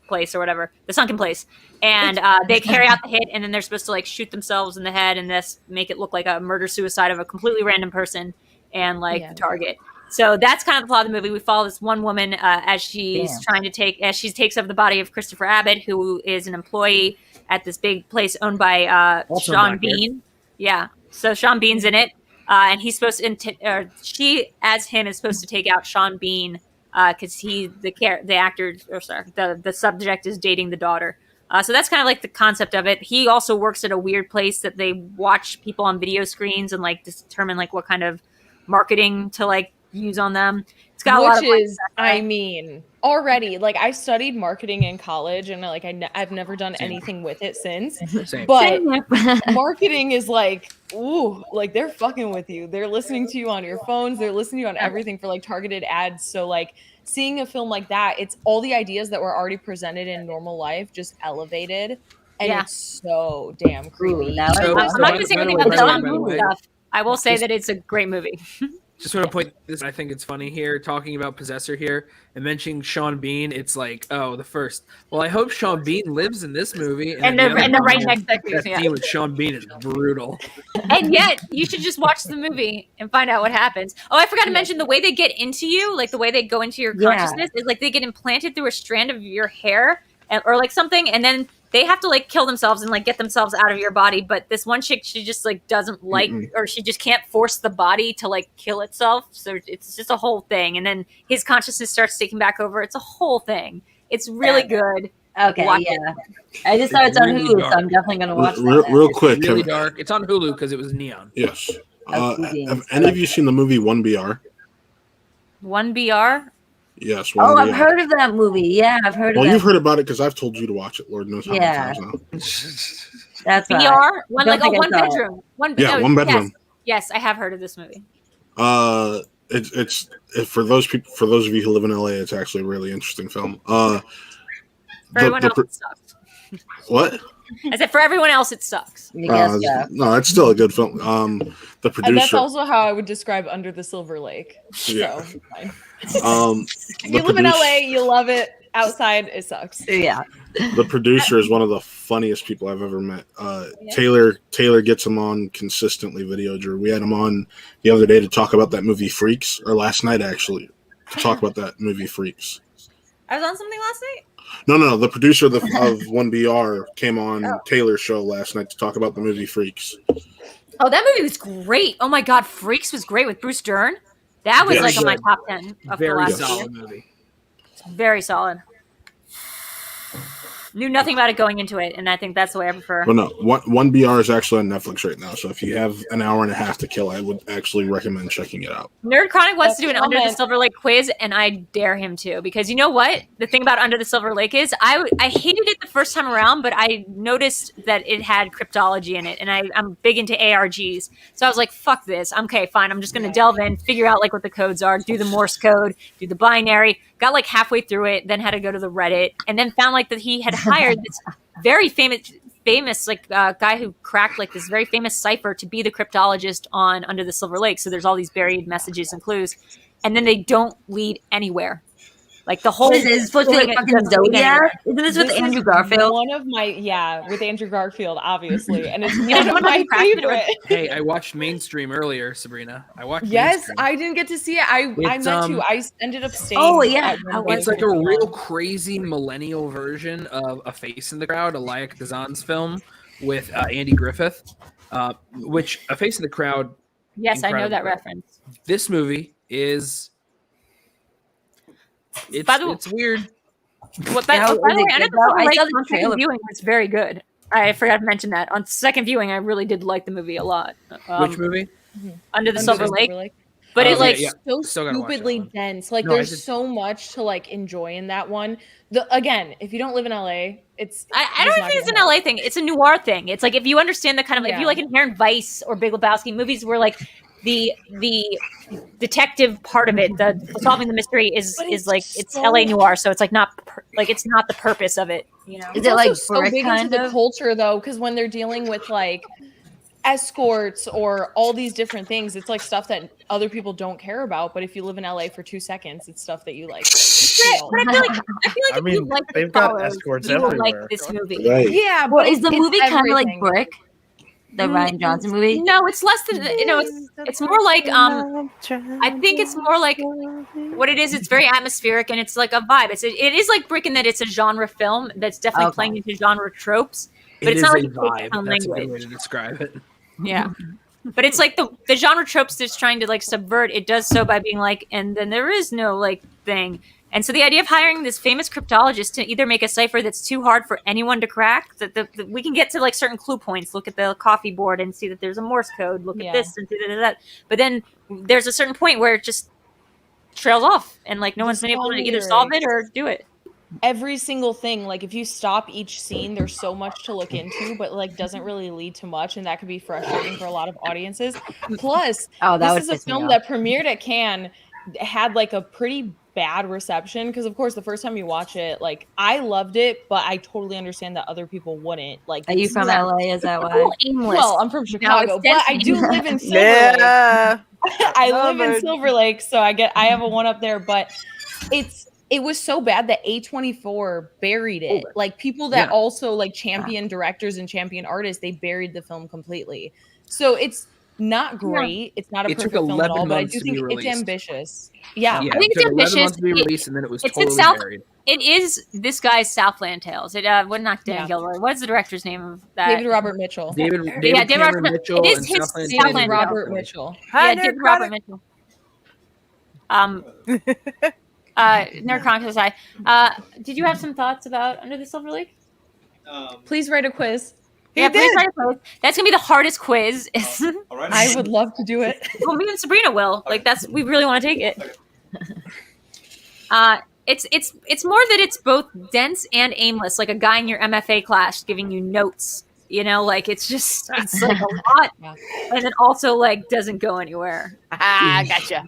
place or whatever, the sunken place, and they carry out the hit, and then they're supposed to like shoot themselves in the head and this make it look like a murder suicide of a completely random person and like the target. So that's kind of the plot of the movie. We follow this one woman as she takes over the body of Christopher Abbott, who is an employee at this big place owned by Also Sean Blackbeard. Bean. Yeah, so Sean Bean's in it. And he's supposed to, she as him is supposed to take out Sean Bean because the subject is dating the daughter. So that's kind of like the concept of it. He also works at a weird place that they watch people on video screens and like determine like what kind of marketing to like use on them. It's got a lot of I mean, already like I studied marketing in college, and like I've never done anything with it since. Same. But marketing is like, ooh, like they're fucking with you. They're listening to you on your phones. They're listening to you on everything for like targeted ads. So like seeing a film like that, it's all the ideas that were already presented in normal life just elevated, and it's so damn creepy. Now I'm not going to say anything about the by the Sean way, Bean stuff. I will say that it's a great movie. Just want to point this. I think it's funny here talking about Possessor here and mentioning Sean Bean. It's like, oh, the first. Well, I hope Sean Bean lives in this movie. And then the other right one, next that yeah. scene with Sean Bean is brutal. And yet, you should just watch the movie and find out what happens. Oh, I forgot to mention the way they get into you, like the way they go into your consciousness, is like they get implanted through a strand of your hair or like something, and then they have to like kill themselves and like get themselves out of your body. But this one chick, she just like doesn't like, or she just can't force the body to like kill itself. So it's just a whole thing. And then his consciousness starts taking back over. It's a whole thing. It's really good. Okay, Watch yeah. it. I just saw it's on really Hulu, dark. so I'm definitely gonna watch Real quick, Really Kevin. dark. It's on Hulu because it was neon. Yes. Have any of you seen the movie 1BR? 1BR? Yes. Oh, 1BR. I've heard of that movie. Yeah, I've heard of Well, that. you've heard about it because I've told you to watch it. Lord knows how many times now. That's right. BR? One Don't like a think I one saw it. bedroom. One One bedroom. Yes, I have heard of this movie. It's for those people. For those of you who live in LA, it's actually a really interesting film. For everyone else, it sucks. What? I said for everyone else, it sucks. No, it's still a good film. The producer. And that's also how I would describe Under the Silver Lake. Yeah. So, fine. If you live in LA, you love it. Outside, it sucks. Yeah. The producer is one of the funniest people I've ever met. Taylor gets him on consistently. Video Drew. We had him on the other day to talk about that movie Freaks, or last night actually, to talk about that movie Freaks. I was on something last night. No. The producer of 1BR came on Taylor's show last night to talk about the movie Freaks. Oh, that movie was great. Oh my God, Freaks was great with Bruce Dern. That was like on my top 10 of the Very last solid year. movie. Very solid. Knew nothing about it going into it, and I think that's the way I prefer. Well, no, one BR is actually on Netflix right now. So if you have an hour and a half to kill, I would actually recommend checking it out. Nerd Chronic wants to do an Under the Silver Lake quiz, and I dare him to, because you know what? The thing about Under the Silver Lake is I hated it the first time around, but I noticed that it had cryptology in it, and I'm big into ARGs. So I was like, fuck this. Okay, fine. I'm just going to delve in, figure out like what the codes are, do the Morse code, do the binary. Got like halfway through it, then had to go to the Reddit, and then found like that he had hired this very famous like guy who cracked like this very famous cipher to be the cryptologist on Under the Silver Lake. So there's all these buried messages and clues, and then they don't lead anywhere. Like the whole What is it? It's supposed to be like fucking Zodiac? Isn't this with Andrew Garfield? One of my with Andrew Garfield, obviously, and it's Yeah, one of my favorite. Hey, I watched Mainstream earlier, Sabrina. I watched. Yes, Mainstream. I didn't get to see it. I meant to. I ended up staying. Oh, yeah. It's like a real crazy millennial version of A Face in the Crowd, Elia Kazan's film with Andy Griffith, which A Face in the Crowd. Yes, I know incredible. that reference. This movie is. It's weird. By the way, Under the Silver Lake on second viewing was very good. I forgot to mention that. On second viewing, I really did like the movie a lot. Which movie? Under the Silver Lake. But it like so stupidly dense. Like there's so much to like enjoy in that one. Again, if you don't live in LA, it's I don't think it's an LA thing. It's a noir thing. It's like if you understand the kind of if you like Inherent Vice or Big Lebowski movies where like the detective part of it, the solving the mystery is like it's LA noir, so it's like not it's not the purpose of it. You know, is it like so big into the culture though? Because when they're dealing with like escorts or all these different things, it's like stuff that other people don't care about. But if you live in LA for 2 seconds, it's stuff that you like. But I feel like if you like they've got escorts you will everywhere. like this movie. Right. Yeah, but is the movie kind of like Brick? The Ryan Johnson movie? No, it's less than it's more like I think it's more like what it is. It's very atmospheric and it's like a vibe. It is like Brick in that it's a genre film that's definitely playing into genre tropes, but it's not like a vibe. That's a good way to describe it. Yeah, but it's like the genre tropes that's trying to like subvert. It does so by being like, and then there is no like thing. And so the idea of hiring this famous cryptologist to either make a cipher that's too hard for anyone to crack, that we can get to like certain clue points, look at the coffee board and see that there's a Morse code, look at this and do that. But then there's a certain point where it just trails off and like no one's been able to either solve it or do it. Every single thing, like if you stop each scene, there's so much to look into, but like doesn't really lead to much, and that could be frustrating for a lot of audiences. Plus, this is a film that premiered at Cannes, had like a pretty bad reception because of course the first time you watch it, like I loved it, but I totally understand that other people wouldn't. Like, are you from LA? Is that why? Well, I'm from Chicago, but I do live in Silver Lake. I live in Silver Lake, so I have a one up there, but it was so bad that A24 buried it. Like people that also like champion directors and champion artists, they buried the film completely. So it's not great. It's not a perfect film at all, but I do think it's ambitious. Yeah, I think it's ambitious. 11 months to be released, and then it was totally buried. It is this guy's Southland Tales. It would not Dan Gilroy. What is the director's name of that? David Robert Mitchell. David Robert Mitchell. It is his Southland Robert Mitchell. Yeah, David Robert Mitchell. Nerd Chronicles aside, did you have some thoughts about Under the Silver Lake? Please write a quiz. Yeah, please write a quiz. That's gonna be the hardest quiz. I would love to do it. Well, me and Sabrina will. Like we really want to take it. It's more that it's both dense and aimless, like a guy in your MFA class giving you notes. You know, like it's like a lot, and it also like doesn't go anywhere. Gotcha.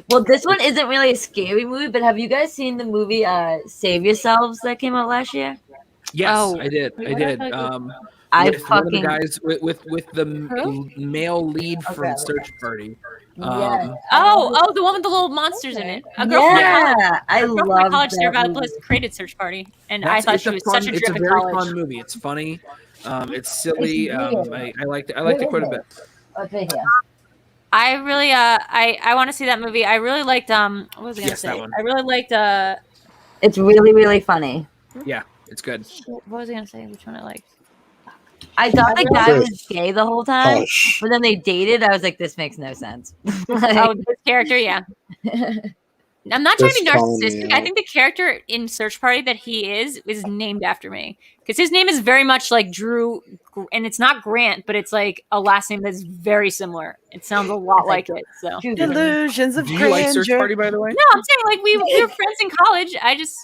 Well, this one isn't really a scary movie, but have you guys seen the movie Save Yourselves that came out last year? Yes, I did. With one of the guys with the male lead from Search Party. The one with the little monsters in it. A girl from my college therapist created Search Party, and I thought she was such a trip in college. It's a very fun movie. It's funny. It's silly. I liked it quite a bit. Okay, yeah. I really I want to see that movie. I really liked what was I gonna say? I really liked It's really, really funny. Yeah, it's good. What was I gonna say? Which one I liked? I thought the guy was gay the whole time, but then they dated. I was like, this makes no sense. This character, yeah. I'm not trying to be That's calling me narcissistic. I out. think the character in Search Party that he is named after me because his name is very much like Drew, and it's not Grant, but it's like a last name that's very similar. It sounds a lot like it. So Delusions of Do you like Search grandeur. Party, by the way? no, I'm saying like we were friends in college. I just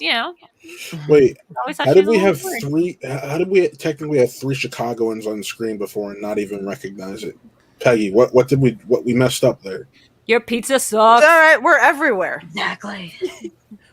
Wait, always thought how she did was we a have little three? How did we technically have three Chicagoans on screen before and not even recognize it? Peggy, what we messed up there? Your pizza It's sucks. all right, we're everywhere. Exactly.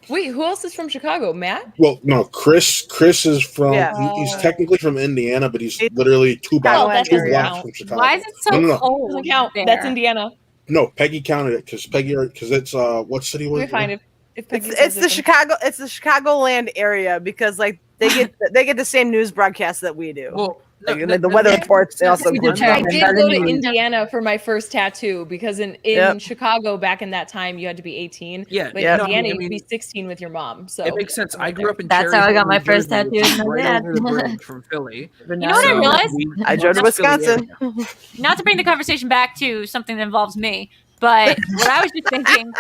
Wait, who else is from Chicago? Matt? Well, no, Chris is from. Yeah. He's technically from Indiana, but he's literally two blocks Chicagoland from Chicago. Why is it so No. cold? Doesn't count. there? That's Indiana. No, Peggy counted it because it's what city was We it? find it. If Peggy It's says the Chicago. It's the Chicagoland area because like they get the same news broadcasts that we do. Well, like, the weather reports. They also I did go to Indiana for my first tattoo because in Chicago back in that time you had to be 18. Yeah, but yeah. in Indiana No, I you mean, could be 16 with your mom. So it makes sense. I grew up in. That's Cherry how I got Hill, my New first Jersey, tattoo which with is my right dad. over the bridge from Philly. You know what I realized? I drove to Wisconsin. Not to bring the conversation back to something that involves me, but what I was just thinking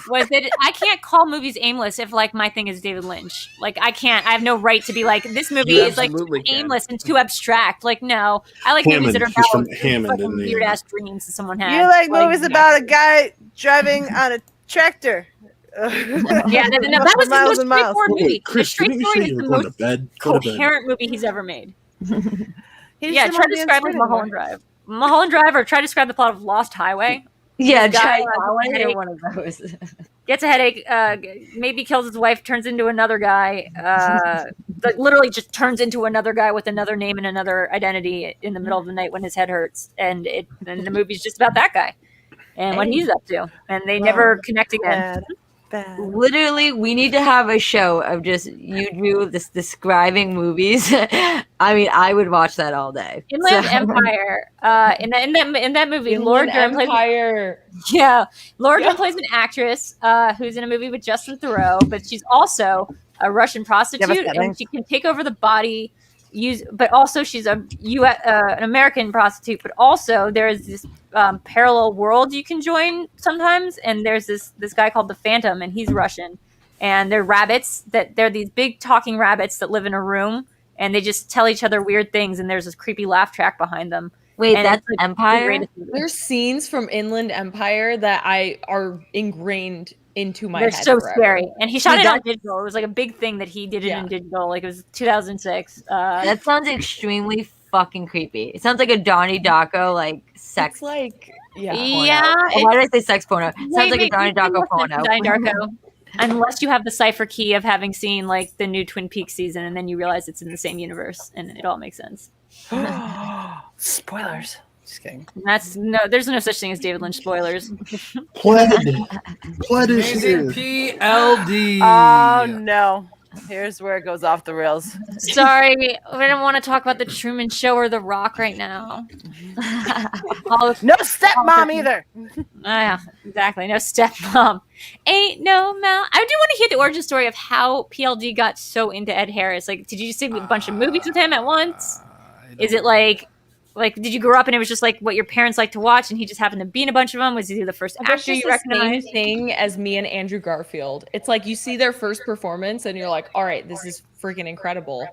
was that I can't call movies aimless if like my thing is David Lynch. Like I can't. I have no right to be like this movie You is like absolutely can. aimless and too abstract. Like no, I like movies that are He's from about Hammond, fucking Indiana. weird ass dreams that someone had. You like movies about a guy driving on a tractor? Yeah, that was the Miles most and miles. straightforward movie. Wait, Chris, Straight didn't you Story say is you the were going to most bed? Go to bed. coherent movie he's ever made. He Yeah, just try to didn't describe want like to Mulholland Drive. Mulholland Drive, or try to describe the plot of Lost Highway. Yeah, This guy, Highway or headache, one of those. gets a headache, maybe kills his wife, turns into another guy, like literally just turns into another guy with another name and another identity in the middle of the night when his head hurts, and the movie's just about that guy and what he's up to, and they never connect again. Literally, we need to have a show of just you do this describing movies. I mean, I would watch that all day. Inland So- Empire. In that movie, Laura Inland Dern Empire. Laura Dern plays an actress who's in a movie with Justin Theroux, but she's also a Russian prostitute, and she can take over the body. But also she's an American prostitute. But also there is this parallel world you can join sometimes, and there's this guy called the Phantom, and he's Russian, and they're rabbits they're these big talking rabbits that live in a room, and they just tell each other weird things, and there's this creepy laugh track behind them. Wait, And that's it's, like, Empire? the greatest movie. There's scenes from Inland Empire that are ingrained into my They're head. so forever. scary, and he shot Wait, it on that- digital. It was like a big thing that he did it in digital. Like it was 2006. That sounds extremely fucking creepy. It sounds like a Donnie Darko like sex. It's like Yeah, Oh, why did I say sex porno? It sounds like a Donnie Darko porno. Donnie Darko. Unless you have the cipher key of having seen like the new Twin Peaks season, and then you realize it's in the same universe, and it all makes sense. Spoilers. Just kidding. And there's no such thing as David Lynch spoilers. Pled is here. PLD. Oh no! Here's where it goes off the rails. Sorry, we don't want to talk about the Truman Show or The Rock right now. No stepmom either. Yeah, exactly. No stepmom. Ain't no mouth. I do want to hear the origin story of how PLD got so into Ed Harris. Like, did you see a bunch of movies with him at once? Is it like did you grow up and it was just like what your parents like to watch, and he just happened to be in a bunch of them? Was he the first That's actor just you the same recognized? thing as me and Andrew Garfield. It's like you see their first performance and you're like, all right, this is freaking incredible.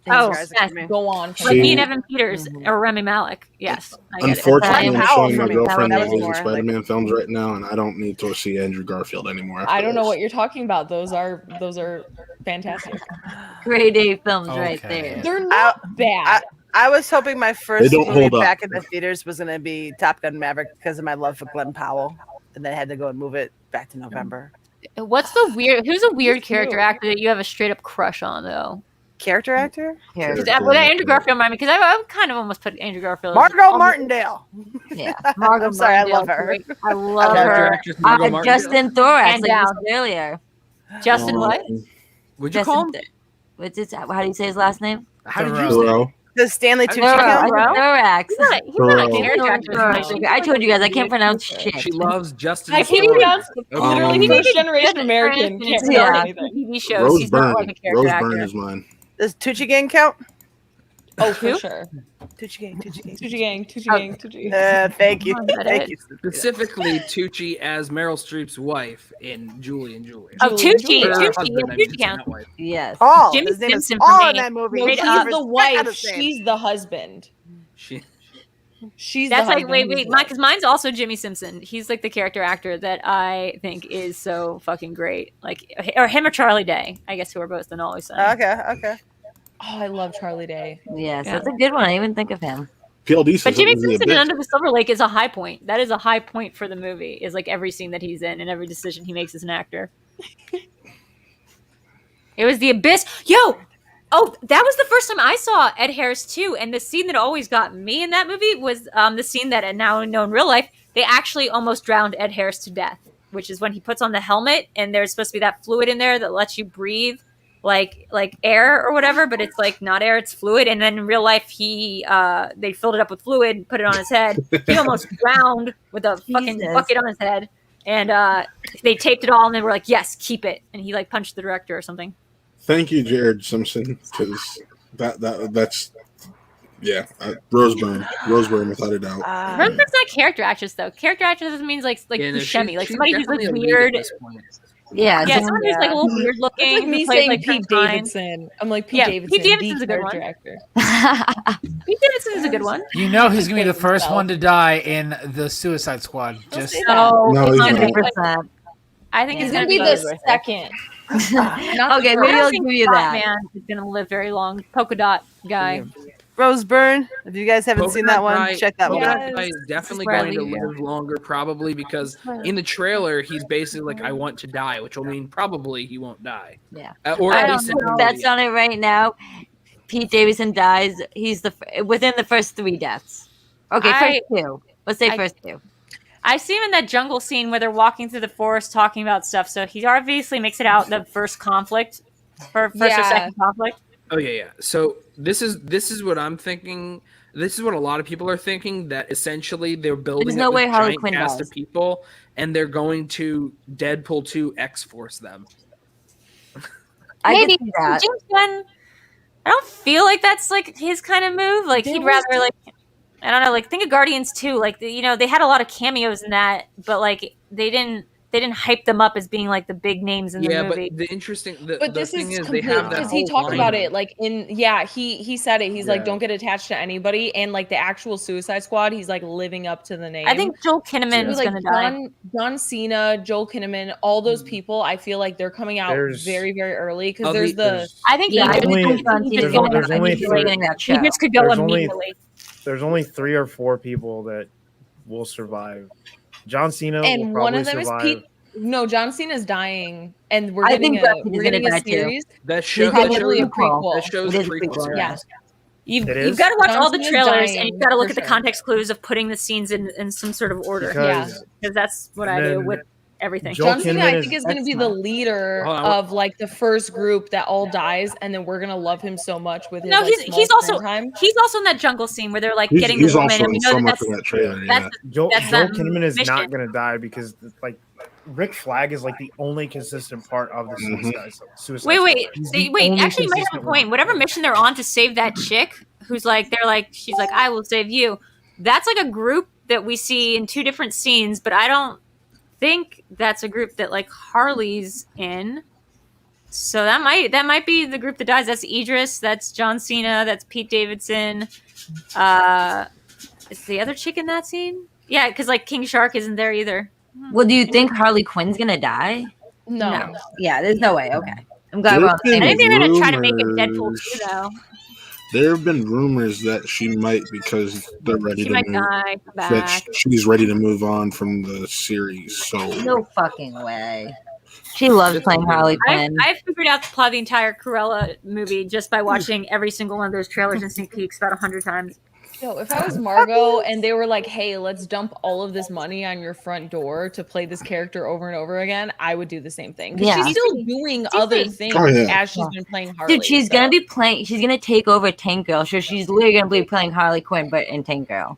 Oh, Things yes. go on. Like me and Evan Peters or Remy Malik. Yes. I get it. Unfortunately, I'm showing my for me. girlfriend That the was Amazing more, Spider-Man films right now, and I don't need to see Andrew Garfield anymore. I don't know after what you're talking about. Those are fantastic. Grade A films right there. They're not bad. I was hoping my first They don't movie hold up. back in the theaters was going to be Top Gun Maverick because of my love for Glenn Powell, and then I had to go and move it back to November. Who's a weird character actor that you have a straight up crush on though? Character actor? Because Andrew Garfield reminded me, because I kind of almost put Andrew Garfield. Margot Martindale. Yeah, I'm sorry, I love her. I love Character her. actress Margot Martindale. Justin Thorax, And like you down. said earlier. Justin what? Would you call him? What's his? How do you say his last name? How did you Thoreau. Does Stanley Tucci Thoreau. count? Thorax. He's not a Thoreau. character actor. I told you guys I can't pronounce shit. She loves Justin. I can't Thoreau. pronounce literally first generation American. Can't pronounce Yeah. anything. TV shows. Rose He's not Byrne. like a character Rose actor. Byrne is mine. Does Tucci Gang count? Oh, for sure. Tucci gang, Tucci gang, Tucci gang, Tucci gang, Tucci. Thank you, Oh, thank you. Specifically, Tucci as Meryl Streep's wife in Julie and Julia. Oh, Tucci, Or Tucci, husband, I Tucci mean, count. not wife. Yes. Paul. Jimmy His name is Simpson Paul for in me. that movie. No, Made he's up. the wife. She's the husband. She's That's the like husband. wait, because mine's also Jimmy Simpson. He's like the character actor that I think is so fucking great. Like, or him or Charlie Day, I guess, who are both in Always Sunny. Okay. Oh, I love Charlie Day. Yes, Yeah. that's a good one. I didn't even think of him. PLD But says Jimmy it would be a Simpson in bitch. Under the Silver Lake is a high point. That is a high point for the movie. Is like every scene that he's in and every decision he makes as an actor. It was the abyss. Oh, that was the first time I saw Ed Harris too. And the scene that always got me in that movie was the scene that I now know in real life. They actually almost drowned Ed Harris to death, which is when he puts on the helmet and there's supposed to be that fluid in there that lets you breathe like air or whatever, but it's like not air, it's fluid. And then in real life, they filled it up with fluid and put it on his head. He almost drowned with a fucking bucket on his head. And they taped it all and they were like, yes, keep it. And he like punched the director or something. Thank you, Jared Simpson, because that's Roseburn without a doubt. Roseburg's not character actress though. Character actress means like Buscemi, like somebody who's like weird. Yeah, someone who's like a little weird looking. It's like me who plays, saying like, Pete Pine. Davidson. I'm like Pete Davidson. Pete Davidson's the a good one. character actor. Pete Davidson's a good one. You know he's gonna be the first one to die in the Suicide Squad. Just No, he's not. 100%. I think He's it's gonna be the second. Okay, maybe I'll give you that. Man is gonna live very long. Polka dot guy. Roseburn. If you guys haven't seen that one, check that one out. Polka Dot Guy is definitely This is where I going to leave you. live longer, probably because in the trailer he's basically like, "I want to die," which will mean probably he won't die. Yeah, Or I at don't least in put the bets movie. on it right now. Pete Davidson dies. He's within the first 3 deaths. Okay, first 2. Let's say first 2. I see him in that jungle scene where they're walking through the forest talking about stuff. So he obviously makes it out the first conflict, first or second conflict. Oh yeah. So this is what I'm thinking. This is what a lot of people are thinking, that essentially they're building There's no up way a Harley giant Quinn cast dies. of people, and they're going to Deadpool 2 X-Force them. I Maybe can see that. James Gunn. I don't feel like that's like his kind of move. Like he'd rather like, I don't know. Like think of Guardians 2. Like they had a lot of cameos in that, but like they didn't hype them up as being like the big names in the movie. But the interesting, But the this thing is is they complete have that because he whole talked line about of- it like he said it. He's like, don't get attached to anybody, and like the actual Suicide Squad, he's like living up to the name. I think Joel Kinnaman is like gonna die. John Cena, Joel Kinnaman, all those people. I feel like they're coming out very, very early because I think there's only Idris could go immediately. There's only 3 or 4 people that will survive. John Cena will and probably one of them survive. is Pete. No, John Cena's dying, and we're I getting think a Bucky's we're gonna getting die a too. series. That show, Probably a prequel. That show's It a is a prequel. prequel, Yeah. You've It is? got to watch John all the Cena's trailers dying, and you've got to look for at the sure. context clues of putting the scenes in some sort of order. Because- Because that's what and I do then with everything. Joel John Cena, Kinnaman I think, is going to be the leader Hold on. of like the first group that all dies, and then we're going to love him so much with his. No, like, he's small also screen time. he's also in that jungle scene where they're like He's getting the woman, also and we in know so that much that's of that trailer. that's Yeah. Joel that's Kinnaman is mission. not going to die because like Rick Flag is like the only consistent part of the Suicide Wait. Squad. He's the Wait. only Actually, you might have consistent a point. Whatever mission they're on to save that chick, who's like, she's like, I will save you. That's like a group that we see in 2 different scenes, but I don't think that's a group that like Harley's in. So that might be the group that dies. That's Idris. That's John Cena. That's Pete Davidson. Is the other chick in that scene? Yeah, because like King Shark isn't there either. Well, do you think Harley Quinn's gonna die? No. Yeah, there's no way. Okay, I'm glad we're on the I same think page. they're gonna try to make it Deadpool Rumors. 2 though. There have been rumors that she might, because they're ready She to might move, die. Come that back. she's ready to move on from the series. So No fucking way. She loves playing Harley Quinn. I figured out the plot of the entire Cruella movie just by watching every single one of those trailers and sneak peeks about 100 times. Yo, if I was Margot and they were like, "Hey, let's dump all of this money on your front door to play this character over and over again," I would do the same thing. 'Cause Yeah. she's still doing other things Oh, yeah. as she's been playing Harley. Dude, she's gonna be playing. She's gonna take over Tank Girl. So she's literally gonna be playing Harley Quinn, but in Tank Girl,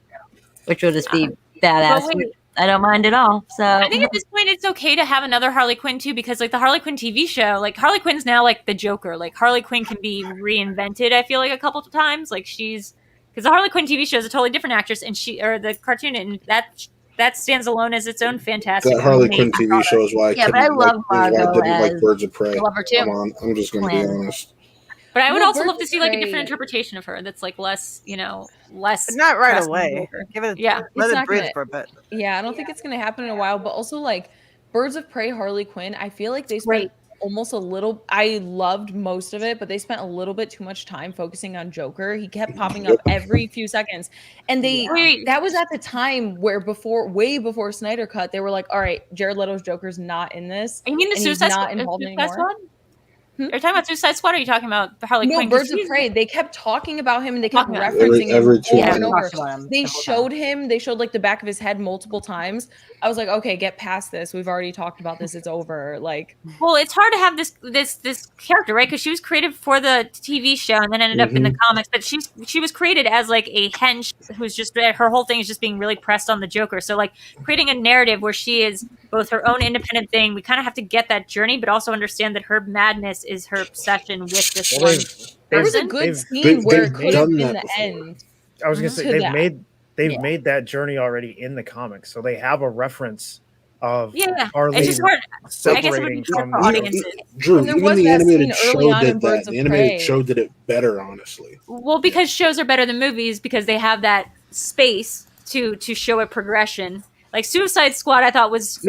which will just be badass. But wait, I don't mind at all. So I think at this point it's okay to have another Harley Quinn too, because like the Harley Quinn TV show, like Harley Quinn's now like the Joker. Like Harley Quinn can be reinvented. I feel like a couple of times, like because the Harley Quinn TV show is a totally different actress, and the cartoon, and that stands alone as its own fantastic. That Harley Quinn TV show is why I but I love Margot didn't like Birds of Prey. I love her too. I'm just going to be honest. But I would No, also Birds love to of see like a Prey- different interpretation of her that's like less, less. But not right pressed away. over. Give it, Yeah. let It's it not breathe gonna- for a bit. Yeah, I don't think it's gonna happen in a while. But also, like Birds of Prey, Harley Quinn, I feel like they spent almost a little. I loved most of it, but they spent a little bit too much time focusing on Joker. He kept popping up every few seconds, and that was at the time where way before Snyder Cut, they were like, "All right, Jared Leto's Joker's not in this. You mean the and he's Suicide not Squad? involved Suicide anymore." Squad? Are you talking about Suicide Squad, or are you talking about Harley No, Quinn? Birds of Prey. They kept talking about him and they kept Talking about referencing every him two over and minutes. over. They showed him. They showed like the back of his head multiple times. I was like, okay, get past this. We've already talked about this. It's over. Like, Well, it's hard to have this character, right? Because she was created for the TV show and then ended up in the comics. But she was created as like a hench who's just her whole thing is just being really pressed on the Joker. So like creating a narrative where she is both her own independent thing. We kind of have to get that journey, but also understand that her madness is her obsession with this one. there was a good scene where it could have been the end. I was gonna say to that. they've made that journey already in the comics, so they have a reference of Harley It's just hard. separating from for audiences. Drew, And there even was the that animated scene show early on in did Birds that. of The animated Prey. show did it better, honestly. Well, because shows are better than movies because they have that space to show a progression. Like Suicide Squad, I thought was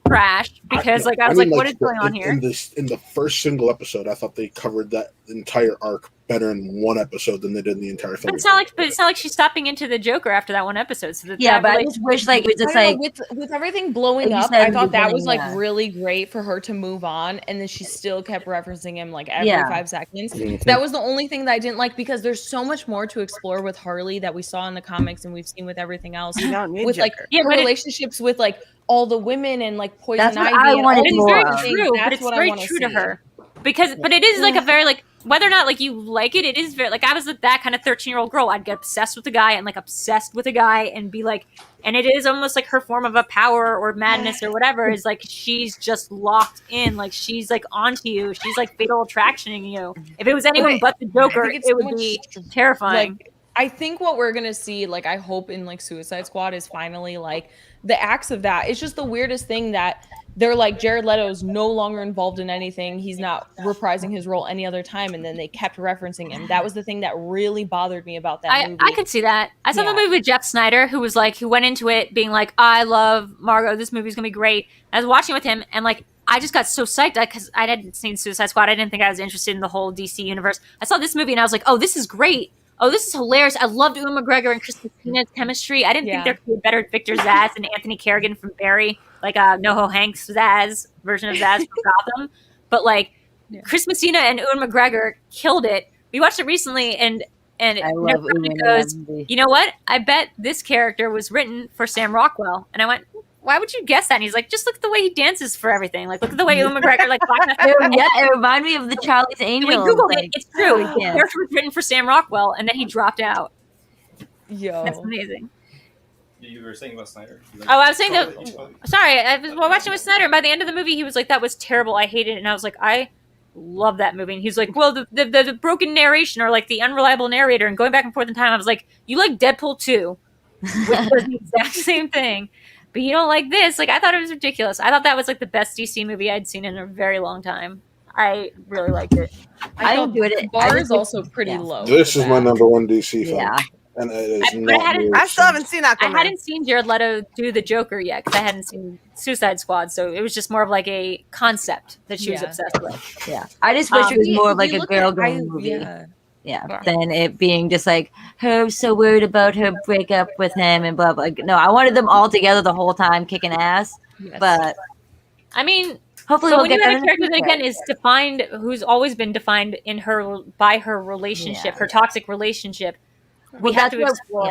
trash because I was like, what is going on here? In the first single episode, I thought they covered that entire arc better in one episode than they did in the entire film. But it's not like she's stopping into the Joker after that one episode. So but I just wish like it was just I like don't know, with everything blowing like you up, said I in the thought that was beginning, like really great for her to move on, and then she still kept referencing him like every Yeah. 5 seconds. Mhm. That was the only thing that I didn't like because there's so much more to explore with Harley that we saw in the comics and we've seen with everything else. You don't need With like Joker. her relationships with like all the women and like Poison That's what Ivy. I and wanted all these more different of. things. True, but That's it's what I very wanna true to see. her. But it is like a very like whether or not like you like it, it is very like I was that kind of 13-year-old girl. I'd get obsessed with a guy and like obsessed with a guy and be like, and it is almost like her form of a power or madness or whatever is like she's just locked in, like she's like onto you, she's like fatal attractioning you. If it was anyone but the Joker, think it's it would so be much- terrifying. Like, I think what we're gonna see, like I hope in like Suicide Squad is finally like the acts of that. It's just the weirdest thing that they're like Jared Leto's no longer involved in anything. He's not reprising his role any other time, and then they kept referencing him. That was the thing that really bothered me about that movie. I could see that. I saw the movie with Jeff Snyder, who went into it being like, I love Margot. This movie's gonna be great. I was watching with him, and like, I just got so psyched because I hadn't seen Suicide Squad. I didn't think I was interested in the whole DC universe. I saw this movie, and I was like, oh, this is great. Oh, this is hilarious. I loved Ewan McGregor and Chris Messina's chemistry. I didn't think there could be a better Victor Zsasz and Anthony Kerrigan from Barry, like NoHo Hanks Zsasz version of Zsasz from Gotham. But like Chris Messina and Ewan McGregor killed it. We watched it recently, and I love Ewan goes, in that movie. you know what? I bet this character was written for Sam Rockwell. And I went, why would you guess that? And he's like, just look at the way he dances for everything. Like, look at the way Ewan McGregor, like, it reminded me of the Charlie's Angels. We Googled like, it. It's true. oh, The yeah. character was written for Sam Rockwell, and then he dropped out. Yo, That's amazing. You were saying about Snyder? Oh, I was saying that. Sorry, I was watching with Snyder, and by the end of the movie, he was like, "That was terrible. I hated it." And I was like, "I love that movie." And he's like, "Well, the broken narration or like the unreliable narrator and going back and forth in time." I was like, "You like Deadpool 2, which was the exact same thing, but you don't like this." Like, I thought it was ridiculous. I thought that was like the best DC movie I'd seen in a very long time. I really liked it. I enjoyed it. The I bar just is wish- also pretty low. This for is my that. number one DC film. Yeah. And it is But not moved I still haven't seen I Aquaman. hadn't seen Jared Leto do the Joker yet because I hadn't seen Suicide Squad, so it was just more of like a concept that she was Yeah. obsessed with. Yeah. I just wish it was more of like a girl going movie. Yeah. Yeah, than it being just like her so worried about her breakup with him and blah blah. No, I wanted them all together the whole time kicking ass. Yes. But I mean, hopefully but we'll when you get have that a in the character that future. again is defined, who's always been defined in her by her relationship, her toxic relationship, we Well, have that's to what- explore.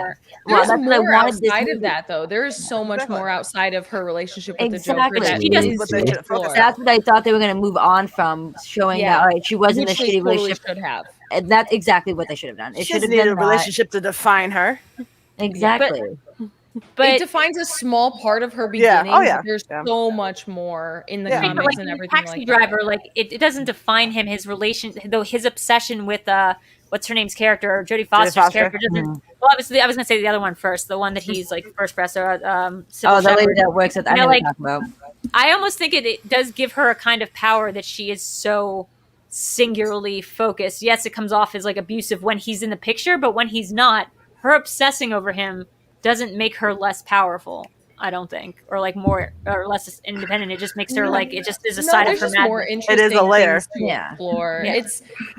Well, There's that's what I more wanted this outside movie. of that, though. There is so much more outside of her relationship with Exactly. the Joker that She is doesn't- to explore. That's what I thought they were going to move on from, showing Yeah. that all right, she was in a Which they shitty totally relationship. should have. And that's exactly what they should have done. It She should have doesn't need been a relationship to define her. Exactly. But it defines a small part of her beginning. Oh, yeah. But there's so much more in the Yeah. comics like and the everything taxi like driver, that. like it doesn't define him. His relation, though, his obsession with what's her name's character, Jodie Foster's Foster. character, doesn't. Well, obviously, I was gonna say the other one first, the one that he's like first presser. Sybil Oh, the lady Shepherd. that works at. I You know, know what like you're talking about. I almost think it does give her a kind of power that she is so singularly focused. Yes, it comes off as like abusive when he's in the picture, but when he's not, her obsessing over him doesn't make her less powerful. I don't think, or like more or less independent. It just makes her like it just is a side of there's her just more madness. interesting It is a layer. things to Yeah. explore. Yeah.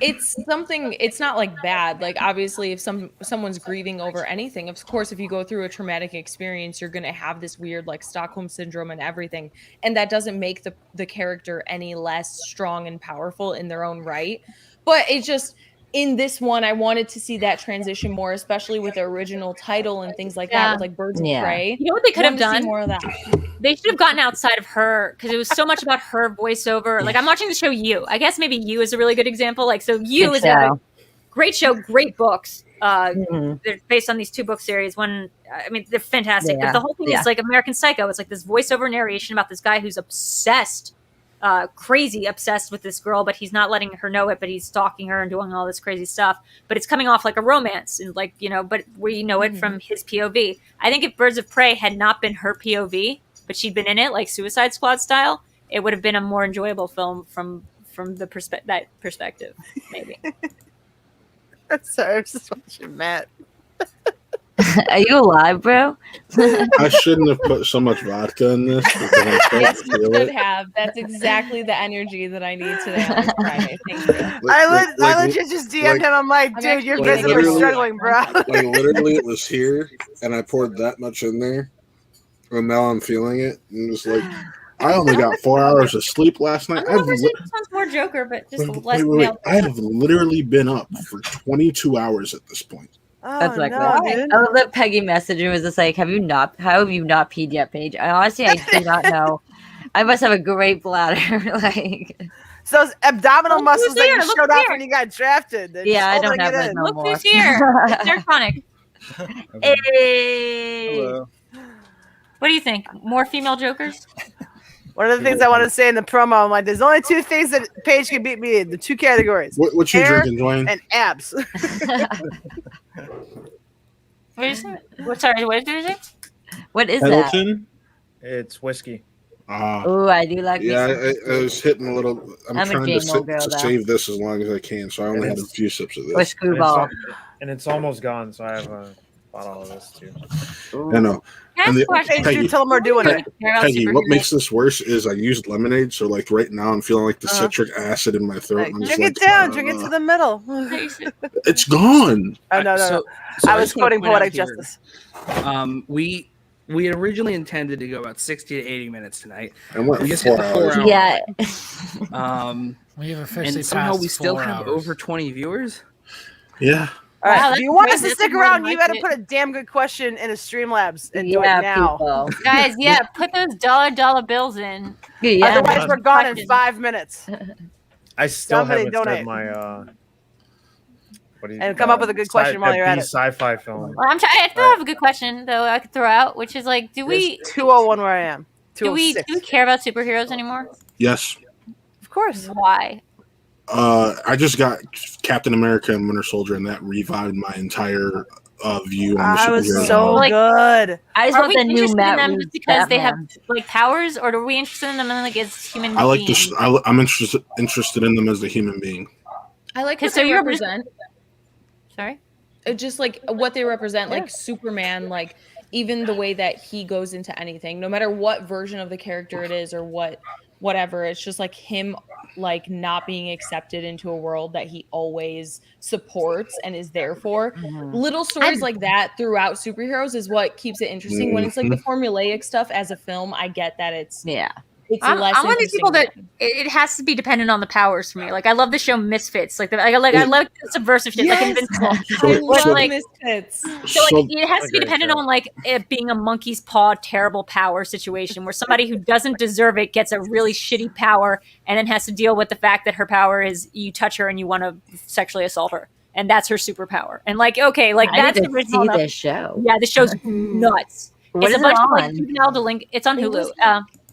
It's something. It's not like bad. Like obviously, if someone's grieving over anything, of course, if you go through a traumatic experience, you're gonna have this weird like Stockholm syndrome and everything, and that doesn't make the character any less strong and powerful in their own right. But it just in this one, I wanted to see that transition more, especially with the original title and things like that, with like Birds of Prey. You know what they could have Wanted to see done? more of that. They should have gotten outside of her because it was so much about her voiceover. Like I'm watching the show You. I guess maybe You is a really good example. Like so, You Good is show. a great show, great books. They're based on these 2 book series. One, I mean, they're fantastic. Yeah. But the whole thing Yeah. is like American Psycho. It's like this voiceover narration about this guy who's obsessed, crazy obsessed with this girl, but he's not letting her know it. But he's stalking her and doing all this crazy stuff. But it's coming off like a romance, and like but we know it from his POV. I think if Birds of Prey had not been her POV, but she'd been in it like Suicide Squad style, it would have been a more enjoyable film from the perspective, maybe. Sorry, I'm just watching Matt. Are you alive, bro? I shouldn't have put so much vodka in this because I Yes, can't you feel should it. have. That's exactly the energy that I need today on this Friday. Thank you. I legit just DM'd him. I'm like, dude, you're visibly literally- struggling, bro. Like literally, it was here, and I poured that much in there, and now I'm feeling it. And just like, I only got 4 hours of sleep last night. I this one's more Joker, but just less Wait. male. I have literally been up for 22 hours at this point. That's like no, that. dude. I love that Peggy messaged and was just like, how have you not peed yet, Paige? And honestly, I do not know. I must have a great bladder. Like, So those abdominal Look muscles who's that here, you look showed who's off here. when you got drafted. they're yeah, I just don't holding have it that in. no Look more. who's here. It's ironic. Hey. Hello. What do you think? More female Jokers? One of the things I wanted to say in the promo, I'm like, there's only 2 things that Paige can beat me in, the 2 categories. What you hair drinking, Dwayne? and abs. What is it? Sorry, what did you say? What is Pendleton? It's whiskey. that? Ooh, I do like Yeah, me some- I was hitting a little. I'm I'm a trying to, JMO girl, though. save this as long as I can, so I only had a few sips of Or this. screwball. And it's almost gone, so I have a bottle of this too. I know. And the, Peggy, tell them we're doing it. Peggy, what makes this worse is I used lemonade, so like right now I'm feeling like the Uh-huh. citric acid in my throat. and I'm just Drink it like, down. Drink it to the middle. It's gone. Oh, no. So I I was just wanna quoting point out Poetic here, Justice. We had originally intended to go about 60 to 80 minutes tonight. And we're We just 4 hit the 4 hours. hour Yeah. mark. We have officially And somehow passed we still 4 have hours. over 20 viewers. Yeah. All right. Wow, if that's you want us crazy. to That's stick more around, than you I got to did. put a damn good question in a Streamlabs and do Yeah, it now. people. Guys, yeah, put those dollar bills in. Yeah. Otherwise, we're gone in 5 minutes. I still Somebody haven't said donate. my what do you, And come up with a good question while you're at it. Sci-fi film. Well, I still have a good question though. I could throw out, which is like, do we 201 where I am. do we 206. care about superheroes anymore? Yes. Of course. Why? I just got Captain America and Winter Soldier, and that revived my entire view on the I was superhero. so Like, good. I just Are want we the new interested in Matt them Reeves just because they have Batman. like powers, or are we interested in them like as human I like beings? this. I'm interested in them as a human being. I like Okay, what so they you're- represent. Sorry. Just like what they represent, like Superman, like even the way that he goes into anything, no matter what version of the character it is or whatever, it's just like him like not being accepted into a world that he always supports and is there for. Little stories like that throughout superheroes is what keeps it interesting. When it's like the formulaic stuff as a film, I get that it's I'm less one of these people that interesting. it has to be dependent on the powers for me. Like I love the show Misfits. Like I like the subversive shit, like Yes! Invincible. I But, love like, Misfits. so like it has to be dependent on like it being a monkey's paw terrible power situation where somebody who doesn't deserve it gets a really shitty power and then has to deal with the fact that her power is you touch her and you want to sexually assault her. And that's her superpower. And like, okay, like I need that's to original see enough. this show. Yeah, the show's nuts. What It's is a bunch it of like on? juvenile delinquents. It's on Hulu.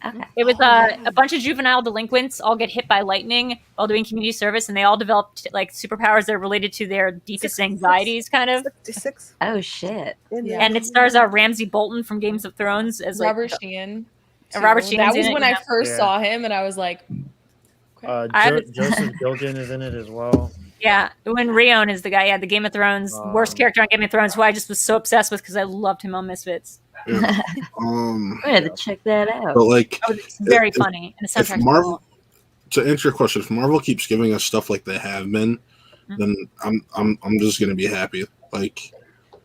Okay. It was a bunch of juvenile delinquents all get hit by lightning while doing community service, and they all developed like superpowers that are related to their deepest anxieties, kind of. 66. Oh shit. Yeah. And it stars Ramsay Bolton from Games of Thrones as like Robert Sheehan. and Robert too. Sheen's That was in it, when yeah. I first saw him, and I was like, Joseph Bilgen is in it as well. Yeah, when Rion is the guy, the Game of Thrones worst character on Game of Thrones, who I just was so obsessed with because I loved him on Misfits. Yeah. I had to check that out. But like, It's very funny, and the if soundtrack's Marvel, to answer your question, if Marvel keeps giving us stuff like they have been, then I'm just gonna be happy. Like,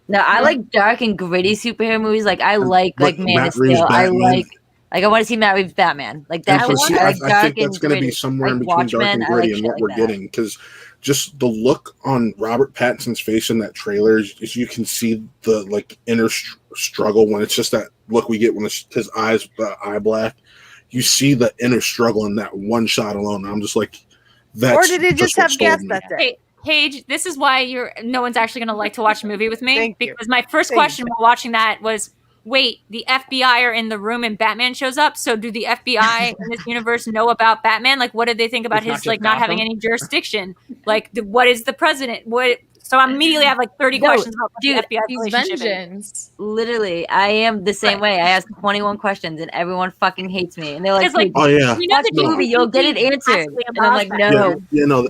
no, I like dark and gritty superhero movies. Like I like Man Matt of Reeves' Steel. I Batman. I want to see Matt Reeves Batman. Like And that. so see, I I like dark think that's and going to be gritty. somewhere in Like between dark Watchmen, and I gritty like and shit what we're like that. getting, because just the look on Robert Pattinson's face in that trailer is you can see the like inner struggle when it's just that look we get when it's his eyes eye black. You see the inner struggle in that one shot alone. I'm just like, that's Or did he just what have gas sold me. that day? Hey, Paige, this is why no one's actually going to like to watch a movie with me. Thank you. Because my first Thank question while watching that was, wait, the FBI are in the room and Batman shows up. So do the FBI in this universe know about Batman? Like, what did they think about It's not his just like not having Gotham. any jurisdiction? Like, what is the president? What? So I immediately have like 30 No, questions about what dude, the FBI he's relationship is. vengeance. Literally, I am the same way. I ask 21 questions and everyone fucking hates me. And they're like, It's like, Oh yeah, we know watch that the you movie, you'll get it answered. And I'm like, no. yeah, no.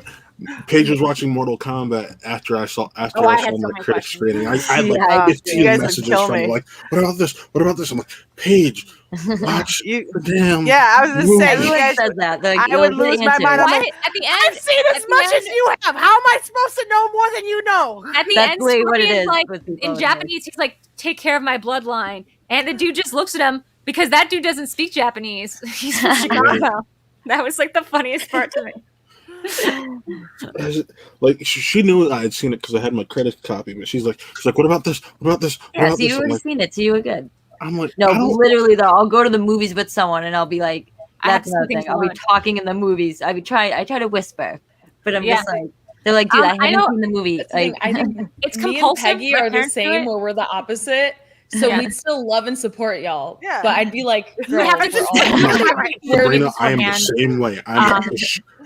Paige was watching Mortal Kombat after I saw I my had so many critics questions. rating. I had Yeah, like you 15 guys would messages kill from me. like, what about this? What about this? I'm like, Paige, watch You- the damn. Yeah, I was gonna say, movie. you Everyone guys, says that. They're like, I you'll would get lose it my answered. mind. I'm Why like, at the end? I've seen at as the much end- as you have. How am I supposed to know more than you know? At the That's end, literally what it Scorpion's is like with people in in Japanese, he's like, "Take care of my bloodline," and the dude just looks at him because that dude doesn't speak Japanese. He's from Chicago. That was like the funniest part to me. Like she knew I had seen it because I had my credit copy, but she's like, what about this? What about this? What Yeah, about so this? you I'm already like, seen it, so you were good. I'm like, No, I don't- literally though, I'll go to the movies with someone and I'll be like, I have that's some another things thing. I'll be going. talking in the movies. I try to whisper, but I'm Yeah. just like, they're like, dude, I I haven't know- seen the movie. That's the thing, Like, I think It's me and compulsive. Peggy My are the parents do same, it. where we're the opposite. So Yeah. we'd still love and support y'all. Yeah. But I'd be like, You have girls, to we're all- Sabrina, I am the same way. I'm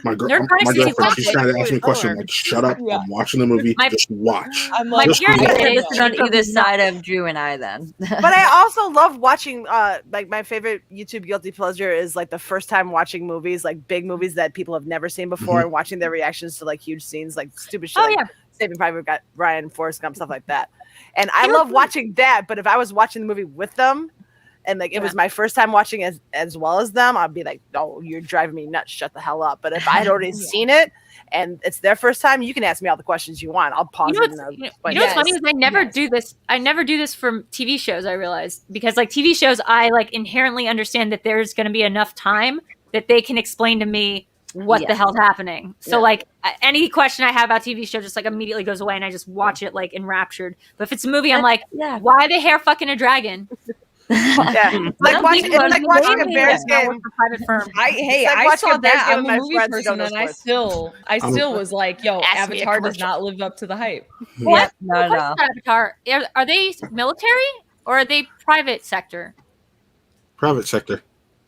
my Nerd Comics my is girlfriend. like- She's trying to ask me a question. I'm like, shut up! Yeah. I'm watching the movie. My- Just watch. I'm My like, Just parents I watch. did can it. listen on either side of Drew and I then. But I also love watching. Like my favorite YouTube guilty pleasure is like the first time watching movies, like big movies that people have never seen before, and watching their reactions to like huge scenes, like stupid shit. Oh, like yeah. Saving Private Ryan, Forrest Gump, stuff like that. And I love watching that. But if I was watching the movie with them, and like it was my first time watching as well as them, I'd be like, "Oh, you're driving me nuts! Shut the hell up!" But if I had already seen it and it's their first time, you can ask me all the questions you want. I'll pause You know it. what's, And you know explain what's it. funny is I never do this. I never do this for TV shows. I realize because like TV shows, I like inherently understand that there's going to be enough time that they can explain to me what the hell's happening. So like any question I have about TV show just like immediately goes away and I just watch it like enraptured. But if it's a movie, I'm like, why are they hair fucking a dragon? Yeah, like watching, it's like watching a Bears game. Private firm. Hey, It's like I watching saw a Bears that. game I'm with a my movie friends who person, don't know and sports. I still was like, yo, Ask me a Avatar does commercial. not live up to the hype. What? No, no. Avatar. Are they military or are they private sector? Private sector.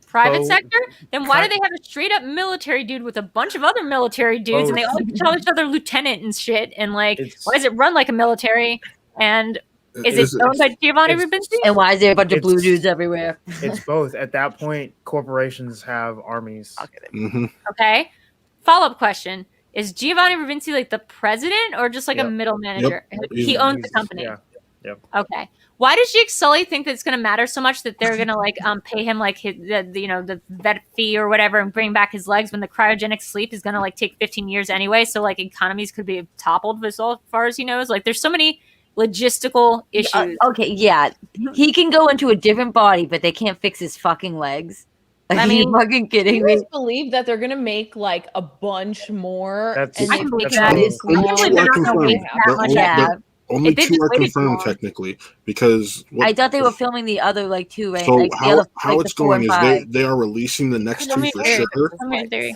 Private Oh, sector? Then why do they have a straight up military dude with a bunch of other military dudes and they all tell each other lieutenant and shit? And like, why does it run like a military? And is it owned by Giovanni Ribisi? And why is there a bunch of blue It's- dudes everywhere? It's both. At that point, corporations have armies. Okay. Follow up question. Is Giovanni Ribisi like the president or just like a Yep. middle manager? Yep. He owns the company. Yeah. Yep. Okay. Why does Jake Sully think that it's going to matter so much that they're going to like pay him like the vet fee or whatever and bring back his legs when the cryogenic sleep is going to like take 15 years anyway? So like economies could be toppled as far as he knows. Like there's so many logistical issues. Okay, yeah. He can go into a different body, but they can't fix his fucking legs. Like, I are you mean, fucking kidding You me? guys believe that they're gonna make like a bunch more? That's- and I then can believe make that. this I long- can't believe they're not gonna confirmed. waste that much. Yeah. Only 2 are confirmed technically because I thought they were filming the other 2, right? So like, how it's going is they are releasing the next 2 for sure,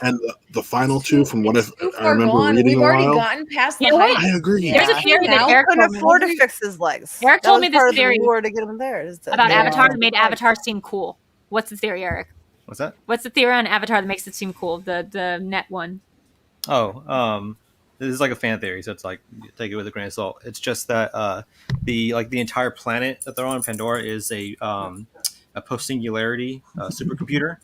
and the final 2 from what I remember reading We've a already while. gotten past the hype. I agree. There's a theory that Now Eric couldn't afford to fix his legs. Eric That told was me this part of the theory lure to get him there. about Avatar that made Avatar seem cool. What's the theory, Eric? What's that? What's the theory on Avatar that makes it seem cool? The net one. Oh, this is like a fan theory, so it's like take it with a grain of salt. It's just that the entire planet that they're on, Pandora, is a post-singularity supercomputer.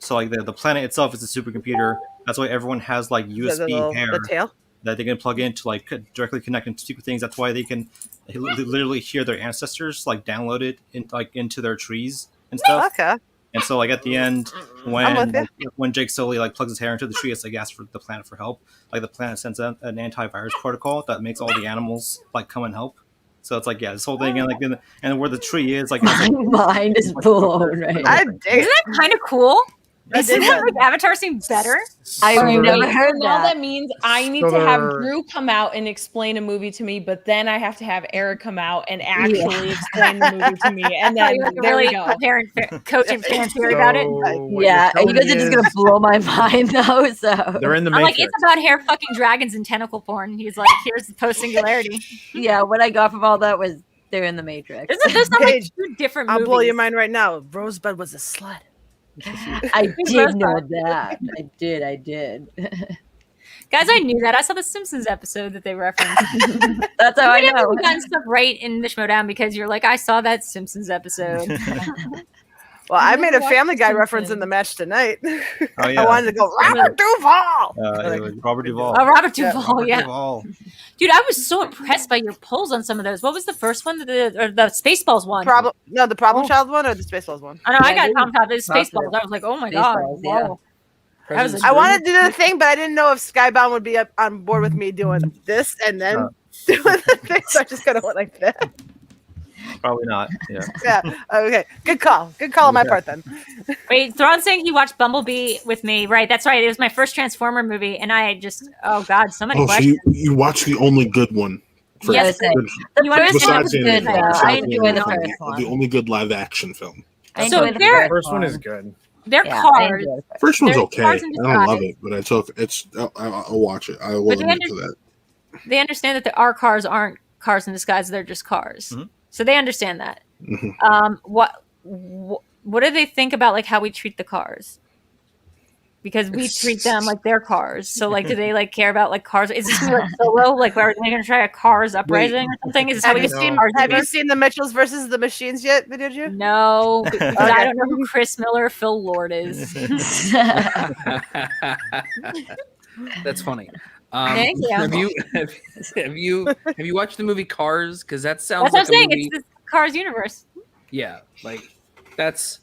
So like the planet itself is a supercomputer. That's why everyone has like USB hair that they can plug in to like directly connect and speak with things. That's why they can literally hear their ancestors like downloaded into their trees and stuff. Okay. And so, like at the end, when Jake Sully like plugs his hair into the tree, it's like asks for the planet for help. Like the planet sends out an antivirus protocol that makes all the animals like come and help. So it's like this whole thing, and like and where the tree is, like my mind is blown. Right. Isn't that kind of cool? Isn't that like Avatar seems better? I've never heard now that. that means I need to have Drew come out and explain a movie to me, but then I have to have Eric come out and actually explain the movie to me, and then there we go. Coach and fan theory about it. Yeah, you guys are just gonna blow my mind though. So they're in the I'm Matrix. like, it's about hair fucking dragons and tentacle porn. He's like, here's the post singularity. Yeah, what I got from all that was they're in the Matrix. There's not like 2 different I'll movies. blow your mind right now. Rosebud was a slut. I did know that. I did. Guys, I knew that. I saw the Simpsons episode that they referenced. That's how I know. We've gotten stuff right in the Schmoedown because you're like, I saw that Simpsons episode. Well, I made a Family Guy reference in the match tonight. Oh, yeah. I wanted to go Robert Duvall. it was Robert Duvall. Oh, Robert Duvall, yeah. Duvall. Dude, I was so impressed by your pulls on some of those. What was the first one? The Spaceballs one? The Problem Child one or the Spaceballs one? I know, I got Tom Top. It's Spaceballs. I was like, oh my God. Whoa. I wanted to do the thing, but I didn't know if Skybound would be up on board with me doing this and then doing the thing. So I just kind of went like that. Probably not. Yeah. Yeah. Okay. Good call. Good call on my part then. Wait, Thrawn's saying he watched Bumblebee with me. Right. That's right. It was my first Transformer movie. And I just, oh God, so many questions. So you watched the only good one. Yes. The first one was good, though. I enjoyed the first one. The only good live action film. So The first one is good. They're cars. First one's They're okay. cars I in don't love disguise. it, but I'll watch it. I will admit to that. They understand that our cars aren't cars in disguise. They're just cars. Mhm. So they understand that. Mhm. What do they think about like how we treat the cars? Because we treat them like they're cars. So like, do they like care about like cars? Is this like Solo? Like, are they going to try a Cars Uprising or something? Is this how we see cars? Have you seen the Mitchells versus the Machines yet? Did you? No, because I don't know who Chris Miller, Phil Lord is. That's funny. Thank you. Have you watched the movie Cars? Because that sounds That's what like I'm saying. a movie. It's the Cars universe. Yeah, like that's.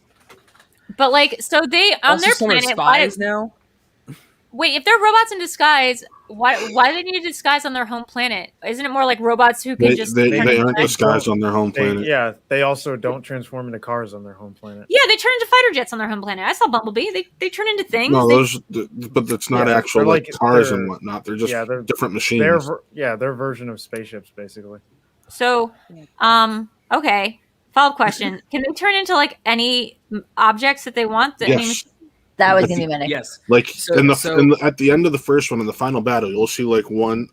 But like, so they on Also their some are planet. spies now. Wait, if they're robots in disguise, why do they need a disguise on their home planet? Isn't it more like robots who can just? They turn aren't into- disguised on their home planet. They also don't transform into cars on their home planet. Yeah, they turn into fighter jets on their home planet. I saw Bumblebee. They turn into things. No, They- but that's not Yeah, actual they're like cars they're- and whatnot. They're just they're different machines. Their version of spaceships, basically. So, okay. Follow-up question: can they turn into like any objects that they want? Yes. That was gonna be my next. Yes. Like So- in so- at the end of the first one, in the final battle, you'll see like one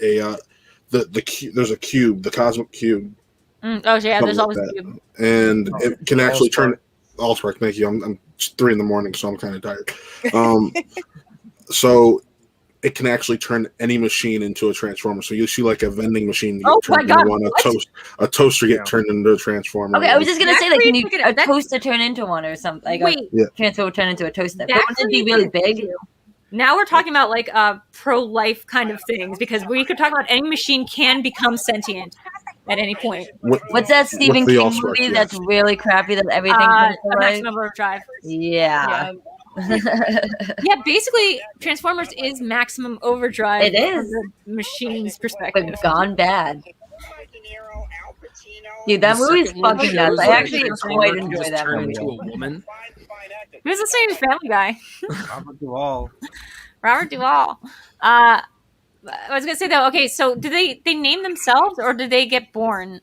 there's a cube, the cosmic cube. Oh yeah, there's something always like a cube. and it can actually turn. Allspark, thank you. I'm 3 a.m, so I'm kind of tired. So it can actually turn any machine into a transformer. So you see like a vending machine get Oh my turned God, into one, what? a toaster get turned into a transformer. Okay, I was just gonna say, like, can you creepy. a That's- toaster turn into one or something? Like Wait. a transfer turn into a toaster. But That wouldn't it be really creates big? Now we're talking about like pro-life kind of things because we could talk about any machine can become sentient at any point. What's that Stephen the King Allspark, movie yes. that's really crappy that everything comes to A life? Maximum Overdrive. Yeah. Yeah, basically, Transformers is Maximum Overdrive. It is. from the machine's perspective. But gone bad. Dude, that movie's fucking nuts. I actually quite enjoy that turn movie. into a woman. Who's the same Family Guy? Robert Duvall. Robert Duvall. I was gonna say though. Okay, so do they name themselves or do they get born?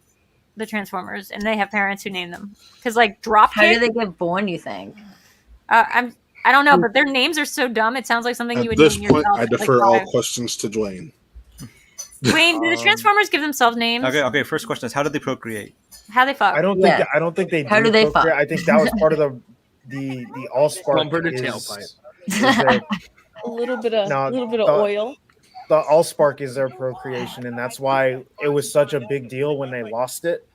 The Transformers, and they have parents who name them because like Dropkick. How do they get born? You think? I don't know, but their names are so dumb. It sounds like something you would At this name point, yourself. I defer all questions to Dwayne. Dwayne, do the Transformers give themselves names? Okay. First question is, how did they procreate? How they fuck? I don't think they. How do they fuck? I think that was part of the Allspark. Bumper to tailpipe. A little bit of oil. The Allspark is their procreation, and that's why it was such a big deal when they lost it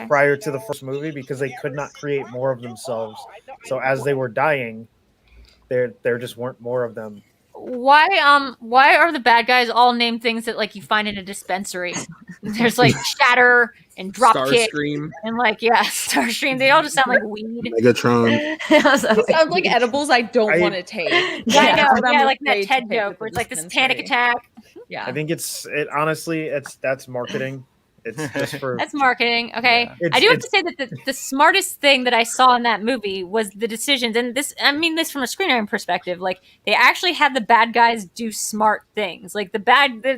prior to the first movie, because they could not create more of themselves. So as they were dying, there just weren't more of them. Why are the bad guys all named things that like you find in a dispensary? There's like Shatter and Dropkick and like Starscream. They all just sound like weed. Megatron. It sounds like edibles I don't want to take. Yeah, I know. Yeah, like that TED joke where it's like this panic attack. Yeah, I think honestly, that's marketing. It's just for that's marketing. Okay, Yeah. I do have to say that the smartest thing that I saw in that movie was the decisions, and I mean this from a screenwriting perspective. Like they actually had the bad guys do smart things. Like the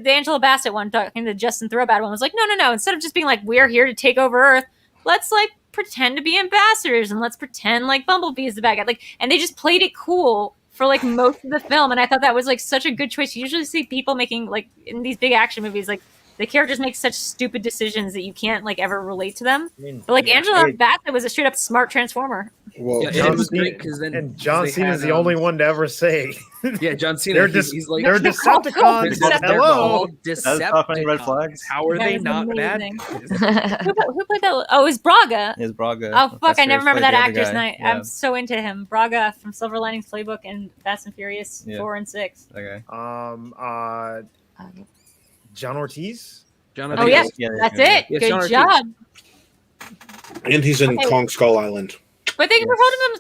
Angela Bassett one talking to Justin Thoreau one was like, no. Instead of just being like we're here to take over Earth, let's like pretend to be ambassadors and let's pretend like Bumblebee is the bad guy. Like, and they just played it cool for like most of the film, and I thought that was like such a good choice. You usually see people making like in these big action movies like. The characters make such stupid decisions that you can't like ever relate to them. But like Angela Bassett was a straight up smart transformer. Well, it was great because then John Cena is the only one to ever say. Yeah, John Cena. He's like they're Decepticons. Hello, Decepticons. Red flags. How are they not bad? Who played that? Oh, it was Braga. Is Braga? Oh fuck, I never remember that actor's name. name. I'm so into him. Braga from Silver Linings Playbook and Fast and Furious 4 and 6. Okay. John Ortiz. Oh yeah, that's it. Yes, good job. And he's in Kong Skull Island. But they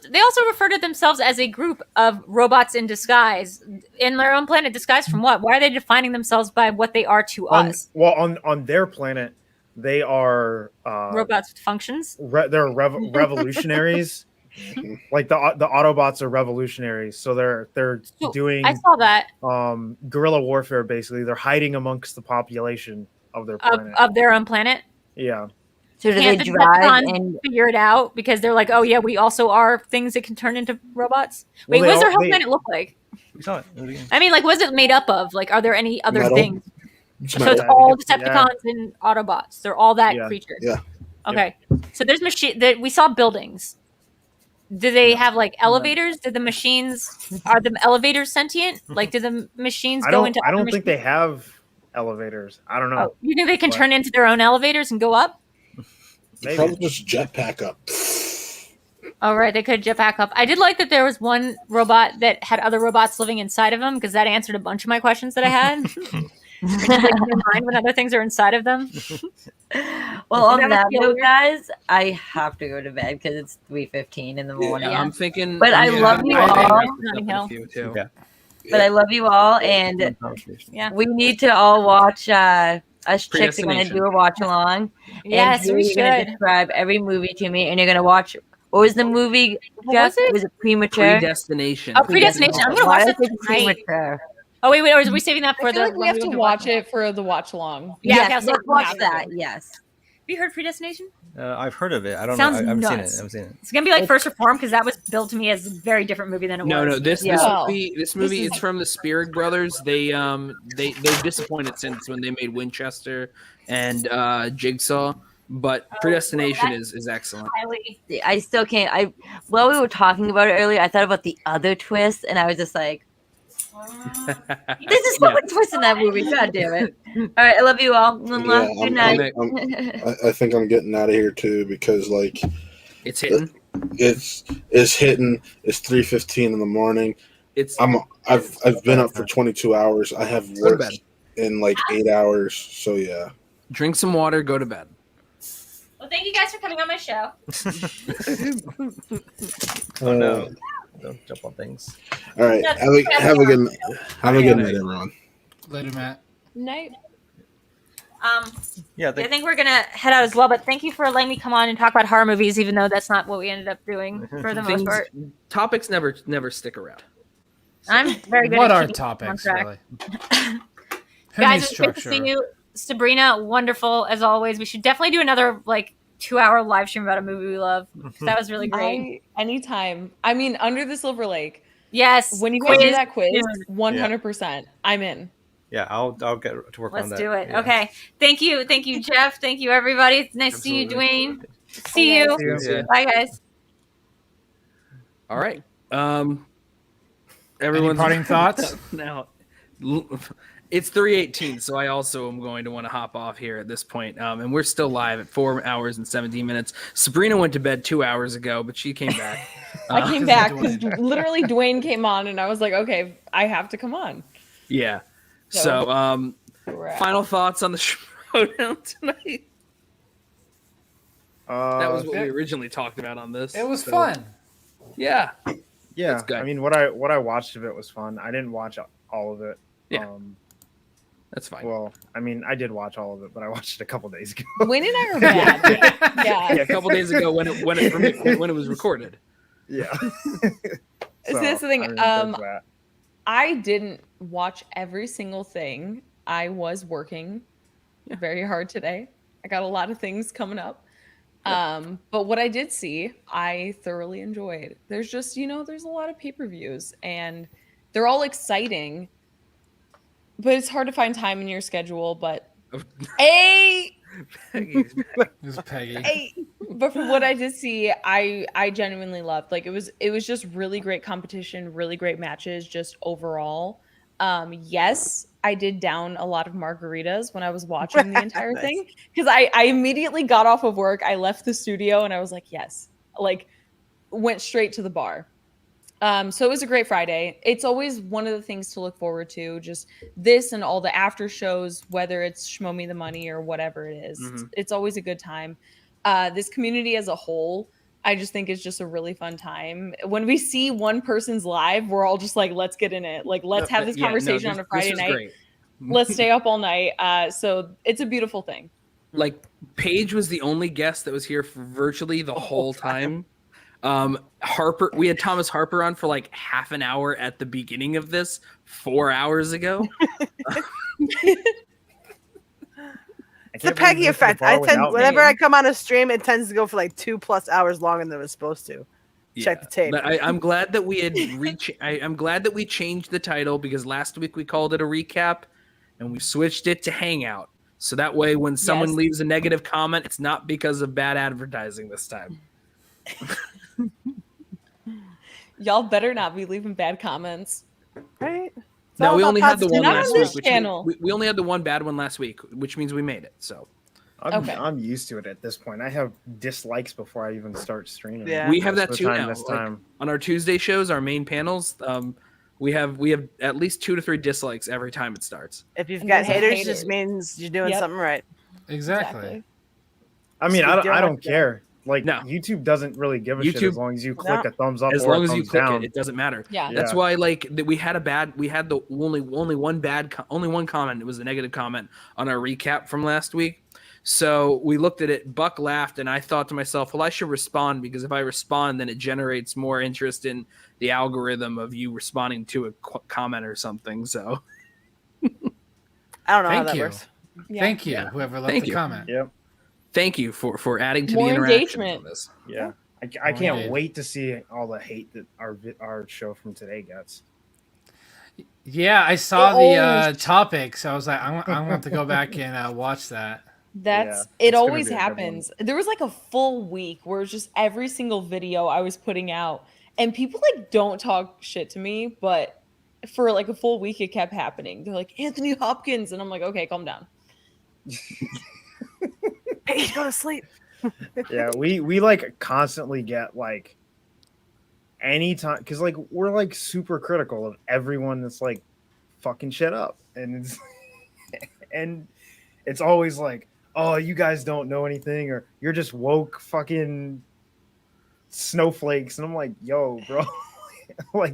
they also refer to themselves as a group of robots in disguise in their own planet. Disguised from what? Why are they defining themselves by what they are to us? Well, on their planet, they are robots with functions. They're revolutionaries. Like the Autobots are revolutionaries, so they're doing. I saw that. Guerrilla warfare. Basically, they're hiding amongst the population of their planet. Of their own planet. Yeah. So do they drive and figure it out because they're like, oh yeah, we also are things that can turn into robots? Wait, what does their whole planet look like? We saw it. I mean, like, what's it made up of? Like, are there any other Metal. things? So it's all Decepticons and Autobots. They're all that creature. Yeah. Okay. So there's we saw buildings. Do they have like elevators? Are the elevators sentient? Like, do the machines go into? I don't think they have elevators. I don't know. Oh, you think they can turn into their own elevators and go up? Maybe. Probably just jetpack up. Oh, right. They could jetpack up. I did like that there was one robot that had other robots living inside of them because that answered a bunch of my questions that I had. Like, never mind when other things are inside of them. Well, on that note, guys, I have to go to bed because it's 3:15 in the morning. Yeah, I'm thinking. But I love you all. Yeah. But I love you all, and we need to all watch. Us chicks are going to do a watch along. Yes, we should. You're going to describe every movie to me, and you're going to watch. What was the movie? What was it? Was it Premature? Predestination. Oh, Predestination. I'm going to watch that tonight. Oh, wait. Are we saving that for I feel like we have to watch it for the watch along. Yeah, yes, let's watch that. Yes. Have you heard Predestination? I've heard of it. I don't Sounds know. I haven't nuts. seen it. It's gonna be like First Reform because that was billed to me as a very different movie than it was. No. This movie is from the Spirig brothers. They've disappointed since when they made Winchester and Jigsaw. But Predestination is excellent. I still can't. While we were talking about it earlier, I thought about the other twist, and I was just like, this is so much twist in that movie. God damn it. All right, I love you all. Good night. I think I'm getting out of here too because like it's hitting. It's hitting. It's 3:15 in the morning. I've been up for 22 hours. I have work in like 8 hours. So yeah. Drink some water. Go to bed. Well, thank you guys for coming on my show. Oh no. Don't jump on things. All right. Have a good night, everyone. Later, Matt. Night. I think we're gonna head out as well. But thank you for letting me come on and talk about horror movies, even though that's not what we ended up doing for the most part. Topics never stick around. I'm very good. What at are keeping topics, on track. really? Guys, it's great to see you. Sabrina, wonderful as always. We should definitely do another 2-hour live stream about a movie we love. That was really great. Anytime. I mean, Under the Silver Lake. Yes. When you guys do that quiz, 100%. I'm in. Yeah, I'll get to work on that. Let's do it. Yeah. Okay. Thank you, Jeff. Thank you, everybody. It's nice to see you, Dwayne. See you. Bye, guys. All right. Everyone's parting thoughts? Now, it's 3:18, so I also am going to want to hop off here at this point. And we're still live at 4 hours and 17 minutes. Sabrina went to bed 2 hours ago, but she came back. I came back because literally Dwayne came on, and I was like, okay, I have to come on. Yeah. So final thoughts on the showdown tonight? That was what we originally talked about on this. It was fun. Yeah. Yeah. I mean, what I watched of it was fun. I didn't watch all of it. Yeah. That's fine. Well, I mean, I did watch all of it, but I watched it a couple days ago. Wayne and I are bad. Yeah, a couple days ago when it was recorded. Yeah. So that's the thing. I didn't watch every single thing. I was working very hard today. I got a lot of things coming up. But what I did see, I thoroughly enjoyed. There's just, there's a lot of pay-per-views and they're all exciting, but it's hard to find time in your schedule. But but for what I did see, I genuinely loved. Like it was just really great competition, really great matches, just overall. Yes, I did down a lot of margaritas when I was watching the entire thing because I immediately got off of work. I left the studio and I was like, yes, went straight to the bar. So it was a great Friday. It's always one of the things to look forward to, just this and all the after shows, whether it's Schmoe Me the Money or whatever it is. Mm-hmm. It's always a good time. This community as a whole, I just think it's just a really fun time. When we see one person's live, we're all just like, let's get in it. Let's have this conversation on a Friday night. Great. Let's stay up all night. So it's a beautiful thing. Paige was the only guest that was here for virtually the whole time. Harper, we had Thomas Harper on for half an hour at the beginning of this 4 hours ago. It's the Peggy effect. Whenever I come on a stream, it tends to go for 2+ hours longer than it was supposed to. Check the tape. But I'm glad that we had I'm glad that we changed the title because last week we called it a recap and we switched it to Hangout. So that way when someone leaves a negative comment, it's not because of bad advertising this time. Y'all better not be leaving bad comments. Right? No, we only had the one last week. We only had the one bad one last week, which means we made it. So I'm used to it at this point. I have dislikes before I even start streaming. Yeah. We have that too now. On our Tuesday shows, our main panels, we have at least 2 to 3 dislikes every time it starts. If you've got haters, it just means you're doing something right. Exactly. I mean, I don't care. YouTube doesn't really give a shit as long as you click a thumbs up as or long a as you thumbs click down. it doesn't matter. Yeah. That's why we had the only one comment. It was a negative comment on our recap from last week. So we looked at it, Buck laughed, and I thought to myself, well, I should respond because if I respond, then it generates more interest in the algorithm of you responding to a comment or something. So I don't know how that works. Thank you, whoever left the comment. Yep. Thank you for adding to more the interaction engagement on this. Yeah. I can't wait to see all the hate that our show from today gets. Yeah, I saw the topic, so I was like, I'm going to have to go back and watch that. It always happens. There was a full week where it's just every single video I was putting out, and people don't talk shit to me, but for a full week it kept happening. They're like, Anthony Hopkins, and I'm like, okay, calm down. Hey, go to sleep. Yeah, we constantly get anytime because we're super critical of everyone that's fucking shit up, and it's always oh, you guys don't know anything, or you're just woke fucking snowflakes, and I'm like, yo, bro,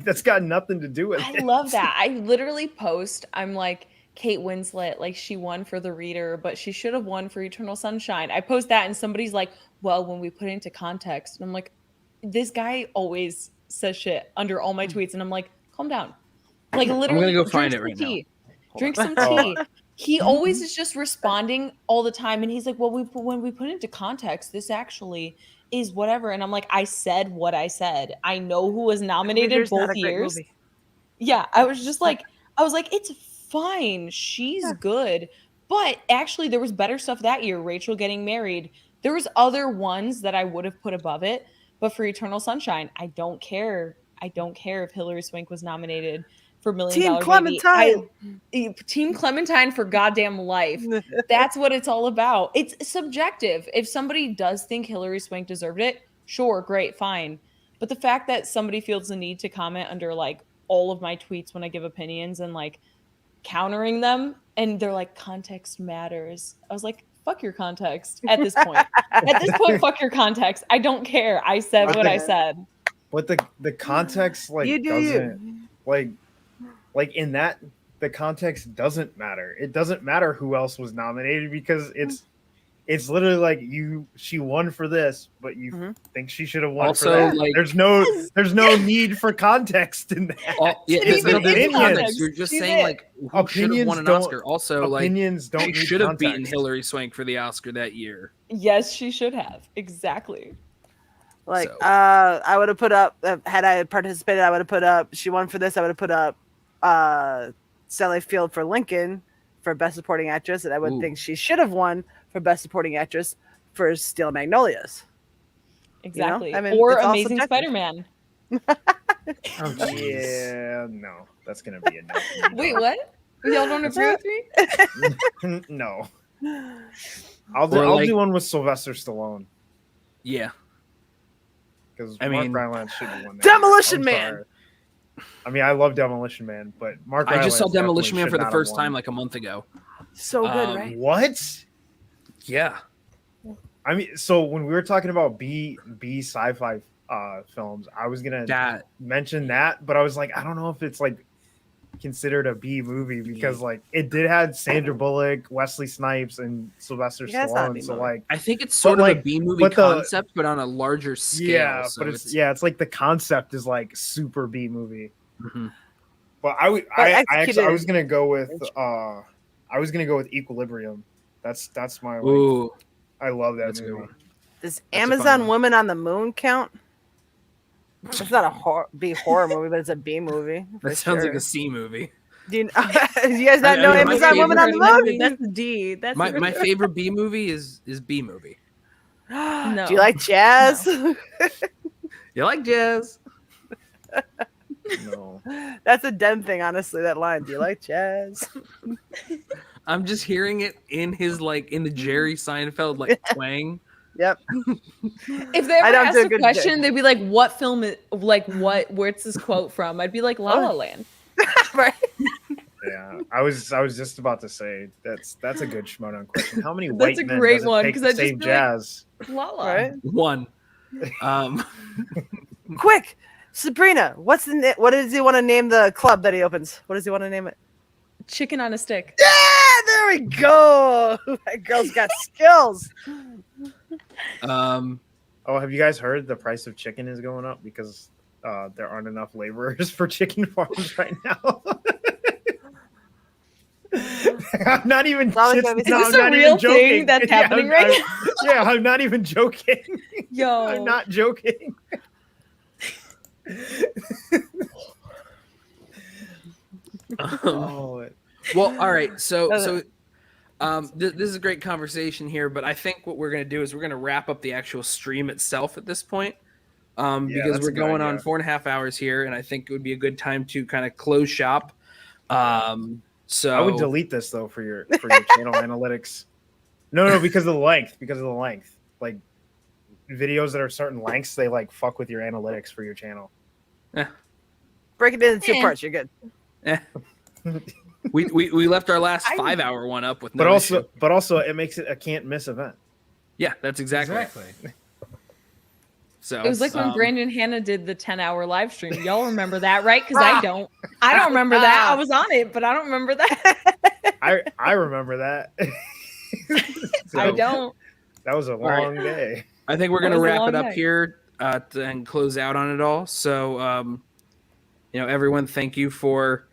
that's got nothing to do with it. I love that. I literally post, I'm like, Kate Winslet, she won for The Reader, but she should have won for Eternal Sunshine. I post that and somebody's like, well, when we put it into context, and I'm like, this guy always says shit under all my tweets, and I'm like, calm down. Literally, I'm gonna go find it right now. Drink some tea. He always is just responding all the time, and he's like, "Well, when we put it into context, this actually is whatever." And I'm like, "I said what I said. I know who was nominated both years." Yeah, I was like, "It's fine. She's good." But actually, there was better stuff that year. Rachel getting married. There was other ones that I would have put above it. But for Eternal Sunshine, I don't care. I don't care if Hilary Swank was nominated for $1 Million Team Baby. Clementine. Team Clementine for goddamn life. That's what it's all about. It's subjective. If somebody does think Hilary Swank deserved it, sure, great, fine. But the fact that somebody feels the need to comment under like all of my tweets when I give opinions and like countering them, and they're like, context matters. I was like, fuck your context at this point. At this point, fuck your context. I don't care. I said what I said. But the context doesn't like in that the context doesn't matter. It doesn't matter who else was nominated because it's literally like she won for this, but you think she should have won Also, for that. like- there's no need for context in that. There's no context. You're just saying like who should have won an don't- Oscar. Also, opinions like don't she need should have beaten context. Hilary Swank for the Oscar that year. Yes, she should have. Exactly. Like, I would have put up, had I participated, I would have put up, she won for this, I would have put up Sally Field for Lincoln for Best Supporting Actress, and I would think she should have won for Best Supporting Actress for Steel Magnolias. Exactly. You know? I mean, or it's all Amazing subjective. Spider-Man. Yeah, no, that's gonna be a no. Wait, what? Y'all don't agree with me? No. I'll do one with Sylvester Stallone. Yeah. Because I Mark mean- Rylance should have won that. Demolition I'm Man! sorry. I mean, I love Demolition Man, but Mark I just saw Rylance Demolition Man definitely for the should first not have time won. like a month ago. So good, right? What? Yeah. I mean, so when we were talking about B sci-fi films, I was gonna mention that, but I was like, I don't know if it's like considered a B movie because like it did have Sandra Bullock, Wesley Snipes, and Sylvester Yeah, it's not a Stallone. B So movie. like, I think it's sort but, of like, a B movie but the- concept, but on a larger scale. yeah, so but it's like the concept is like super B movie. Mhm. But I executed was gonna go with Equilibrium. That's my like, Ooh, I love that that's a good movie. one. Does That's a fun Amazon one. Woman on the Moon count? It's not a B horror movie, but it's a B movie. That sounds like a C movie. Do you guys not know my Amazon Woman on the Moon? That's the D. That's My favorite B movie is B movie. No. Do you like jazz? You like jazz? No. That's a Den thing, honestly. That line. Do you like jazz? I'm just hearing it in his like in the Jerry Seinfeld like twang. Yep. If they I ever don't asked do a a good question, job. they'd be like, "What film? Where's this quote from?" I'd be like, "La La Land." Right. Yeah, I was just about to say that's a good Schmoe question. How many That's white a men great does it one, take 'cause to I'd just save be like- jazz? La La. Right. One. Quick, Sabrina. What does he want to name the club that he opens? What does he want to name it? Chicken on a stick. Yeah, there we go. That girl's got skills. Oh, have you guys heard the price of chicken is going up because there aren't enough laborers for chicken farms right now? I'm not even. Probably gonna be- Is this a real thing that's happening right now? Yeah, I'm not even joking. Yo, I'm not joking. Oh, Well, all right. So this is a great conversation here, but I think what we're going to do is we're going to wrap up the actual stream itself at this point, because that's we're a good going on idea. 4.5 hours here, and I think it would be a good time to kind of close shop. So I would delete this though for your channel analytics. No, because of the length. Because of the length. Like videos that are certain lengths, they like fuck with your analytics for your channel. Break it into two parts. You're good. We left our last 5-hour one up with no But also it makes it a can't miss event. Yeah, that's exactly. So it was like when Brandon Hanna did the 10-hour live stream. Y'all remember that, right? Because I don't. I don't remember that. I was on it, but I don't remember that. I remember that. I don't. That was a long day. I think we're That going to was a wrap long it up night. here and close out on it all. So, everyone, thank you for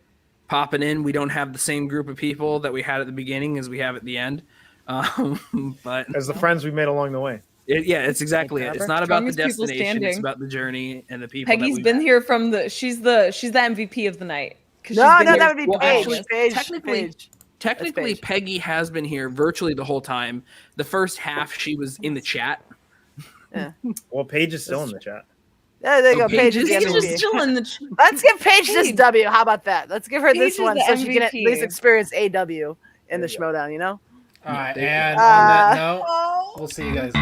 popping in. We don't have the same group of people that we had at the beginning as we have at the end. But as the friends we made along the way. It's exactly it. It's not about the destination. It's about the journey and the people. Peggy's been here from the. She's the MVP of the night. No, that would be Paige. Actually, technically, Peggy has been here virtually the whole time. The first half, she was in the chat. Yeah. Well, Paige is still in the chat. Yeah, there you go. Paige is just still in the chat. Let's give Paige this W. How about that? Let's give her this one so she can at least experience a W in the Schmoedown, you know? All right, and on that note, we'll see you guys.